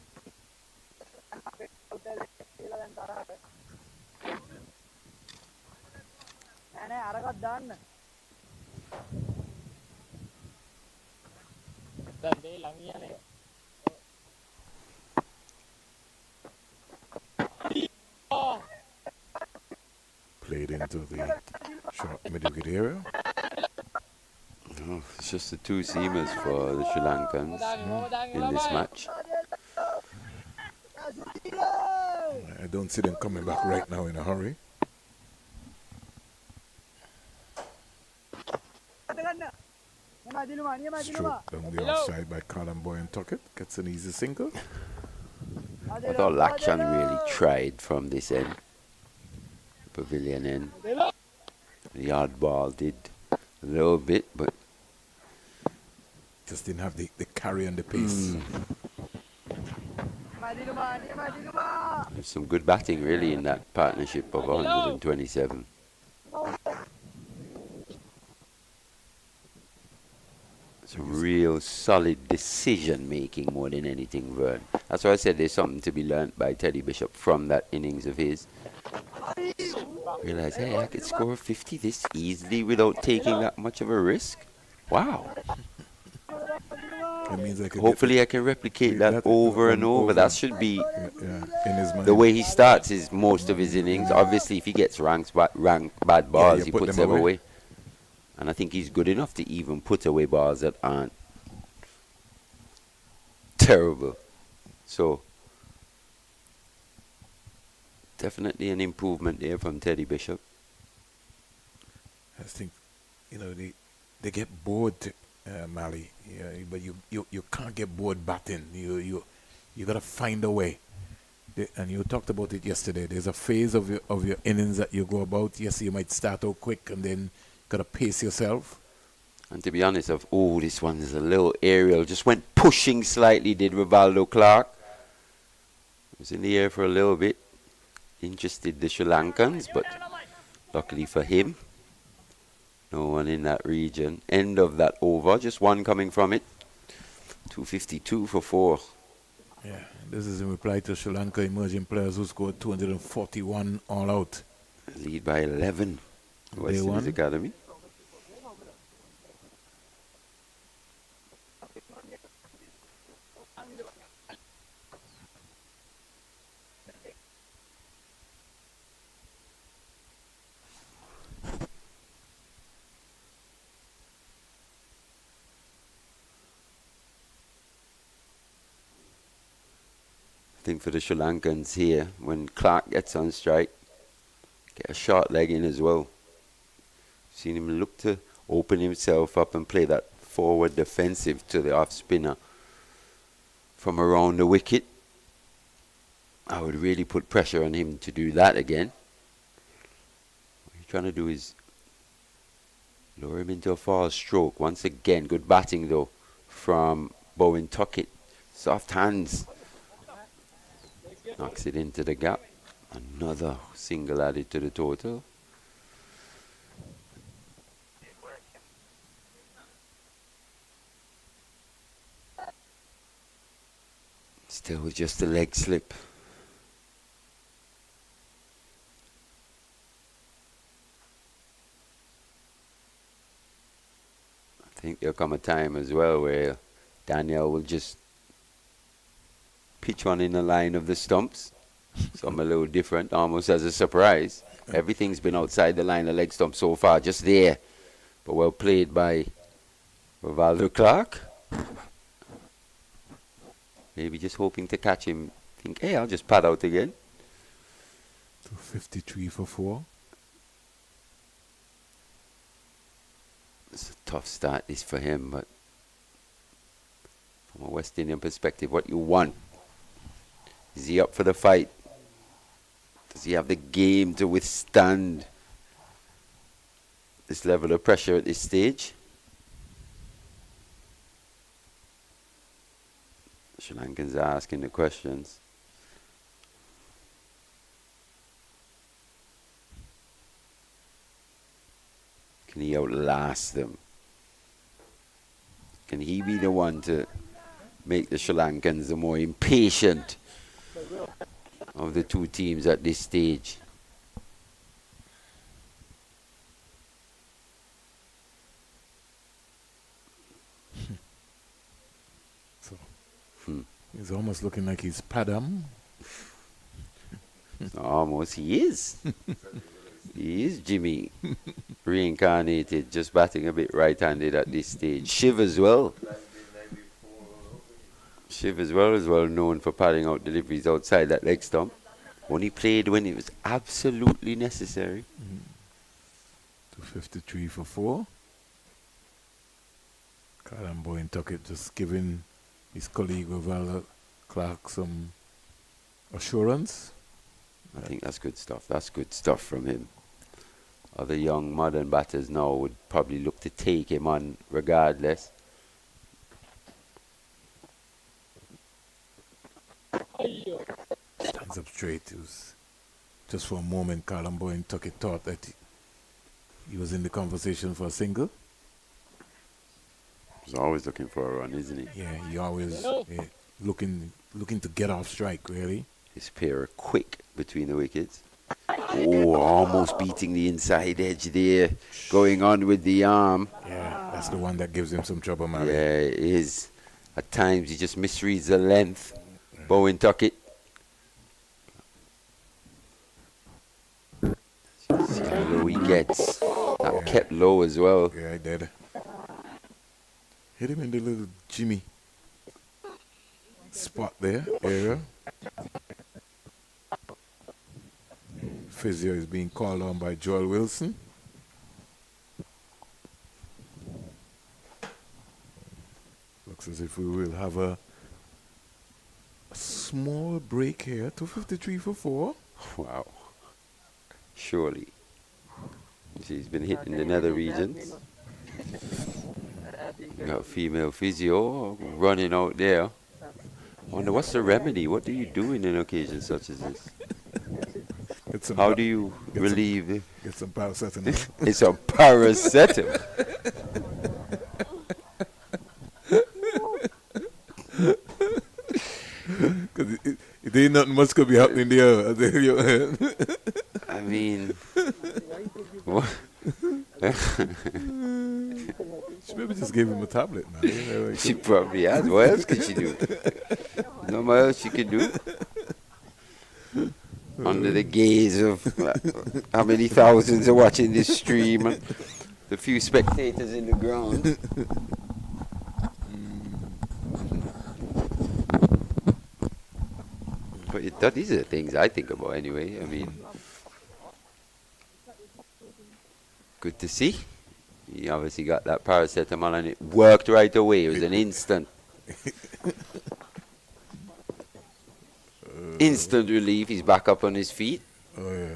Played into the short mid-wicket area. Oh, it's just the two seamers for the Sri Lankans in this match. I don't see them coming back right now in a hurry. Stroke down the offside by Colin Boy and Tuckett. Gets an easy single. I thought Lakshan really tried from this end. Pavilion end. The yard ball did a little bit, but just didn't have the carry and the pace. There's some good batting really in that partnership of 127. Some real solid decision making more than anything, Vern. That's why I said there's something to be learnt by Teddy Bishop from that innings of his. Realize, hey, I could score 50 this easily without taking that much of a risk. Wow. It means hopefully I can replicate that over and over. That should be in his mind. The way he starts his most of his innings. Obviously, if he gets ranked bad balls, he puts them away. And I think he's good enough to even put away balls that aren't terrible. So, definitely an improvement there from Teddy Bishop. I think, they get bored, Mali. Yeah, but you can't get bored batting. You got to find a way. And you talked about it yesterday. There's a phase of your innings that you go about. Yes, you might start out quick and then got to pace yourself. And to be honest, this one is a little aerial. Just went pushing slightly, did Rivaldo Clark. Was in the air for a little bit. Interested the Sri Lankans, but luckily for him, no one in that region. End of that over, just one coming from it. 252 for 4. Yeah, this is in reply to Sri Lanka emerging players who scored 241 all out. Lead by 11. West Indies Academy. I think for the Sri Lankans here, when Clark gets on strike, get a short leg in as well. Seen him look to open himself up and play that forward defensive to the off spinner from around the wicket. I would really put pressure on him to do that again. What he's trying to do is lower him into a false stroke. Once again, good batting though from Bowen Tuckett. Soft hands. Knocks it into the gap. Another single added to the total. Still with just a leg slip. think there'll come a time as well where Daniel will just pitch one in the line of the stumps. Something a little different, almost as a surprise. Everything's been outside the line of leg stump so far, just there. But well played by Rivaldo Clark. Maybe just hoping to catch him. Think, hey, I'll just pad out again. 53 for 4. It's a tough start this for him, but from a West Indian perspective, what you want. Is he up for the fight? Does he have the game to withstand this level of pressure at this stage? Sri Lankans are asking the questions. Can he outlast them? Can he be the one to make the Sri Lankans the more impatient of the two teams at this stage? So, he's almost looking like he's Padam. Almost, he is. He is Jimmy, reincarnated, just batting a bit right-handed at this stage. Shiv as well. Shiv as well is well known for padding out deliveries outside that leg stump. Only played when it was absolutely necessary. 53 for 4. Callum Boyne Tuckett just giving his colleague Rivaldo Clark some assurance. I think that's good stuff. That's good stuff from him. Other young modern batters now would probably look to take him on regardless. Stands up straight. It was just for a moment Callum Boyne Tuckett thought that he was in the conversation for a single. He's always looking for a run, isn't he? Yeah, he always looking to get off strike, really. His pair are quick between the wickets. Oh, almost beating the inside edge there. Going on with the arm. Yeah, that's the one that gives him some trouble, man. Yeah, it is. At times he just misreads the length. Bowen Tuckett. See how low he gets. That kept low as well. Yeah, I did. Hit him in the little Jimmy spot there, area. Physio is being called on by Joel Wilson. Looks as if we will have a small break here. 253 for 4. Wow. Surely. She's been hit in the nether regions. You got female physio running out there. Wonder what's the remedy? What do you do in an occasion such as this? How do you relieve it? Get some paracetamol. It's a paracetamol. Because it ain't nothing much could be happening there. I mean, what? She maybe just gave him a tablet, man. You know, like She probably has. What else could she do? No more else she could do. Under the gaze of how many thousands are watching this stream, and the few spectators in the ground. But these are the things I think about anyway. I mean, good to see. He obviously got that paracetamol and it worked right away. It was an instant. Instant relief. He's back up on his feet. Oh, yeah.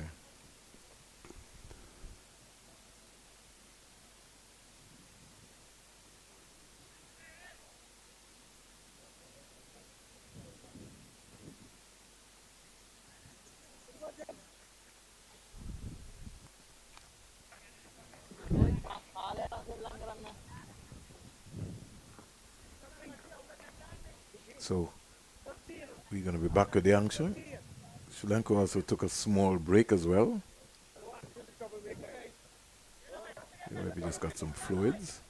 So, we're going to be back with the action. Sri Lanka also took a small break as well. Maybe just got some fluids.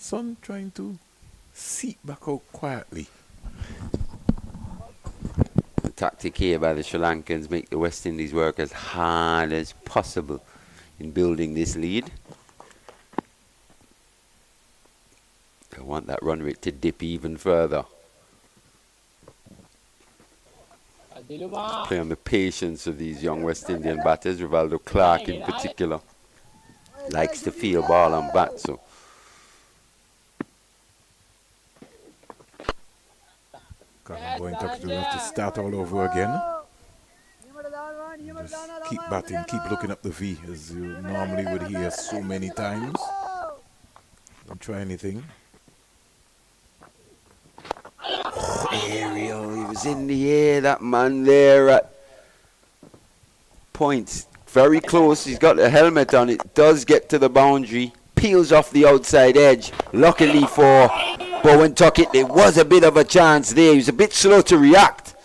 Sun trying to seep back out quietly. The tactic here by the Sri Lankans make the West Indies work as hard as possible in building this lead. They want that run rate to dip even further. Play on the patience of these young West Indian batters. Rivaldo Clark in particular likes to feel ball on bat, so Going to have to start all over again. Just keep batting, keep looking up the V as you normally would hear so many times. Don't try anything. Aerial, he was in the air, that man there at points. Very close, he's got a helmet on, it does get to the boundary, peels off the outside edge. Luckily for Bowen Tuckett, there was a bit of a chance there, he was a bit slow to react.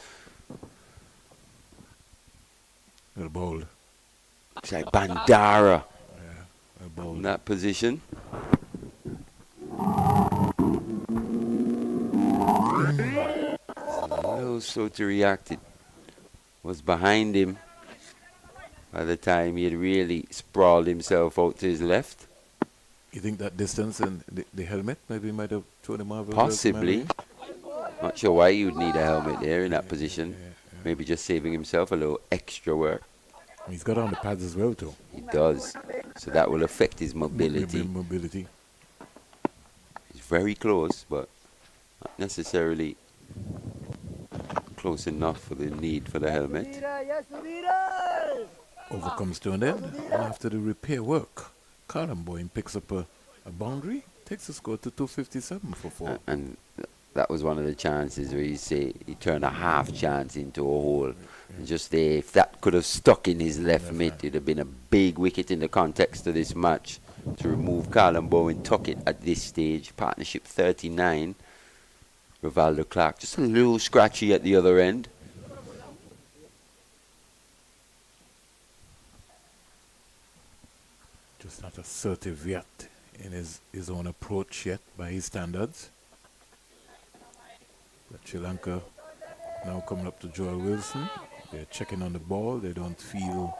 Well bowled. It's like Bandara in that position. A little slow to react. It was behind him by the time he had really sprawled himself out to his left. You think that distance and the helmet maybe might have thrown him over? Possibly. Not sure why you would need a helmet there in that position. Maybe just saving himself a little extra work. He's got on the pads as well too. He does. So that will affect his mobility. Mobility. He's very close, but not necessarily close enough for the need for the helmet. Overcomes to an end. And after the repair work, Callum Boyne picks up a boundary, takes the score to 257 for 4. And that was one of the chances where you say he turned a half chance into a hole. And just there, if that could have stuck in his left mitt, it'd have been a big wicket in the context of this match. To remove Callum Bowen Tuckett at this stage, partnership 39. Rivaldo Clark just a little scratchy at the other end. Just not assertive yet in his own approach yet by his standards. But Sri Lanka now coming up to Joel Wilson. They're checking on the ball. They don't feel...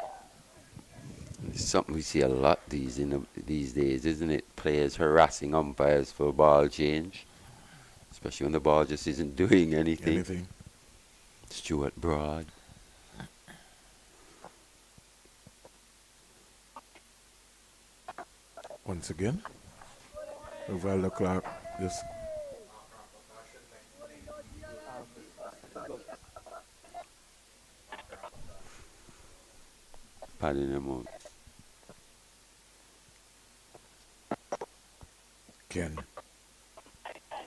It's something we see a lot these days, isn't it? Players harassing umpires for a ball change. Especially when the ball just isn't doing anything. Stuart Broad. Once again, Rivaldo Clark just padding him out. Again,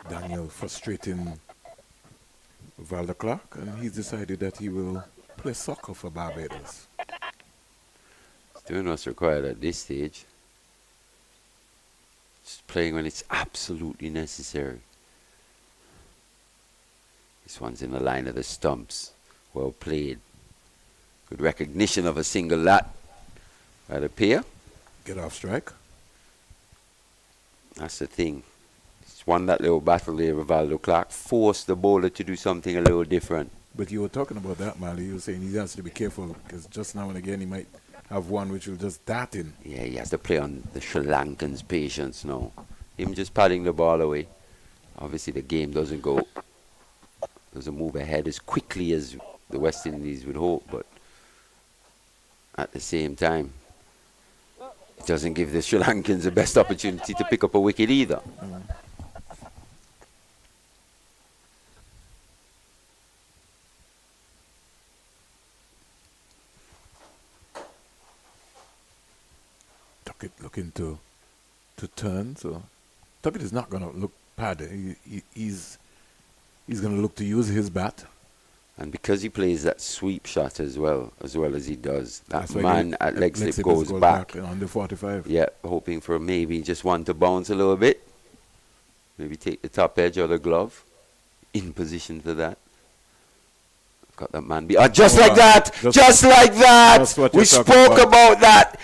Daniel frustrating Rivaldo Clark, and he's decided that he will play soccer for Barbados. He's doing what's required at this stage. Just playing when it's absolutely necessary. This one's in the line of the stumps. Well played. Good recognition of a single lat by the pair. Get off strike. That's the thing. It's won that little battle there, Rivaldo Clark. Forced the bowler to do something a little different. But you were talking about that, Mali. You were saying he has to be careful because just now and again he might have one which will just dart in. Yeah, he has to play on the Sri Lankans' patience now. Him just padding the ball away. Obviously the game doesn't move ahead as quickly as the West Indies would hope, but at the same time, it doesn't give the Sri Lankans the best opportunity to pick up a wicket either. Tuckett looking to turn, so Tuckett is not going to look padded. He's going to look to use his bat. And because he plays that sweep shot as well as he does, that man at leg slip goes back. On the 45. Yeah, hoping for maybe just one to bounce a little bit. Maybe take the top edge of the glove. In position for that. Got that man. Just like that! Just like that! We spoke about that!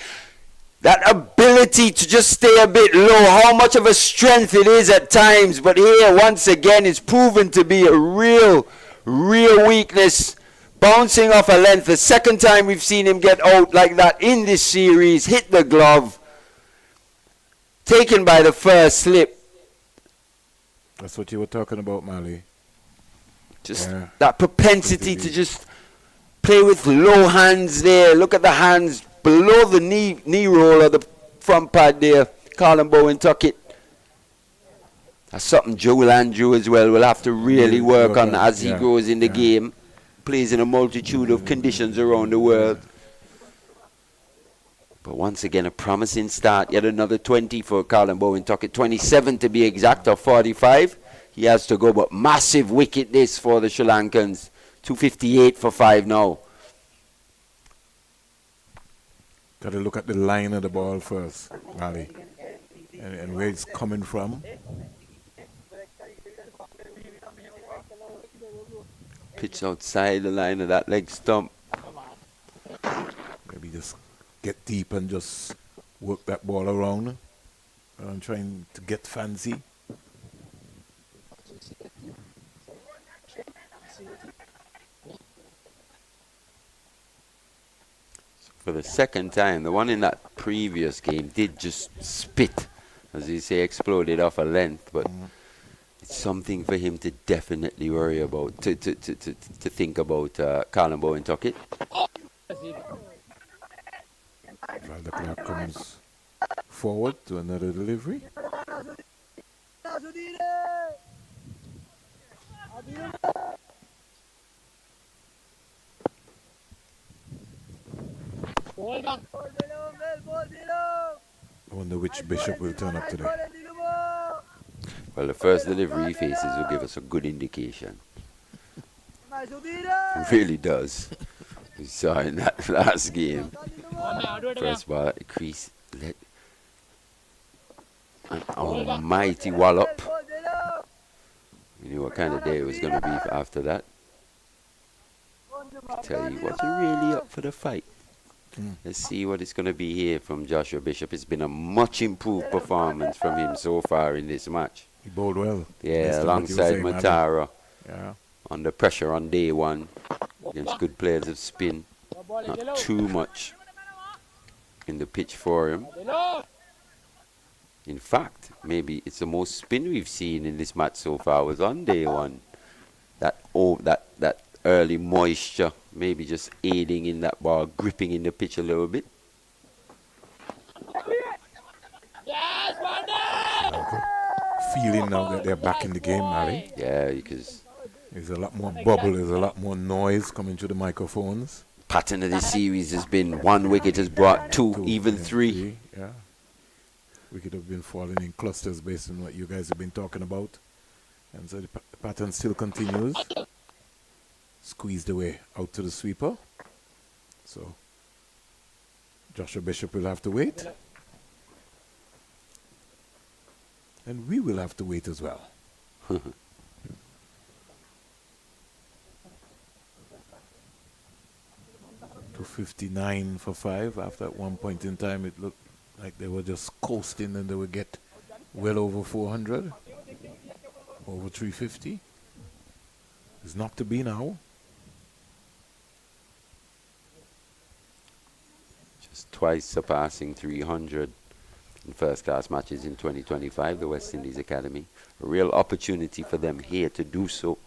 that ability to just stay a bit low, how much of a strength it is at times. But here, once again, it's proven to be a real weakness. Bouncing off a length. The second time we've seen him get out like that in this series. Hit the glove. Taken by the first slip. That's what you were talking about, Mali. Just that propensity to just play with low hands there. Look at the hands below the knee roll of the front pad there. Colin Bowen tuck it. That's something Joel Andrew as well will have to really work on as he grows in the game. Plays in a multitude of conditions around the world. But once again, a promising start. Yet another 20 for Colin Bowen Tuckett. 27 to be exact, or 45. He has to go, but massive wicket this for the Sri Lankans. 258 for 5 now. Got to look at the line of the ball first, Ali, and where it's coming from. Pitch outside the line of that leg stump. Maybe just get deep and just work that ball around. I'm trying to get fancy. For the second time, the one in that previous game did just spit, as you say, exploded off a length, but it's something for him to definitely worry about, to think about. Colin Bowen Tuckett. The clock comes forward to another delivery. I wonder which Bishop will turn up today. Well, the first delivery he faces will give us a good indication. It really does. We saw in that last game. First ball at the crease. Let an almighty wallop. You knew what kind of day it was going to be after that. I tell you, wasn't really up for the fight. Let's see what it's going to be here from Joshua Bishop. It's been a much improved performance from him so far in this match. He bowled well. Yeah, alongside Matara. Yeah. Under pressure on day one. Against good players of spin. Not too much in the pitch for him. In fact, maybe it's the most spin we've seen in this match so far was on day one. That early moisture, maybe just aiding in that ball, gripping in the pitch a little bit. Feeling now that they're back in the game, Mary. Yeah, because there's a lot more bubble, there's a lot more noise coming through the microphones. Pattern of this series has been 1 wicket has brought two, even three. Yeah. Wicket have been falling in clusters based on what you guys have been talking about. And so the pattern still continues. Squeezed away out to the sweeper. So Joshua Bishop will have to wait. And we will have to wait as well. 259 for 5. After at one point in time it looked like they were just coasting and they would get well over 400. Over 350. It's not to be now. Just twice surpassing 300 in first-class matches in 2025, the West Indies Academy. A real opportunity for them here to do so.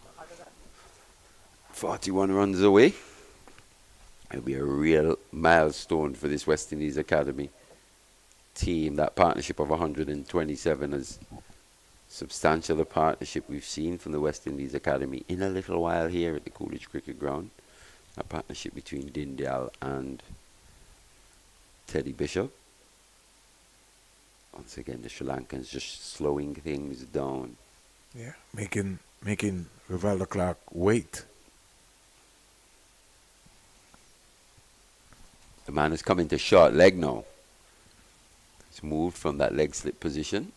41 runs away. It'll be a real milestone for this West Indies Academy team. That partnership of 127 is substantial, the partnership we've seen from the West Indies Academy in a little while here at the Coolidge Cricket Ground. A partnership between Dindal and Teddy Bishop. Once again, the Sri Lankans just slowing things down. Yeah, making Rivaldo Clark wait. The man has come into short leg now. He's moved from that leg slip position.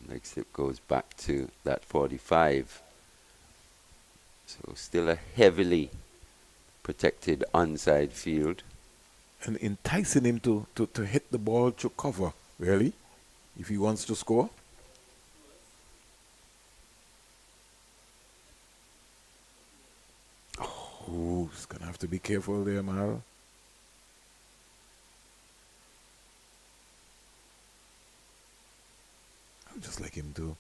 Leg slip goes back to that 45. So still a heavily protected onside field. And enticing him to hit the ball to cover, really, if he wants to score. Oh, he's going to have to be careful there, Mal. I just like him to,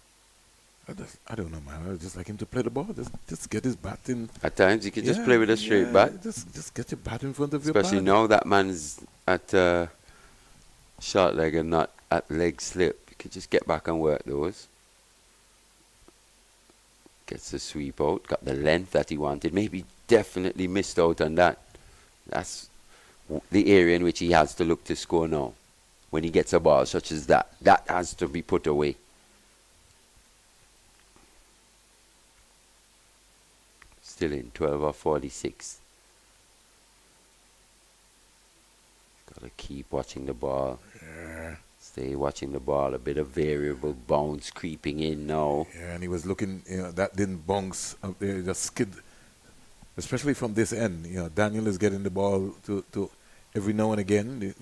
I don't know, man. I just like him to play the ball. Just get his bat in. At times, you can just play with a straight bat. Just get your bat in front of your Especially bat. now that man's at short leg and not at leg slip. You can just get back and work those. Gets the sweep out. Got the length that he wanted. Maybe definitely missed out on that. That's the area in which he has to look to score now. When he gets a ball such as that, that has to be put away. Still in 12 or 46. Got to keep watching the ball. Yeah. Stay watching the ball. A bit of variable bounce creeping in now. Yeah, and he was looking, that didn't bounce up there, just skid. Especially from this end, Daniel is getting the ball to every now and again.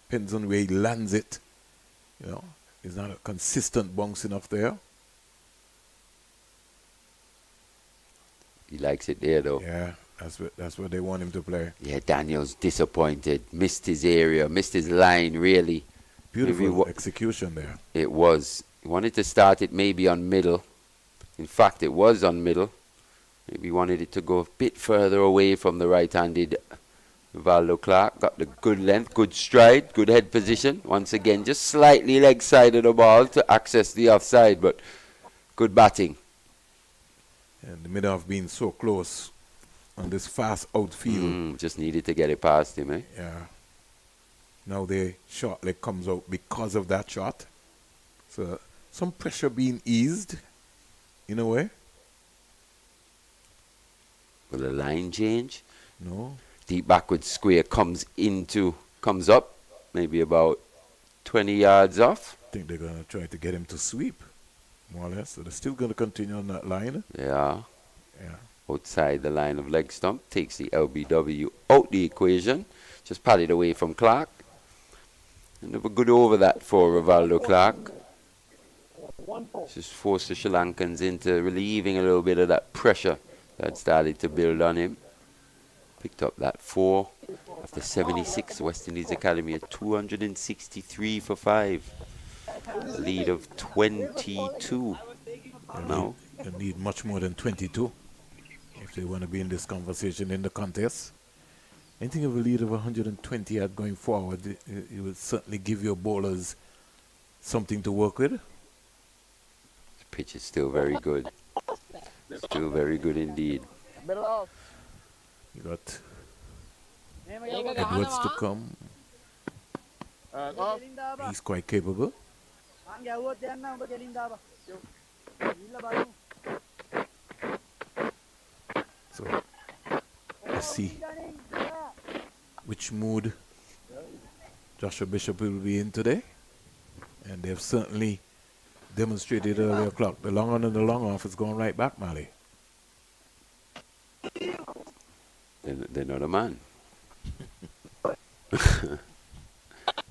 Depends on where he lands it. It's not a consistent bounce enough there. He likes it there though. Yeah, that's what they want him to play. Yeah, Daniel's disappointed. Missed his area, missed his line really. Beautiful execution there. It was. He wanted to start it maybe on middle. In fact, it was on middle. Maybe wanted it to go a bit further away from the right-handed Valdo Clark. Got the good length, good stride, good head position. Once again, just slightly leg side of the ball to access the offside, but good batting. And the middle of being so close on this fast outfield. Just needed to get it past him, eh? Yeah. Now the short leg comes out because of that shot. So some pressure being eased in a way. Will a line change? No. Deep backward square comes up, maybe about 20 yards off. I think they're going to try to get him to sweep, more or less. So they're still going to continue on that line. Yeah. Yeah. Outside the line of leg stump, takes the LBW out the equation. Just patted away from Clark. And they were good over that for Rivaldo Clark. Just forced the Sri Lankans into relieving a little bit of that pressure that started to build on him. Picked up that 4 after 76. West Indies Academy at 263 for 5. A lead of 22 now. They need much more than 22 if they want to be in this conversation in the contest. Anything of a lead of 120 at going forward, it will certainly give your bowlers something to work with. The pitch is still very good. Still very good indeed. You got Edwards to come. He's quite capable. So let's see which mood Joshua Bishop will be in today. And they've certainly demonstrated earlier o'clock. The long on and the long off is going right back, Mali. They're not a man.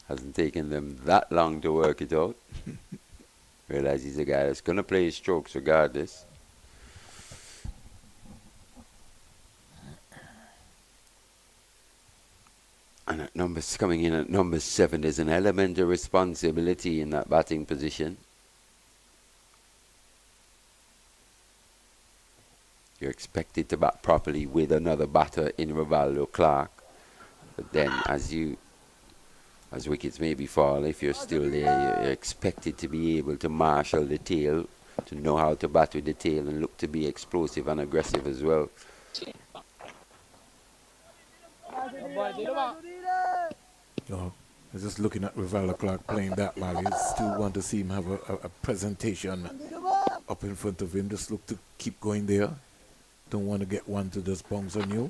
Hasn't taken them that long to work it out. Realize he's a guy that's going to play his strokes regardless. And coming in at number 7, there's an element of responsibility in that batting position. You're expected to bat properly with another batter in Rivaldo Clark. But then as wickets maybe fall, if you're still there, you're expected to be able to marshal the tail, to know how to bat with the tail and look to be explosive and aggressive as well. I was just looking at Rivaldo Clark playing that, Mali. Still want to see him have a presentation up in front of him. Just look to keep going there. Don't want to get one to just bounce on you.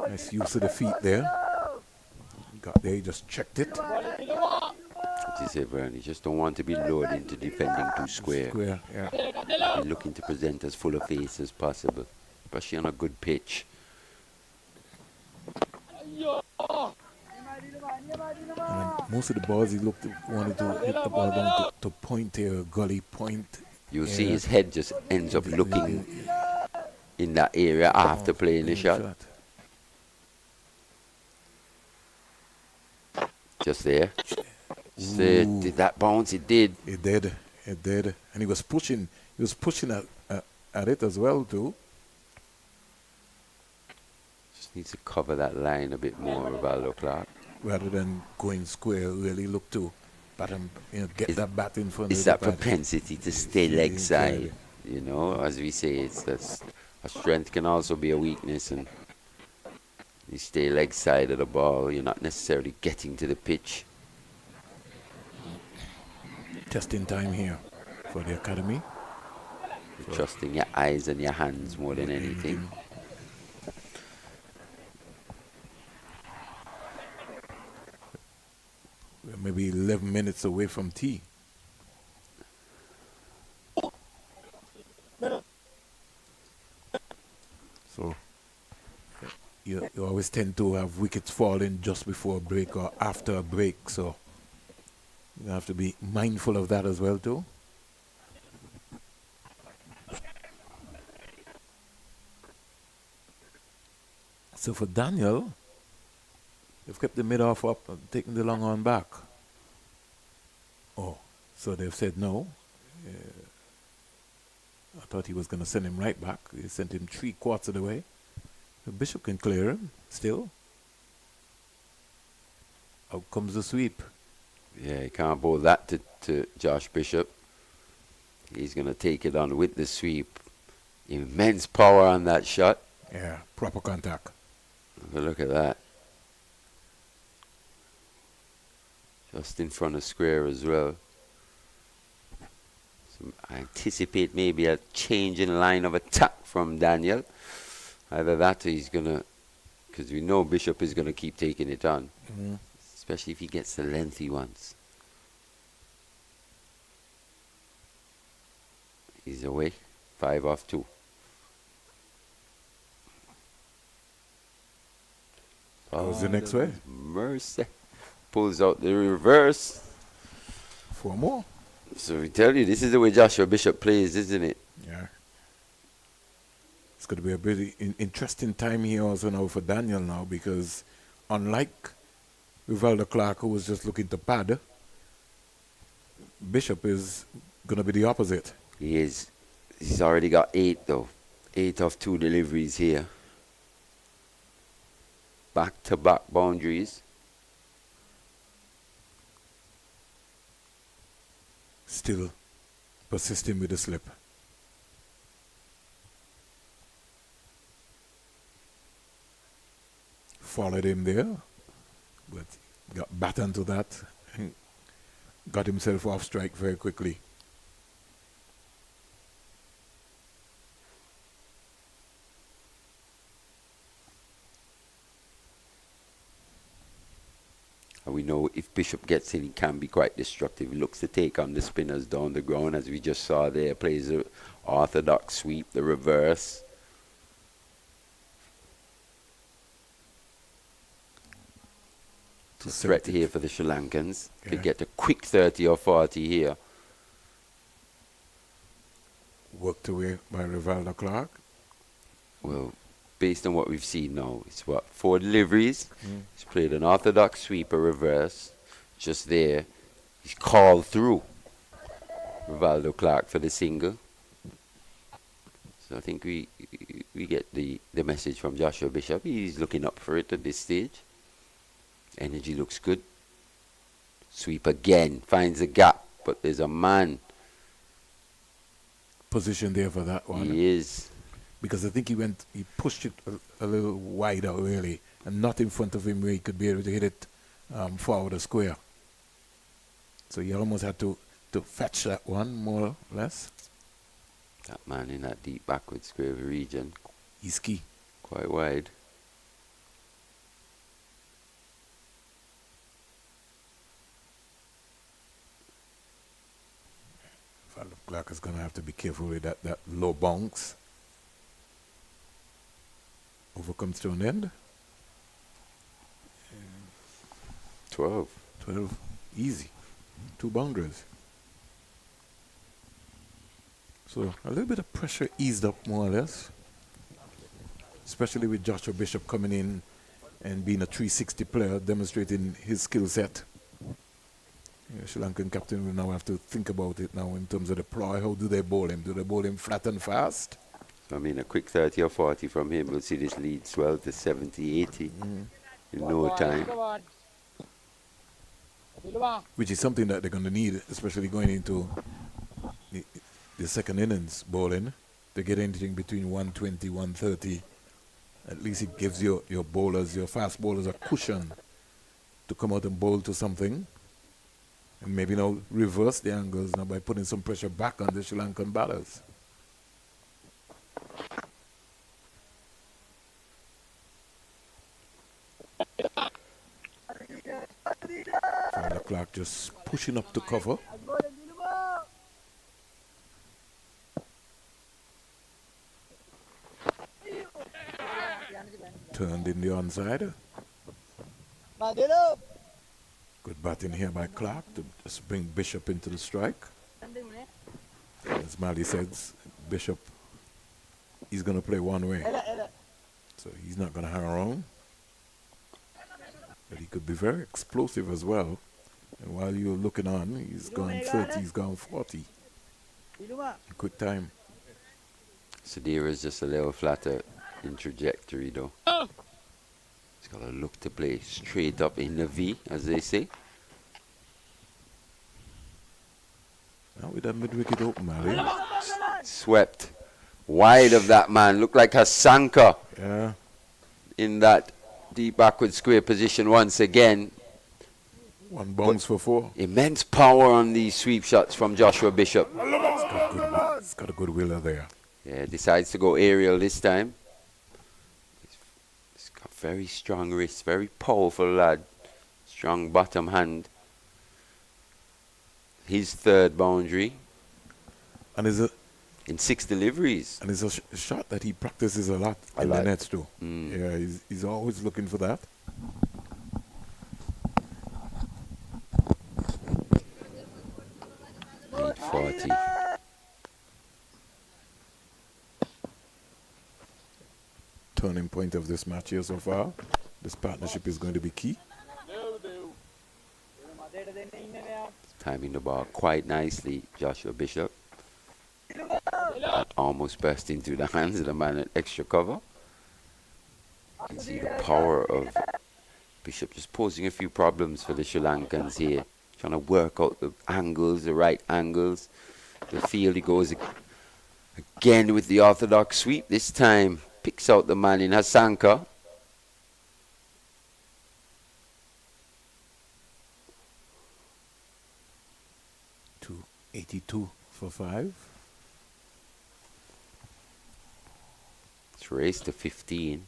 Nice use of the feet there. Got there, he just checked it. As you say, Brian, you just don't want to be lured into defending too square. Square, yeah. They're looking to present as full a face as possible, especially on a good pitch. And most of the balls he wanted to hit the ball down to point here, gully point. You'll see his head just ends up looking in that area after playing the shot. Just there. Just there. Did that bounce? It did. It did. It did. And he was pushing at it as well too. Just needs to cover that line a bit more, Rivaldo Clark. Rather than going square, really look to bat him, get that bat in front of the It's that propensity to stay leg side. You know, as we say, it's a strength can also be a weakness, and you stay leg side of the ball, you're not necessarily getting to the pitch. Just in time here for the academy. You're trusting your eyes and your hands more than anything. We're maybe 11 minutes away from tea. So you always tend to have wickets falling just before a break or after a break, so you have to be mindful of that as well too. So for Daniel, they've kept the mid-off up and taken the long on back. Oh, so they've said no. I thought he was going to send him right back. They sent him 3/4 of the way. The Bishop can clear him still. Out comes the sweep. Yeah, he can't bowl that to Josh Bishop. He's going to take it on with the sweep. Immense power on that shot. Yeah, proper contact. Have a look at that. Just in front of square as well. So I anticipate maybe a change in line of attack from Daniel. Either that or he's going to, because we know Bishop is going to keep taking it on. Especially if he gets the lengthy ones. He's away. 5 off 2. How's the next way? Mercy. Pulls out the reverse. 4 more. So we tell you, this is the way Joshua Bishop plays, isn't it? Yeah. It's going to be a pretty interesting time here also now for Daniel now, because unlike Rivaldo Clark, who was just looking to pad, Bishop is going to be the opposite. He is. He's already got 8 though. 8 of 2 deliveries here. Back-to-back boundaries. Still persisting with the slip. Followed him there, but got back onto that and got himself off strike very quickly. And we know if Bishop gets in, he can be quite destructive. He looks to take on the spinners down the ground, as we just saw there. Plays the orthodox sweep, the reverse. It's a threat here for the Sri Lankans. Could get a quick 30 or 40 here. Worked away by Rivaldo Clark. Well, based on what we've seen now, it's what, 4 deliveries. He's played an orthodox sweep, a reverse. Just there. He's called through Rivaldo Clark for the single. So I think we get the message from Joshua Bishop. He's looking up for it at this stage. Energy looks good. Sweep again. Finds a gap, but there's a man. Position there for that one. He is. Because I think he pushed it a little wider really, and not in front of him where he could be able to hit it forward a square. So he almost had to fetch that one, more or less. That man in that deep backward square region. He's key. Quite wide. Clark is going to have to be careful with that low bounce. Over comes to an end. 12. 12. Easy. 2 boundaries. So a little bit of pressure eased up more or less. Especially with Joshua Bishop coming in and being a 360 player, demonstrating his skill set. Sri Lankan captain will now have to think about it now in terms of the ploy. How do they bowl him? Do they bowl him flat and fast? So, I mean, a quick 30 or 40 from him, we'll see this lead swell to 70, 80 in no time. Which is something that they're going to need, especially going into the second innings bowling. To get anything between 120, 130. At least it gives your bowlers, your fast bowlers, a cushion to come out and bowl to something. And maybe now reverse the angles now by putting some pressure back on the Sri Lankan batters. Father Clark just pushing up to cover. Turned in the onside. Good batting here by Clark to just bring Bishop into the strike. As Mali says, Bishop, he's going to play one way. So he's not going to hang around. But he could be very explosive as well. And while you're looking on, he's gone 30, he's gone 40. In quick time. Sadira is just a little flatter in trajectory though. He's got to look to play straight up in the V, as they say. Now with that mid-wicket open, Mali. Swept wide of that man. Looked like Hasanka in that deep backward square position once again. One bounce for 4. Immense power on these sweep shots from Joshua Bishop. It's got a good wheeler there. Yeah, decides to go aerial this time. He's got very strong wrists, very powerful lad. Strong bottom hand. His 3rd boundary. And is it in 6 deliveries. And it's a shot that he practices a lot in the nets too. Yeah, he's always looking for that. Lead 40. Turning point of this match here so far. This partnership is going to be key. Timing the ball quite nicely, Joshua Bishop. That almost burst into the hands of the man at extra cover. You can see the power of Bishop just posing a few problems for the Sri Lankans here. Trying to work out the angles, the right angles. The field, he goes again with the orthodox sweep. This time picks out the man in Hasanka. To 82 for 5. It's raced to 15.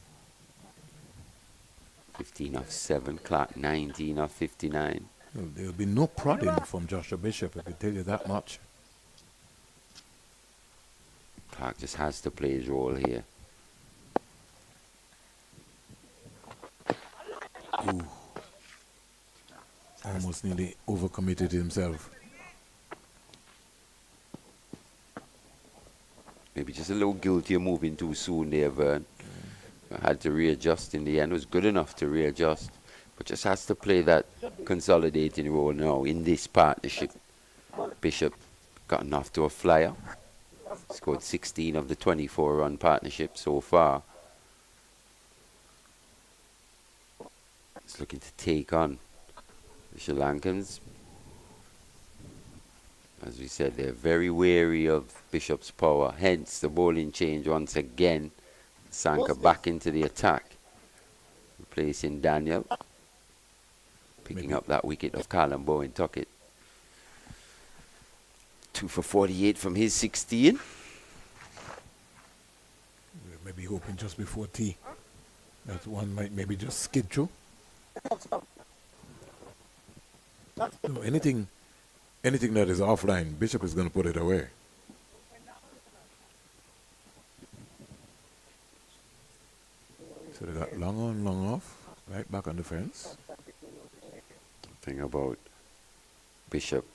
15 off 7. Clark 19 off 59. Well, there'll be no prodding from Joshua Bishop, I can tell you that much. Clark just has to play his role here. Ooh. Almost nearly overcommitted himself. Maybe just a little guilty of moving too soon there, Vern. Had to readjust in the end. Was good enough to readjust. But just has to play that consolidating role now in this partnership. Bishop gotten off to a flyer. Scored 16 of the 24-run partnership so far. He's looking to take on the Sri Lankans. As we said, they're very wary of Bishop's power. Hence the bowling change once again. Sanka back into the attack. Replacing Daniel. Picking up that wicket of Callum Bowen Tuckett. 2 for 48 from his 16. Maybe hoping just before tea that one might maybe just skid through. So anything that is offline, Bishop is going to put it away. So they got long on, long off, right back on the fence. Thing about Bishop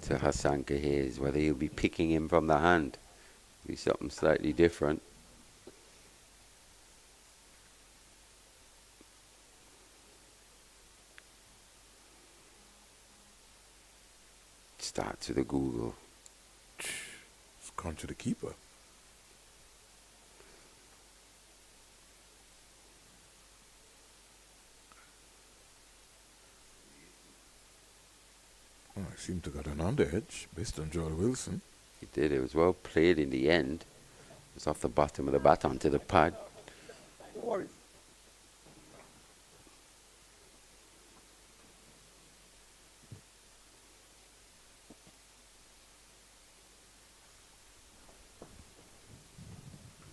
to Hasanka here is whether he'll be picking him from the hand. Be something slightly different. Starts with a Google. It's gone to the keeper. Oh, I seem to got an underedge based on Joel Wilson. He did. It was well played in the end. It was off the bottom of the bat onto the pad.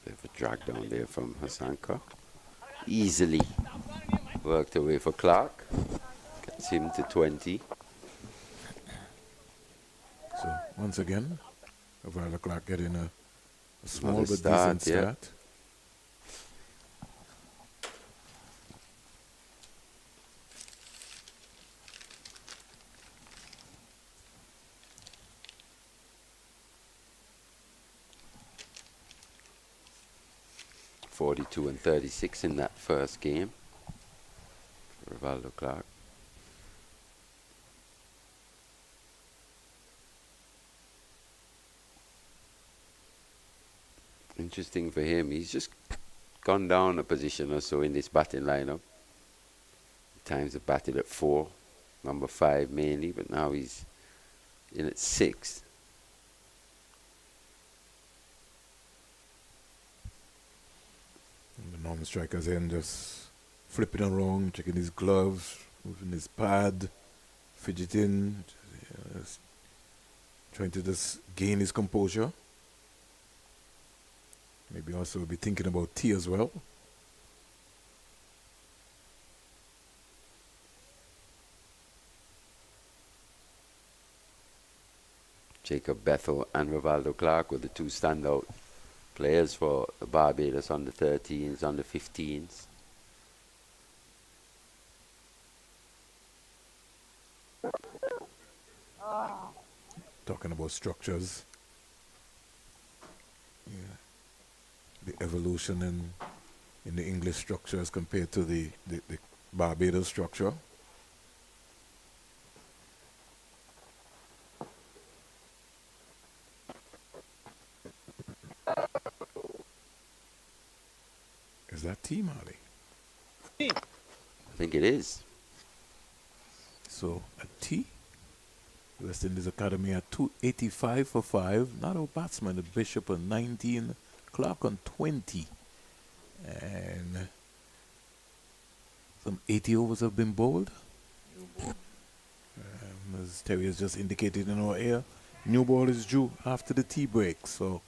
Bit of a drag down there from Hasanka. Easily worked away for Clark. Gets him to 20. So once again, Ravada Clark getting a small Another but start, decent yeah. start. .42 and 36 in that first game. Rivaldo Clark. Interesting for him. He's just gone down a position or so in this batting lineup. At times have batted at 4, number 5 mainly, but now he's in at 6. And the non-striker's in just flipping around, checking his gloves, moving his pad, fidgeting, just trying to just gain his composure. Maybe also be thinking about tea as well. Jacob Bethel and Rivaldo Clark were the two standout players for the Barbados under 13s, under 15s. Talking about structures. Yeah. The evolution in the English structures compared to the Barbados structure. Is that tea, Marley? I think it is. So a tea. West Indies Academy at 285 for 5. Not a batsman, the Bishop on 19, Clark on 20. And some 80 overs have been bowled. As Terry has just indicated in our air, new ball is due after the tea break. So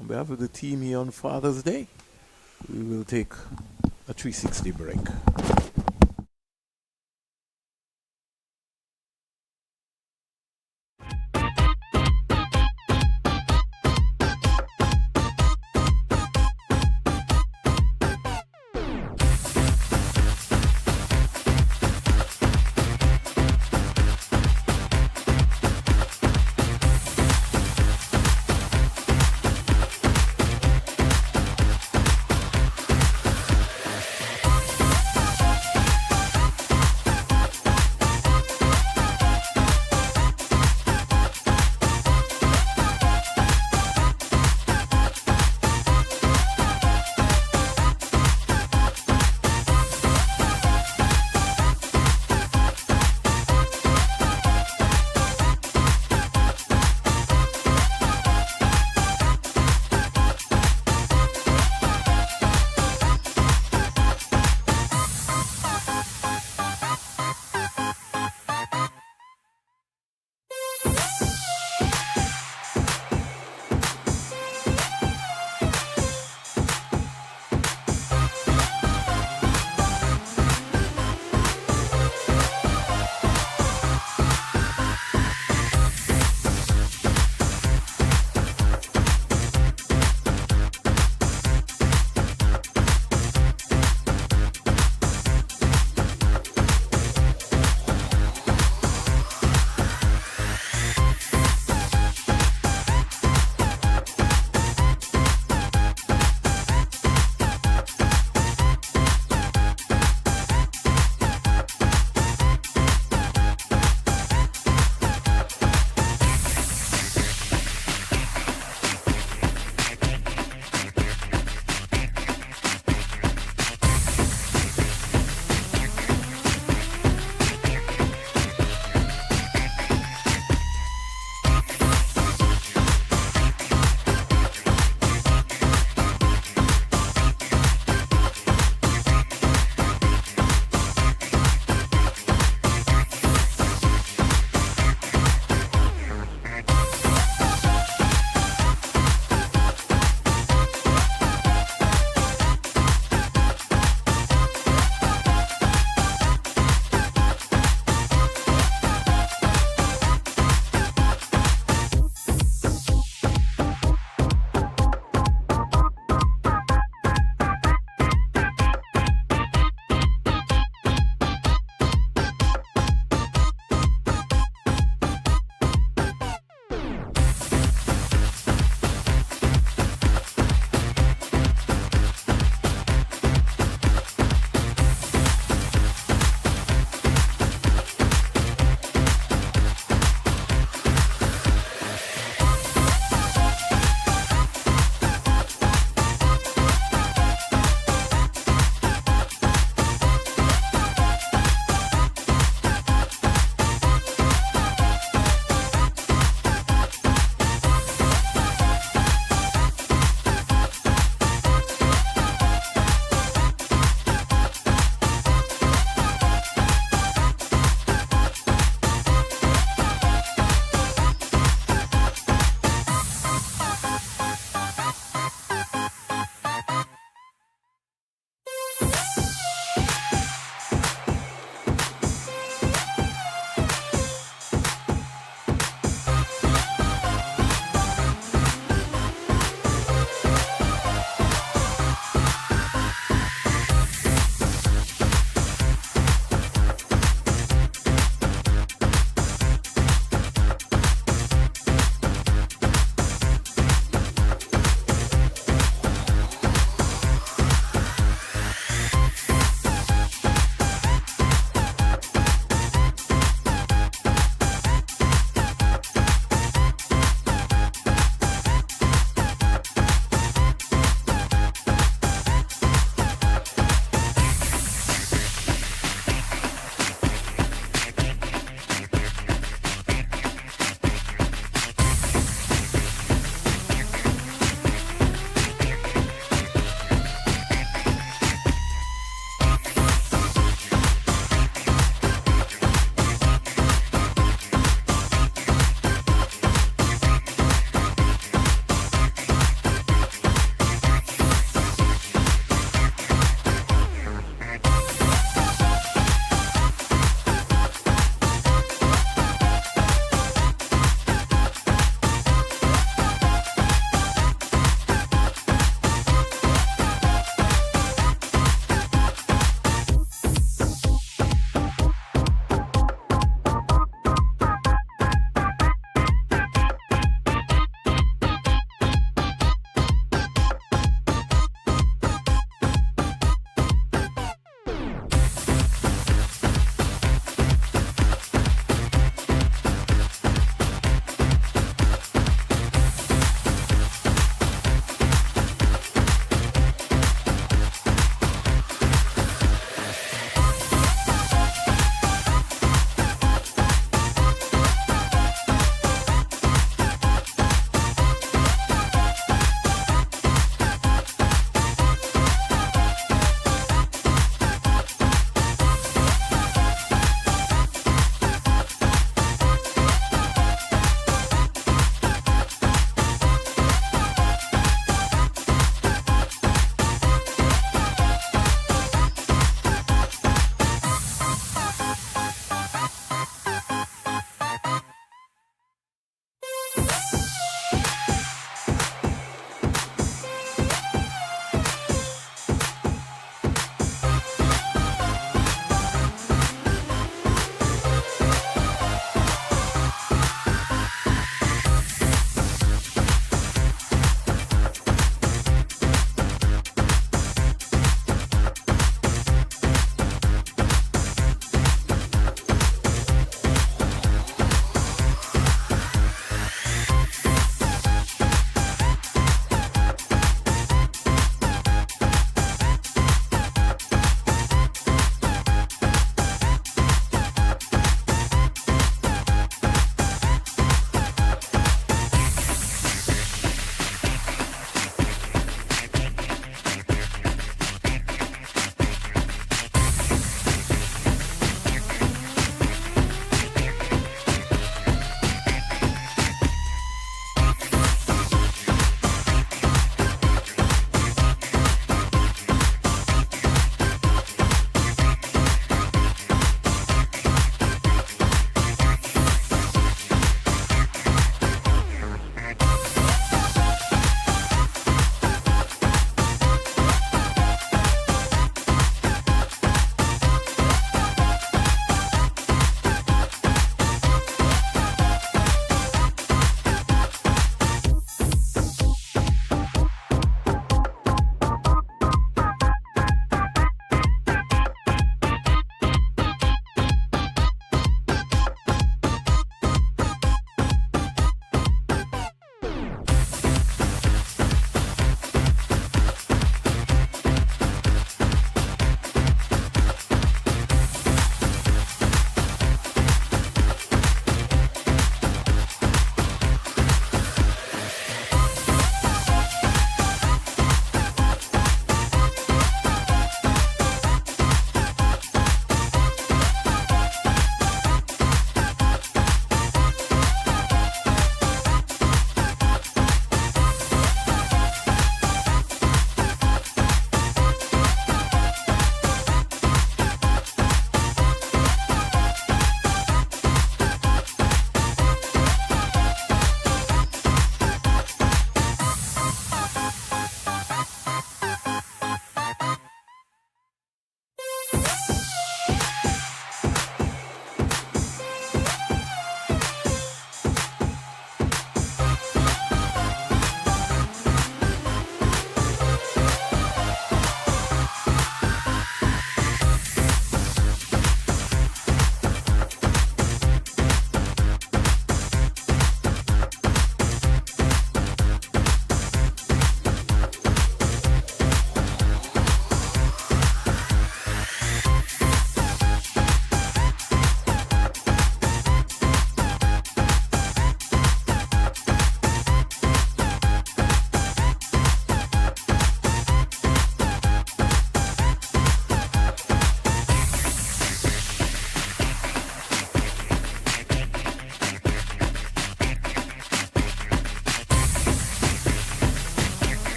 on behalf of the team here on Father's Day, we will take a 360 break.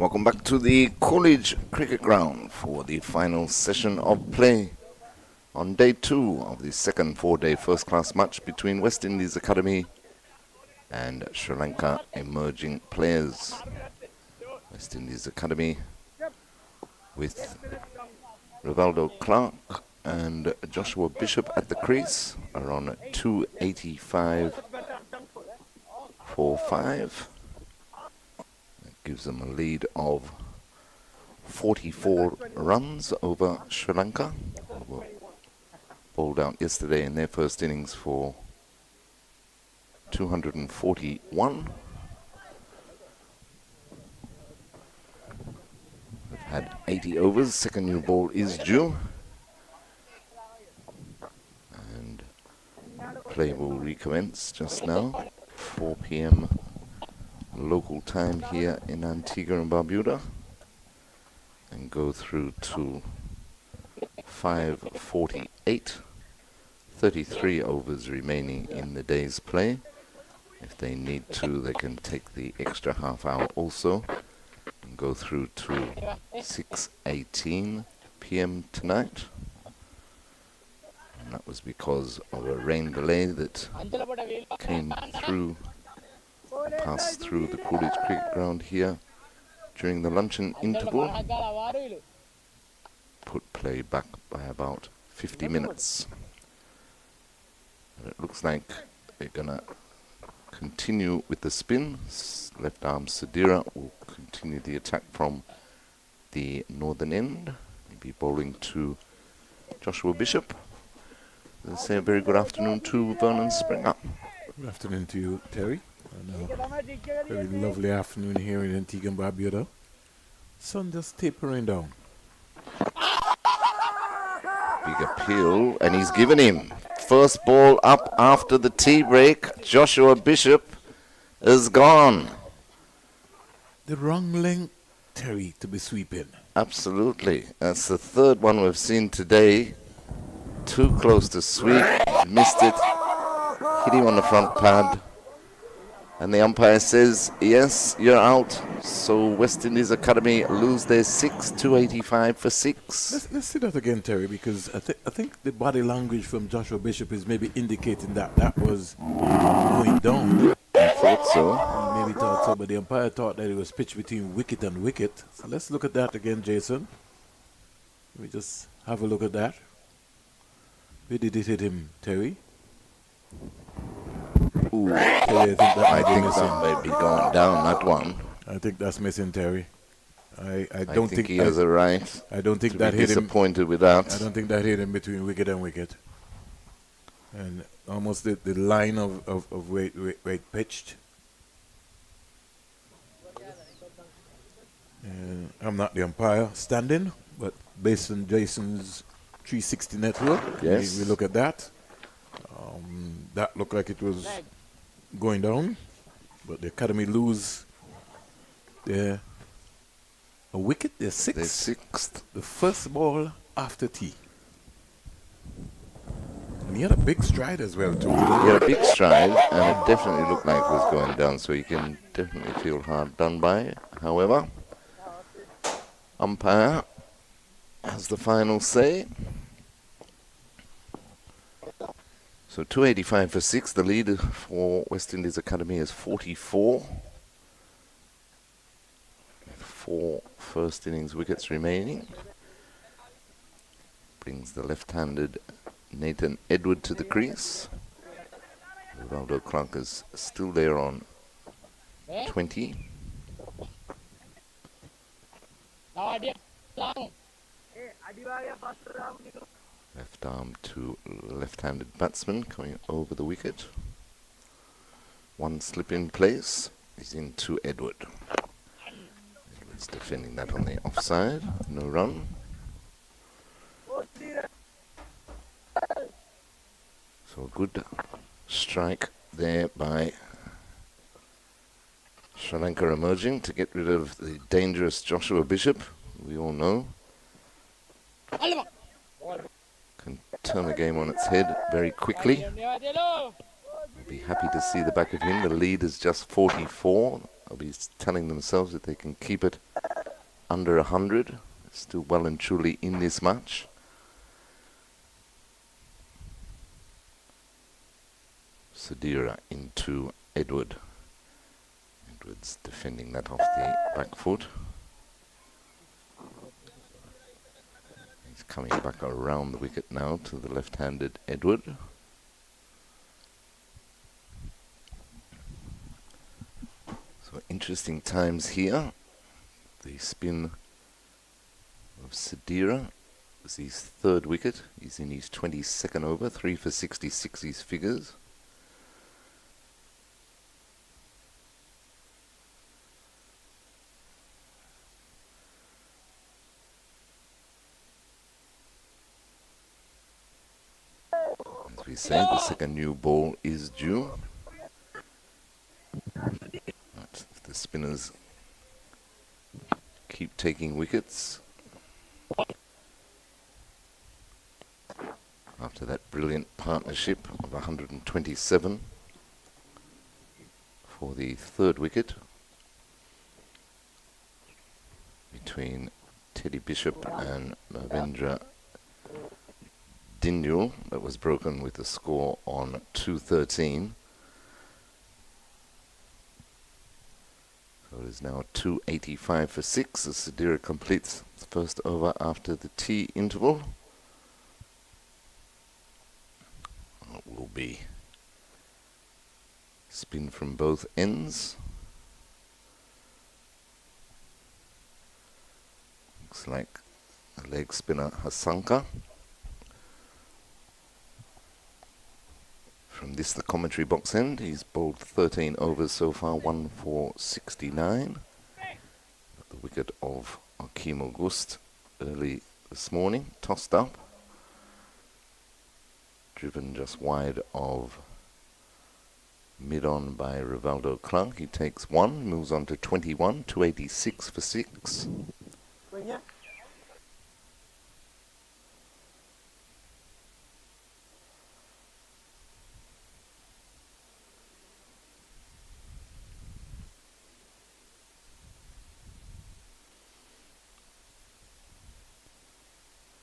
Welcome back to the College Cricket Ground for the final session of play on day 2 of the second 4-day first-class match between West Indies Academy and Sri Lanka emerging players. West Indies Academy with Rivaldo Clark and Joshua Bishop at the crease are on 285 for 5. That gives them a lead of 44 runs over Sri Lanka, who were bowled out yesterday in their first innings for 241. They've had 80 overs. Second new ball is due. And play will recommence just now. 4 p.m. local time here in Antigua and Barbuda. And go through to 5:48. 33 overs remaining in the day's play. If they need to, they can take the extra half hour also and go through to 6:18 p.m. tonight. And that was because of a rain delay that came through, passed through the Coolidge Cricket Ground here during the luncheon interval. Put play back by about 50 minutes. And it looks like they're gonna continue with the spin. Left arm Sadira will continue the attack from the northern end. Maybe bowling to Joshua Bishop. Let's say a very good afternoon to Vernon Springer. Good afternoon to you, Terry. And very lovely afternoon here in Antigua and Barbuda. Sun just tapering down. Big appeal, and he's given him. First ball up after the tea break. Joshua Bishop is gone. The wrong length, Terry, to be sweeping. Absolutely. That's the third one we've seen today. Too close to sweep. Missed it. Hit him on the front pad. And the umpire says, yes, you're out. So West Indies Academy lose their 6, 285 for 6. Let's see that again, Terry, because I think the body language from Joshua Bishop is maybe indicating that that was going down. I thought so. Maybe thought so, but the umpire thought that it was pitched between wicket and wicket. So let's look at that again, Jason. Let me just have a look at that. Where did it hit him, Terry? Ooh, Terry, I think that might be going down, that one. I think that's missing, Terry. I don't think he has a right. I don't think to that be hit him. Disappointed with that. I don't think that hit him between wicket and wicket. And almost the line of where it pitched. I'm not the umpire standing, but based on Jason's 360 network, yes, we look at that. That looked like it was going down, but the Academy lose a wicket, their sixth. The first ball after tea. And he had a big stride as well, too. He had a big stride, and it definitely looked like it was going down, so you can definitely feel hard done by. However, umpire has the final say. So 285 for 6. The lead for West Indies Academy is 44. 4 first innings wickets remaining. Brings the left-handed Nathan Edward to the crease. Rivaldo Clark is still there on 20. Left arm to left-handed batsman coming over the wicket. One slip in place. He's into Edward. Edward's defending that on the offside. No run. So a good strike there by Sri Lanka emerging to get rid of the dangerous Joshua Bishop, we all know. Can turn the game on its head very quickly. Be happy to see the back of him. The lead is just 44. They'll be telling themselves that they can keep it under 100. Still well and truly in this match. Sadira into Edward. Edward's defending that off the back foot. He's coming back around the wicket now to the left-handed Edward. So interesting times here. The spin of Sadira was his third wicket. He's in his 22nd over, 3 for 66 his figures. As we say, the second new ball is due. But if the spinners keep taking wickets after that brilliant partnership of 127 for the third wicket between Teddy Bishop and Ravindra Dindul, that was broken with the score on 213. So it is now 285 for 6 as Sadira completes the first over after the tea interval. It will be spin from both ends. Looks like a leg spinner Hasanka. From this, the commentary box end, he's bowled 13 overs so far, 1 for 69. The wicket of Akeem August early this morning, tossed up. Driven just wide of mid-on by Rivaldo Clark. He takes 1, moves on to 21, 286 for 6.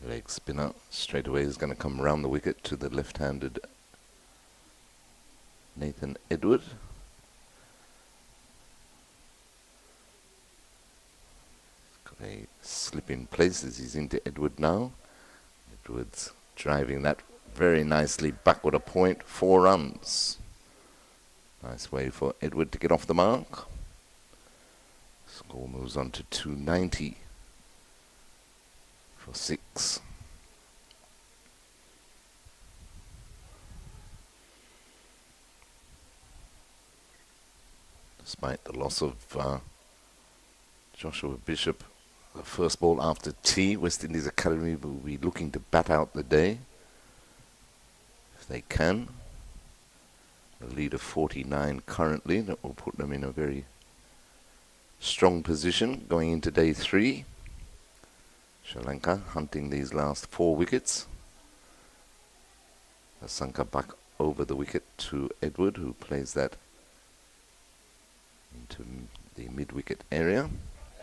Leg spinner straight away is going to come round the wicket to the left-handed Nathan Edward. He's got a slip in place as he's into Edward now. Edward's driving that very nicely backward a point, 4 runs. Nice way for Edward to get off the mark. Score moves on to 290. For 6. Despite the loss of Joshua Bishop, the first ball after tea, West Indies Academy will be looking to bat out the day if they can. A lead of 49 currently, that will put them in a very strong position going into day 3. Sri Lanka hunting these last 4 wickets. Hasanka back over the wicket to Edward, who plays that into the mid-wicket area.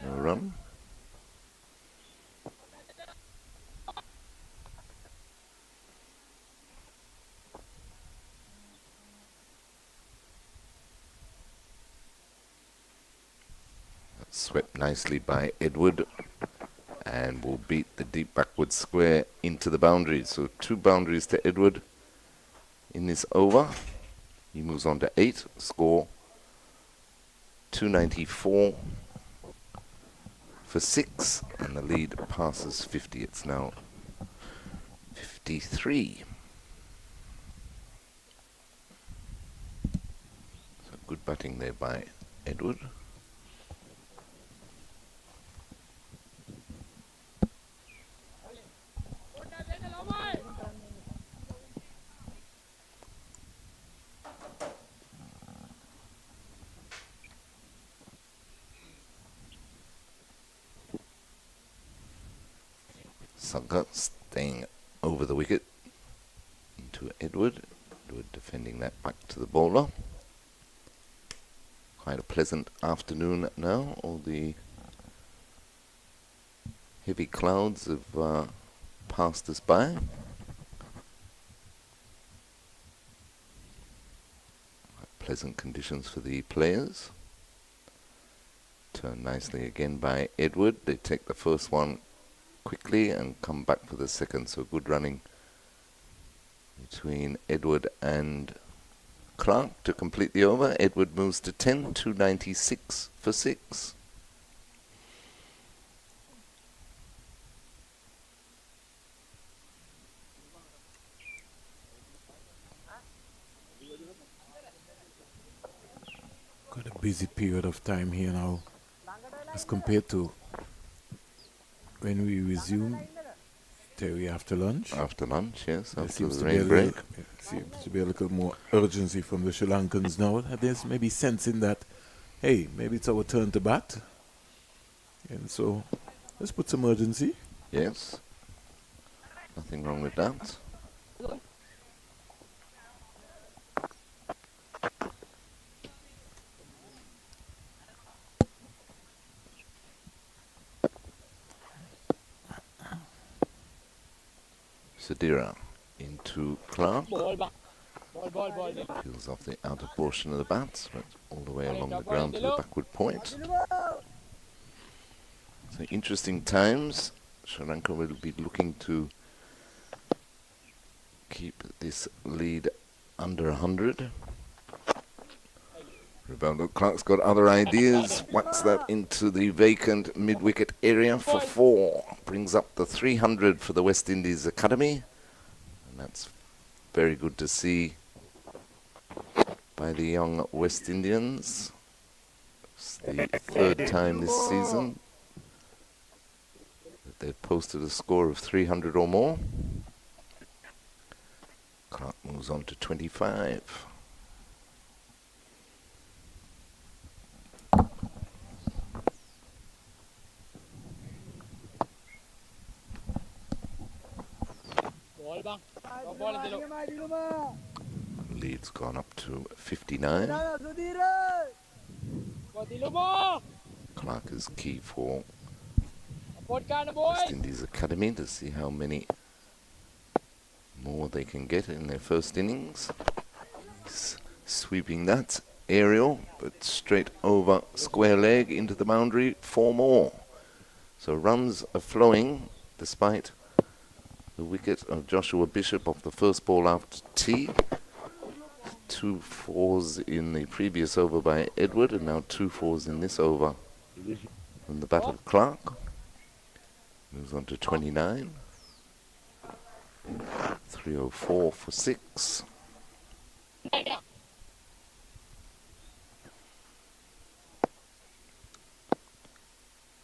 No run. That's swept nicely by Edward, and will beat the deep backward square into the boundaries. So 2 boundaries to Edward in this over. He moves on to 8. Score 294 for 6, and the lead passes 50. It's now 53. So good batting there by Edward. Sanka staying over the wicket into Edward. Edward defending that back to the bowler. Quite a pleasant afternoon now. All the heavy clouds have passed us by. Pleasant conditions for the players. Turned nicely again by Edward. They take the first one quickly and come back for the second, so good running between Edward and Clark to complete the over. Edward moves to 10, 296 for 6. Got a busy period of time here now as compared to when we resume Terry after lunch. After lunch, yes, There after seems the to be rain break. seems to be a little more urgency from the Sri Lankans now. There's maybe sense in that, hey, maybe it's our turn to bat. And so let's put some urgency. Yes. Nothing wrong with that. Sadira into Clark. Peels off the outer portion of the bat, but all the way along the ground to the backward point. So interesting times. Sri Lanka will be looking to keep this lead under 100. Rivaldo Clark's got other ideas. Whacks that into the vacant mid-wicket area for 4. Brings up the 300 for the West Indies Academy. And that's very good to see by the young West Indians. It's the 3rd time this season that they've posted a score of 300 or more. Clark moves on to 25. Lead's gone up to 59. Clark is key for West Indies Academy to see how many more they can get in their first innings. Sweeping that aerial, but straight over square leg into the boundary, 4 more. So runs are flowing despite the wicket of Joshua Bishop off the first ball after tea. 2 fours in the previous over by Edward, and now 2 fours in this over from the bat of Clark. Moves on to 29. 304 for 6.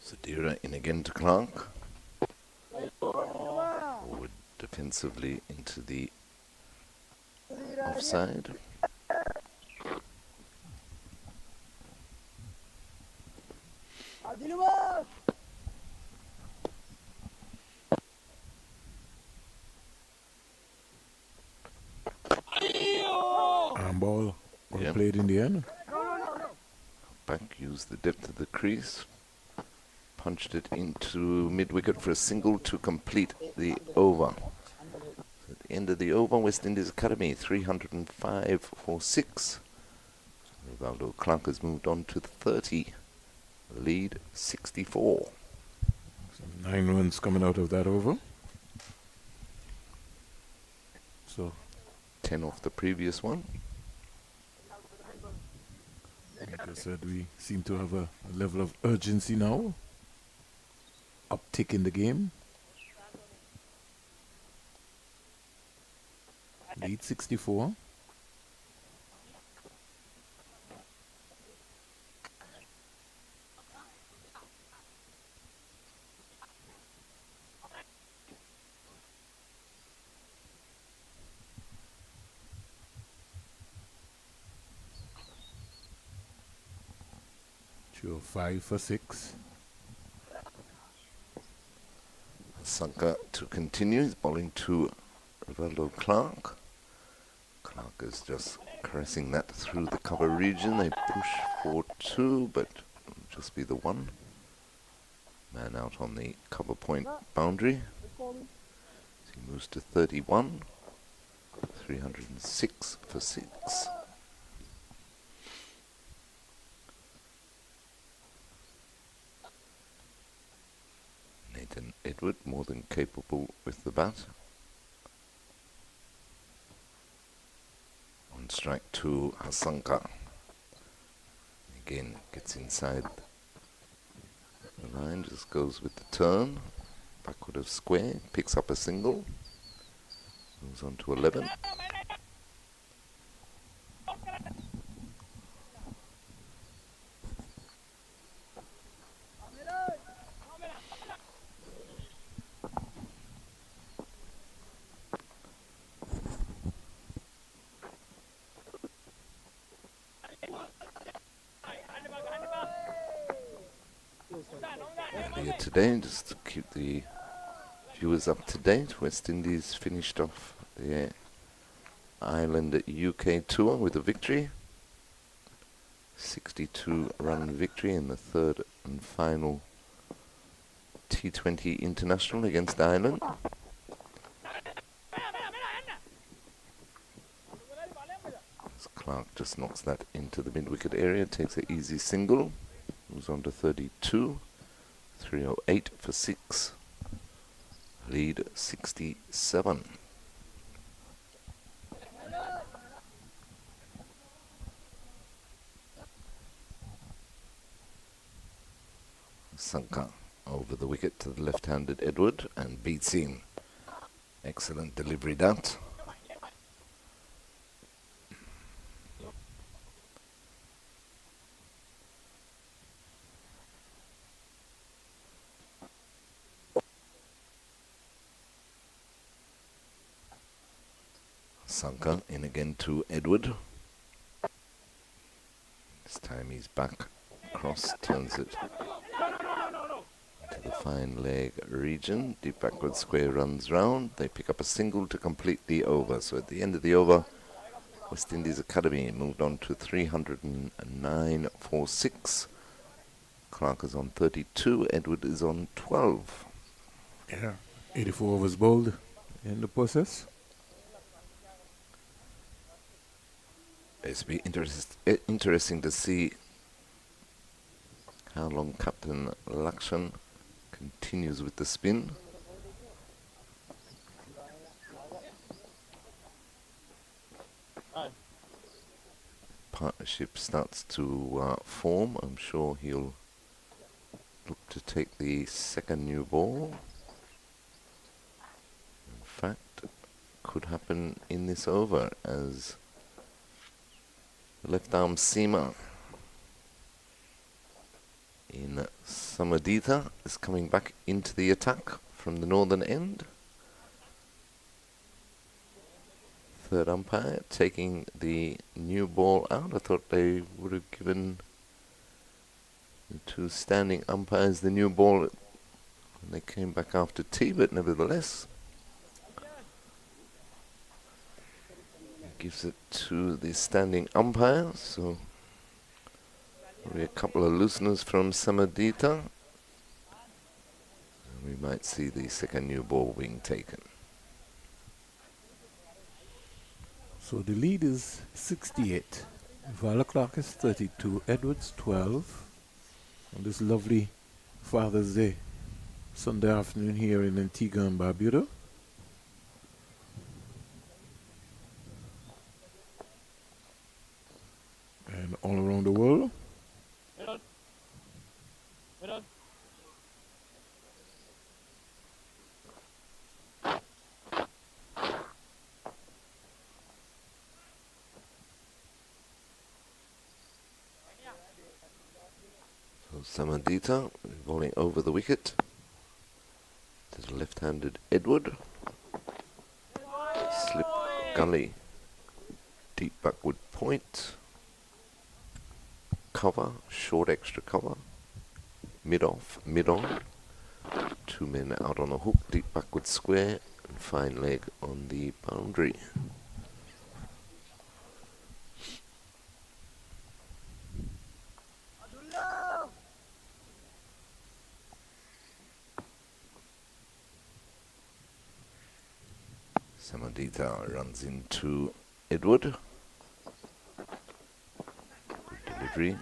Sadira in again to Clark. Forward defensively into the offside. Arm ball played in the end. Back, used the depth of the crease. Punched it into mid-wicket for a single to complete the over. So at the end of the over, West Indies Academy, 305 for 6. Rivaldo Clark has moved on to 30. Lead 64. So 9 runs coming out of that over. So 10 off the previous one. Like I said, we seem to have a level of urgency now. Uptick in the game. Lead 64. Sure, 5 for 6. Sanka to continue. He's bowling to Rivaldo Clark. Clark is just caressing that through the cover region. They push for 2, but it'll just be the 1. Man out on the cover point boundary. He moves to 31. 306 for 6. Nathan Edward more than capable with the bat. On strike 2, Hasanka. Again, gets inside the line, just goes with the turn. Backward of square, picks up a single. Moves on to 11. Earlier today, just to keep the viewers up to date, West Indies finished off the Ireland UK tour with a victory. 62-run victory in the third and final T20 international against Ireland. As Clark just knocks that into the mid-wicket area, takes an easy single, moves on to 32. 308 for 6. Lead 67. Sanka over the wicket to the left-handed Edward and beats him. Excellent delivery that. Sanka in again to Edward. This time he's back across, turns it to the fine leg region. Deep backward square runs round. They pick up a single to complete the over. So at the end of the over, West Indies Academy moved on to 309 for 6. Clark is on 32. Edward is on 12. Yeah, 84 overs bowled in the process. It'll be interesting to see how long Captain Lakshan continues with the spin. Partnership starts to form. I'm sure he'll look to take the second new ball. In fact, could happen in this over as the left arm seamer in Samadita is coming back into the attack from the northern end. Third umpire taking the new ball out. I thought they would have given the two standing umpires the new ball when they came back after tea, but nevertheless gives it to the standing umpire. So maybe a couple of looseners from Samadita. We might see the second new ball being taken. So the lead is 68. Vala Clark is 32. Edwards 12. On this lovely Father's Day, Sunday afternoon here in Antigua and Barbuda. And all around the world. Samadita bowling over the wicket to the left-handed Edward. Slip gully, deep backward point, cover, short extra cover, mid-off, mid-on. Two men out on the hook, deep backward square, and fine leg on the boundary. Adita runs into Edward. Good delivery.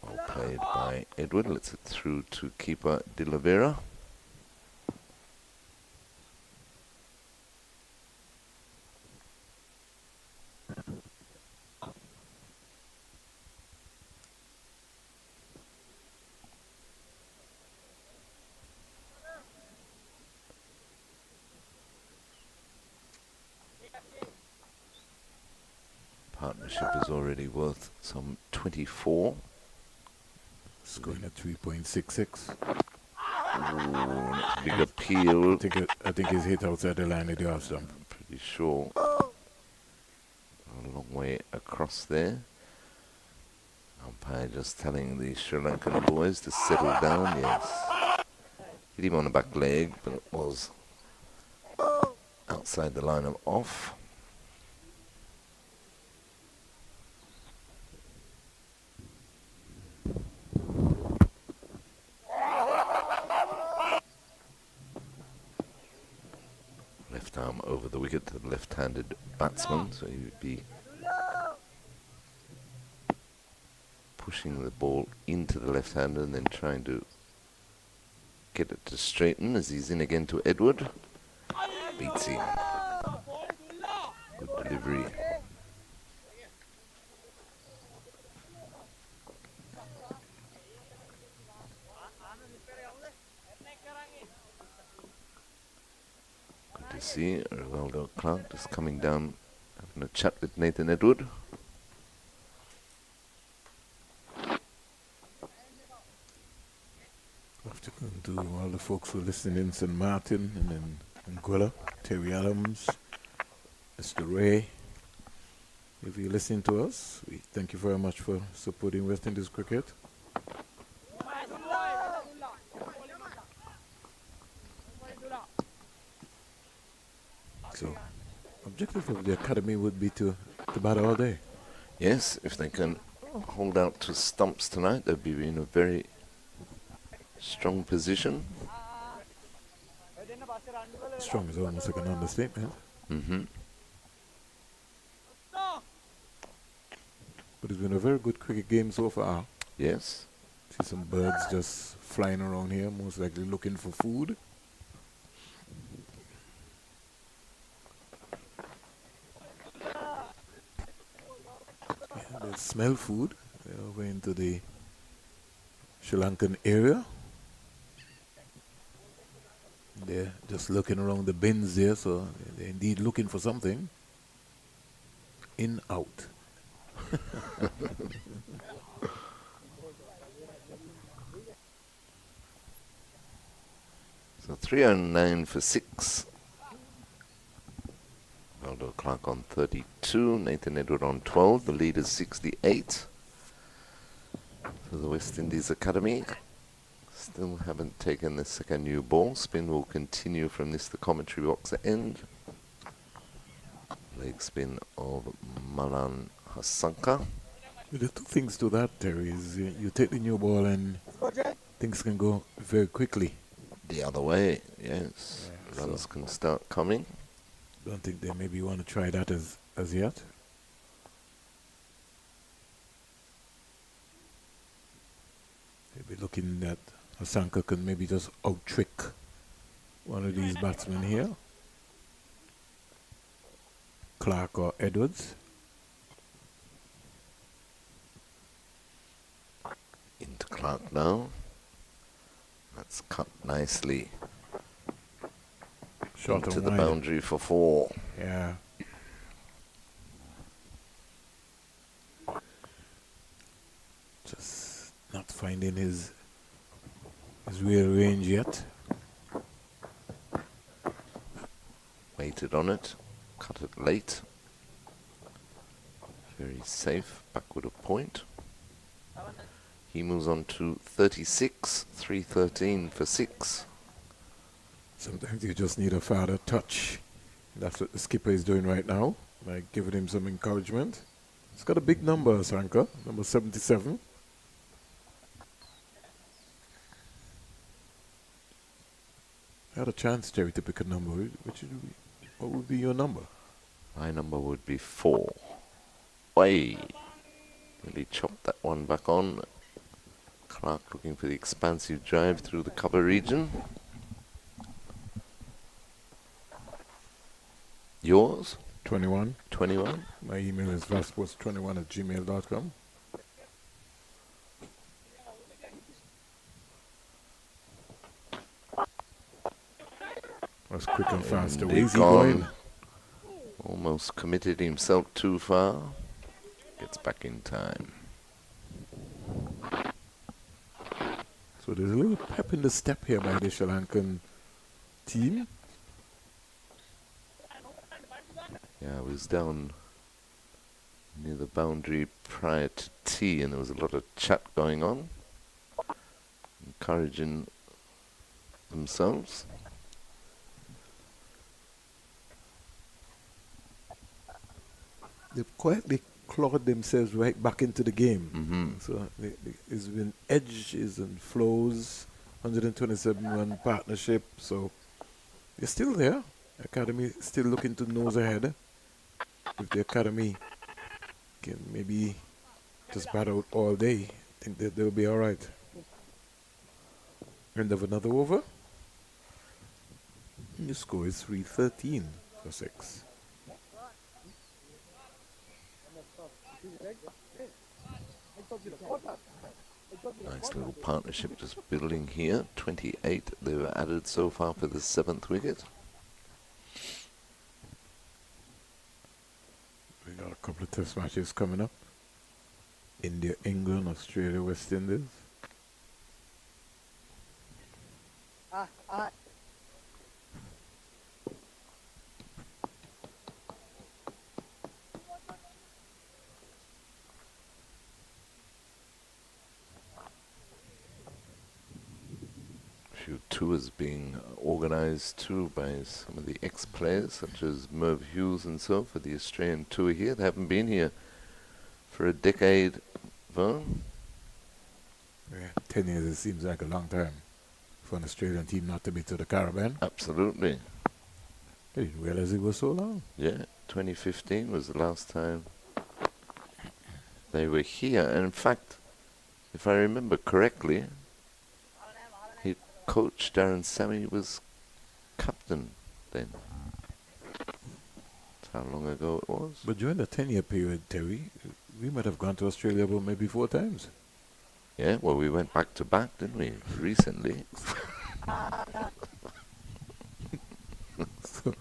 Well played by Edward. Lets it through to keeper De La Vera. Partnership is already worth some 24. Scoring at 3.66. Ooh, big appeal. I think he's hit outside the line of the off stump. Pretty sure. A long way across there. Umpire just telling the Sri Lankan boys to settle down. Yes. Hit him on the back leg, but it was outside the line of off. Left arm over the wicket to the left-handed batsman, so he would be pushing the ball into the left-hander and then trying to get it to straighten as he's in again to Edward. Beats him. Good delivery. Good to see Rivaldo Clark just coming down, having a chat with Nathan Edward. Afternoon to all the folks who are listening in St. Martin and then Anguilla, Terry Adams, Mr. Ray. If you're listening to us, we thank you very much for supporting West Indies cricket. So, objective of the academy would be to bat all day. Yes, if they can hold out to stumps tonight, they'll be in a very strong position. Strong is almost like an understatement. Mm-hmm. But it's been a very good cricket game so far. Yes. See some birds just flying around here, most likely looking for food. Yeah, they smell food. They're over into the Sri Lankan area. They're just looking around the bins there, so they're indeed looking for something. In, out. So 309 for 6. Aldo Clark on 32, Nathan Edward on 12. The lead is 68 for the West Indies Academy. Still haven't taken the second new ball. Spin will continue from this, the commentary box end. Leg spin of Malan Hasanka. The two things to that, Terry, is you take the new ball and things can go very quickly. The other way, yes. Yeah, runs can start coming. Don't think they maybe want to try that as yet. Maybe looking at Hasanka can maybe just out-trick one of these batsmen here. Clark or Edwards. Into Clark now. That's cut nicely. Short into and the wide. boundary for 4. Yeah. Just not finding his real range yet. Waited on it. Cut it late. Very safe. Backward of point. He moves on to 36. 313 for 6. Sometimes you just need a farther touch. That's what the skipper is doing right now, by giving him some encouragement. He's got a big number, Hasanka, number 77. I had a chance, Jerry, to pick a number. Which should we? What would be your number? My number would be 4. Way. Really chopped that one back on. Clark looking for the expansive drive through the cover region. Yours? 21. 21. My email is vasports21@gmail.com. That's quick and fast. And Away he's he going. Almost committed himself too far. Gets back in time. So there's a little pep in the step here by the Sri Lankan team. Yeah, I was down near the boundary prior to tea, and there was a lot of chat going on, encouraging themselves. They've quietly clawed themselves right back into the game. Mm-hmm. So there's been edges and flows, 127-run partnership. So they're still there. Academy still looking to nose ahead. If the Academy can maybe just bat out all day, I think that they'll be all right. End of another over. And the score is 3-13 for 6. Nice little partnership just building here. 28 they've added so far for the 7th wicket. We got a couple of test matches coming up. India, England, Australia, West Indies. Few tours being organised too by some of the ex-players such as Merv Hughes and so for the Australian tour here. They haven't been here for a decade, Vern. Yeah, 10 years, it seems like a long time for an Australian team not to be to the Caribbean. Absolutely. I didn't realize it was so long. Yeah, 2015 was the last time they were here. And in fact, if I remember correctly, Coach Darren Sammy was captain then. That's how long ago it was. But during the 10-year period, Terry, we might have gone to Australia about maybe 4 times. Yeah, well, we went back to back, didn't we, recently? So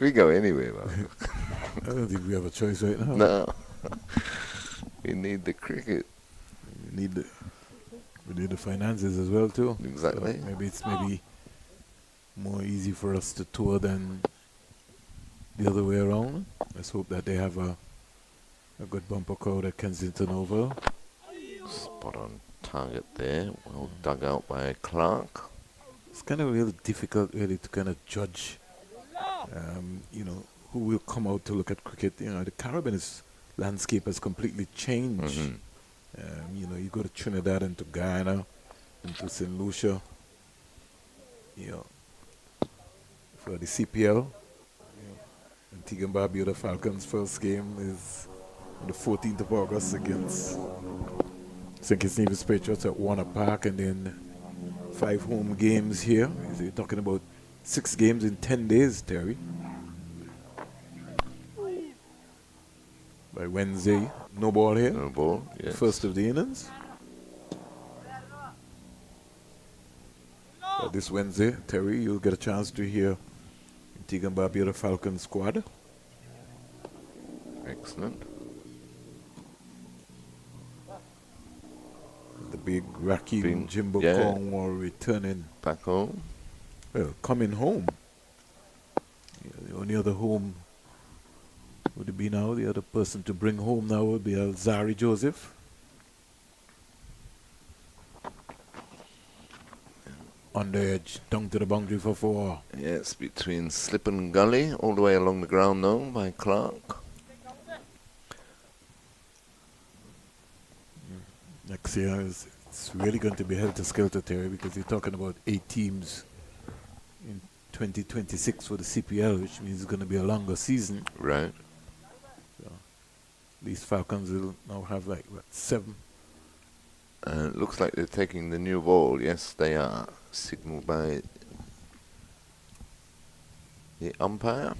we go anywhere, man. I don't think we have a choice right now. No. We need the cricket. We need the finances as well too. Exactly. So maybe it's more easy for us to tour than the other way around. Let's hope that they have a good bumper crowd at Kensington Oval. Spot on target there. Well dug out by Clark. It's kind of really difficult really to kind of judge who will come out to look at cricket. The Caribbean landscape has completely changed. Mm-hmm. You go to Trinidad and to Guyana and to St. Lucia, for the CPL. Antigua and Barbuda Falcons' first game is on the 14th of August against St. Kitts Nevis Patriots at Warner Park, and then 5 home games here. So you're talking about 6 games in 10 days, Terry. By Wednesday, no ball here. No ball, yes. First of the innings. This Wednesday, Terry, you'll get a chance to hear Antigua and Barbuda Falcons squad. Excellent. The big Rakim Jimbo Cornwall returning back home. Well, coming home. The only other home would it be now? The other person to bring home now would be Alzari Joseph. On the edge, down to the boundary for 4. Yes, between Slip and Gully, all the way along the ground though, by Clark. Next year, it's really going to be helter-skelter, Terry, because you're talking about 8 teams in 2026 for the CPL, which means it's going to be a longer season. Right. So these Falcons will now have like, what, 7? It looks like they're taking the new ball. Yes, they are. Signaled by the umpire.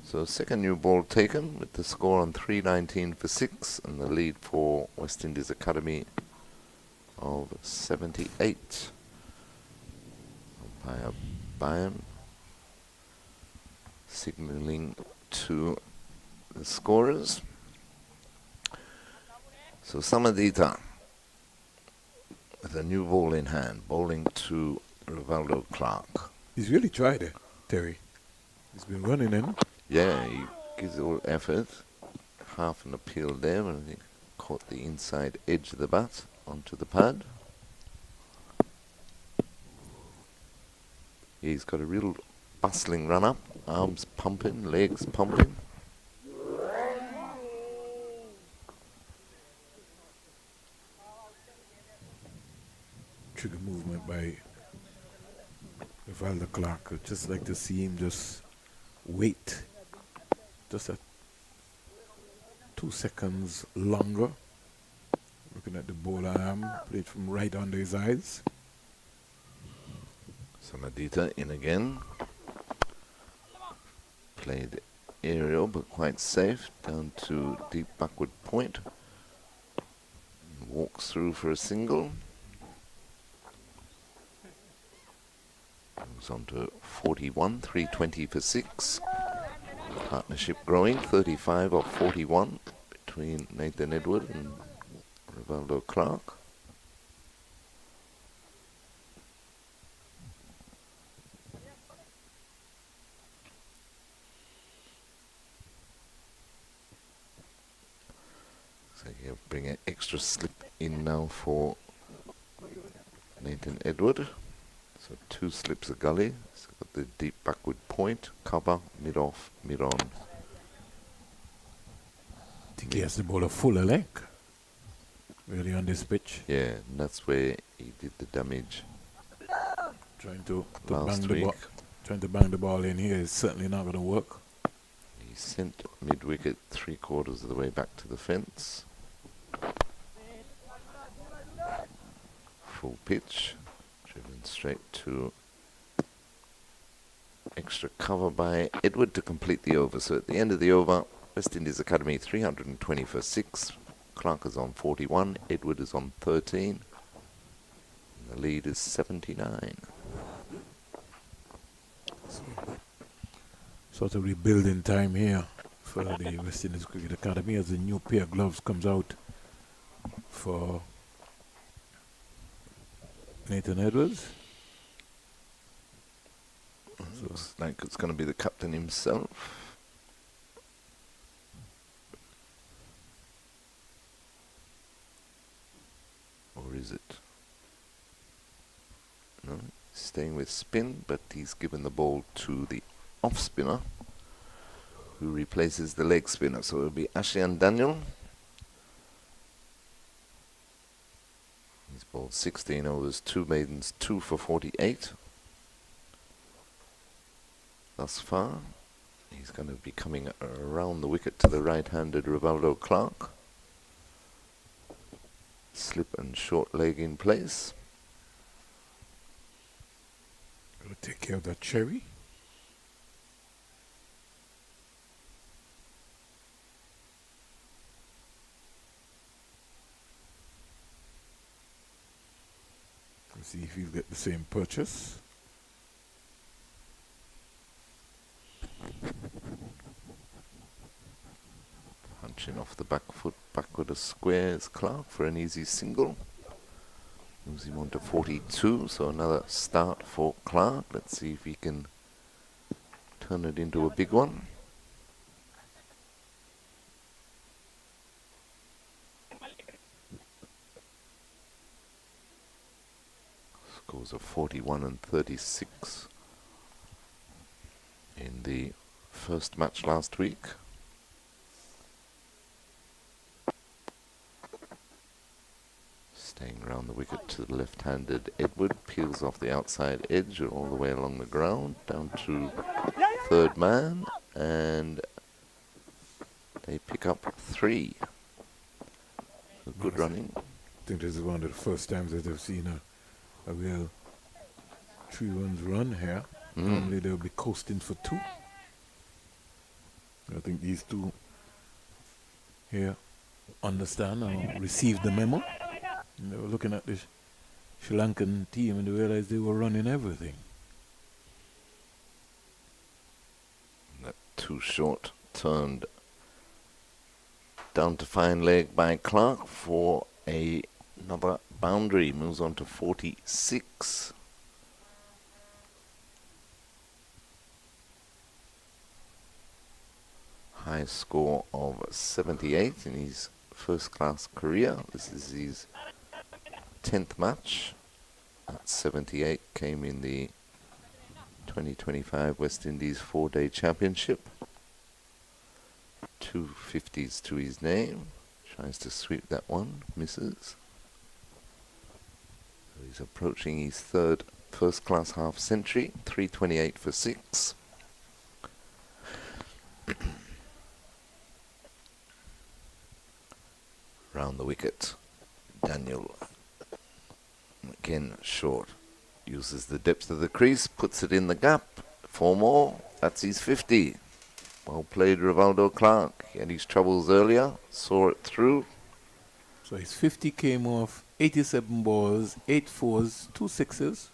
So second new ball taken with the score on 319 for 6 and the lead for West Indies Academy of 78. Umpire Byam signalling to the scorers. So Samadita with a new ball in hand, bowling to Rivaldo Clark. He's really tried it, Terry. He's been running in. Yeah, he gives it all effort. Half an appeal there, and he caught the inside edge of the bat onto the pad. He's got a real bustling run up, arms pumping, legs pumping. Trigger movement by Rivaldo Clark. I'd just like to see him just wait. Just 2 seconds longer. Looking at the bowler arm, played from right under his eyes. Samadita in again. Played aerial but quite safe down to deep backward point. Walks through for a single. Moves on to 41, 320 for 6. Partnership growing, 35 of 41 between Nathan Edward and Rivaldo Clark. So he'll bring an extra slip in now for Nathan Edward. So 2 slips a gully. So got the deep backward point, cover, mid off, mid on. I think he has to bowl a fuller length, really, on this pitch. Yeah, and that's where he did the damage. Trying to last week. Trying to bang the ball in here is certainly not going to work. He sent mid wicket 3/4 of the way back to the fence. Full pitch. Driven straight to extra cover by Edward to complete the over. So at the end of the over, West Indies Academy 320 for 6. Clark is on 41. Edward is on 13. And the lead is 79. Sort of rebuilding time here for the West Indies Cricket Academy as the new pair of gloves comes out for Nathan Edwards. Looks like it's going to be the captain himself. Or is it? No, staying with spin, but he's given the ball to the off spinner, who replaces the leg spinner. So it'll be Ashian Daniel. He's bowled 16 overs, 2 maidens, 2 for 48. Thus far, he's going to be coming around the wicket to the right-handed Rivaldo Clark. Slip and short leg in place. Going to take care of that cherry. Let's see if he'll get the same purchase. Punching off the back foot, backward a square is Clark for an easy single. Moves him on to 42, so another start for Clark. Let's see if he can turn it into a big one. Scores of 41 and 36 in the first match last week. Staying around Round the wicket to the left-handed Edward, peels off the outside edge all the way along the ground, down to third man, and they pick up 3. So good running. I think this is one of the first times that I've seen a real 3 runs run here. Normally they'll be coasting for 2. I think these 2 here understand or received the memo. And they were looking at this Sri Lankan team and they realized they were running everything. That too short turned down to fine leg by Clark for another boundary. Moves on to 46. High score of 78 in his first-class career. This is his 10th match. That 78 came in the 2025 West Indies 4-day championship. 2 50s to his name. Tries to sweep that one, misses. So he's approaching his 3rd first-class half-century. 328 for 6. Round the wicket, Daniel, again short, uses the depth of the crease, puts it in the gap, 4 more, that's his 50. Well played, Rivaldo Clark. He had his troubles earlier, saw it through. So his 50 came off 87 balls, 8 fours, 2 sixes.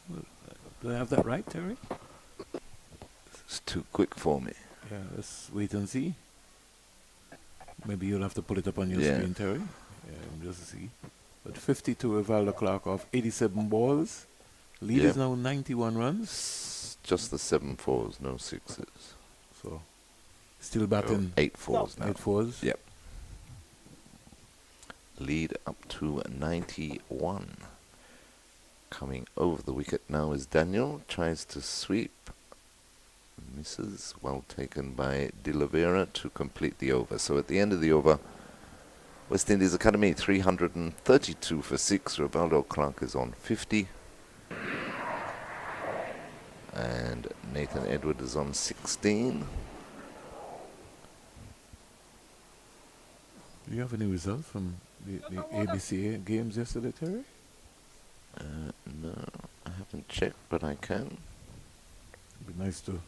Do I have that right, Terry? It's too quick for me. Yeah, let's wait and see. Maybe you'll have to put it up on your Yeah. screen, Terry. Yeah, just see. But 50 to Rivaldo Clark off 87 balls. Lead is now 91 runs. Just the 7 fours, no 6s. So still batting 8 fours now. 8 fours. Yep. Lead up to 91. Coming over the wicket now is Daniel. Tries to sweep. Misses. Well taken by De Oliveira to complete the over. So at the end of the over, West Indies Academy 332 for 6. Rivaldo Clark is on 50. And Nathan Edward is on 16. Do you have any results from the ABCA games yesterday, Terry? No, I haven't checked, but I can. It'd be nice to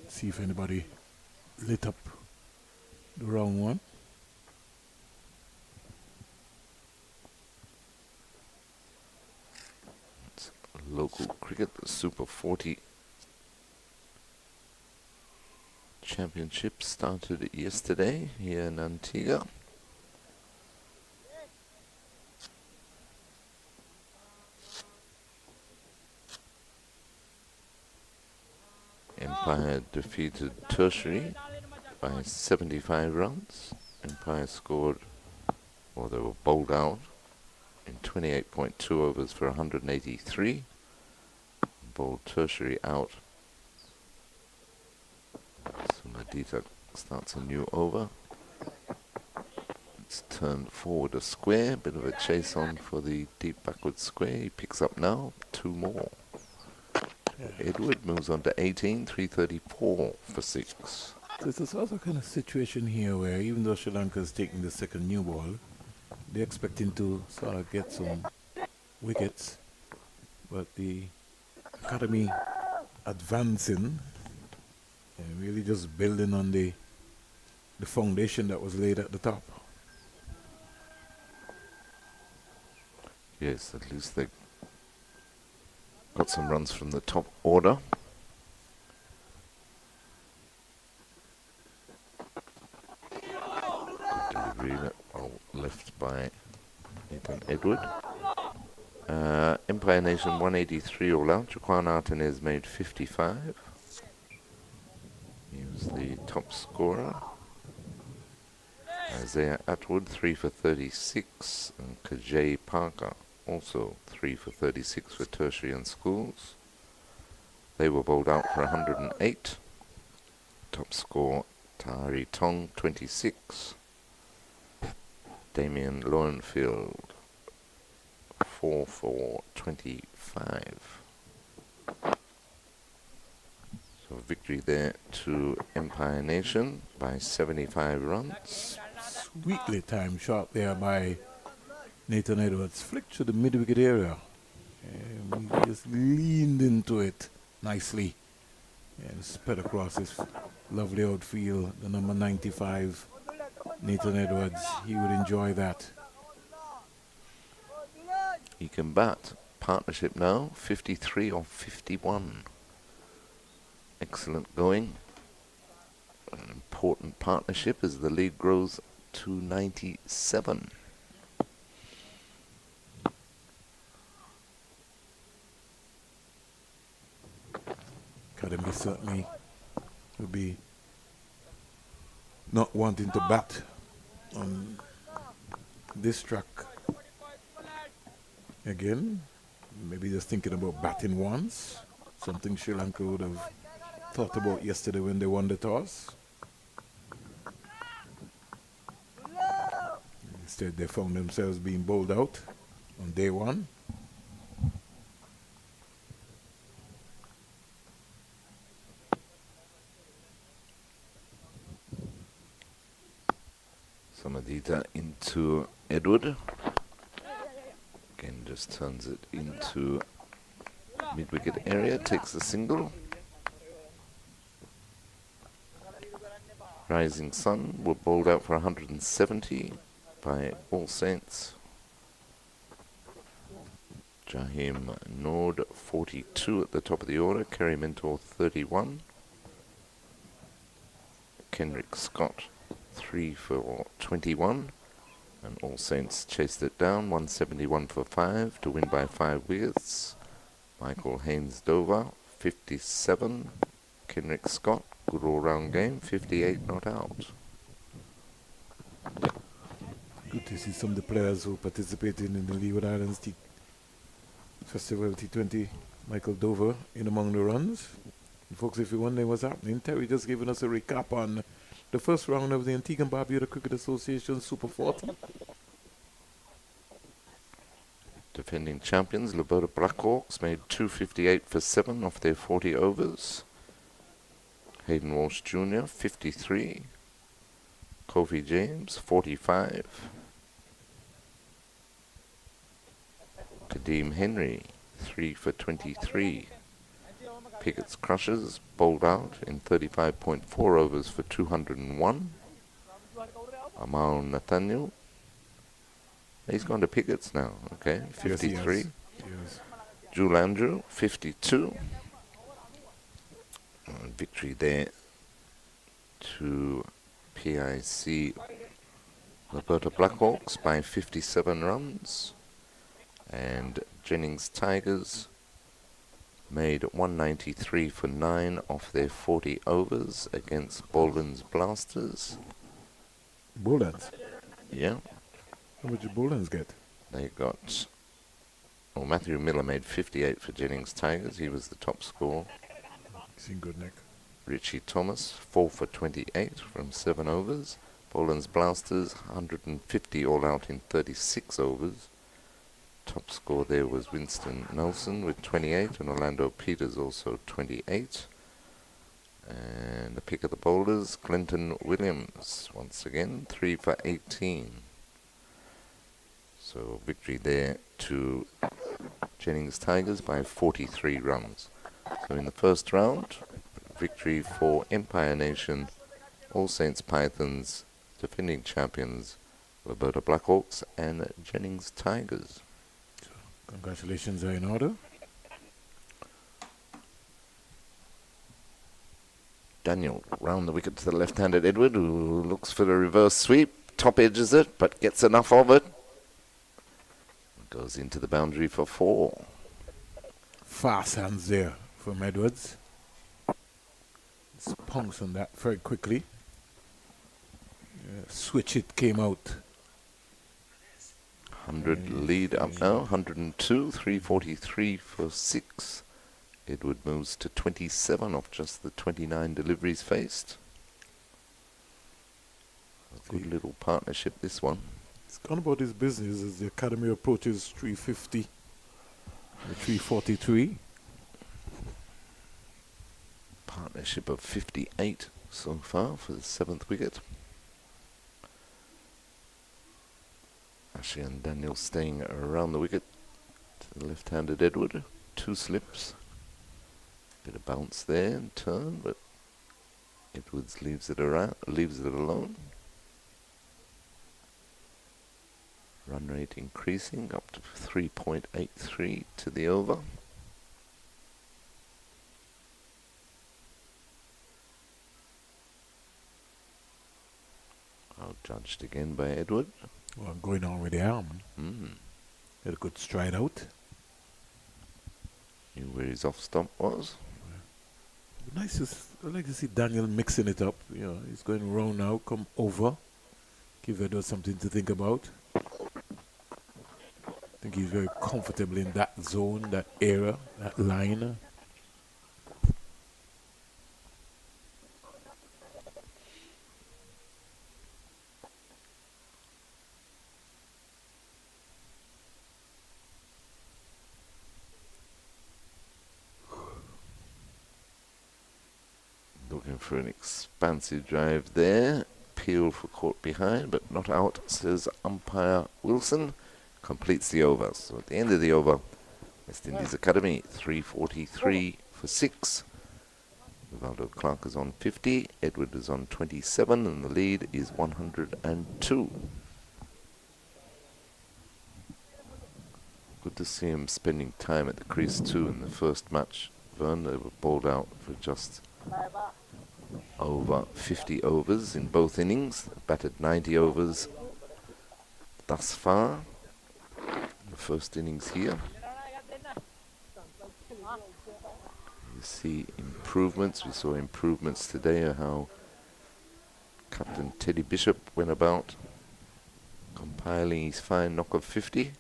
see if anybody lit up the round one. It's local cricket, the Super 40 Championship started yesterday here in Antigua. Empire defeated Tertiary by 75 runs. Empire scored, or they were bowled out in 28.2 overs for 183. Bowled Tertiary out. So Madita starts a new over. It's turned forward a square, bit of a chase on for the deep backward square. He picks up now 2 more. Edward moves on to 18, 334 for 6. This is also kind of situation here where even though Sri Lanka is taking the second new ball, they're expecting to sort of get some wickets, but the academy advancing and really just building on the foundation that was laid at the top. Yes, at least they got some runs from the top order. Good delivery, left by Nathan Edward. Empire Nation 183 all out. Jaquan Artanez made 55. He was the top scorer. Isaiah Atwood 3 for 36, and Kajay Parker also 3 for 36 for Tertiary and Schools. They were bowled out for 108. Top score Tahari Tong 26. Damien Lowenfield 4 for 25. So victory there to Empire Nation by 75 runs. Sweetly timed shot there by Nathan Edwards. Flick to the mid-wicket area. He just leaned into it nicely and sped across this lovely outfield. The number 95, Nathan Edwards, he would enjoy that. He can bat. Partnership now, 53 or 51. Excellent going. An important partnership as the lead grows to 97. Academy certainly would be not wanting to bat on this track again. Maybe just thinking about batting once. Something Sri Lanka would have thought about yesterday when they won the toss. Instead, they found themselves being bowled out on day one. Samadita into Edward. Again, just turns it into mid-wicket area, takes the single. Rising Sun were bowled out for 170 by All Saints. Jahim Nord 42 at the top of the order, Kerry Mentor 31. Kendrick Scott 3 for 21. And All Saints chased it down, 171 for 5 to win by 5 wickets. Michael Haynes Dover 57. Kendrick Scott, good all-round game, 58 not out. Good to see some of the players who participated in the Leeward Islands Festival T20. Michael Dover in among the runs. And folks, if you're wondering what's happening, Terry just giving us a recap on the first round of the Antigua and Barbuda Cricket Association Super 40. Defending champions, Laboda Blackhawks made 258 for 7 off their 40 overs. Hayden Walsh Jr., 53. Kofi James, 45. Kadeem Henry, 3 for 23. Pickett's Crushers bowled out in 35.4 overs for 201. Amal Nathaniel, he's gone to Pickett's now, okay, 53. Yes, yes. Jewel Andrew, 52. Victory there to PIC Roberta Blackhawks by 57 runs. And Jennings Tigers made 193 for 9 off their 40 overs against Boland's Blasters. Boland's? Yeah. How much did Boland's get? They got... Well, Matthew Miller made 58 for Jennings Tigers. He was the top scorer. He's in good nick. Richie Thomas, 4 for 28 from 7 overs. Boland's Blasters, 150 all out in 36 overs. Top score there was Winston Nelson with 28 and Orlando Peters also 28. And the pick of the bowlers, Clinton Williams, once again, 3 for 18. So victory there to Jennings Tigers by 43 runs. So in the first round, victory for Empire Nation, All Saints Pythons, defending champions, Roberta Blackhawks and Jennings Tigers. Congratulations are in order. Daniel round the wicket to the left-handed Edward, who looks for the reverse sweep, top edges it, but gets enough of it. Goes into the boundary for 4. Fast hands there from Edwards. Punks on that very quickly. Switch it came out. 100 lead up now, 102, 343 for 6. Edward moves to 27 off just the 29 deliveries faced. A good little partnership, this one. He's gone about his business as the academy approaches 350, 343. Partnership of 58 so far for the 7th wicket. Ashley and Daniel staying around the wicket to the left-handed Edward. 2 slips. Bit of bounce there and turn, but Edwards leaves it alone. Run rate increasing up to 3.83 to the over. Judged again by Edward. Well, going on with the arm. Had a good stride out. Knew where his off stump was. Nice. I like to see Daniel mixing it up. You know, he's going round now, come over. Give Edward something to think about. I think he's very comfortable in that zone, that area, that line. Looking for an expansive drive there. Peel for caught behind, but not out, says umpire Wilson. Completes the over. So at the end of the over, West Indies Academy, 343 for 6. Rivaldo Clark is on 50. Edward is on 27, and the lead is 102. Good to see him spending time at the crease too in the first match. Vern, they were bowled out for just over 50 overs in both innings. Batted 90 overs thus far. The first innings here. You see improvements. We saw improvements today of how Captain Teddy Bishop went about compiling his fine knock of 50.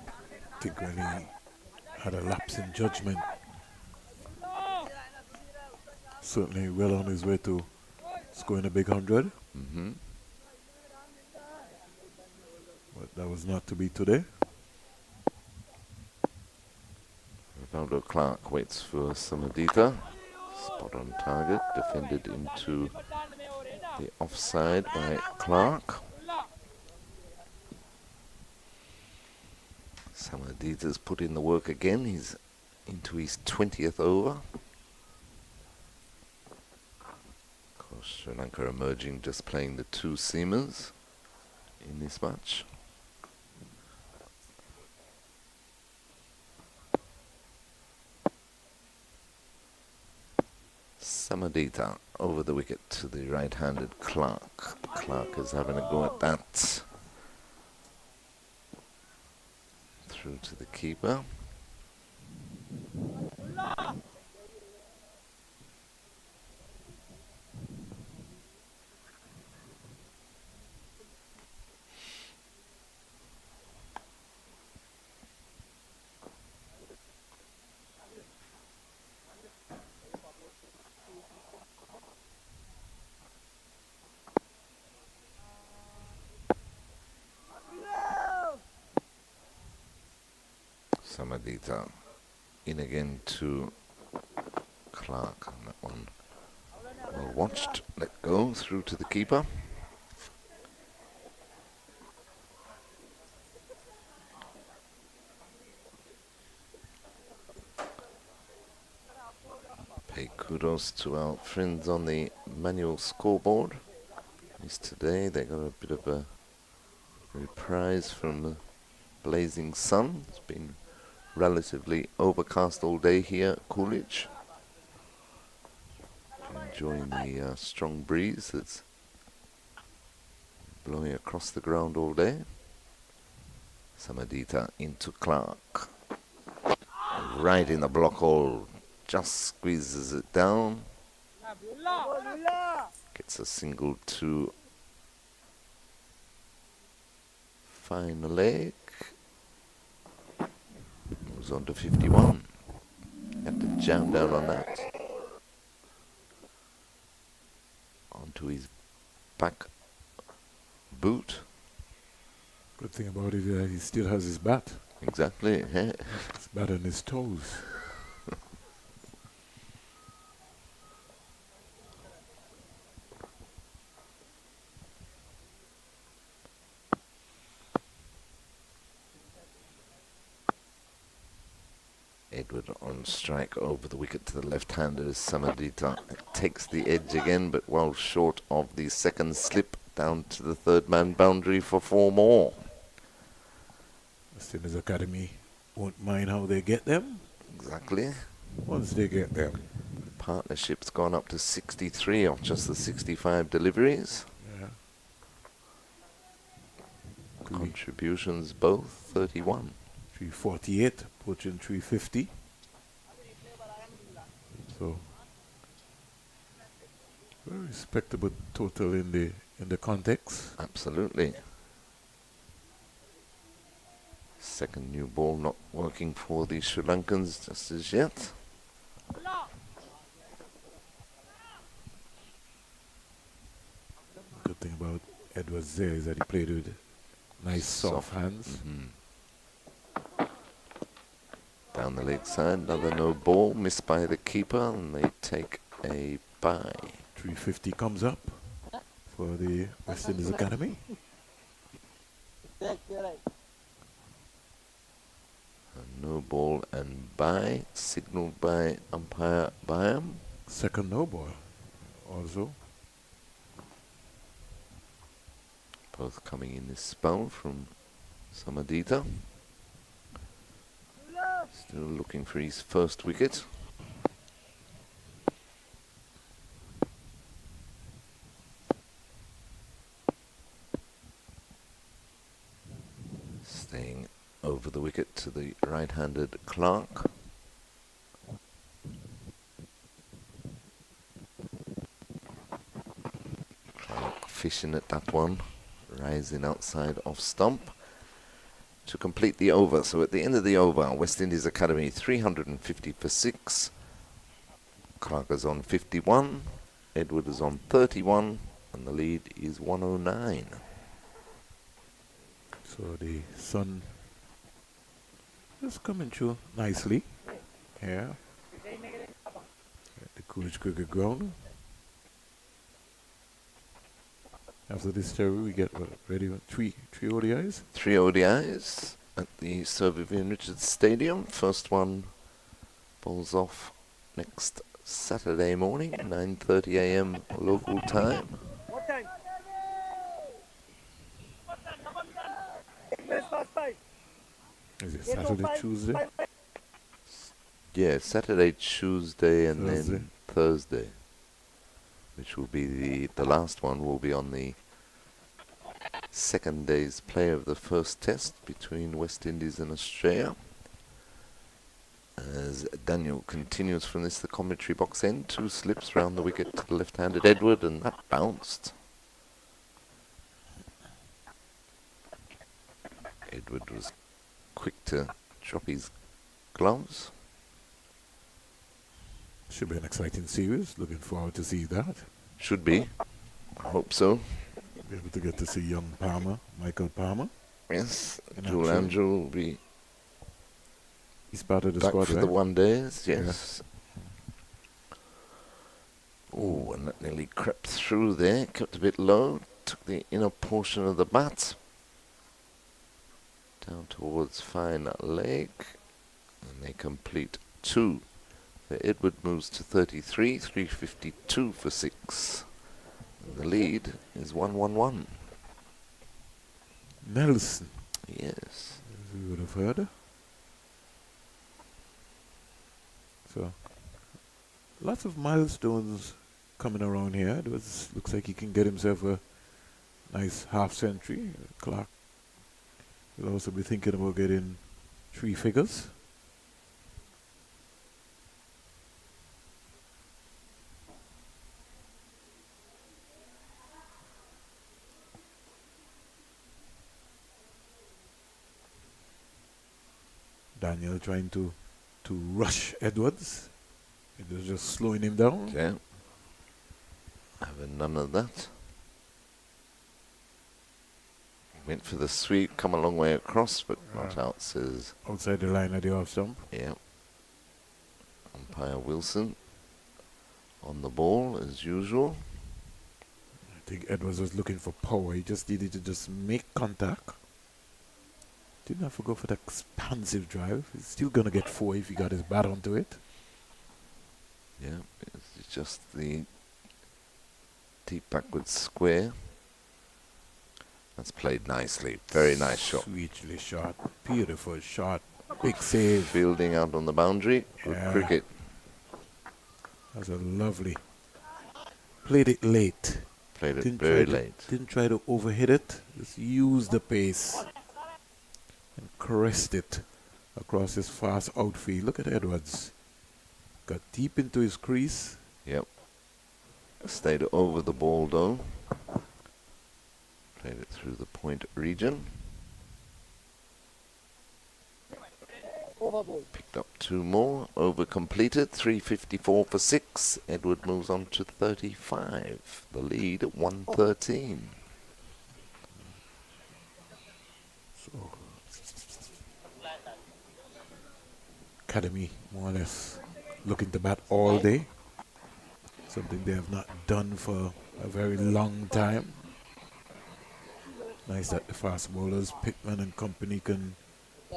I think when he had a lapse in judgment, certainly well on his way to scoring a big 100. But that was not to be today. Rivaldo Clark waits for Samadita. Spot on target, defended into the offside by Clark. Samadita's put in the work again. He's into his 20th over. Of course, Sri Lanka emerging, just playing the 2 seamers in this match. Samadita over the wicket to the right-handed Clark. Clark is having a go at that. Through to the keeper. Samadita in again to Clark on that one. Well watched, let go through to the keeper. Pay kudos to our friends on the manual scoreboard. At least today they got a bit of a reprise from the blazing sun. It's been relatively overcast all day here at Coolidge. Enjoying the strong breeze that's blowing across the ground all day. Samadita into Clark. Right in the block hole. Just squeezes it down. Gets a single to fine leg. Moves on to 51. Had to jam down on that. Onto his back boot. Good thing about it is he still has his bat. Exactly. Yeah. His bat on his toes. Edward on strike over the wicket to the left-hander. Samadita takes the edge again, but well short of the second slip, down to the third man boundary for 4 more. West Indies Academy won't mind how they get them. Exactly. Once they get them. Partnership's gone up to 63 off just the 65 deliveries. Yeah. Contributions both 31. 348, approaching 350. So very respectable total in the context. Absolutely. Second new ball not working for the Sri Lankans just as yet. Good thing about Edwards there is that he played with nice soft hands. Down the leg side, another no ball, missed by the keeper, and they take a bye. 350 comes up for the West Indies Academy. A no ball and bye, signalled by umpire Byam. Second no ball also. Both coming in this spell from Samadita. Still looking for his first wicket. Staying over the wicket to the right-handed Clark. Clark fishing at that one, rising outside off stump to complete the over. So at the end of the over, West Indies Academy 350 for 6. Clark is on 51. Edward is on 31. And the lead is 109. So the sun is coming through nicely here at the Coolidge Cricket Ground. After this cherry, we get ready with three ODIs. 3 ODIs at the Sir Vivian Richards Stadium. First one bowls off next Saturday morning, 9:30 a.m. local time. Is it Saturday, Tuesday? Yeah, Saturday, Tuesday, and Thursday. then Thursday, which will be the last one will be on the second day's play of the first test between West Indies and Australia. As Daniel continues from this, the commentary box end, 2 slips round the wicket to the left-handed Edward, and that bounced. Edward was quick to drop his gloves. Should be an exciting series. Looking forward to see that. Should be. I hope so. Be able to get to see young Palmer, Michael Palmer. Yes, in Joel action. Andrew will be He's part of the back squad, for right? the 1 days, yes. Oh, and that nearly crept through there, kept a bit low, took the inner portion of the bat down towards fine leg, and they complete 2. The Edward moves to 33, 352 for 6. And the lead is 111. Nelson, Yes. as we would have heard. So, lots of milestones coming around here. Looks like he can get himself a nice half century. Clark will also be thinking about getting 3 figures. Daniel trying to rush Edwards. It was just slowing him down. Yeah. Having none of that. Went for the sweep, come a long way across, but not out, says... Outside the line of the off stump. Yeah. Umpire Wilson on the ball, as usual. I think Edwards was looking for power. He just needed to just make contact. Didn't have to go for the expansive drive. He's still going to get 4 if he got his bat onto it. Yeah, it's just the deep backwards square. That's played nicely. Very nice shot. Sweetly shot. Beautiful shot. Big save. Fielding out on the boundary. Good cricket. That's a lovely. Played it late. Played it very late. Didn't try to overhit it. Just used the pace and caressed it across his fast outfield. Look at Edwards. Got deep into his crease. Yep. Stayed over the ball though. Played it through the point region. Picked up 2 more. Over completed. 354 for 6. Edward moves on to 35. The lead at 113. So, Academy more or less looking to bat all day. Something they have not done for a very long time. Nice that the fast bowlers, Pittman and company, can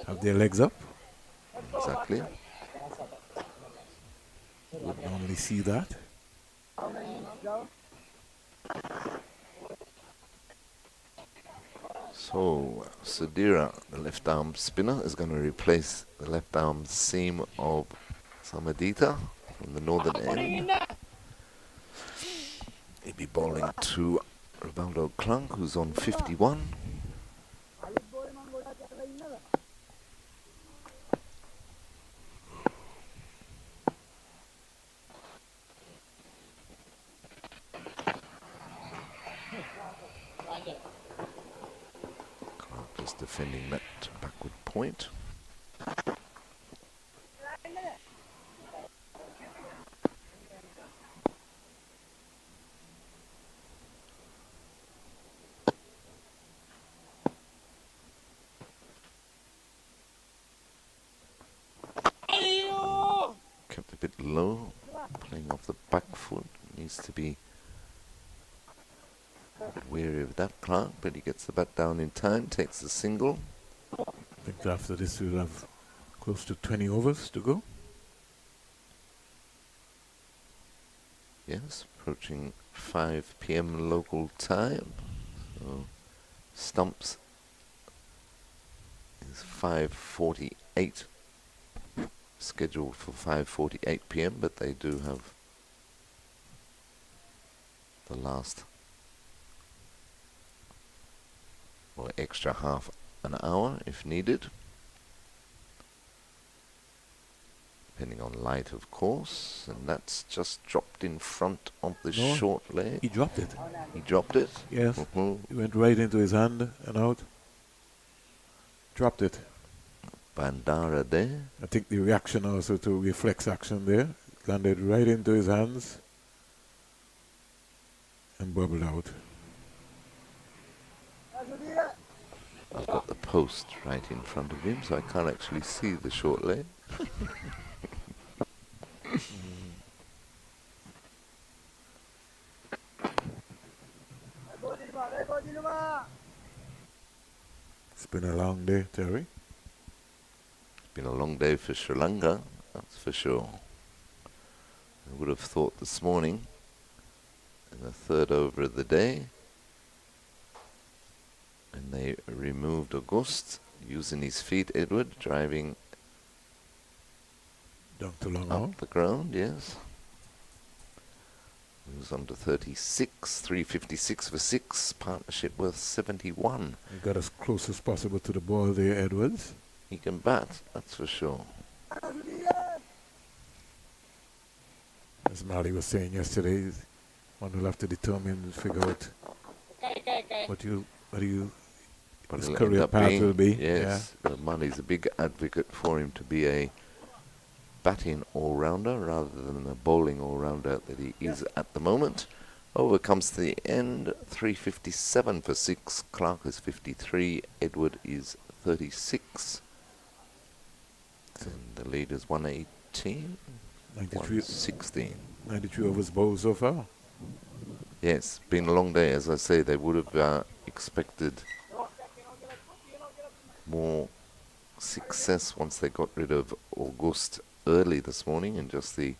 have their legs up. Exactly. Wouldn't normally see that. So, Sadira, the left arm spinner, is going to replace the left arm seam of Samadita from the northern end. He'll be bowling to Rivaldo Clunk, who's on 51. Clark just defending that backward point. Kept a bit low, playing off the back foot. Needs to be wary of that, Clark, but he gets the bat down in time, takes the single. I think after this we'll have close to 20 overs to go. Yes, approaching 5 p.m. local time. So Stumps is 5:48, scheduled for 5:48 p.m., but they do have the last or extra half an hour if needed, depending on light, of course. And that's just dropped in front of the short leg. He dropped it. He dropped it? Yes. It went right into his hand and out. Dropped it. Bandara there. I think the reaction also to reflex action there. Landed right into his hands and bubbled out. I've got the post right in front of him, so I can't actually see the short leg. It's been a long day, Terry. It's been a long day for Sri Lanka, that's for sure. I would have thought this morning, in the 3rd over of the day, and they removed August, using his feet, Edward, driving down to long up the ground, yes. Moves on to 36, 356 for 6, partnership worth 71. He got as close as possible to the ball there, Edwards. He can bat, that's for sure. As Mali was saying yesterday, one will have to determine and figure out what his career path will be. Yes, Mali's a big advocate for him to be a batting all-rounder rather than a bowling all-rounder that he is at the moment. Over comes to the end. 357 for 6. Clark is 53. Edward is 36. And the lead is 118. 116. 93 overs bowled so far. Yes, been a long day. As I say, they would have expected more success once they got rid of August early this morning in just the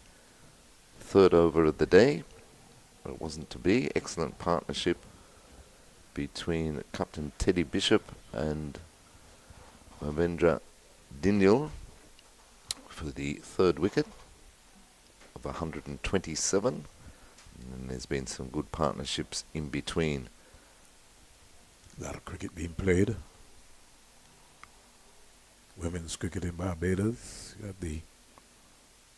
third over of the day. But it wasn't to be. Excellent partnership between Captain Teddy Bishop and Ravindra Dindal for the third wicket of 127. And there's been some good partnerships in between. A lot of cricket being played. Women's cricket in Barbados. You got the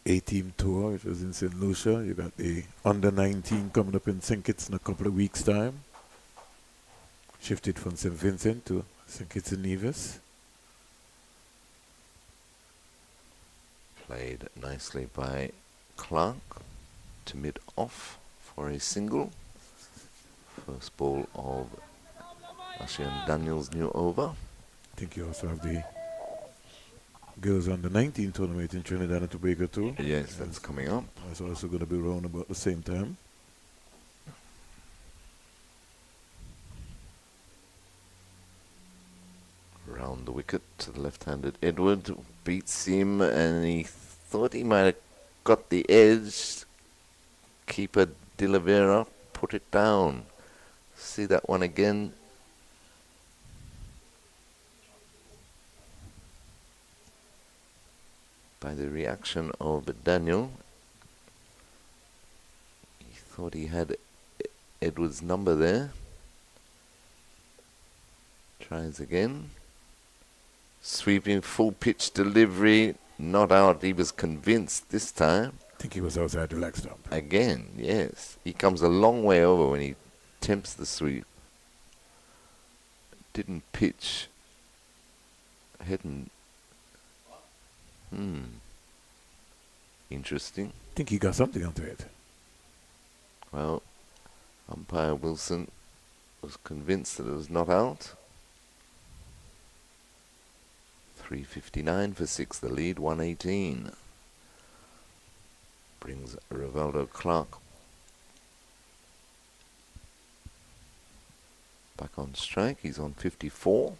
A-Team Tour, which was in St. Lucia. You got the Under-19 coming up in St. Kitts in a couple of weeks' time. Shifted from St. Vincent to St. Kitts and Nevis. Played nicely by Clark to mid-off for a single. First ball of Ashian Daniel's new over. I think you also have the girls Under-19 tournament in Trinidad and Tobago too. Yes, that's coming up. That's also going to be around about the same time. Round the wicket to the left-handed Edward. Beats him and he thought he might have got the edge. Keeper De Oliveira put it down. See that one again. By the reaction of Daniel. He thought he had Edward's number there. Tries again. Sweeping full pitch delivery. Not out. He was convinced this time. I think he was outside the leg stump. Again, yes. He comes a long way over when he attempts the sweep. Didn't pitch. Hadn't. Interesting. I think he got something onto it. Well, umpire Wilson was convinced that it was not out. 359 for 6, the lead 118. Brings Rivaldo Clark back on strike. He's on 54.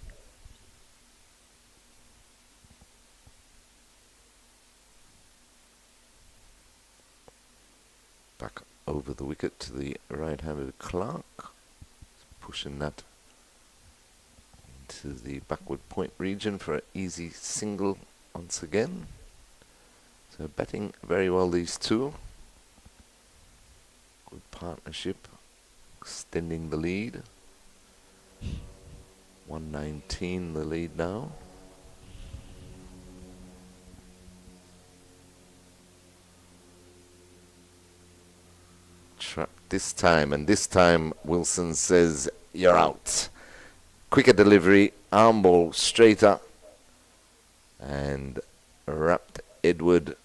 Back over the wicket to the right-handed Clark. Pushing that into the backward point region for an easy single once again. So batting very well, these two. Good partnership, extending the lead. 119 the lead now. This time Wilson says, you're out. Quicker delivery, arm ball straighter, and wrapped Edward.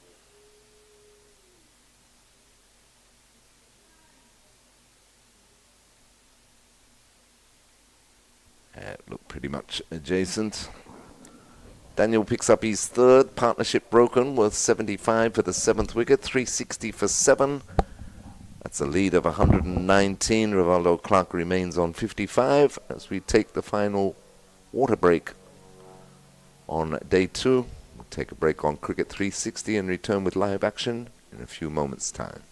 Look pretty much adjacent. Daniel picks up his third. Partnership broken, worth 75 for the 7th wicket, 360 for 7. That's a lead of 119. Rivaldo Clark remains on 55 as we take the final water break on day 2. We'll take a break on Cricket 360 and return with live action in a few moments' time.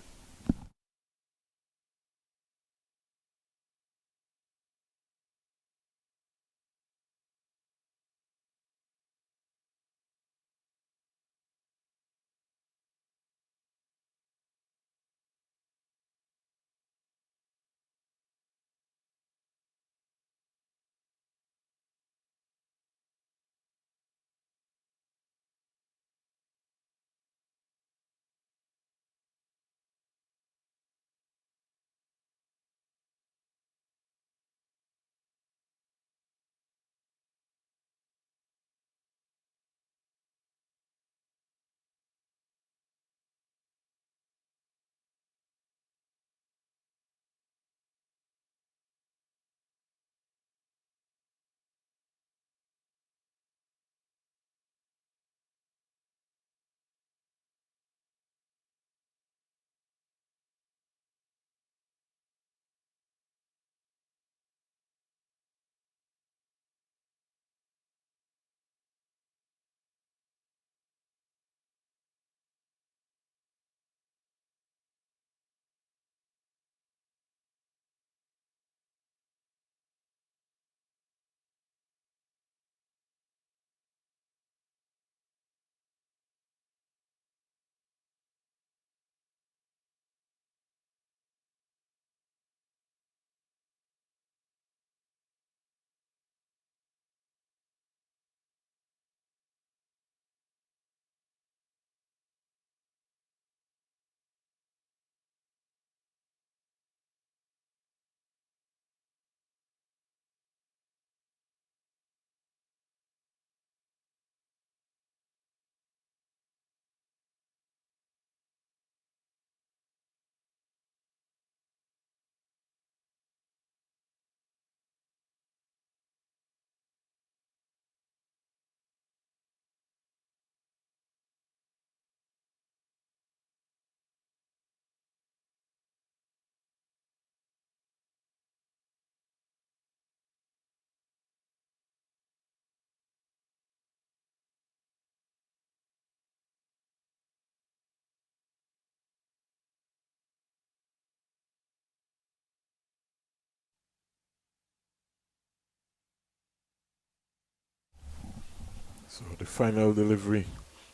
So the final delivery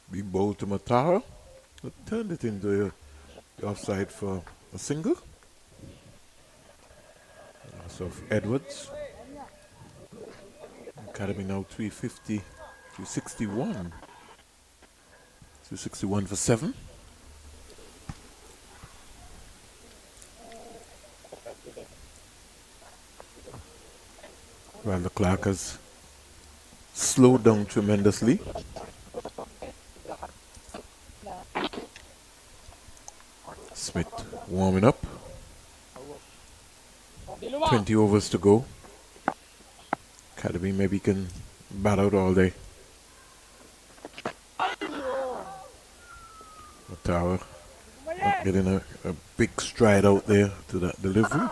being bowled to Matara, but turned it into the offside for a single. Loss of Edwards. Academy now 350, 361. 261 for 7. Well, the clock has slowed down tremendously. Smith warming up. 20 overs to go. Academy maybe can bat out all day. Tower not getting a big stride out there to that delivery.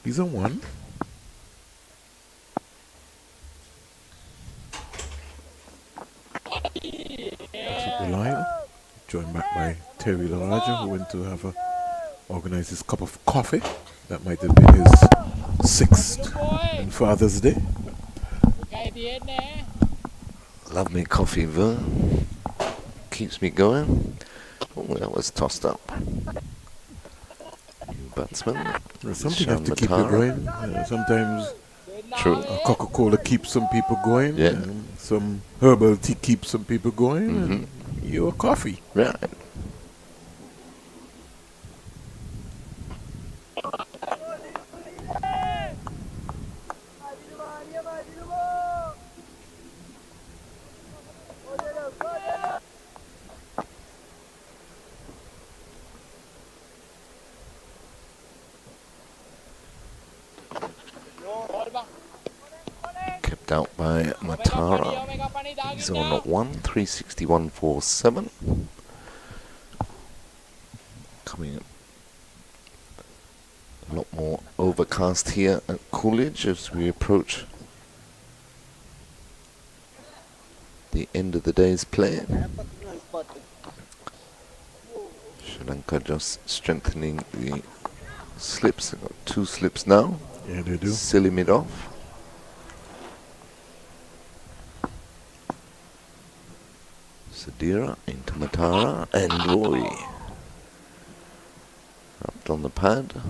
He's on one. The line, joined back by Terry Laraja, who went to have organize his cup of coffee. That might have been his 6th on Father's Day. Love me coffee, though. Keeps me going. Oh, that was tossed up. New batsman. Something have to keep you going. Sometimes true. A Coca-Cola keeps some people going. Yeah. Some herbal tea keeps some people going. And your coffee. Right. Kept out by Matara. He's on 1, 361 for 7. Coming a lot more overcast here at Coolidge as we approach the end of the day's play. Sri Lanka just strengthening the slips. They've got 2 slips now. Yeah, they do. Silly mid off. Sadira into Matara and Roy. Up on the pad. I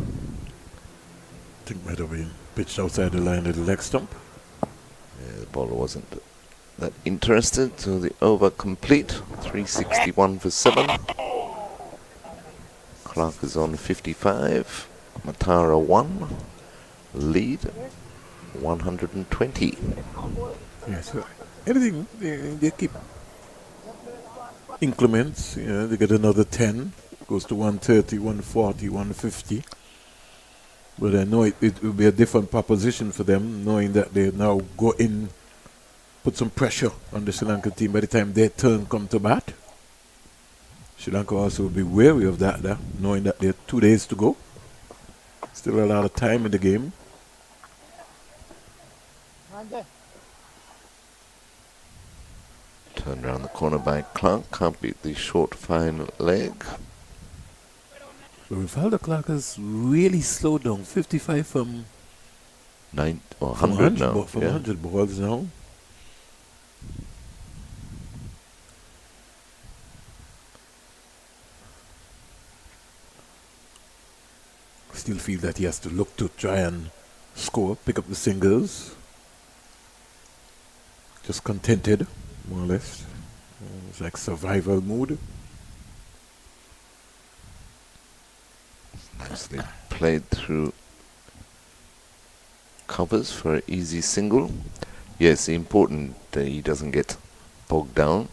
think might have been pitched outside the line of the leg stump. Yeah, the bowler wasn't that interested, so the over complete. 361 for 7. Clark is on 55. Matara 1. Lead 120. Yeah, so anything they keep increments, they get another 10, goes to 130, 140, 150. But I know it will be a different proposition for them, knowing that they now go in, put some pressure on the Sri Lanka team by the time their turn come to bat. Sri Lanka also will be wary of that, knowing that there are 2 days to go. Still a lot of time in the game. Turned around the corner by Clark. Can't beat the short fine leg. So we felt the clock has really slowed down. 55 from 100 now. From 100 balls now. Still feel that he has to look to try and score, pick up the singles. Just contented, more or less. It's like survival mode. Nicely played through covers for an easy single. Yes, important that he doesn't get bogged down.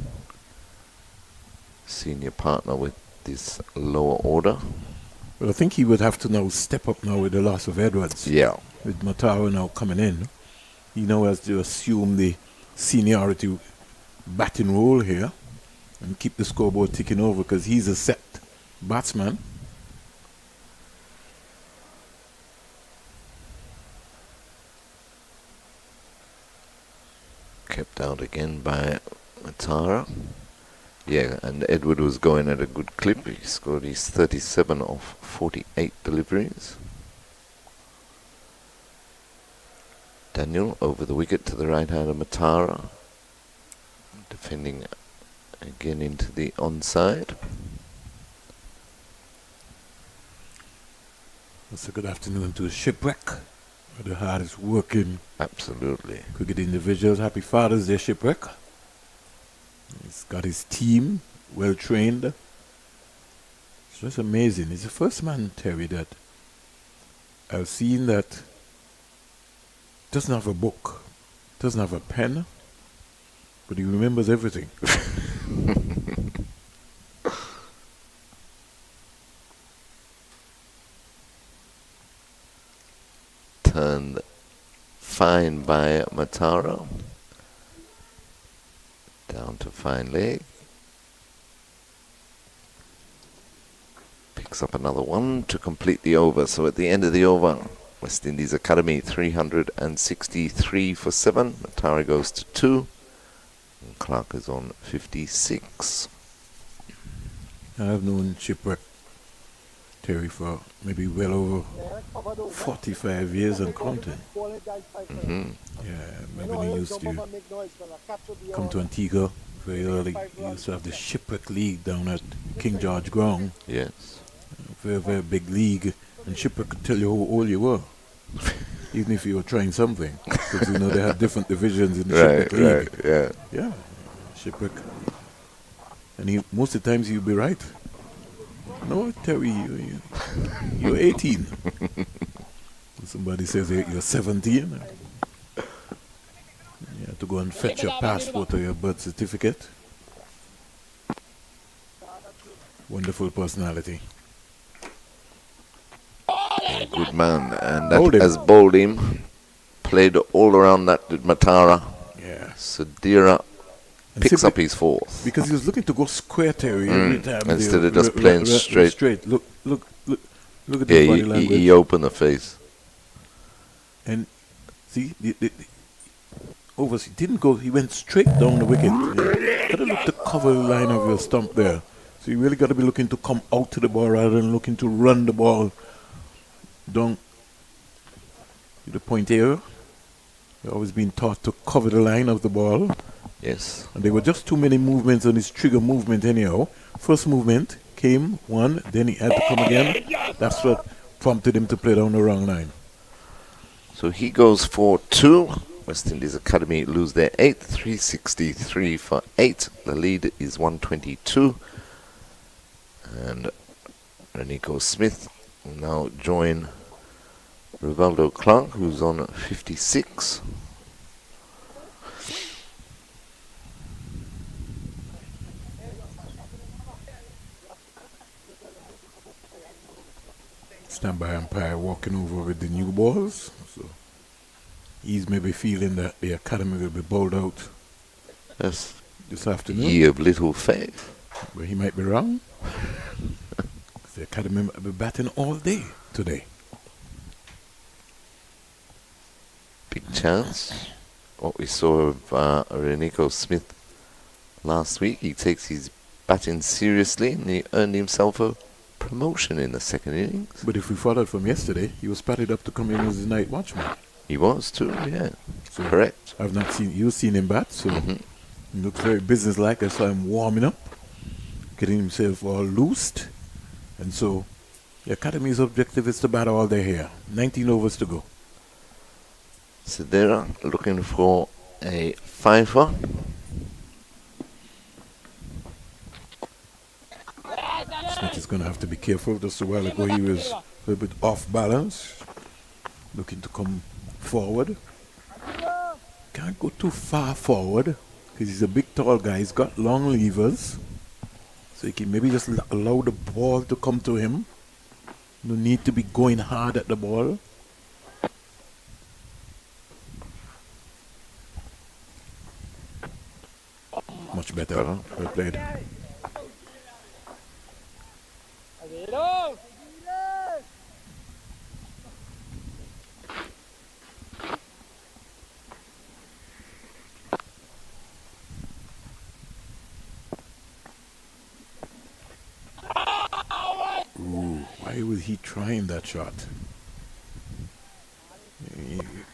Senior partner with this lower order. Well, I think he would have to now step up now with the loss of Edwards. Yeah. With Matara now coming in. He now has to assume the seniority batting role here and keep the scoreboard ticking over because he's a set batsman. Kept out again by Matara. Yeah, and Edward was going at a good clip. He scored his 37 off 48 deliveries. Daniel over the wicket to the right hand of Matara. Defending again into the onside. It's a good afternoon to Shipwreck, the hardest working Absolutely. cricket individuals. Happy Father's Day, Shipwreck. He's got his team well trained. It's just amazing. He's the first man, Terry, that I've seen that doesn't have a book, doesn't have a pen, but he remembers everything. Turned fine by Matara. Down to fine leg. Picks up another one to complete the over. So at the end of the over, West Indies Academy 363 for 7. Matara goes to 2. And Clark is on 56. I've known Shipwreck, Terry, for maybe well over 45 years and counting. Yeah, remember when he used to come to Antigua very early. He used to have the Shipwreck League down at King George Ground. Yes. Very, very big league. And Shipwreck could tell you how old you were, even if you were trying something. Because, you know, they had different divisions in the Shipwreck League. Yeah. Yeah, Shipwreck. And he, most of the times he'd be right. No, Terry, you're 18. Somebody says you're 17. You have to go and fetch your passport or your birth certificate. Wonderful personality. Good man. And that has bowled him. Played all around that with Matara. Yeah. Sadira picks up his fourth. Because he was looking to go square, Terry, every time. Instead of just playing straight. Look at the body language. He opened the face. And see, he didn't go, he went straight down the wicket. You got to look to cover the line of your stump there. So you really got to be looking to come out to the ball rather than looking to run the ball down to the point area. You've always been taught to cover the line of the ball. Yes. And there were just too many movements on his trigger movement anyhow. First movement came one, then he had to come again. That's what prompted him to play down the wrong line. So he goes for 2. West Indies Academy lose their 8th, 363 for 8. The lead is 122. And Renico Smith will now join Rivaldo Clark, who's on 56. Standby umpire walking over with the new balls. So he's maybe feeling that the academy will be bowled out this afternoon. Ye of little faith. But he might be wrong. The academy might be batting all day today. Big chance. What we saw of Renico Smith last week. He takes his batting seriously and he earned himself a promotion in the second innings. But if we followed from yesterday, he was spotted up to come in as the night watchman. He was too, yeah. So correct. I've not seen, you've seen him bat, so he looks very businesslike. I saw him warming up, getting himself all loosed. And so the academy's objective is to bat all day here. 19 overs to go. Sedera looking for a fifer. Smith is going to have to be careful. Just a while ago he was a little bit off balance, looking to come forward. Can't go too far forward because he's a big tall guy. He's got long levers, so he can maybe just allow the ball to come to him. No need to be going hard at the ball. Much better. Well played. why was he trying that shot?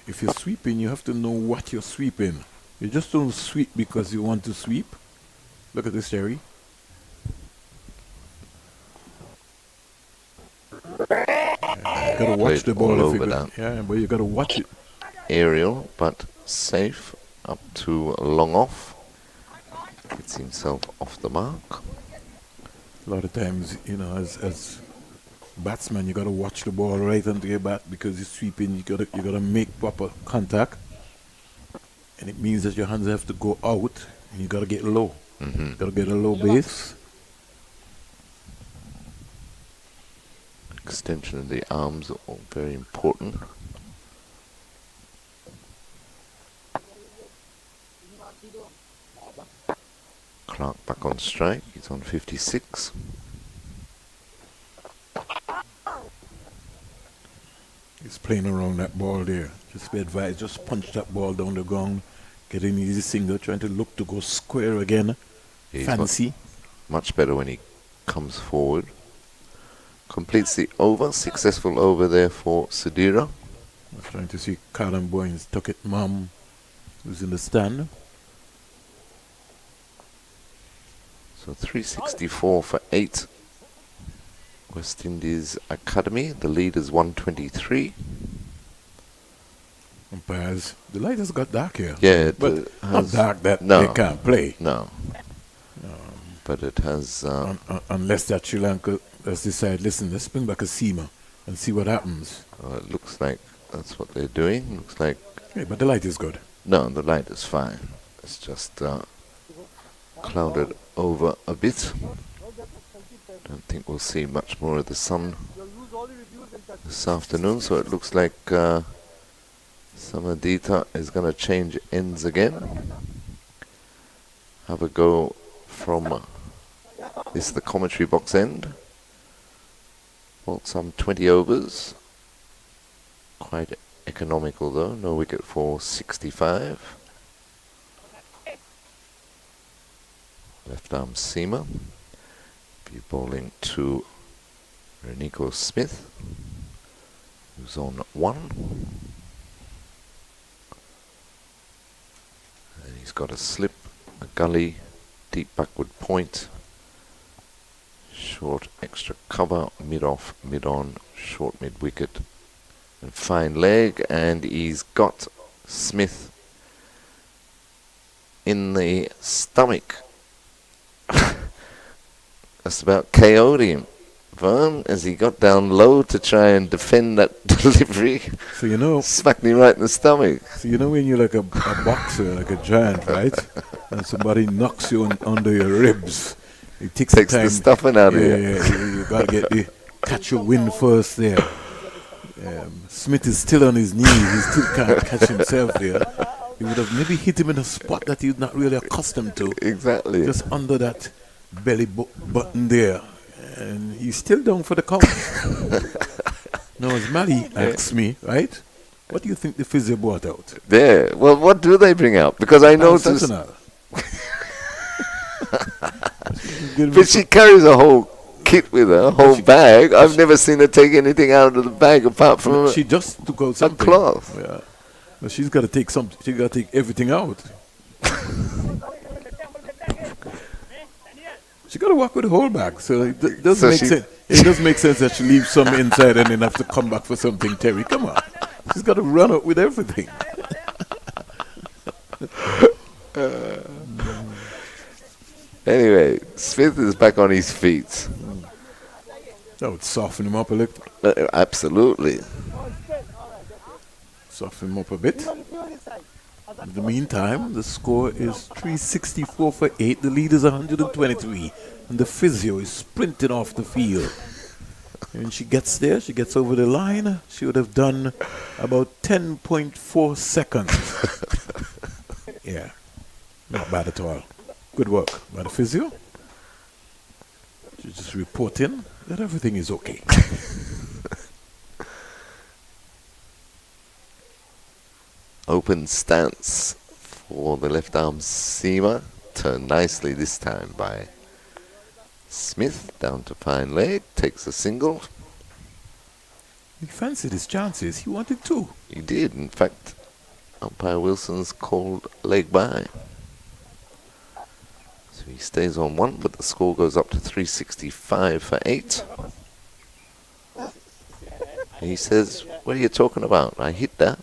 If you're sweeping, you have to know what you're sweeping. You just don't sweep because you want to sweep. Look at this, Jerry. You gotta watch the ball. All over that. Yeah, but you gotta watch it. Aerial, but safe, up to long off. Gets himself off the mark. A lot of times, as batsman, you gotta watch the ball right onto your bat because you're sweeping. You gotta make proper contact, and it means that your hands have to go out, and you gotta get low. Mm-hmm. Gotta get a low base. Extension of the arms are all very important. Clark back on strike. He's on 56. He's playing around that ball there. Just be advised, just punch that ball down the ground, get an easy single, trying to look to go square again. He's Fancy. Much better when he comes forward. Completes the over. Successful over there for Sudhira. I'm trying to see Callum Boyne's Tucket Mum, who's in the stand. So 364 for 8. West Indies Academy. The lead is 123. Umpires, the light has got dark here. Yeah, it but not has, dark that no, they can't play. No. But it has... unless that Sri Lanka has decided, listen, let's bring back a seamer and see what happens. It looks like that's what they're doing. Looks like... Yeah, but the light is good. No, the light is fine. It's just clouded over a bit. Don't think we'll see much more of the sun this afternoon, so it looks like Samadita is going to change ends again. Have a go from this the commentary box end. Well, some 20 overs. Quite economical though. No wicket for 65. Left arm seamer. Be bowling to Renico Smith, who's on 1. And he's got a slip, a gully, deep backward point, short extra cover, mid off, mid on, short mid wicket, and fine leg, and he's got Smith in the stomach. Just about KO'd him, Vern, as he got down low to try and defend that delivery. So you know, smacked me right in the stomach. So you know when you're like a boxer, like a giant, right? And somebody knocks you under your ribs. It takes the stuffing out of you. Yeah, you gotta catch your wind first there. Smith is still on his knees. He still can't catch himself there. He would have maybe hit him in a spot that he's not really accustomed to. Exactly. Just under that belly button there. And he's still down for the count. Now, as Mali asks me, right, what do you think the physio brought out? There. Well, what do they bring out? Because I noticed... But she carries a whole kit with her, a whole bag. I've never seen her take anything out of the bag apart from she just took out something. Cloth. Yeah. But she's got to take something. She's got to take everything out. She got to walk with the whole bag, so it does make sense. It does make sense that she leaves some inside and then have to come back for something. Terry, come on, she's got to run out with everything. Anyway, Smith is back on his feet. That would soften him up a little. Absolutely. Soften him up a bit. In the meantime, the score is 364 for 8. The lead is 123. And the physio is sprinting off the field. And when she gets there, she gets over the line, she would have done about 10.4 seconds. Yeah, not bad at all. Good work by the physio. She's just reporting that everything is okay. Open stance for the left arm seamer. Turned nicely this time by Smith. Down to fine leg. Takes a single. He fancied his chances. He wanted two. He did. In fact, umpire Wilson's called leg by. So he stays on one, but the score goes up to 365 for 8. He says, what are you talking about? I hit that.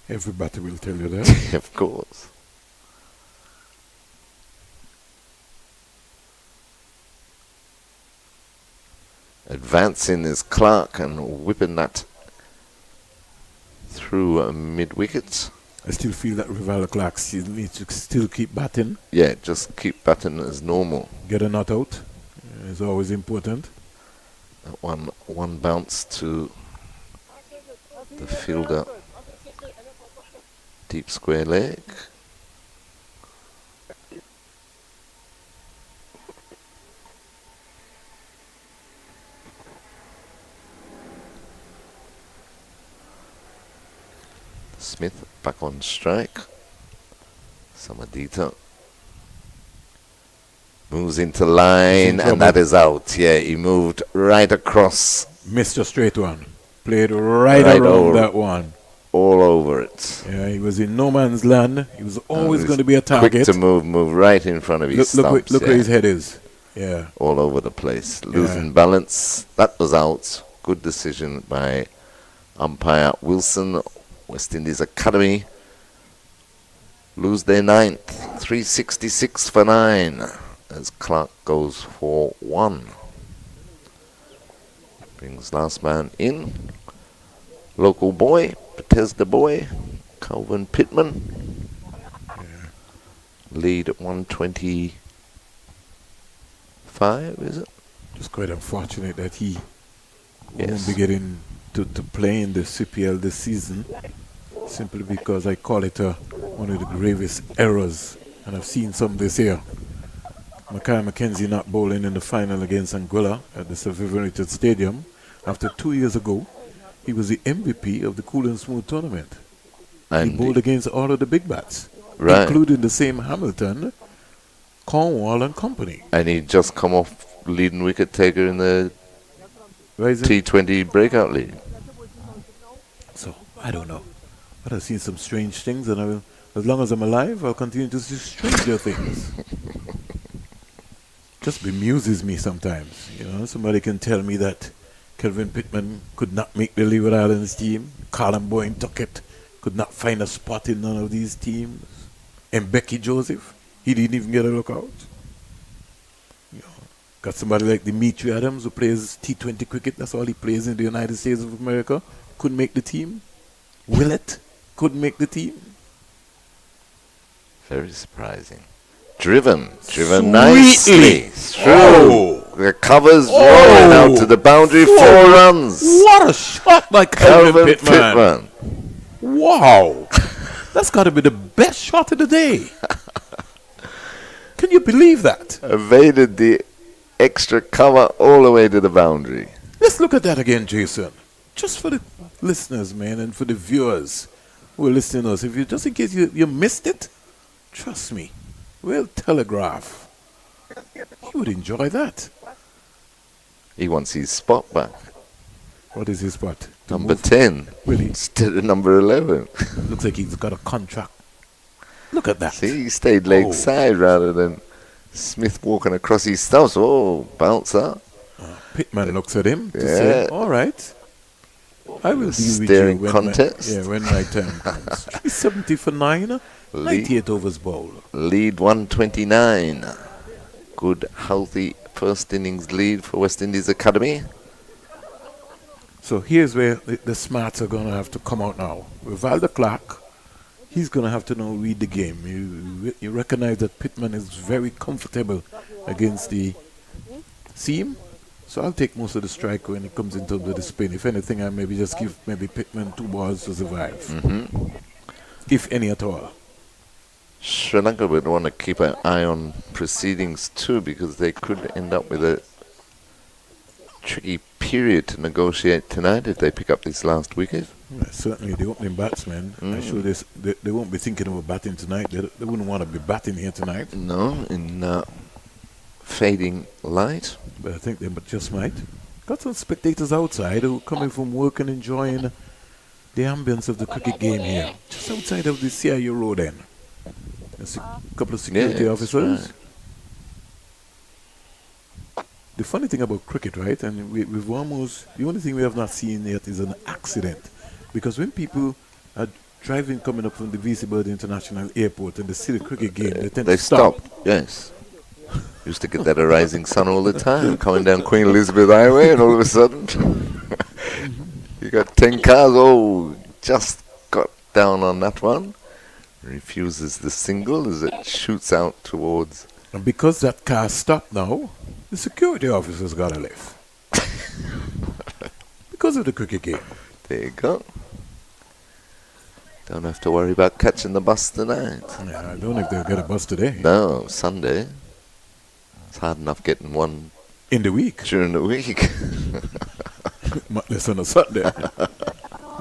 Everybody will tell you that. Of course. Advancing is Clark and whipping that through mid-wicket. I still feel that Rival Clark still needs to still keep batting. Yeah, just keep batting as normal. Get a not out is always important. That one bounce to the fielder. Deep square leg. Smith back on strike. Samadita moves into line, and that is out. Yeah, he moved right across. Missed a straight one. Played right around that one. All over it. Yeah, he was in no man's land. He was always going to be a target. Quick to move right in front of his stumps. Look where his head is. Yeah. All over the place. Losing balance. That was out. Good decision by umpire Wilson. West Indies Academy lose their 9th. 366 for 9 as Clark goes for 1. Brings last man in. Local boy, Bethesda boy, Calvin Pittman. Lead at 125, is it? Just quite unfortunate that he won't be getting to play in the CPL this season, simply because I call it one of the gravest errors, and I've seen some this year. Mackay McKenzie not bowling in the final against Anguilla at the Survivor Stadium. After 2 years ago, he was the MVP of the Cool and Smooth tournament. And he bowled against all of the big bats, including the same Hamilton, Cornwall and company. And he just come off leading wicket taker in the T20 breakout league. So, I don't know. But I've seen some strange things, and I will, as long as I'm alive, I'll continue to see stranger things. Just bemuses me sometimes. You know, somebody can tell me that Kelvin Pittman could not make the Leeward Islands team. Colin Boyne Tuckett could not find a spot in none of these teams. And Becky Joseph, he didn't even get a look out. You know, got somebody like Dimitri Adams who plays T20 cricket. That's all he plays in the United States of America. Couldn't make the team. Willett couldn't make the team. Very surprising. Driven nicely through. The covers rolling out to the boundary. 4 runs. What a shot by Calvin Pittman. Wow. That's got to be the best shot of the day. Can you believe that? Evaded the extra cover all the way to the boundary. Let's look at that again, Jason. Just for the listeners, man, and for the viewers who are listening to us. If you, just in case you missed it, trust me, we'll telegraph. He would enjoy that. He wants his spot back. What is his spot? Number 10. Really? Instead of number 11. Looks like he's got a contract. Look at that. See, he stayed leg side rather than Smith walking across his stumps. Oh, bouncer. Pittman looks at him to say, all right, I will deal with you when my time comes. 370 for 9, 98 overs bowled. Lead 129. Good, healthy first innings lead for West Indies Academy. So here's where the smarts are going to have to come out now. Rivaldo Clark, he's going to have to now read the game. You recognize that Pittman is very comfortable against the seam. So I'll take most of the strike when it comes into the spin. If anything, I maybe just give Pittman 2 balls to survive. If any at all. Sri Lanka would want to keep an eye on proceedings too, because they could end up with a tricky period to negotiate tonight if they pick up this last wicket. Yeah, certainly the opening batsmen, I'm sure they won't be thinking about batting tonight. They wouldn't want to be batting here tonight. No, in fading light. But I think they just might. Got some spectators outside who coming from work and enjoying the ambience of the cricket game here. Just outside of the CIU road end. There's a couple of security Yes, officers. right. The funny thing about cricket, right, and we've almost, the only thing we have not seen yet is an accident. Because when people are driving coming up from the VC Bird International Airport and they see the cricket game, they tend They to stop. Yes. Used to get that at Rising Sun all the time, coming down Queen Elizabeth Highway, and all of a sudden, you got 10 cars. Oh, just got down on that one. Refuses the single as it shoots out towards. And because that car stopped now, the security officers got to leave. Because of the cricket game. There you go. Don't have to worry about catching the bus tonight. Yeah, I don't know if they'll get a bus today. No, Sunday. It's hard enough getting one in the week. During the week. Much less on a Sunday.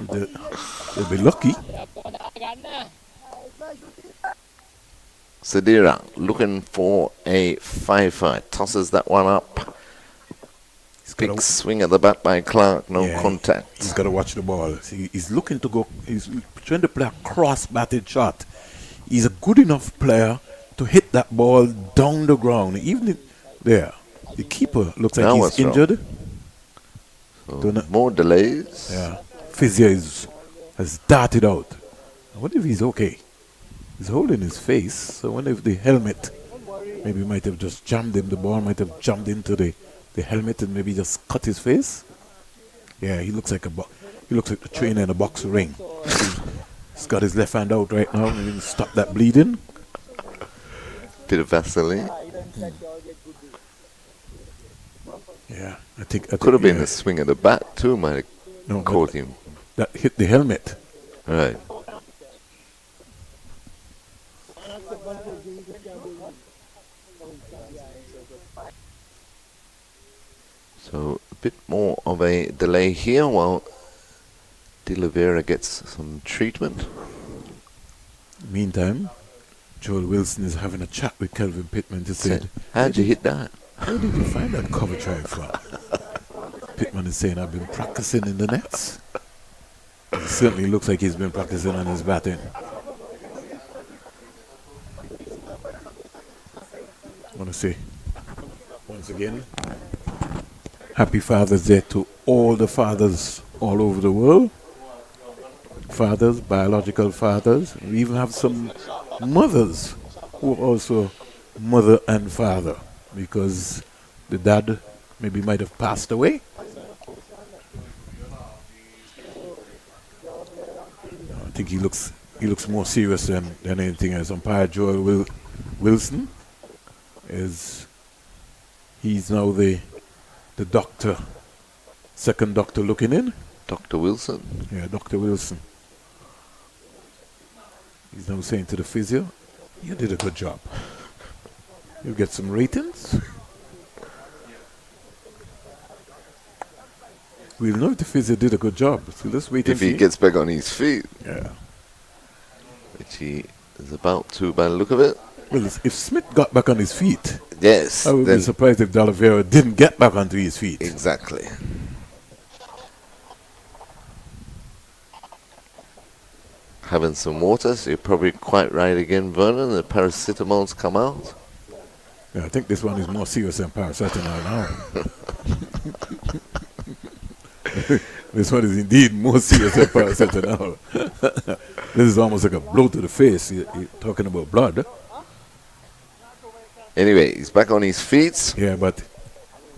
They'll be lucky. Sadira looking for a 5-5. Tosses that one up. Big swing at the bat by Clark. No contact. He's got to watch the ball. See, he's looking to go. He's trying to play a cross-batted shot. He's a good enough player to hit that ball down the ground. Even there, the keeper looks like he's injured. So more delays. Yeah, Physio has darted out. I wonder if he's okay. He's holding his face, so I wonder if the helmet maybe might have just jammed him. The ball might have jammed into the helmet and maybe just cut his face. Yeah, he looks like the trainer in a boxing ring. He's got his left hand out right now. Maybe stop that bleeding. Bit of Vaseline. Yeah, I think could have been a swing of the bat too. Might have caught him. That hit the helmet. Right. So a bit more of a delay here while De Oliveira gets some treatment. Meantime, Joel Wilson is having a chat with Kelvin Pittman to say, how'd you hit that? Where did you find that cover drive from? Pittman is saying, I've been practicing in the nets. It certainly looks like he's been practicing on his batting. I want to say, once again, Happy Father's Day to all the fathers all over the world. Fathers, biological fathers. We even have some mothers who are also mother and father because the dad maybe might have passed away. I think he looks more serious than anything else. Umpire Joel Wilson he's now the doctor, second doctor looking in. Dr. Wilson? Yeah, Dr. Wilson. He's now saying to the physio, you did a good job. You'll get some ratings. We'll know if the physio did a good job. So let's wait and see. If he gets back on his feet. Yeah. Which he is about to by the look of it. Well, if Smith got back on his feet, yes, I would be surprised if De Oliveira didn't get back onto his feet. Exactly. Having some water, so you're probably quite right again, Vernon. The paracetamols come out. Yeah, I think this one is more serious than paracetamol now. This one is indeed more serious than paracetamol. This is almost like a blow to the face. You're talking about blood. Anyway, he's back on his feet. Yeah, but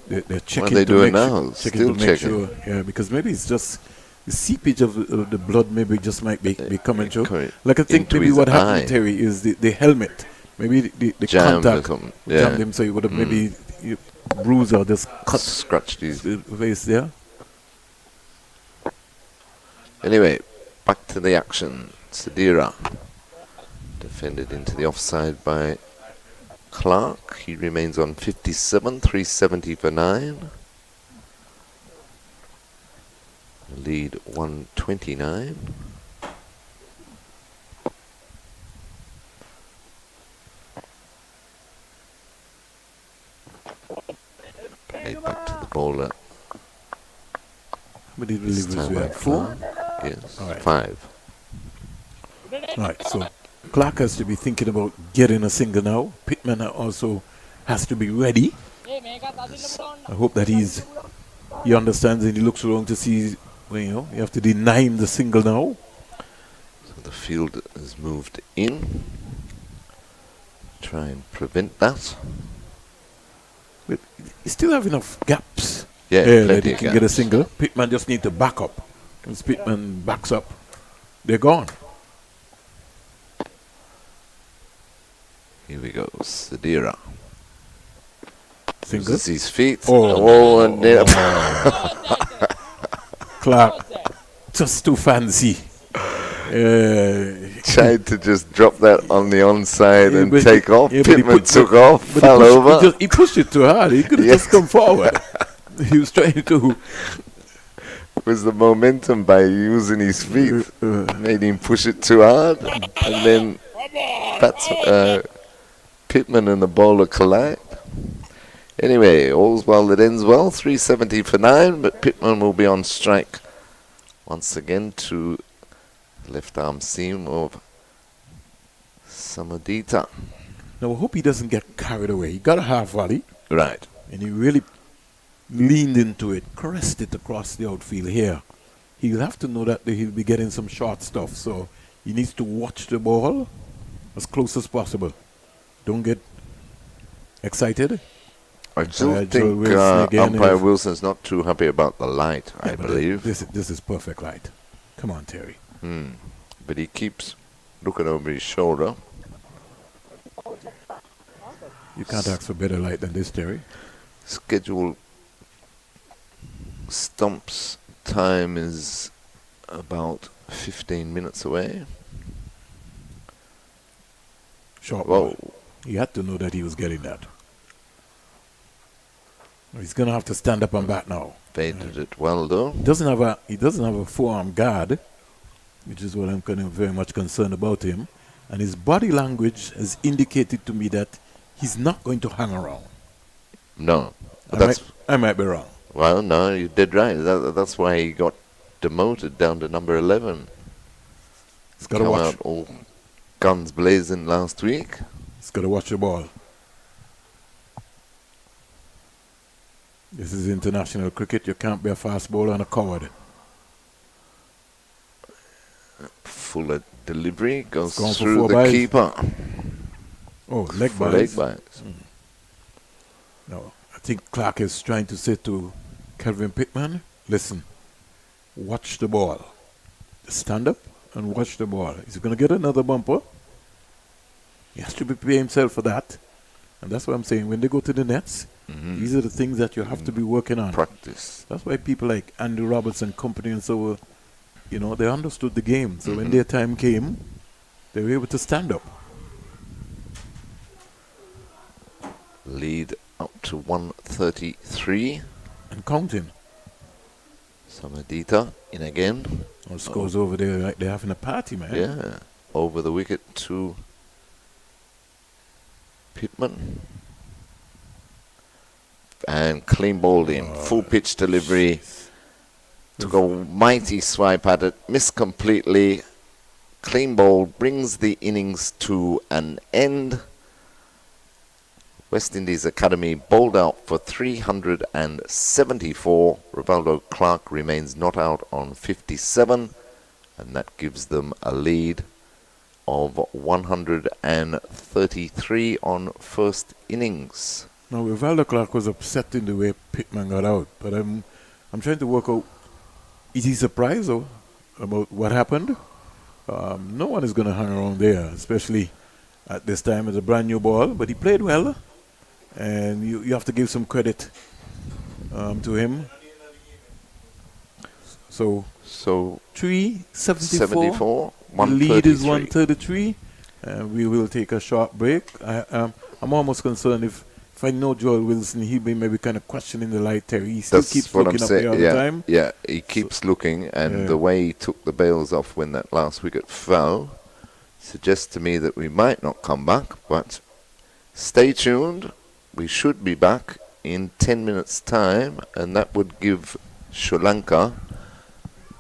they're checking. What are they doing now? Still checking. Sure, yeah, because maybe it's just the seepage of the blood. Maybe just might be coming through. Like I think maybe what happened, Terry, is the helmet. Maybe the contact jammed him, so he would have maybe bruised or just scratched his face there. Anyway, back to the action. Sadira defended into the offside by Clark. He remains on 57, 370 for 9. Lead 129. Back to the bowler. How many This deliveries time we by had? 4? Clark. Yes, All right. 5. Right, so Clark has to be thinking about getting a single now. Pittman also has to be ready. I hope that he understands and he looks around to see, well, you have to deny him the single now. So the field has moved in. Try and prevent that. But he still have enough gaps. Yeah, that plenty he of can get a gaps. single. Pittman just need to back up. Once Pittman backs up, they're gone. Here we go, Sadira. Single. Uses his feet. Oh. And then Clark, just too fancy. tried to just drop that on the onside and but take off. yeah, but he Pittman put- took but- off, but fell over. He pushed it too hard. He could have Yes. just come forward. He was trying to. It was the momentum by using his feet made him push it too hard, and then Pittman and the bowler collide. Anyway, all's well that ends well. 370 for 9, but Pittman will be on strike once again to left arm seam of Samadita. Now I hope he doesn't get carried away. He got a half volley. Right. And he really leaned into it, caressed it across the outfield here. He'll have to know that he'll be getting some short stuff, so he needs to watch the ball as close as possible. Don't get excited. I still Joel think Wilson again umpire is- Wilson's not too happy about the light, I Yeah, but believe. This is perfect light. Come on, Terry. But he keeps looking over his shoulder. You can't ask for better light than this, Terry. Scheduled stumps time is about 15 minutes away. Short Whoa. ball. He had to know that he was getting that. He's gonna have to stand up and bat now. Faded it well though. He doesn't have a forearm guard, which is what I'm kind of very much concerned about him. And his body language has indicated to me that he's not going to hang around. No. I might be wrong. Well, no, you did right. That's why he got demoted down to number 11. He's got to Come watch. out all guns blazing last week. He's got to watch the ball. This is international cricket. You can't be a fast bowler and a coward. Fuller delivery goes Gone for through 4 the byes. keeper. Oh, leg For byes. leg byes. No, I think Clark is trying to say to Kelvin Pittman, listen, watch the ball. Stand up and watch the ball. He's going to get another bumper. He has to prepare himself for that. And that's what I'm saying. When they go to the nets, these are the things that you have to be working on. Practice. That's why people like Andy Roberts and company and so, they understood the game. So when their time came, they were able to stand up. Lead up to 133. And counting. Samadita in again. Or scores over there like they're having a party, man. Yeah. Over the wicket to Pittman. And clean bowled in. Full pitch delivery. Took a mighty swipe at it. Missed completely. Clean bowled. Brings the innings to an end. West Indies Academy bowled out for 374. Rivaldo Clark remains not out on 57. And that gives them a lead of 133 on first innings. Now, Rivaldo Clark was upset in the way Pittman got out, but I'm trying to work out, is he surprised about what happened? No one is going to hang around there, especially at this time. It's a brand new ball, but he played well, and you have to give some credit to him. So 374. The lead is 133. We will take a short break. I'm almost concerned if I know Joel Wilson, he'll be maybe kind of questioning the light, Terry. He still keeps looking up there all the time. Yeah, he keeps looking, and the way he took the bails off when that last wicket fell suggests to me that we might not come back, but stay tuned. We should be back in 10 minutes' time, and that would give Sri Lanka.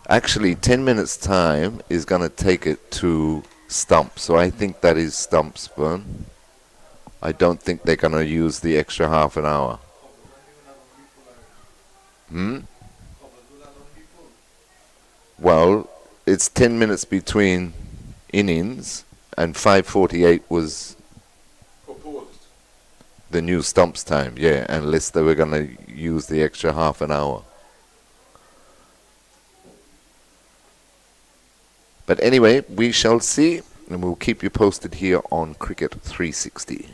Actually, 10 minutes' time is going to take it to stumps. So I think that is stumps, Vern. I don't think they're going to use the extra half an hour. Well, it's 10 minutes between innings, and 5:48 was the new stumps time, yeah, unless they were going to use the extra half an hour. But anyway, we shall see, and we'll keep you posted here on Cricket 360.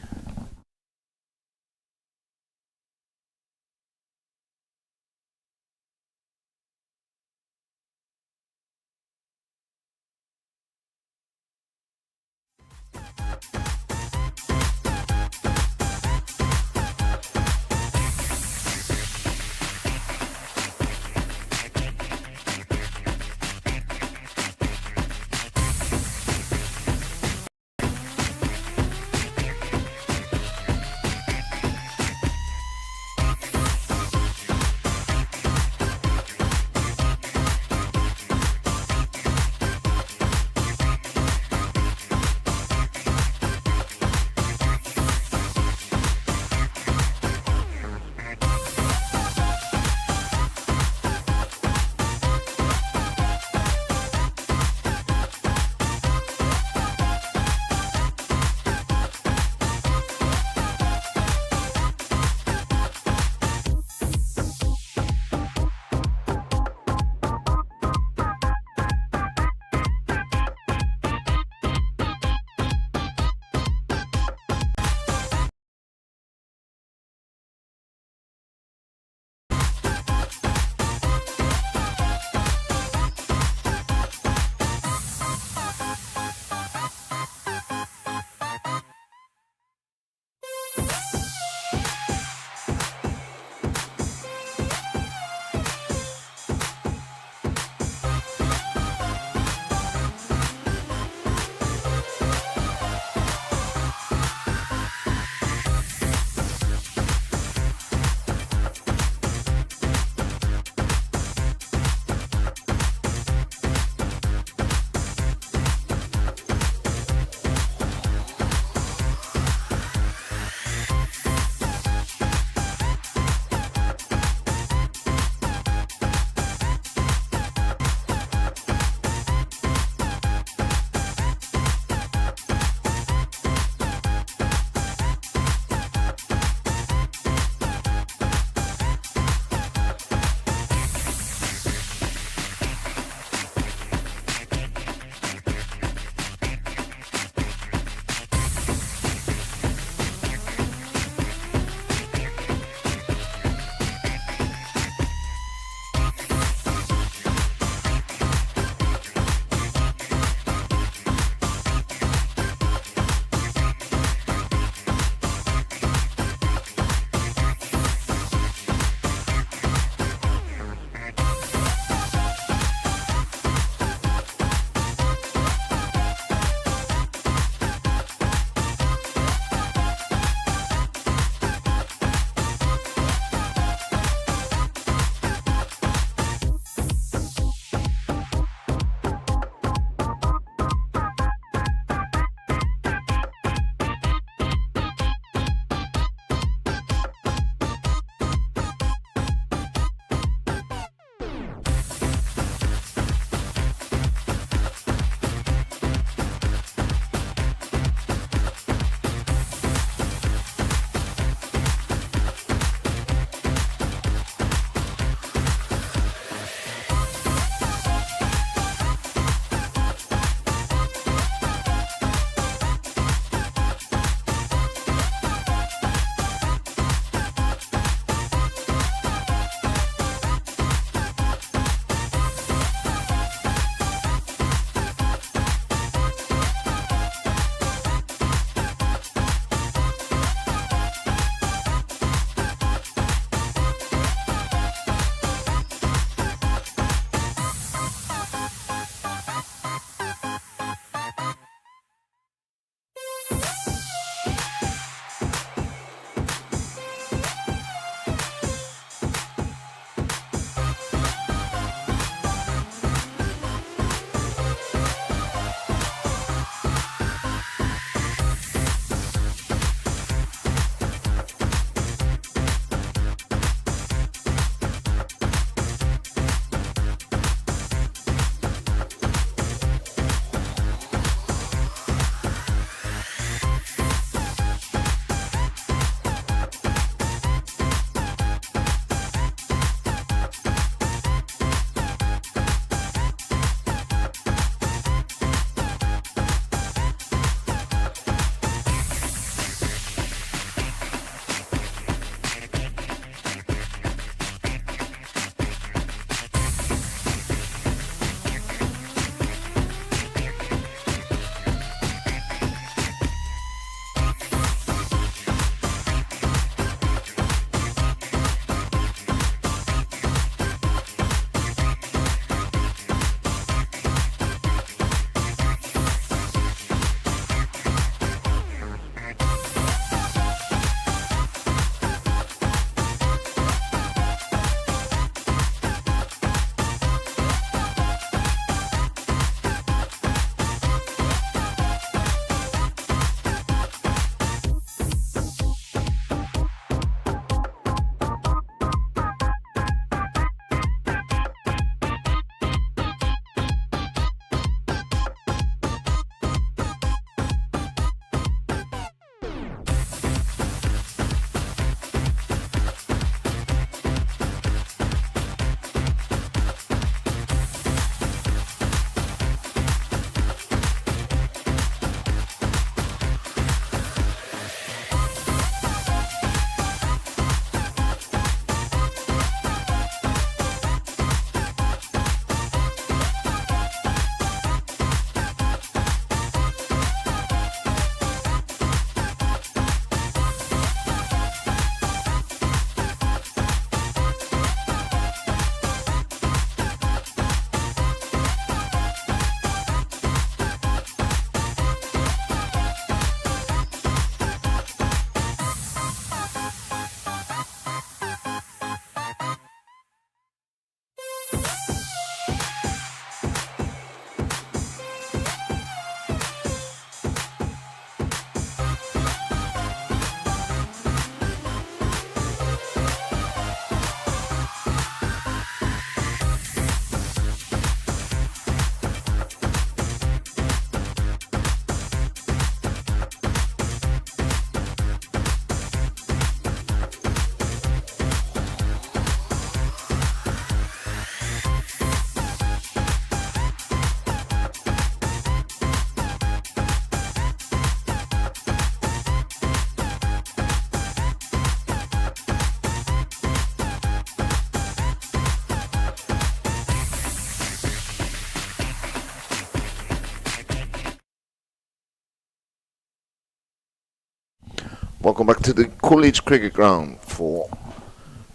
Welcome back to the College Cricket Ground for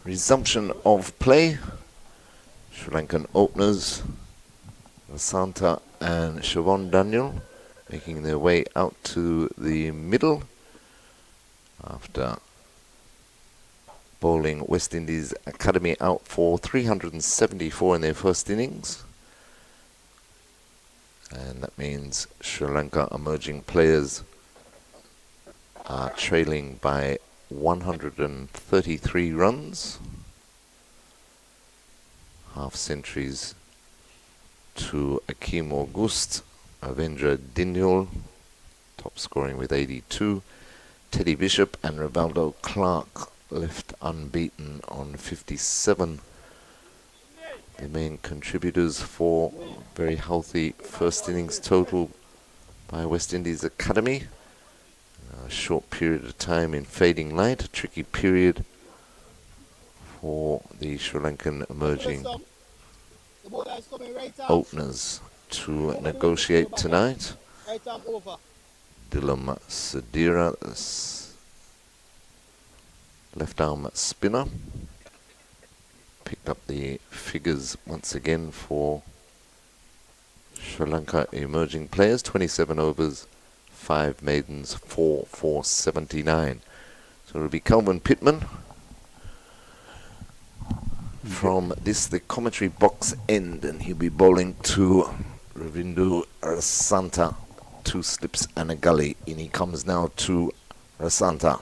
resumption of play. Sri Lankan openers Asanta and Siobhan Daniel making their way out to the middle after bowling West Indies Academy out for 374 in their first innings. And that means Sri Lanka emerging players are trailing by 133 runs. Half centuries to Akeem August, Avendra Diniol, top scoring with 82. Teddy Bishop and Rivaldo Clark left unbeaten on 57. The main contributors for very healthy first innings total by West Indies Academy. A short period of time in fading light, a tricky period for the Sri Lankan emerging openers to negotiate tonight. Dilam Sadira, left arm spinner, picked up the figures once again for Sri Lanka emerging players. 27 overs, 5 maidens, 4 for 79. So it'll be Calvin Pittman. From this, the commentary box end, and he'll be bowling to Ravindu Rasanta. 2 slips and a gully. In he comes now to Rasanta.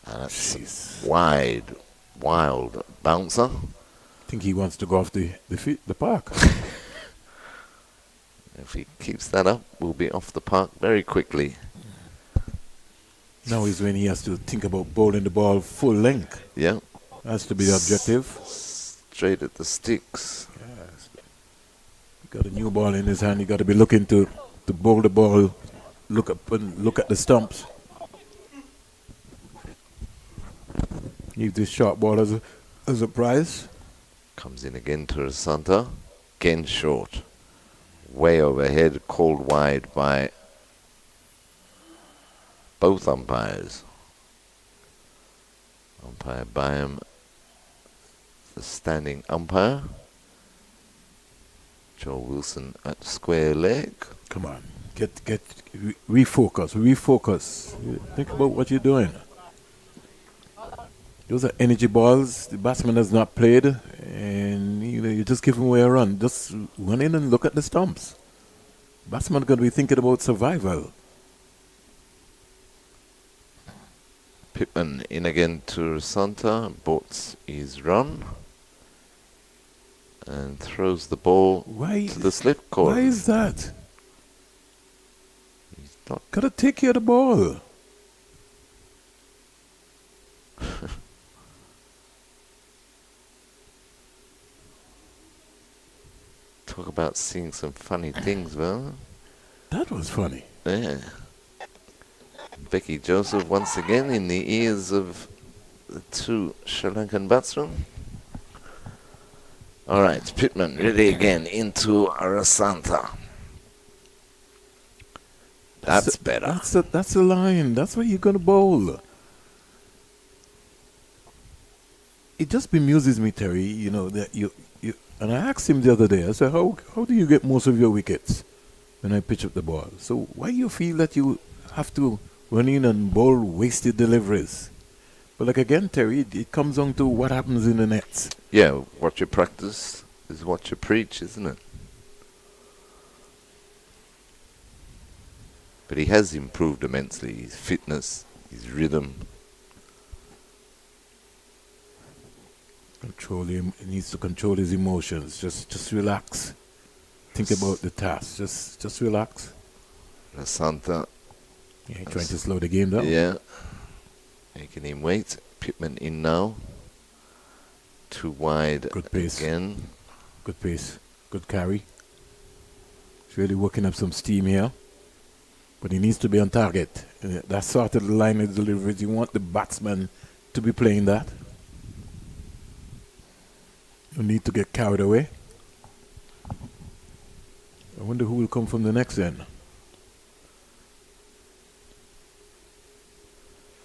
And that's wide, wild bouncer. I think he wants to go off the park. If he keeps that up, we'll be off the park very quickly. Now is when he has to think about bowling the ball full length. Yeah. Has to be the objective. Straight at the sticks. Yes. Got a new ball in his hand. You got to be looking to bowl the ball. Look up and look at the stumps. Use this short ball as a prize. Comes in again to Rasanta. Again short. Way overhead, called wide by both umpires. Umpire Byam, the standing umpire. Joe Wilson at square leg. Come on, refocus. Think about what you're doing. Those are energy balls. The batsman has not played, and you just give him away a run. Just run in and look at the stumps. Batsman going to be thinking about survival. Pittman in again to Rasanta, boats his run, and throws the ball to the slip cord. Why is that? He's not got to take care of the ball. Talk about seeing some funny things, well. That was funny. Yeah. Becky Joseph once again in the ears of the 2 Sri Lankan batsmen. Alright, Pittman ready again into Rasanta. That's better. That's the line. That's where you're going to bowl. It just bemuses me, Terry, that you and I asked him the other day, I said, how do you get most of your wickets when I pitch up the ball? So why do you feel that you have to run in and bowl wasted deliveries? But like again, Terry, it comes down to what happens in the nets. Yeah, what you practice is what you preach, isn't it? But he has improved immensely. His fitness, his rhythm. He needs to control his emotions. Just relax. Think about the task. Just relax. Rasanta. Yeah, trying to slow the game down. Yeah. Making him wait. Pittman in now. Too wide. Good pace. Again. Good pace. Good carry. He's really working up some steam here. But he needs to be on target. That sort of line of deliveries. You want the batsman to be playing that. You need to get carried away. I wonder who will come from the next end.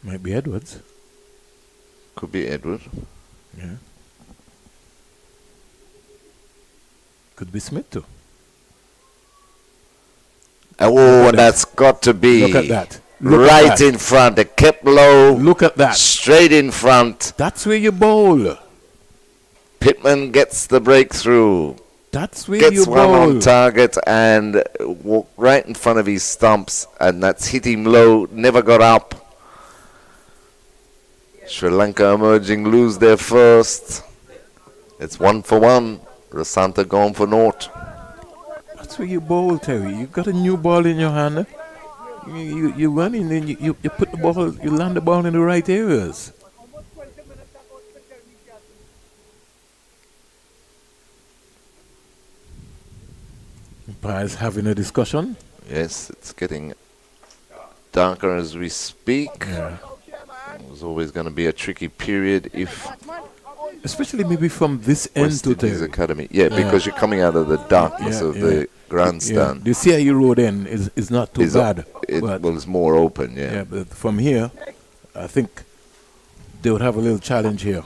Might be Edwards. Could be Edward. Yeah. Could be Smith too. Oh, that's got to be. Look at that. Look right at that. in front. They kept low. Look at that. Straight in front. That's where you bowl. Pittman gets the breakthrough. That's where Gets you one bowl. on target and walked right in front of his stumps, and that's hit him low. Never got up. Sri Lanka emerging, lose their first. It's 1 for 1. Rasanta gone for naught. That's where you bowl, Terry. You got a new ball in your hand. You run in and you put the ball, you land the ball in the right areas. Umpires having a discussion. Yes, it's getting darker as we speak. Yeah. There's always going to be a tricky period if Especially maybe from this end West to Indies there. Academy. Yeah, because you're coming out of the darkness of the grandstand. The CIE road end is not too bad. Well, it's more open, Yeah, but from here, I think they would have a little challenge here.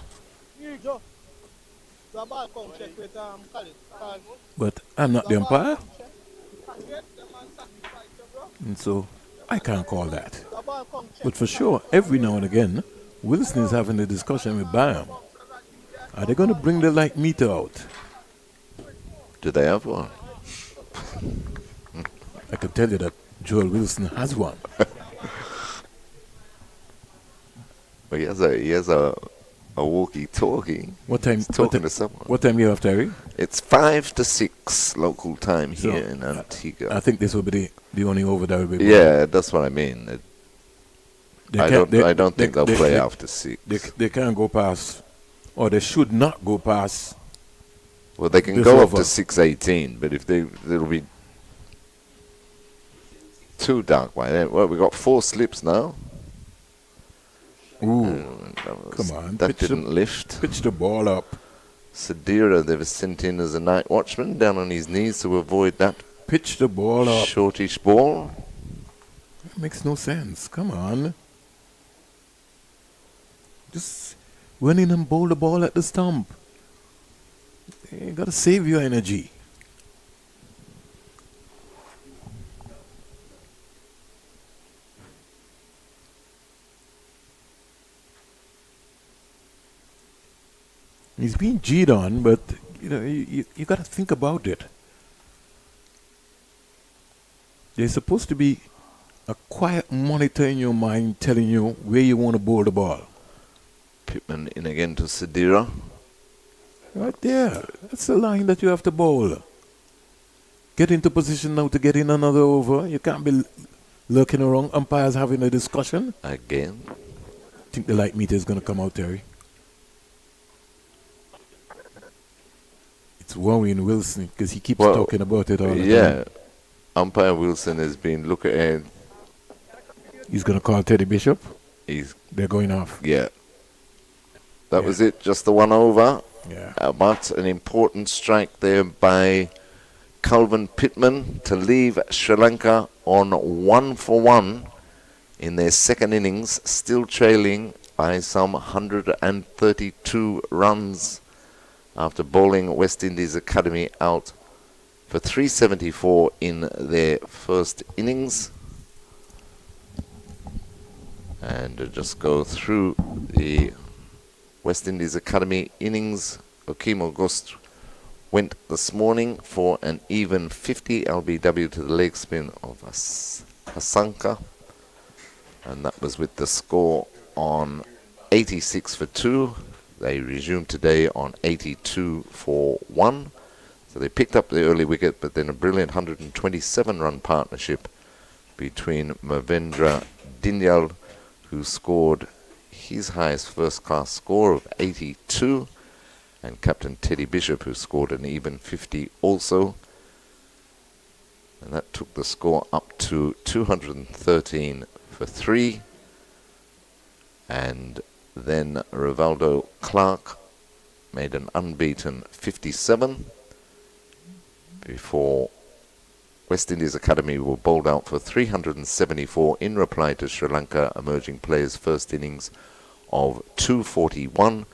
But I'm not the umpire. And so I can't call that. But for sure, every now and again, Wilson is having a discussion with Bam. Are they going to bring the light meter out? Do they have one? I can tell you that Joel Wilson has one. Well, he has a walkie-talkie. What time? He's talking to someone. What time you have, Terry? It's 5 to 6 local time here in Antigua. I think this will be the only over that will be. Yeah, that's what I mean. I don't think they'll play after 6. They can't go past, or they should not go past. Well, they can this go up over. to 6:18, but if it'll be too dark by then. Well, we got 4 slips now. Ooh, come on. That didn't lift. Pitch the ball up. Sadira, they were sent in as a night watchman, down on his knees to avoid that. Pitch the ball up. Shortish ball. That makes no sense. Come on. Just run in and bowl the ball at the stump. You got to save your energy. He's being G'd on, but you got to think about it. There's supposed to be a quiet monitor in your mind telling you where you want to bowl the ball. Pittman in again to Sadira. Right there. That's the line that you have to bowl. Get into position now to get in another over. You can't be lurking around. Umpires having a discussion. Again. I think the light meter is going to come out, Terry. It's worrying Wilson because he keeps talking about it all the time. Yeah. Umpire Wilson has been looking at. He's going to call Teddy Bishop. They're going off. Yeah. That was it. Just the one over. Yeah. But an important strike there by Calvin Pittman to leave Sri Lanka on 1 for 1 in their second innings, still trailing by some 132 runs after bowling West Indies Academy out for 374 in their first innings. And just go through the West Indies Academy innings. Okim August went this morning for an even 50 LBW to the leg spin of Hasanka. And that was with the score on 86 for 2. They resumed today on 82 for 1. So they picked up the early wicket, but then a brilliant 127-run partnership between Mavendra Dinyal, who scored his highest first-class score of 82, and Captain Teddy Bishop, who scored an even 50 also. And that took the score up to 213 for 3. And then Rivaldo Clark made an unbeaten 57 before West Indies Academy were bowled out for 374 in reply to Sri Lanka emerging players' first innings of 241,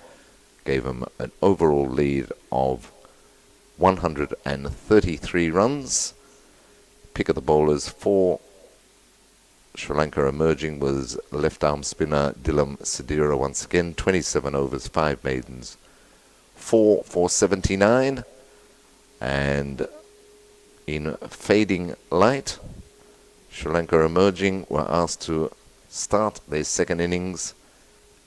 gave them an overall lead of 133 runs. Pick of the bowlers for Sri Lanka emerging was left-arm spinner Dilam Sidira once again, 27 overs, 5 maidens, 4 for 79. And in fading light, Sri Lanka emerging were asked to start their second innings.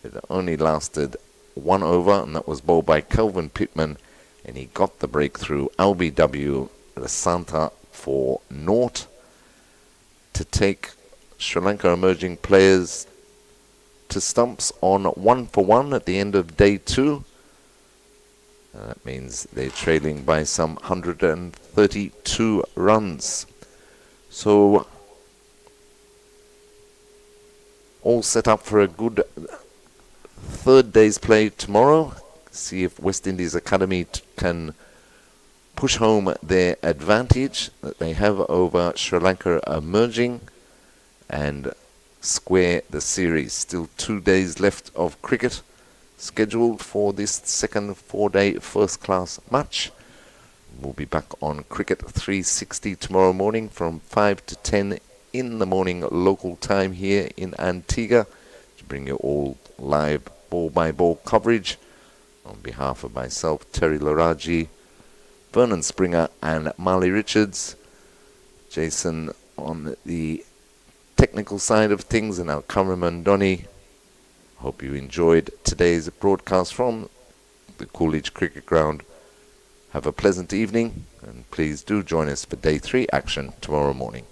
It only lasted 1 over, and that was bowled by Kelvin Pittman, and he got the breakthrough. LBW Rasanta for naught to take Sri Lanka emerging players to stumps on 1 for 1 at the end of day 2. That means they're trailing by some 132 runs. So all set up for a good third day's play tomorrow. See if West Indies Academy can push home their advantage that they have over Sri Lanka emerging and square the series. Still 2 days left of cricket scheduled for this second 4-day first-class match. We'll be back on Cricket 360 tomorrow morning from 5 to 10 in the morning local time here in Antigua to bring you all live ball-by-ball coverage. On behalf of myself, Terry Laraji, Vernon Springer and Marley Richards, Jason on the technical side of things, and our cameraman Donny. Hope you enjoyed today's broadcast from the Coolidge Cricket Ground. Have a pleasant evening, and please do join us for Day 3 action tomorrow morning.